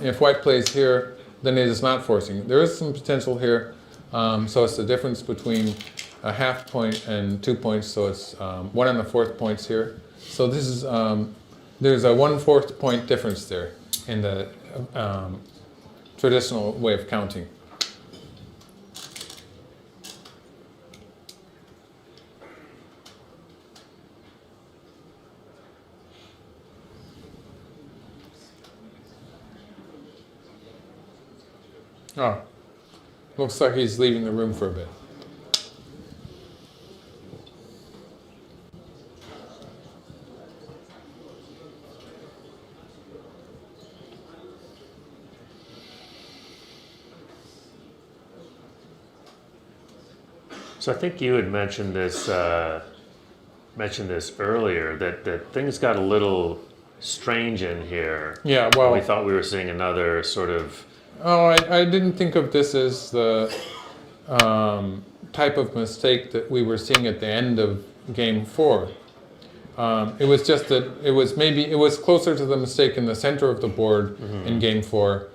If white plays here, then it is not forcing. There is some potential here, so it's the difference between a half point and 2 points, so it's 1 1/4 points here. So this is, there's a 1/4 point difference there in the traditional way of counting. Oh, looks like he's leaving the room for a bit. So I think you had mentioned this earlier, that things got a little strange in here. Yeah, well, we thought we were seeing another sort of. Oh, I didn't think of this as the type of mistake that we were seeing at the end of game 4. It was just that it was closer to the mistake in the center of the board in game 4,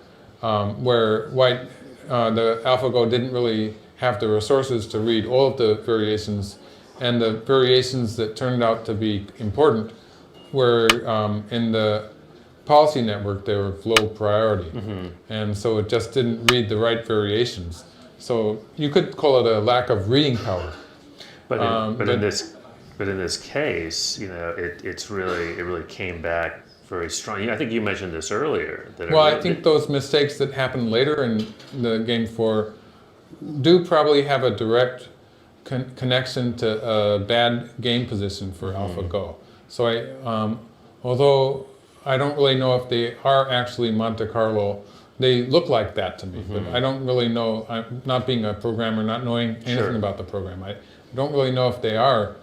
where white, the AlphaGo didn't really have the resources to read all of the variations, and the variations that turned out to be important were in the policy network, they were of low priority, and so it just didn't read the right variations. So you could call it a lack of reading power. But in this case, it really came back very strong. I think you mentioned this earlier. I think those mistakes that happened later in the game 4 do probably have a direct connection to a bad game position for AlphaGo. So although I don't really know if they are actually Monte Carlo, they look like that to me, but I don't really know, I'm not being a programmer, not knowing anything about the program, I don't really know if they are.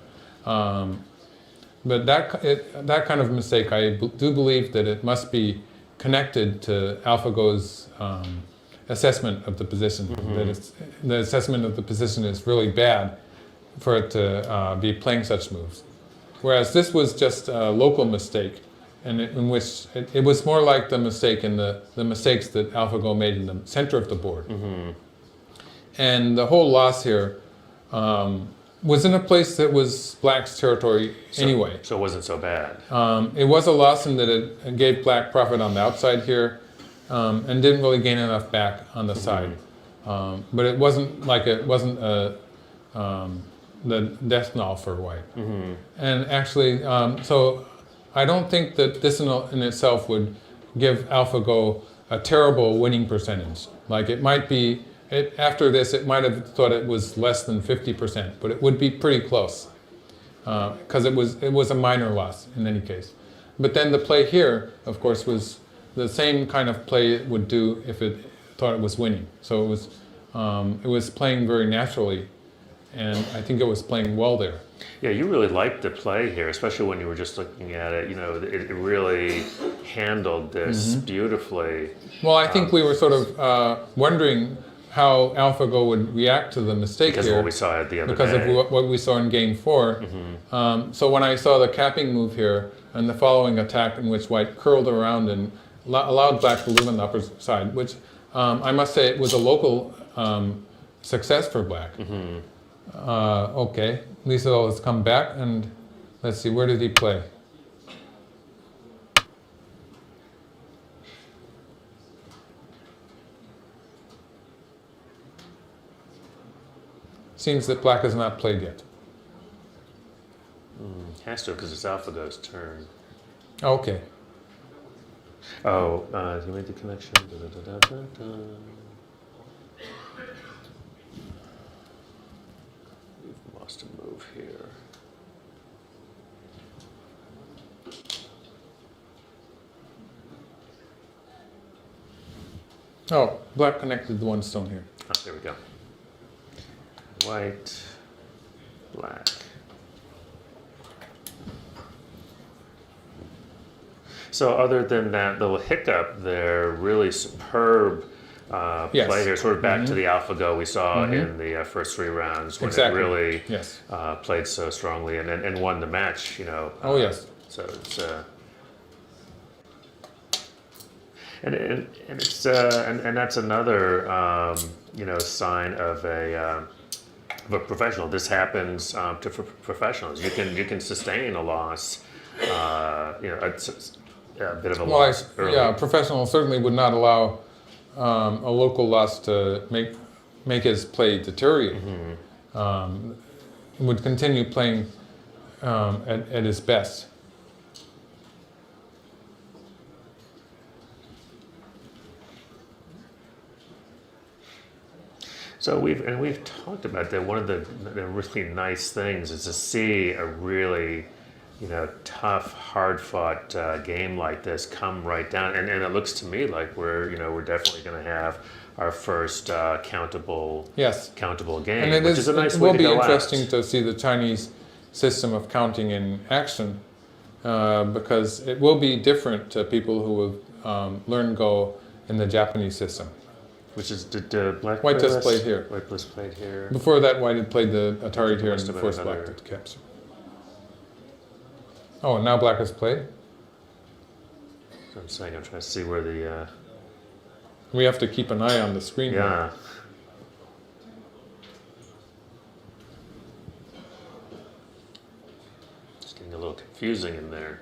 But that kind of mistake, I do believe that it must be connected to AlphaGo's assessment of the position. That the assessment of the position is really bad for it to be playing such moves. Whereas this was just a local mistake, and in which it was more like the mistake in the mistakes that AlphaGo made in the center of the board. And the whole loss here was in a place that was Black's territory anyway. So it wasn't so bad. It was a loss in that it gave Black profit on the outside here, and didn't really gain enough back on the side. But it wasn't like the death knell for White. And actually, so I don't think that this in itself would give AlphaGo a terrible winning percentage. Like it might be, after this, it might have thought it was less than 50%, but it would be pretty close because it was a minor loss in any case. But then the play here, of course, was the same kind of play it would do if it thought it was winning. So it was playing very naturally, and I think it was playing well there. Yeah, you really liked the play here, especially when you were just looking at it. You know, it really handled this beautifully. Well, I think we were sort of wondering how AlphaGo would react to the mistake because here. Because of what we saw the other because day. of what we saw in game 4. So when I saw the capping move here and the following attack in which White curled around and allowed Black to live on the upper side, which I must say it was a local success for Black. Okay, Liesel has come back, and let's see, where did he play? Seems that Black has not played yet. Has to, because it's AlphaGo's turn. Okay. Oh, you made the connection. We've lost a move here. Oh, Black connected the one stone here. Oh, there we go. White, Black. So other than that little hiccup there, really superb Yes. play here, sort of back to the AlphaGo we saw in the first 3 rounds when Exactly. it really Yes. played so strongly and won the match, you know. Oh, yes. So it's and that's another you know, sign of a professional. This happens to professionals. You can sustain a loss. You know, a bit of a loss early. Yeah, a professional certainly would not allow a local loss to make his play deteriorate. Would continue playing at his best. So we've talked about that. One of the really nice things is to see a really, you know, tough, hard-fought game like this come right down, and it looks to me like we're definitely going to have our first countable game, And which is a nice it way will to be go interesting out. to see the Chinese system of counting in action, because it will be different to people who have learned Go in the Japanese system. Which is, did Black White play just this? played here. White just played here. Before that, White had played the Atari here and Must have been forced Black another- to capture. Oh, and now Black has played? So I'm saying, I'm trying to see where the We have to keep an eye on the screen. here. yeah. It's getting a little confusing in there.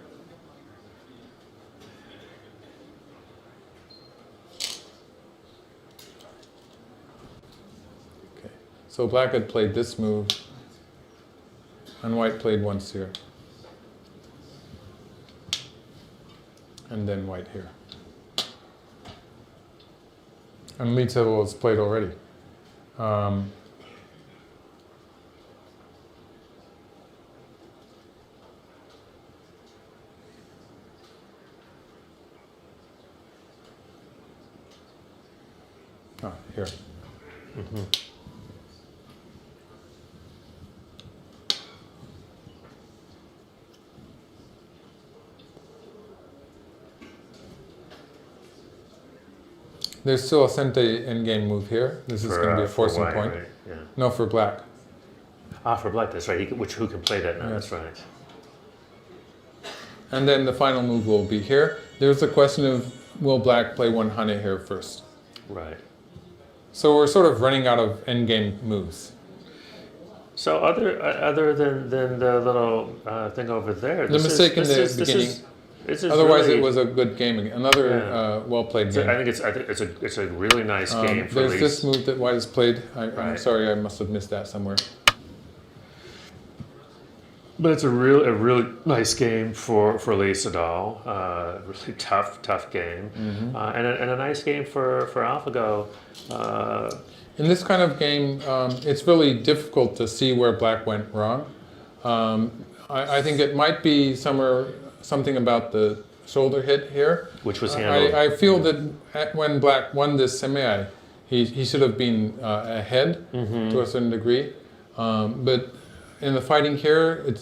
Okay. So Black had played this move, and White played once here. And then White here. And Lee Tittle has played already. Here. There's still a Sente endgame move here. This is going to be a forcing white, point. Right? Yeah. No, for black. For black, that's right. Who can play that now? Yes. That's right. And then the final move will be here. There's a question of will black play one Hane here first? Right. So we're sort of running out of endgame moves. So other than the little thing over there, The mistake in the beginning. Otherwise, really, it was a good game. Another well-played game. I think it's a really nice game for There's Lee. this move that White has played. I'm Right. sorry, I must have missed that somewhere. But it's a really nice game for Lee Sedol. Really tough game, and a nice game for AlphaGo. In this kind of game, it's really difficult to see where black went wrong. I think it might be something about the shoulder hit here. Which was handled. I feel that when black won this semi, he should have been ahead to a certain degree. But in the fighting here,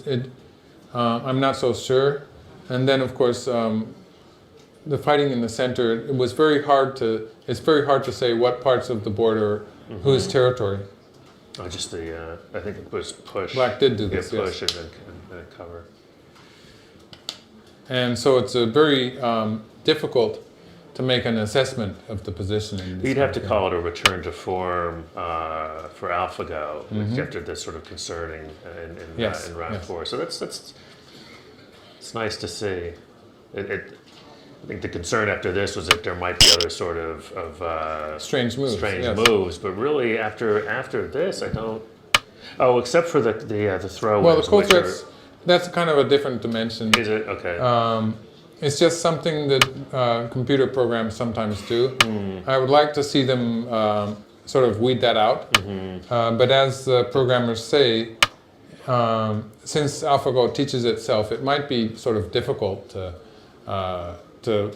I'm not so sure. And then, of course, the fighting in the center, it's very hard to say what parts of the board are whose territory. Just I think it was push. Black did do this, push yes. and then cover. And so it's a very difficult to make an assessment of the position. In this You'd have to game. call it a return to form for AlphaGo after this sort of concerning in round 4. So that's it's nice to see. I think the concern after this was that there might be other sort of strange moves. moves, but really after this, I don't. Oh, except for the throw. Well, the co-threats, that's kind of a different dimension. Is it okay? It's just something that computer programs sometimes do. I would like to see them sort of weed that out. But as the programmers say, since AlphaGo teaches itself, it might be sort of difficult to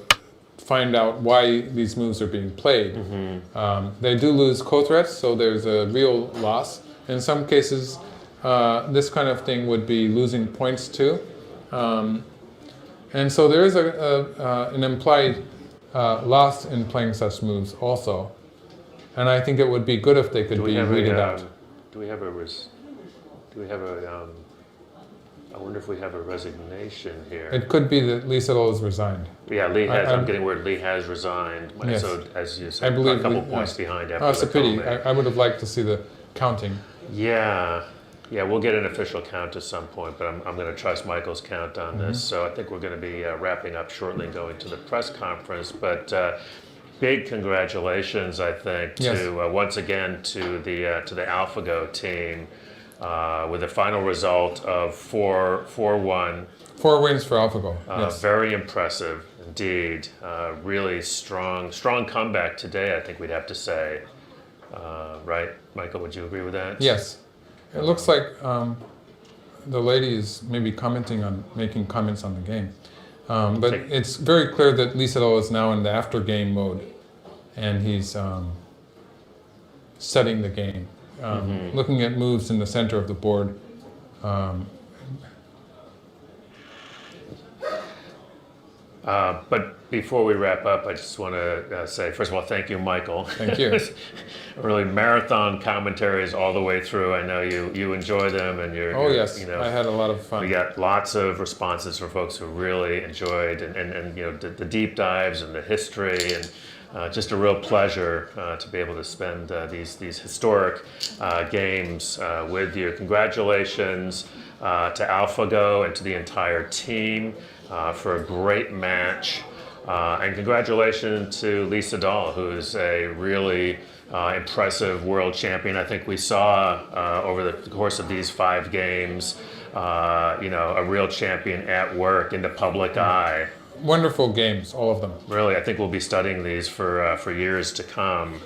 find out why these moves are being played. They do lose co-threats, so there's a real loss. In some cases, this kind of thing would be losing points too. And so there is an implied loss in playing such moves also. And I think it would be good if they could be weeded out. Do we have a I wonder if we have a resignation here. It could be that Lee Sedol is resigned. Yeah, Lee has. I'm getting word Lee has resigned. Yes. So as you said, I believe a couple points behind after it's the a pity. comment. I would have liked to see the counting. Yeah, we'll get an official count at some point, but I'm going to trust Michael's count on this. So I think we're going to be wrapping up shortly and going to the press conference. But big congratulations, I think, to once again to the AlphaGo team with a final result of 4-1. 4 wins for AlphaGo. Yes. Very impressive indeed. Really strong comeback today, I think we'd have to say. Right, Michael, would you agree with that? Yes. It looks like the lady is maybe making comments on the game. But it's very clear that Lee Sedol is now in the after game mode, and he's studying the game, looking at moves in the center of the board. But before we wrap up, I just want to say, first of all, thank you, Michael. Thank you. Really marathon commentaries all the way through. I know you enjoy them, and yes, I had a lot of fun. We got lots of responses from folks who really enjoyed and the deep dives and the history, and just a real pleasure to be able to spend these historic games with you. Congratulations to AlphaGo and to the entire team for a great match. And congratulations to Lee Sedol, who is a really impressive world champion. I think we saw over the course of these 5 games, a real champion at work in the public eye. Wonderful games, all of them. Really, I think we'll be studying these for years to come.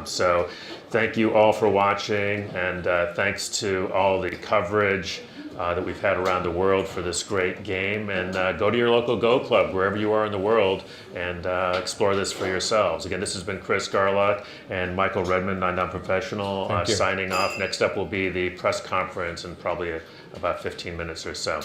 So thank you all for watching, and thanks to all the coverage that we've had around the world for this great game. And go to your local Go Club, wherever you are in the world, and explore this for yourselves. Again, this has been Chris Garlock and Michael Redmond, non-professional, signing off. Next up will be the press conference in probably about 15 minutes or so.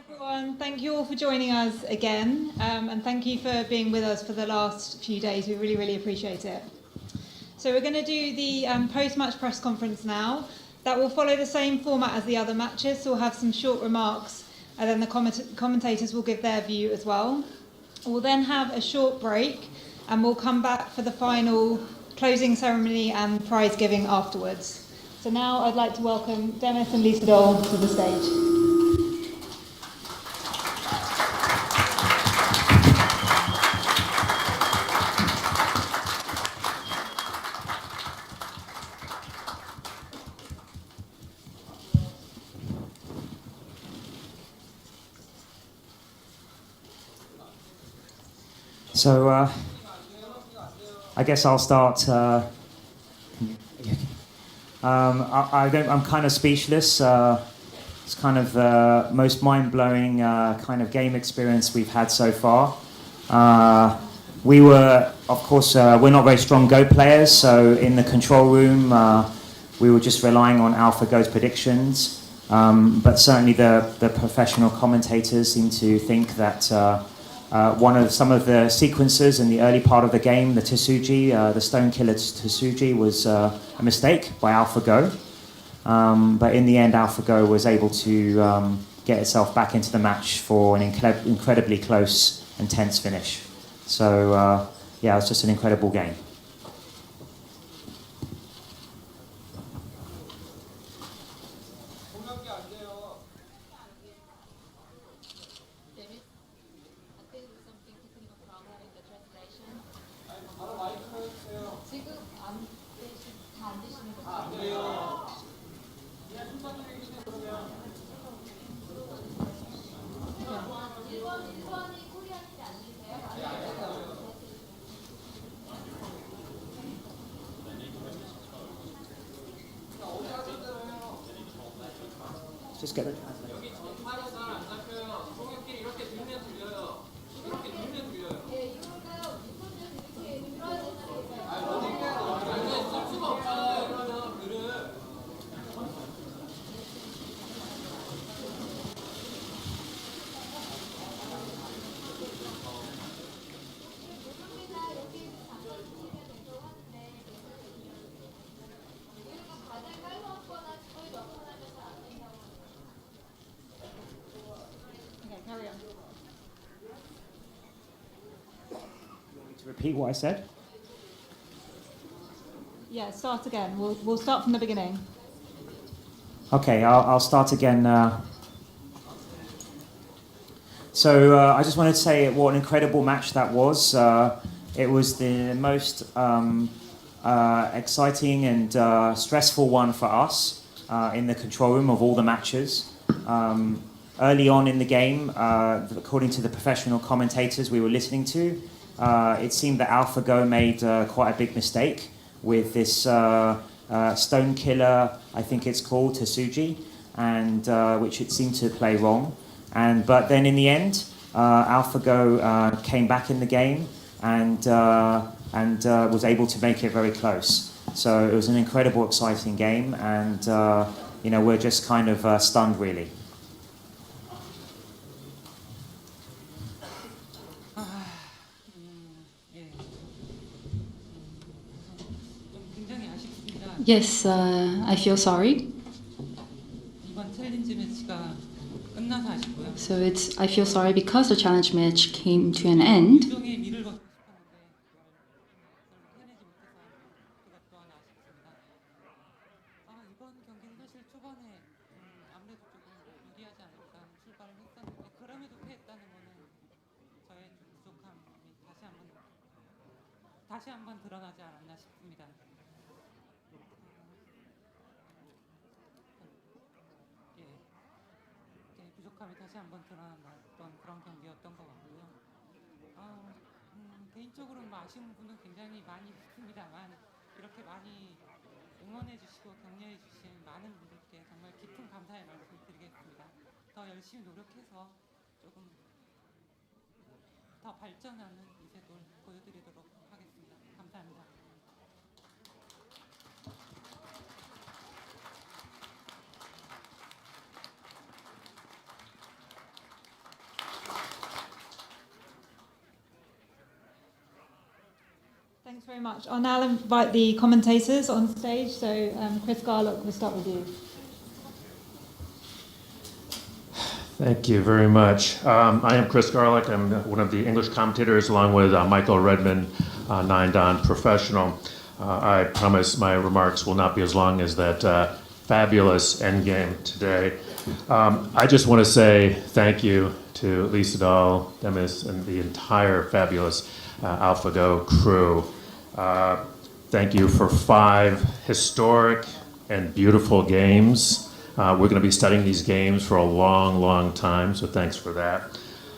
Everyone, thank you all for joining us again, and thank you for being with us for the last few days. We really, really appreciate it. So we're going to do the post-match press conference now. That will follow the same format as the other matches, so we'll have some short remarks, and then the commentators will give their view as well. We'll then have a short break, and we'll come back for the final closing ceremony and prize giving afterwards. So now I'd like to welcome Dennis and Lisa Dole to the stage. So I guess I'll start. I'm kind of speechless. It's kind of the most mind-blowing kind of game experience we've had so far. We were, of course, we're not very strong Go players, so in the control room we were just relying on AlphaGo's predictions. But certainly the professional commentators seem to think that some of the sequences in the early part of the game, the Tsuji, the Stone Killer Tsuji, was a mistake by AlphaGo. But in the end, AlphaGo was able to get itself back into the match for an incredibly close and tense finish. So yeah, it was just an incredible game. Just get it. Repeat what I said? Yeah, start again. We'll start from the beginning. Okay, I'll start again. So I just wanted to say what an incredible match that was. It was the most exciting and stressful one for us in the control room of all the matches. Early on in the game, according to the professional commentators we were listening to, it seemed that AlphaGo made quite a big mistake with this Stone Killer, I think it's called, Tsuji, and which it seemed to play wrong. But then in the end, AlphaGo came back in the game and was able to make it very close. So it was an incredible, exciting game, and we're just kind of stunned, really. Yes, I feel sorry. So I feel sorry because the challenge match came to an end. 부족함이 다시 한번 드러났던 그런 경기였던 것 같고요. 개인적으로는 아쉬운 부분은 굉장히 많이 있습니다만 이렇게 많이 응원해 주시고 격려해 주신 많은 분들께 정말 깊은 감사의 말씀을 드리겠습니다. 더 열심히 노력해서 조금 더 발전하는 이세돌 보여드리도록 하겠습니다. 감사합니다. Thanks very much. I'll now invite the commentators on stage. So Chris Garlock, we'll start with you. Thank you very much. I am Chris Garlick. I'm one of the English commentators along with Michael Redmond, 9Dan Professional. I promise my remarks will not be as long as that fabulous endgame today. I just want to say thank you to Lisa Dahl, Demis, and the entire fabulous AlphaGo crew. Thank you for 5 historic and beautiful games. We're going to be studying these games for a long, long time, so thanks for that.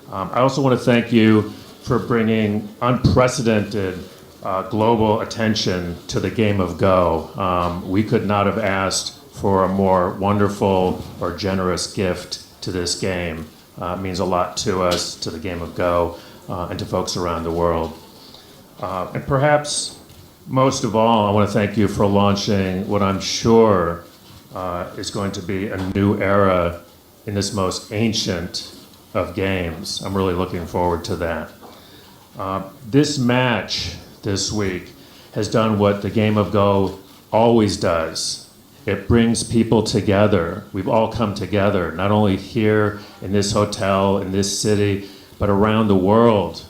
I also want to thank you for bringing unprecedented global attention to the game of Go. We could not have asked for a more wonderful or generous gift to this game. It means a lot to us, to the game of Go, and to folks around the world. And perhaps most of all, I want to thank you for launching what I'm sure is going to be a new era in this most ancient of games. I'm really looking forward to that. This match this week has done what the game of Go always does. It brings people together. We've all come together, not only here in this hotel, in this city, but around the world.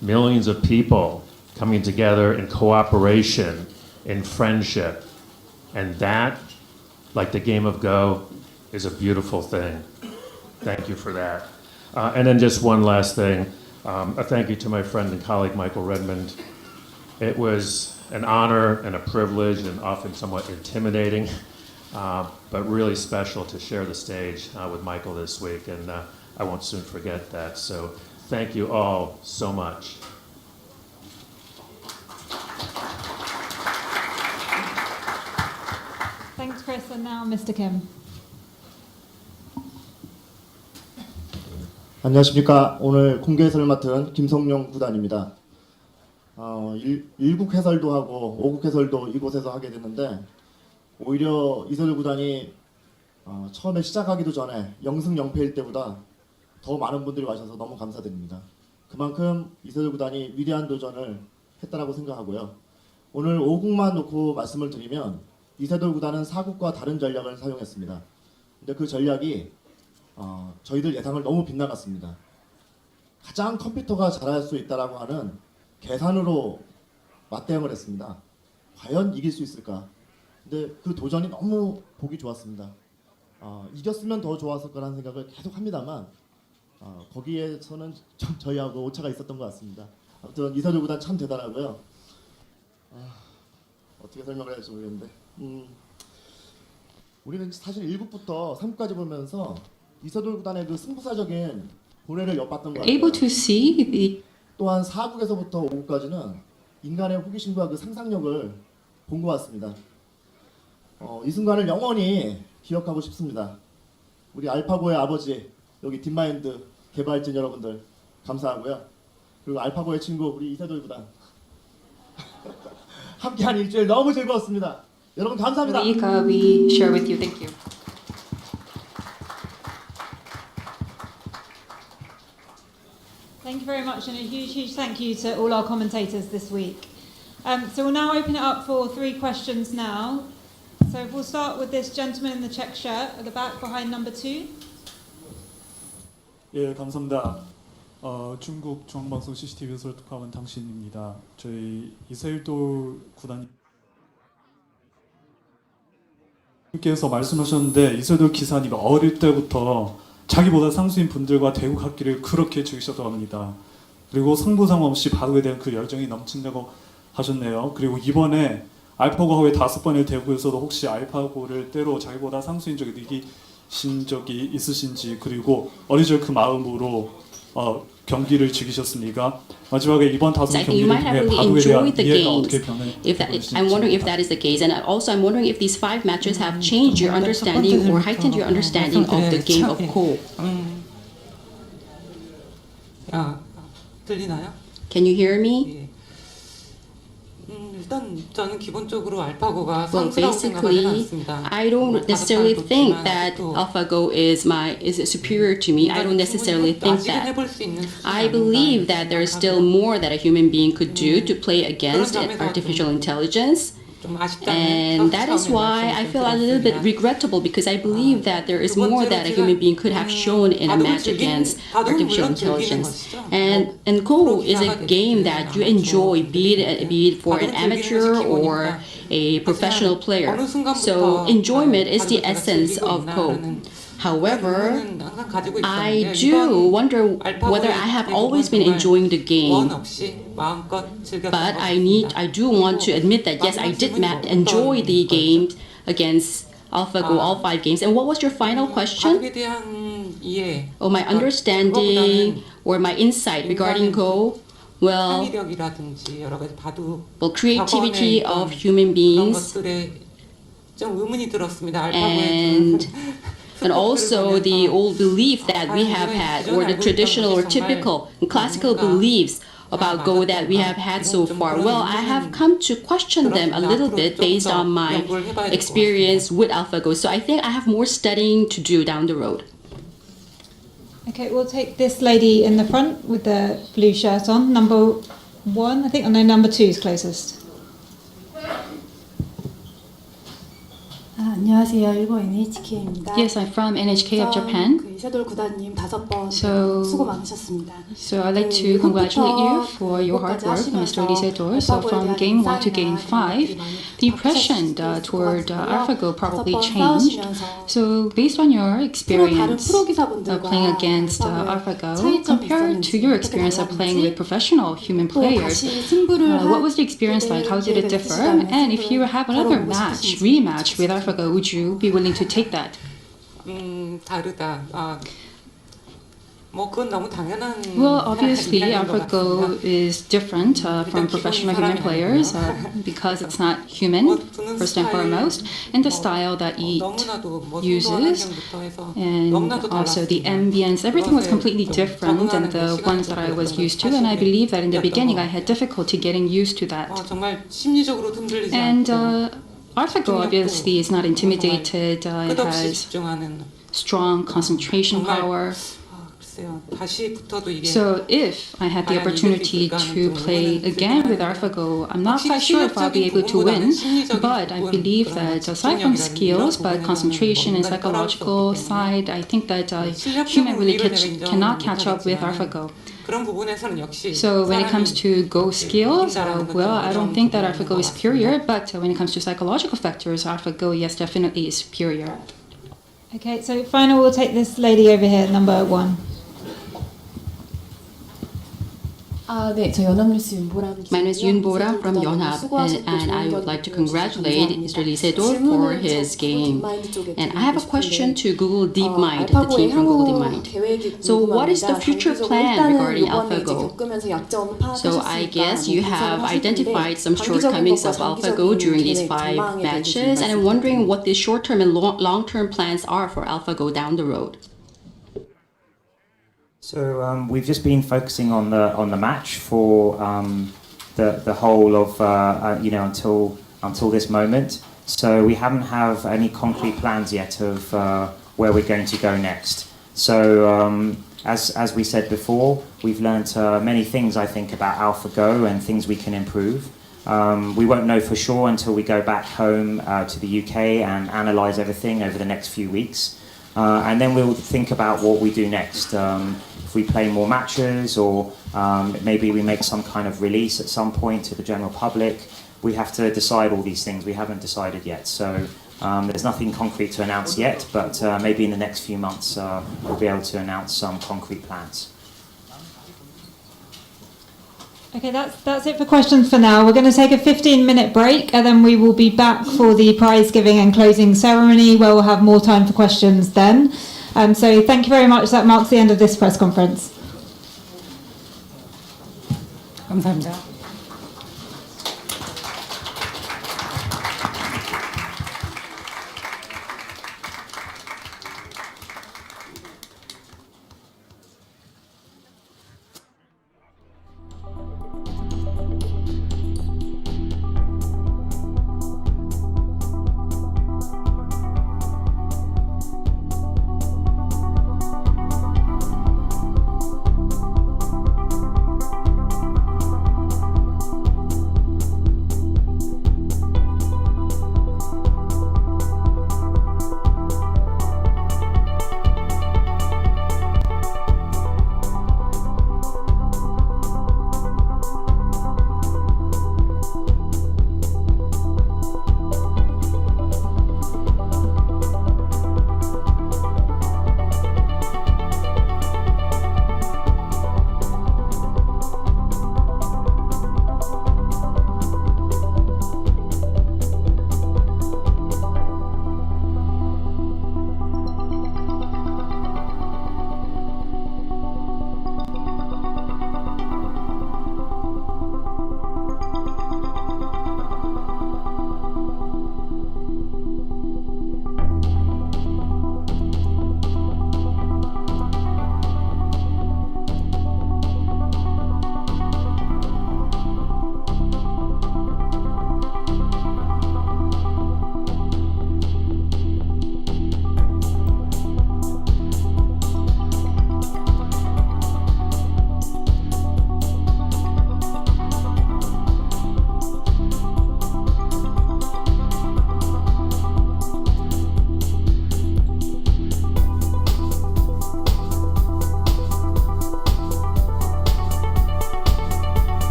Millions of people coming together in cooperation, in friendship. And that, like the game of Go, is a beautiful thing. Thank you for that. And then just one last thing. A thank you to my friend and colleague, Michael Redmond. It was an honor and a privilege and often somewhat intimidating, but really special to share the stage with Michael this week, and I won't soon forget that. So thank you all so much. Thanks, Chris. And now Mr. Kim. 안녕하십니까. 오늘 공개 해설을 맡은 김성용 구단입니다. 1국 해설도 하고 5국 해설도 이곳에서 하게 됐는데 오히려 이세돌 구단이 처음에 시작하기도 전에 0승 0패일 때보다 더 많은 분들이 와셔서 너무 감사드립니다. 그만큼 이세돌 구단이 위대한 도전을 했다라고 생각하고요. 오늘 5국만 놓고 말씀을 드리면 이세돌 구단은 4국과 다른 전략을 사용했습니다. 근데 그 전략이 저희들 예상을 너무 빗나갔습니다. 가장 컴퓨터가 잘할 수 있다라고 하는 계산으로 맞대응을 했습니다. 과연 이길 수 있을까? 근데 그 도전이 너무 보기 좋았습니다. 이겼으면 더 좋았을 거라는 생각을 계속 합니다만 거기에서는 좀 저희하고 오차가 있었던 것 같습니다. 아무튼 이세돌 구단 참 대단하고요. 어떻게 설명을 해야 할지 모르겠는데 우리는 사실 1국부터 3국까지 보면서 이세돌 구단의 그 승부사적인 고뇌를 엿봤던 것 같아요. Able to see the 또한 4국에서부터 5국까지는 인간의 호기심과 그 상상력을 본 것 같습니다. 이 순간을 영원히 기억하고 싶습니다. 우리 알파고의 아버지, 여기 딥마인드 개발진 여러분들 감사하고요. 그리고 알파고의 친구 우리 이세돌 구단 함께한 일주일 너무 즐거웠습니다. 여러분 감사합니다. we share with you. Thank you. Thank you very much, and a huge, huge thank you to all our commentators this week. So we'll now open it up for 3 questions now. So if we'll start with this gentleman in the check shirt at the back behind number 2. 예, 감사합니다. 중국 중앙방송 CCTV에서 독학원 당신입니다. 저희 이세돌 구단님께서 말씀하셨는데 이세돌 기사님 어릴 때부터 자기보다 상수인 분들과 대국 학기를 그렇게 즐기셨다고 합니다. 그리고 상부상 없이 바둑에 대한 그 열정이 넘친다고 하셨네요. 그리고 이번에 알파고의 5번의 대국에서도 혹시 알파고를 때로 자기보다 상수인 적이 이기신 적이 있으신지, 그리고 어리절 그 마음으로 경기를 즐기셨습니까? 마지막에 이번 5 경기를 통해 바둑에 대한 이해가 어떻게 변했는지. I'm wondering if that is the case, and also I'm wondering if these 5 matches have changed your understanding or heightened your understanding of the game of Go. 들리나요? Can you hear me? 예. Well, basically, I don't necessarily think that AlphaGo is superior to me. I don't necessarily think that. I believe that there is still more that a human being could do to play against artificial intelligence. And that is why I feel a little bit regrettable, because I believe that there is more that a human being could have shown in a match against artificial intelligence. And Go is a game that you enjoy, be it for an amateur or a professional player. So enjoyment is the essence of Go. However, I do wonder whether I have always been enjoying the game. But I do want to admit that yes, I did enjoy the game against AlphaGo, all 5 games. And what was your final question? Oh, my understanding or my insight regarding Go? Well, creativity of human beings and also the old belief that we have had, or the traditional or typical and classical beliefs about Go that we have had so far. Well, I have come to question them a little bit based on my experience with AlphaGo. So I think I have more studying to do down the road. Okay, we'll take this lady in the front with the blue shirt on, number 1, I think. Oh no, number 2 is closest. 안녕하세요. 일본 NHK입니다. Yes, I'm from NHK of Japan. 이세돌 구단님 5번 So, 수고 많으셨습니다. So I'd like to congratulate you for your hard work, Mr. Lee Se-dol. So from game 1 to game 5, the impression toward AlphaGo probably changed. So based on your experience of playing against AlphaGo, compared to your experience of playing with professional human players, what was the experience like? How did it differ? And if you have another rematch with AlphaGo, would you be willing to take that? Well, obviously, AlphaGo is different from professional human players because it's not human, first and foremost, and the style that it uses, and also the ambience, everything was completely different than the ones that I was used to, and I believe that in the beginning I had difficulty getting used to that. And AlphaGo obviously is not intimidated, it has strong concentration power. So if I had the opportunity to play again with AlphaGo, I'm not quite sure if I'll be able to win, but I believe that aside from skills, but concentration and psychological side, I think that human really cannot catch up with AlphaGo. So when it comes to Go skills, well, I don't think that AlphaGo is superior, but when it comes to psychological factors, AlphaGo, yes, definitely is superior. Okay, so final we'll take this lady over here, number 1. 네, 저 연합뉴스 윤보라입니다. My name is Yoon Bora from Yonhap, and I would like to congratulate Mr. Lee Se-dol for his game. And I have a question to Google DeepMind, the team from Google DeepMind. So what is the future plan regarding AlphaGo? So I guess you have identified some shortcomings of AlphaGo during these 5 matches, and I'm wondering what the short-term and long-term plans are for AlphaGo down the road. So we've just been focusing on the match for the whole of until this moment. So we haven't have any concrete plans yet of where we're going to go next. So as we said before, we've learned many things, I think, about AlphaGo and things we can improve. We won't know for sure until we go back home to the UK and analyse everything over the next few weeks. And then we'll think about what we do next. If we play more matches, or maybe we make some kind of release at some point to the general public. We have to decide all these things. We haven't decided yet. So there's nothing concrete to announce yet, but maybe in the next few months we'll be able to announce some concrete plans. Okay, that's it for questions for now. We're going to take a 15-minute break, and then we will be back for the prize giving and closing ceremony, where we'll have more time for questions then. So thank you very much. That marks the end of this press conference. 감사합니다.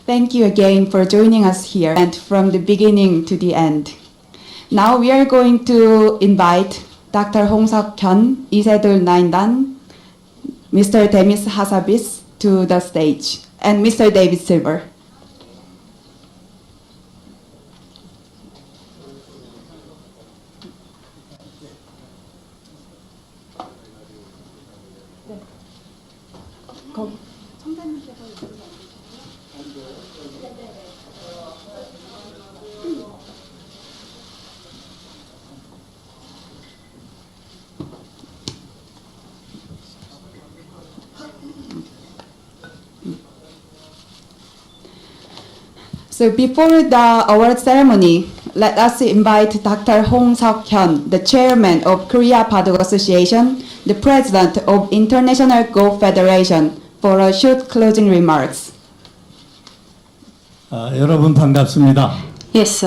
Thank you again for joining us here and from the beginning to the end. Now we are going to invite Dr. Hong-seok Hyun, 이세돌 9단, Mr. Demis Hassabis to the stage, and Mr. David Silver. So before the award ceremony, let us invite Dr. Hong-seok Hyun, the chairman of Korea Baduk Association, the president of International Go Federation, for a short closing remarks. 여러분 반갑습니다. Yes,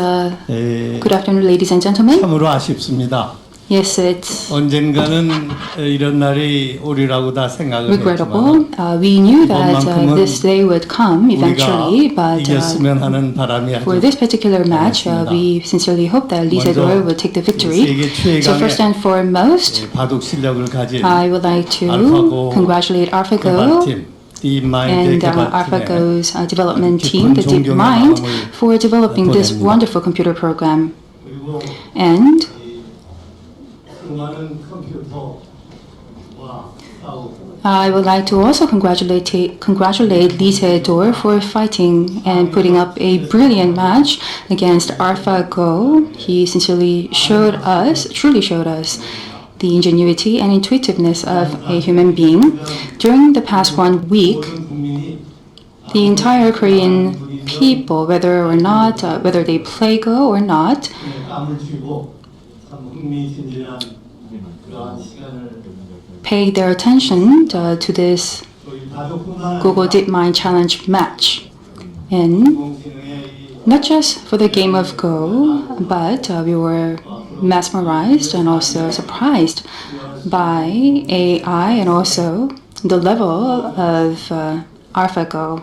good afternoon, ladies and gentlemen. 참으로 아쉽습니다. Yes, it's 언젠가는 이런 날이 오리라고 다 생각을 regrettable. 했지만 We knew that this day would come eventually, but 이겼으면 하는 바람이 for this particular match, we sincerely hope that Lee Se-dol will take the victory. So first and foremost, 바둑 실력을 가진 I would like to congratulate AlphaGo and AlphaGo's development team, the DeepMind, for developing this wonderful computer program. And I would like to also congratulate Lee Se-dol for fighting and putting up a brilliant match against AlphaGo. He sincerely truly showed us the ingenuity and intuitiveness of a human being. During the past 1 week, the entire Korean people, whether they play Go or not, paid their attention to this Google DeepMind Challenge match. And not just for the game of Go, but we were mesmerized and also surprised by AI and also the level of AlphaGo.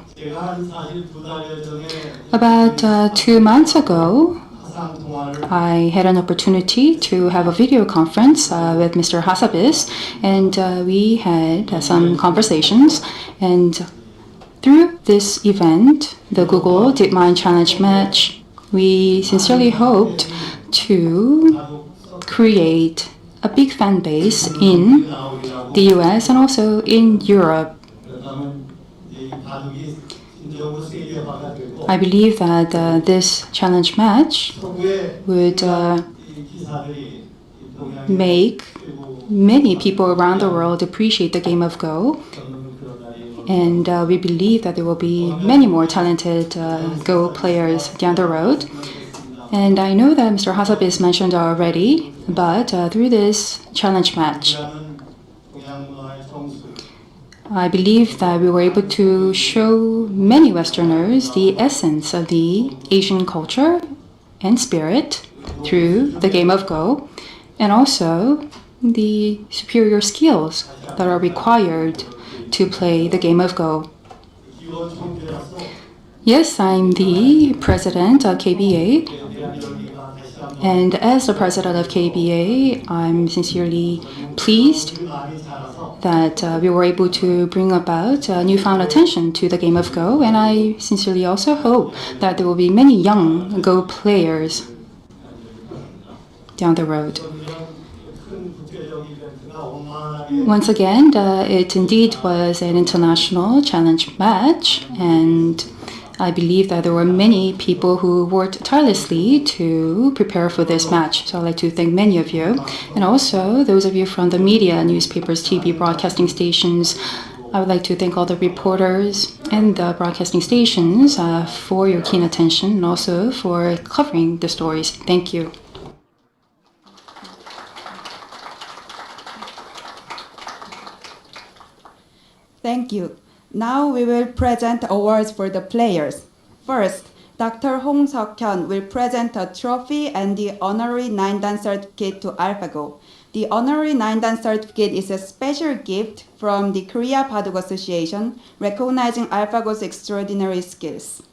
About 2 months ago, I had an opportunity to have a video conference with Mr. Hassabis, and we had some conversations. And through this event, the Google DeepMind Challenge match, we sincerely hoped to create a big fan base in the US and also in Europe. I believe that this challenge match would make many people around the world appreciate the game of Go. And we believe that there will be many more talented Go players down the road. And I know that Mr. Hassabis mentioned already, but through this challenge match, I believe that we were able to show many Westerners the essence of the Asian culture and spirit through the game of Go, and also the superior skills that are required to play the game of Go. Yes, I'm the president of KBA, and as the president of KBA, I'm sincerely pleased that we were able to bring about newfound attention to the game of Go, and I sincerely also hope that there will be many young Go players down the road. Once again, it indeed was an international challenge match, and I believe that there were many people who worked tirelessly to prepare for this match. So I'd like to thank many of you. And also those of you from the media, newspapers, TV, broadcasting stations. I would like to thank all the reporters and the broadcasting stations for your keen attention and also for covering the stories. Thank you. Thank you. Now we will present awards for the players. First, Dr. Hong-seok Hyun will present a trophy and the honorary 9-dan certificate to AlphaGo. The honorary 9-dan certificate is a special gift from the Korea Baduk Association recognizing AlphaGo's extraordinary skills.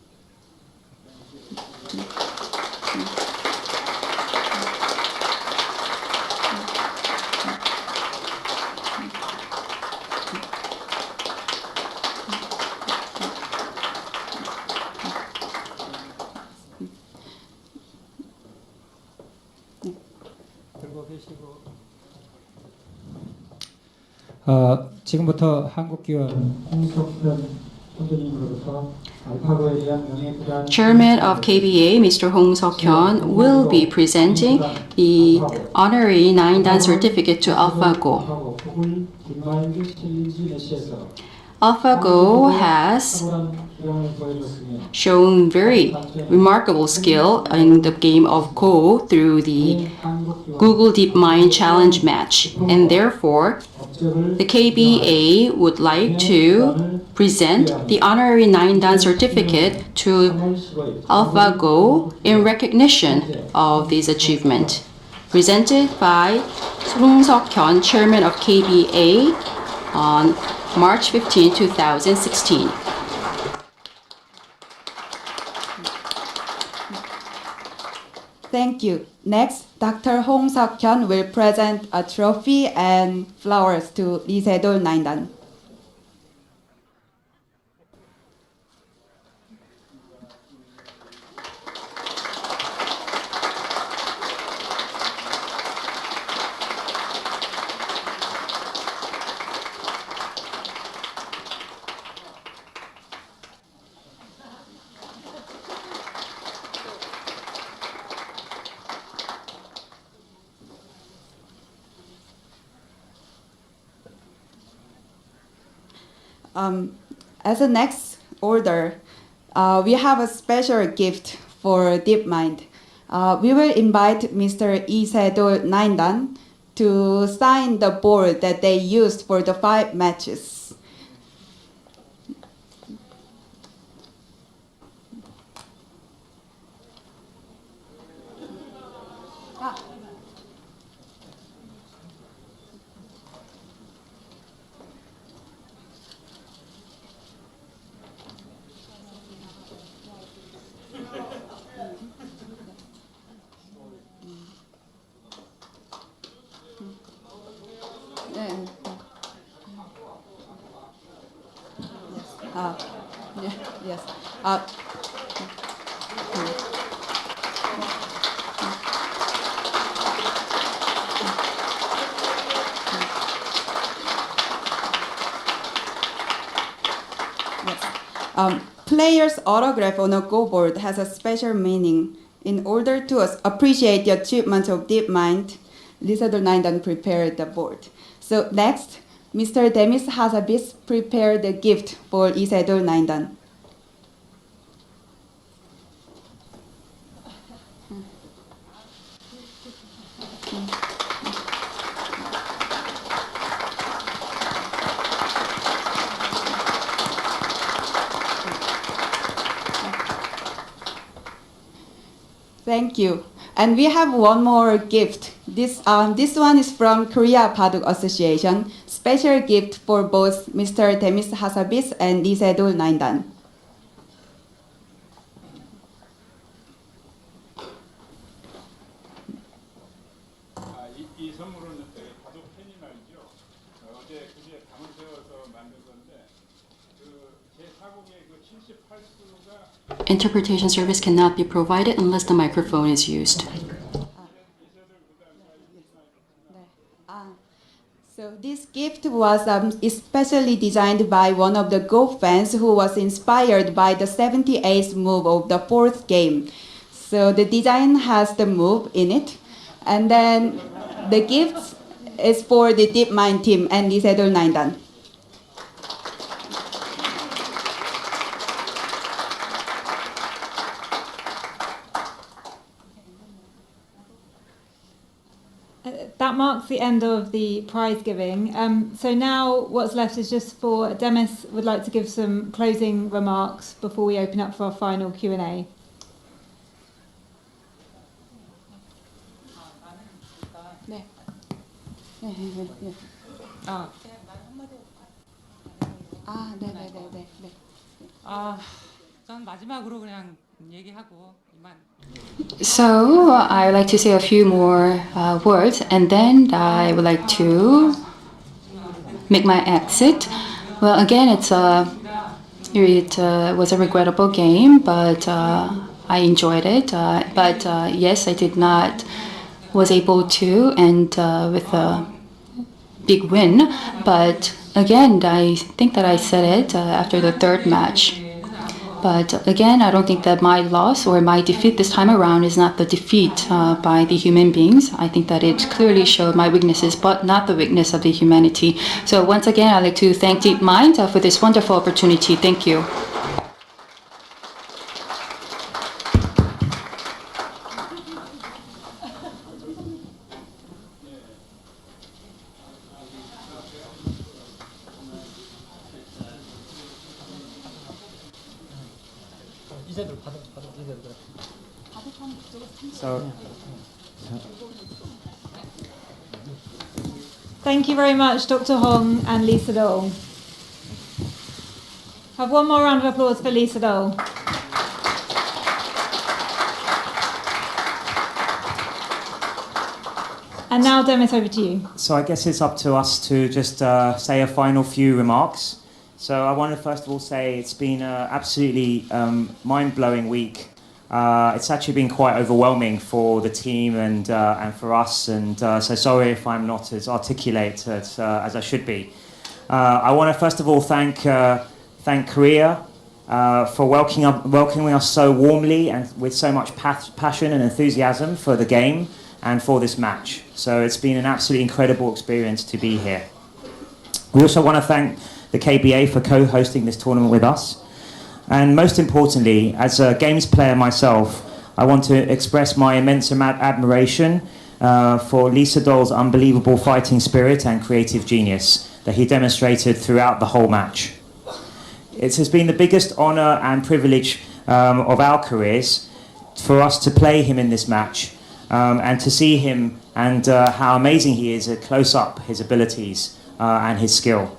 지금부터 한국기원 홍석현 선생님으로부터 알파고에 대한 명예부단 Chairman of KBA, Mr. Hong Seok-hyun, will be presenting the honorary 9-dan certificate to AlphaGo. AlphaGo has shown very remarkable skill in the game of Go through the Google DeepMind challenge match, and therefore the KBA would like to present the honorary 9-dan certificate to AlphaGo in recognition of this achievement. Presented by Hong Seok-hyun, Chairman of KBA, on March 15, 2016. Thank you. Next, Dr. Hong Seok-hyun will present a trophy and flowers to Lee Se-dol 9-dan. As a next order, we have a special gift for DeepMind. We will invite Mr. Lee Se-dol 9-dan to sign the board that they used for the 5 matches. Yes. Players' autograph on a Go board has a special meaning. In order to appreciate the achievement of DeepMind, Lee Se-dol 9-dan prepared the board. So next, Mr. Demis Hassabis prepared a gift for Lee Se-dol 9-dan. Thank you. And we have one more gift. This one is from Korea Baduk Association. Special gift for both Mr. Demis Hassabis and Lee Se-dol 9-dan. 이 선물은 가족 팬이 말이죠. 어제 그게 담을 세워서 만든 건데 제 사곡의 78수가 Interpretation service cannot be provided unless the microphone is used. So this gift was especially designed by one of the Go fans who was inspired by the 78th move of the 4th game. So the design has the move in it, and then the gift is for the DeepMind team and Lee Se-dol 9-dan. That marks the end of the prize giving. So now what's left is just for Demis would like to give some closing remarks before we open up for our final Q&A. 전 마지막으로 그냥 얘기하고 이만. So I would like to say a few more words, and then I would like to make my exit. Well, again, it was a regrettable game, but I enjoyed it. But yes, I did not was able to end with a big win. But again, I think that I said it after the third match. But again, I don't think that my loss or my defeat this time around is not the defeat by the human beings. I think that it clearly showed my weaknesses, but not the weakness of the humanity. So once again, I'd like to thank DeepMind for this wonderful opportunity. Thank you. Thank you very much, Dr. Hong and Lisa Dole. Have one more round of applause for Lisa Dole. And now, Demis, over to you. So I guess it's up to us to just say a final few remarks. So I want to first of all say it's been an absolutely mind-blowing week. It's actually been quite overwhelming for the team and for us, and so sorry if I'm not as articulate as I should be. I want to first of all thank Korea for welcoming us so warmly and with so much passion and enthusiasm for the game and for this match. So it's been an absolutely incredible experience to be here. We also want to thank the KBA for co-hosting this tournament with us. And most importantly, as a games player myself, I want to express my immense admiration for Lisa Dole's unbelievable fighting spirit and creative genius that he demonstrated throughout the whole match. It has been the biggest honor and privilege of our careers for us to play him in this match and to see him and how amazing he is at close up, his abilities and his skill.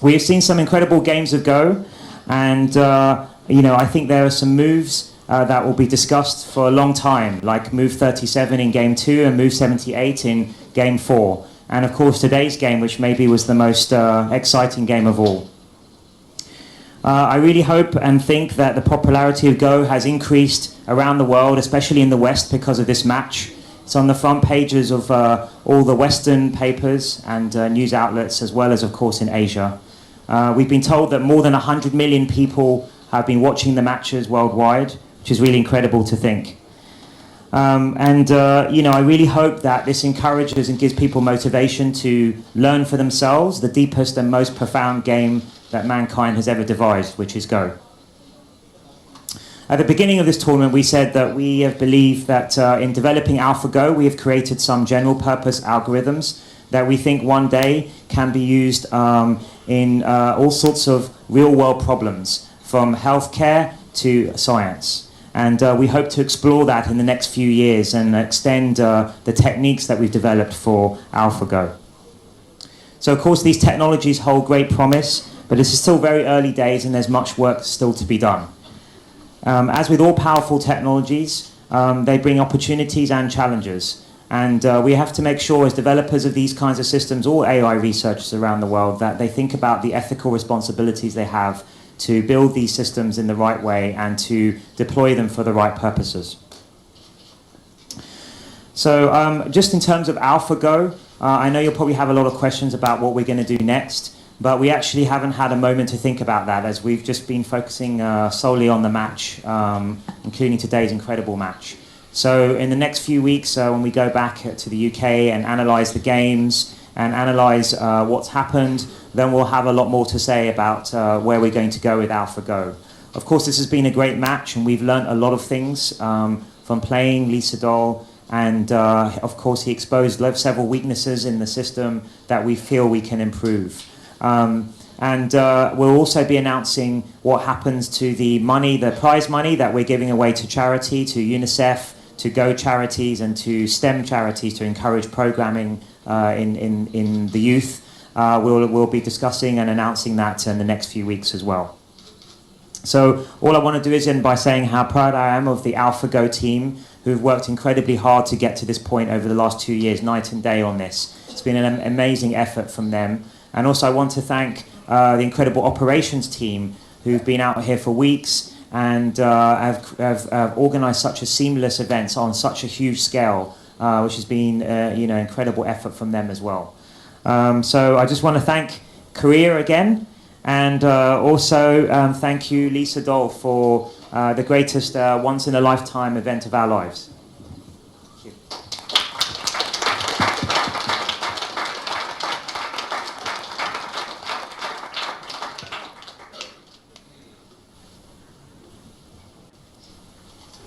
We have seen some incredible games of Go, and I think there are some moves that will be discussed for a long time, like move 37 in game 2 and move 78 in game 4. And of course today's game, which maybe was the most exciting game of all. I really hope and think that the popularity of Go has increased around the world, especially in the West, because of this match. It's on the front pages of all the Western papers and news outlets, as well as, of course, in Asia. We've been told that more than 100 million people have been watching the matches worldwide, which is really incredible to think. I really hope that this encourages and gives people motivation to learn for themselves the deepest and most profound game that mankind has ever devised, which is Go. At the beginning of this tournament, we said that we have believed that in developing AlphaGo, we have created some general purpose algorithms that we think one day can be used in all sorts of real world problems, from healthcare to science. And we hope to explore that in the next few years and extend the techniques that we've developed for AlphaGo. So of course these technologies hold great promise, but this is still very early days and there's much work still to be done. As with all powerful technologies, they bring opportunities and challenges. And we have to make sure as developers of these kinds of systems, all AI researchers around the world, that they think about the ethical responsibilities they have to build these systems in the right way and to deploy them for the right purposes. So just in terms of AlphaGo, I know you'll probably have a lot of questions about what we're going to do next, but we actually haven't had a moment to think about that, as we've just been focusing solely on the match, including today's incredible match. So in the next few weeks, when we go back to the UK and analyse the games and analyse what's happened, then we'll have a lot more to say about where we're going to go with AlphaGo. Of course, this has been a great match, and we've learnt a lot of things from playing Lisa Dole, and of course he exposed several weaknesses in the system that we feel we can improve. We'll also be announcing what happens to the money, the prize money that we're giving away to charity, to UNICEF, to Go charities and to STEM charities to encourage programming in the youth. We'll be discussing and announcing that in the next few weeks as well. So all I want to do is end by saying how proud I am of the AlphaGo team, who've worked incredibly hard to get to this point over the last 2 years, night and day on this. It's been an amazing effort from them. And also I want to thank the incredible operations team who've been out here for weeks and have organised such a seamless event on such a huge scale, which has been incredible effort from them as well. So I just want to thank Korea again. And also thank you, Lisa Dole, for the greatest once-in-a-lifetime event of our lives. Thank you.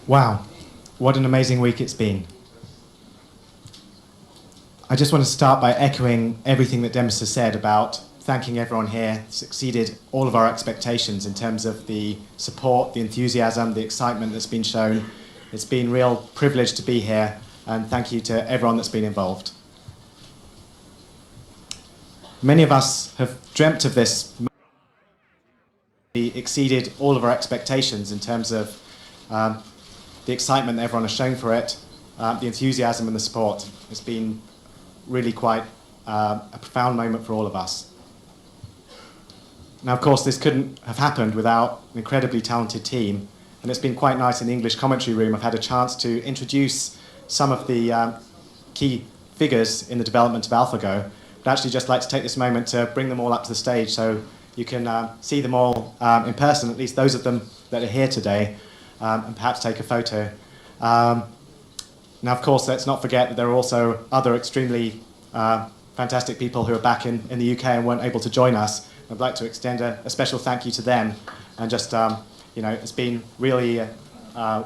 Wow, what an amazing week it's been. I just want to start by echoing everything that Demis has said about thanking everyone here. It's exceeded all of our expectations in terms of the support, the enthusiasm, the excitement that's been shown. It's been a real privilege to be here, and thank you to everyone that's been involved. Many of us have dreamt of this. We exceeded all of our expectations in terms of the excitement that everyone has shown for it, the enthusiasm and the support. It's been really quite a profound moment for all of us. Now, of course, this couldn't have happened without an incredibly talented team, and it's been quite nice in the English commentary room. I've had a chance to introduce some of the key figures in the development of AlphaGo, but actually just like to take this moment to bring them all up to the stage so you can see them all in person, at least those of them that are here today, and perhaps take a photo. Now, of course, let's not forget that there are also other extremely fantastic people who are back in the UK and weren't able to join us. I'd like to extend a special thank you to them, and just, it's been really,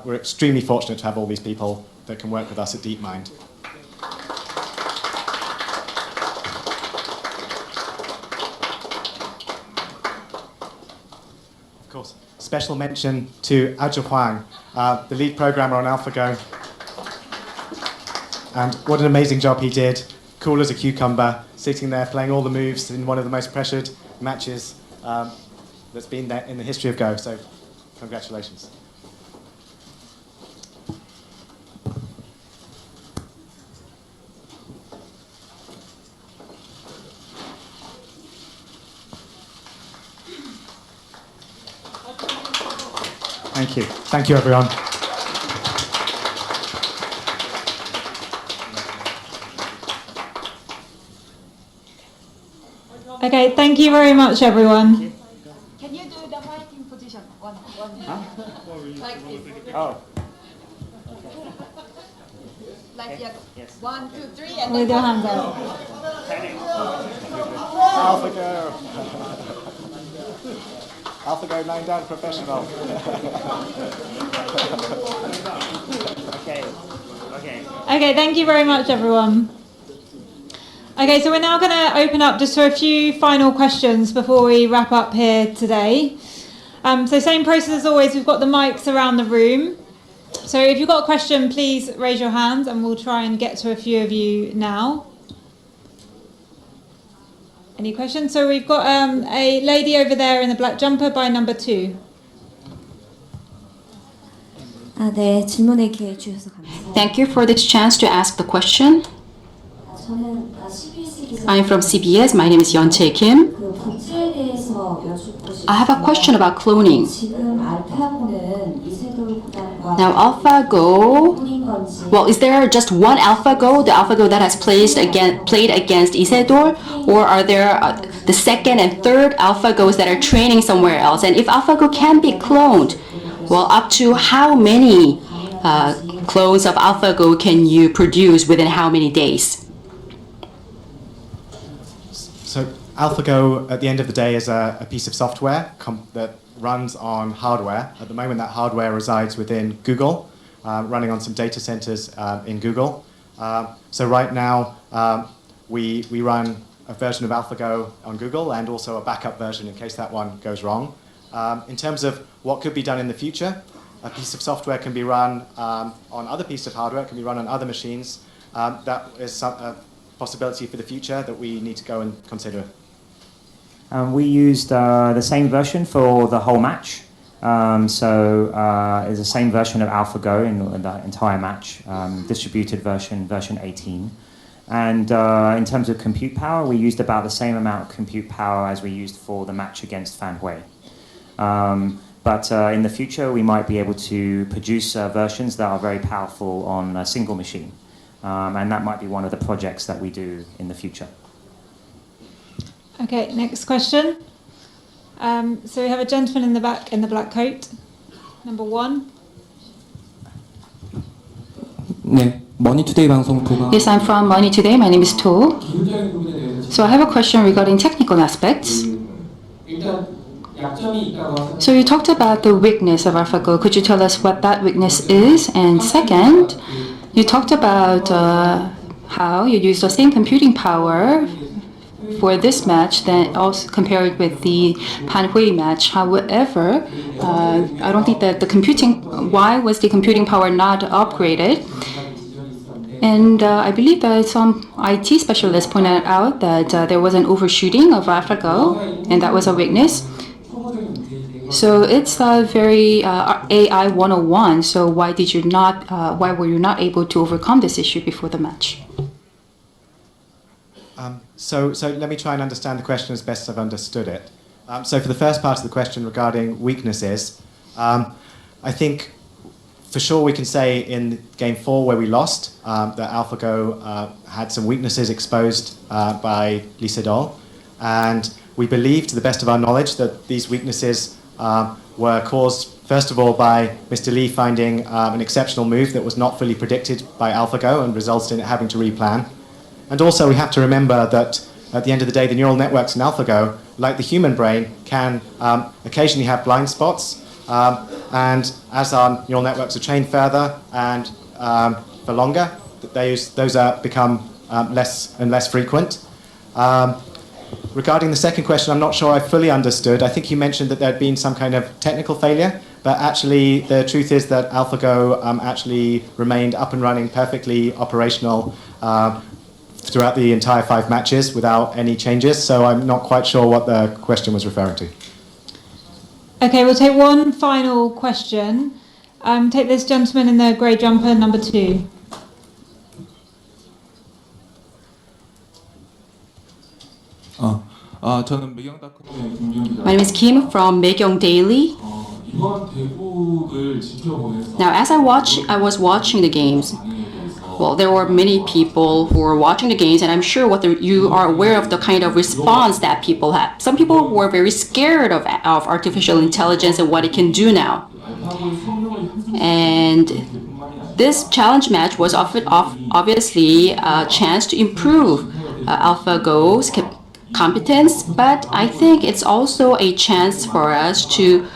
we're extremely fortunate to have all these people that can work with us at DeepMind. Of course, special mention to Ajia Huang, the lead programmer on AlphaGo, and what an amazing job he did. Cool as a cucumber, sitting there playing all the moves in one of the most pressured matches that's been there in the history of Go. So, congratulations. Thank you. Thank you, everyone. Okay, thank you very much, everyone. Can you do the fighting position? One. Like this. Oh. Like Yes. 1, 2, 3, and With then your hands up. AlphaGo. AlphaGo 9 down professional. Okay, thank you very much, everyone. Okay, so we're now going to open up just for a few final questions before we wrap up here today. So same process as always, we've got the mics around the room. So if you've got a question, please raise your hand and we'll try and get to a few of you now. Any questions? So we've got a lady over there in the black jumper by number 2. 네, 질문의 기회 주셔서 감사합니다. Thank you for this chance to ask the question. 저는 CBS 기자. I'm from CBS. My name is Yeonchae Kim. 그 복제에 대해서 여쭙고 싶은데. I have a question about cloning. 지금 알파고는 이세돌 구단과 Now, AlphaGo. Well, is there just one AlphaGo, the AlphaGo that has played against Isidore, or are there the second and third AlphaGos that are training somewhere else? And if AlphaGo can be cloned, well, up to how many clones of AlphaGo can you produce within how many days? So AlphaGo, at the end of the day, is a piece of software that runs on hardware. At the moment, that hardware resides within Google, running on some data centers in Google. So right now, we run a version of AlphaGo on Google and also a backup version in case that one goes wrong. In terms of what could be done in the future, a piece of software can be run on other pieces of hardware, it can be run on other machines. That is a possibility for the future that we need to go and consider. We used the same version for the whole match. It's the same version of AlphaGo in the entire match, distributed version 18. And in terms of compute power, we used about the same amount of compute power as we used for the match against Fan Hui. But in the future, we might be able to produce versions that are very powerful on a single machine. And that might be one of the projects that we do in the future. Okay, next question. So we have a gentleman in the back in the black coat, number 1. 네, 머니투데이 방송 보가. Yes, I'm from Money Today. My name is To. So I have a question regarding technical aspects. So you talked about the weakness of AlphaGo. Could you tell us what that weakness is? And second, you talked about how you used the same computing power for this match than also compared with the Fan Hui match. However, I don't think that why was the computing power not upgraded? And I believe that some IT specialists pointed out that there was an overshooting of AlphaGo, and that was a weakness. So it's a very AI 101. So why were you not able to overcome this issue before the match? So let me try and understand the question as best I've understood it. So for the first part of the question regarding weaknesses, I think for sure we can say in Game 4 where we lost that AlphaGo had some weaknesses exposed by Lee Sedol, and we believe to the best of our knowledge that these weaknesses were caused first of all by Mr. Lee finding an exceptional move that was not fully predicted by AlphaGo and resulted in it having to replan. And also we have to remember that at the end of the day, the neural networks in AlphaGo, like the human brain, can occasionally have blind spots. And as our neural networks are trained further and for longer, those become less and less frequent. Regarding the second question, I'm not sure I fully understood. I think you mentioned that there had been some kind of technical failure, but actually the truth is that AlphaGo actually remained up and running, perfectly operational throughout the entire 5 matches without any changes, so I'm not quite sure what the question was referring to. Okay, we'll take one final question. Take this gentleman in the grey jumper, number 2. 저는 매경닷컴의 김명입니다. My name is Kim from Maegyeong Daily. 이번 대국을 지켜보면서 Now, as I was watching the games. Well, there were many people who were watching the games, and I'm sure you are aware of the kind of response that people had. Some people were very scared of artificial intelligence and what it can do now. And this challenge match was obviously a chance to improve AlphaGo's competence, but I think it's also a chance for us to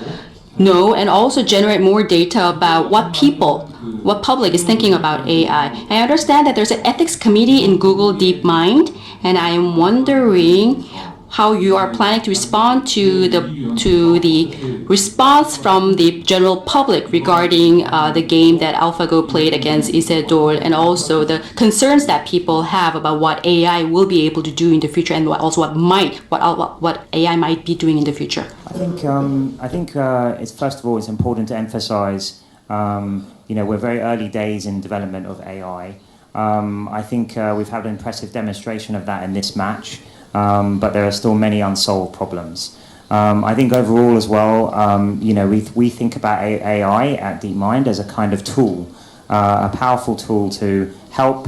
know and also generate more data about what public is thinking about AI. I understand that there's an ethics committee in Google DeepMind, and I am wondering how you are planning to respond to the response from the general public regarding the game that AlphaGo played against Isedol, and also the concerns that people have about what AI will be able to do in the future, and also what AI might be doing in the future. I think it's first of all it's important to emphasize. We're very early days in development of AI. I think we've had an impressive demonstration of that in this match. But there are still many unsolved problems. I think overall as well, we think about AI at DeepMind as a kind of tool, a powerful tool to help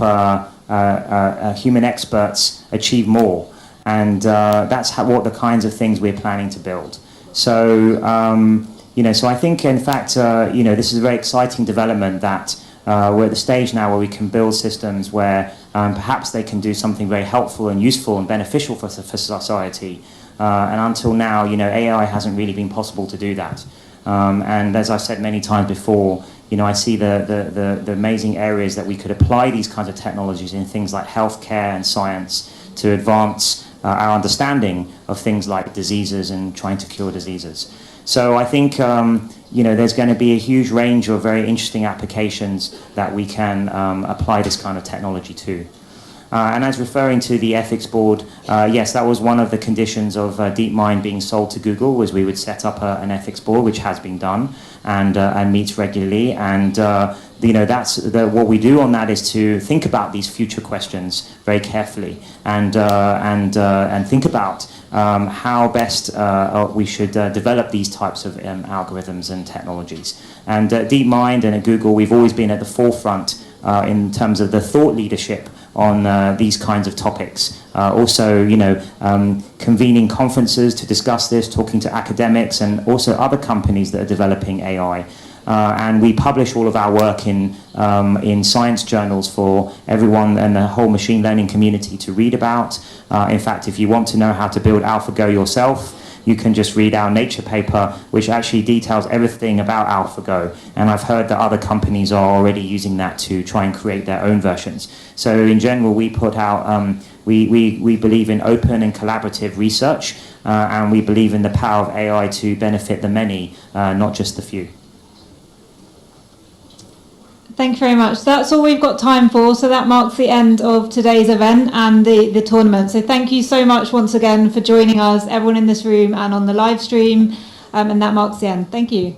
human experts achieve more. And that's what the kinds of things we're planning to build. So, so I think in fact, this is a very exciting development that we're at the stage now where we can build systems where perhaps they can do something very helpful and useful and beneficial for society. And until now, AI hasn't really been possible to do that. And as I've said many times before, I see the amazing areas that we could apply these kinds of technologies in things like healthcare and science to advance our understanding of things like diseases and trying to cure diseases. So I think there's going to be a huge range of very interesting applications that we can apply this kind of technology to. And as referring to the ethics board, yes, that was one of the conditions of DeepMind being sold to Google, was we would set up an ethics board, which has been done and meets regularly. And that's what we do on that is to think about these future questions very carefully and think about how best we should develop these types of algorithms and technologies. And at DeepMind and at Google, we've always been at the forefront in terms of the thought leadership on these kinds of topics. Also, convening conferences to discuss this, talking to academics and also other companies that are developing AI. And we publish all of our work in science journals for everyone and the whole machine learning community to read about. In fact, if you want to know how to build AlphaGo yourself, you can just read our Nature paper, which actually details everything about AlphaGo. And I've heard that other companies are already using that to try and create their own versions. So in general, we put out, we believe in open and collaborative research, and we believe in the power of AI to benefit the many, not just the few. Thank you very much. That's all we've got time for. So that marks the end of today's event and the tournament. So thank you so much once again for joining us, everyone in this room and on the live stream. And that marks the end. Thank you.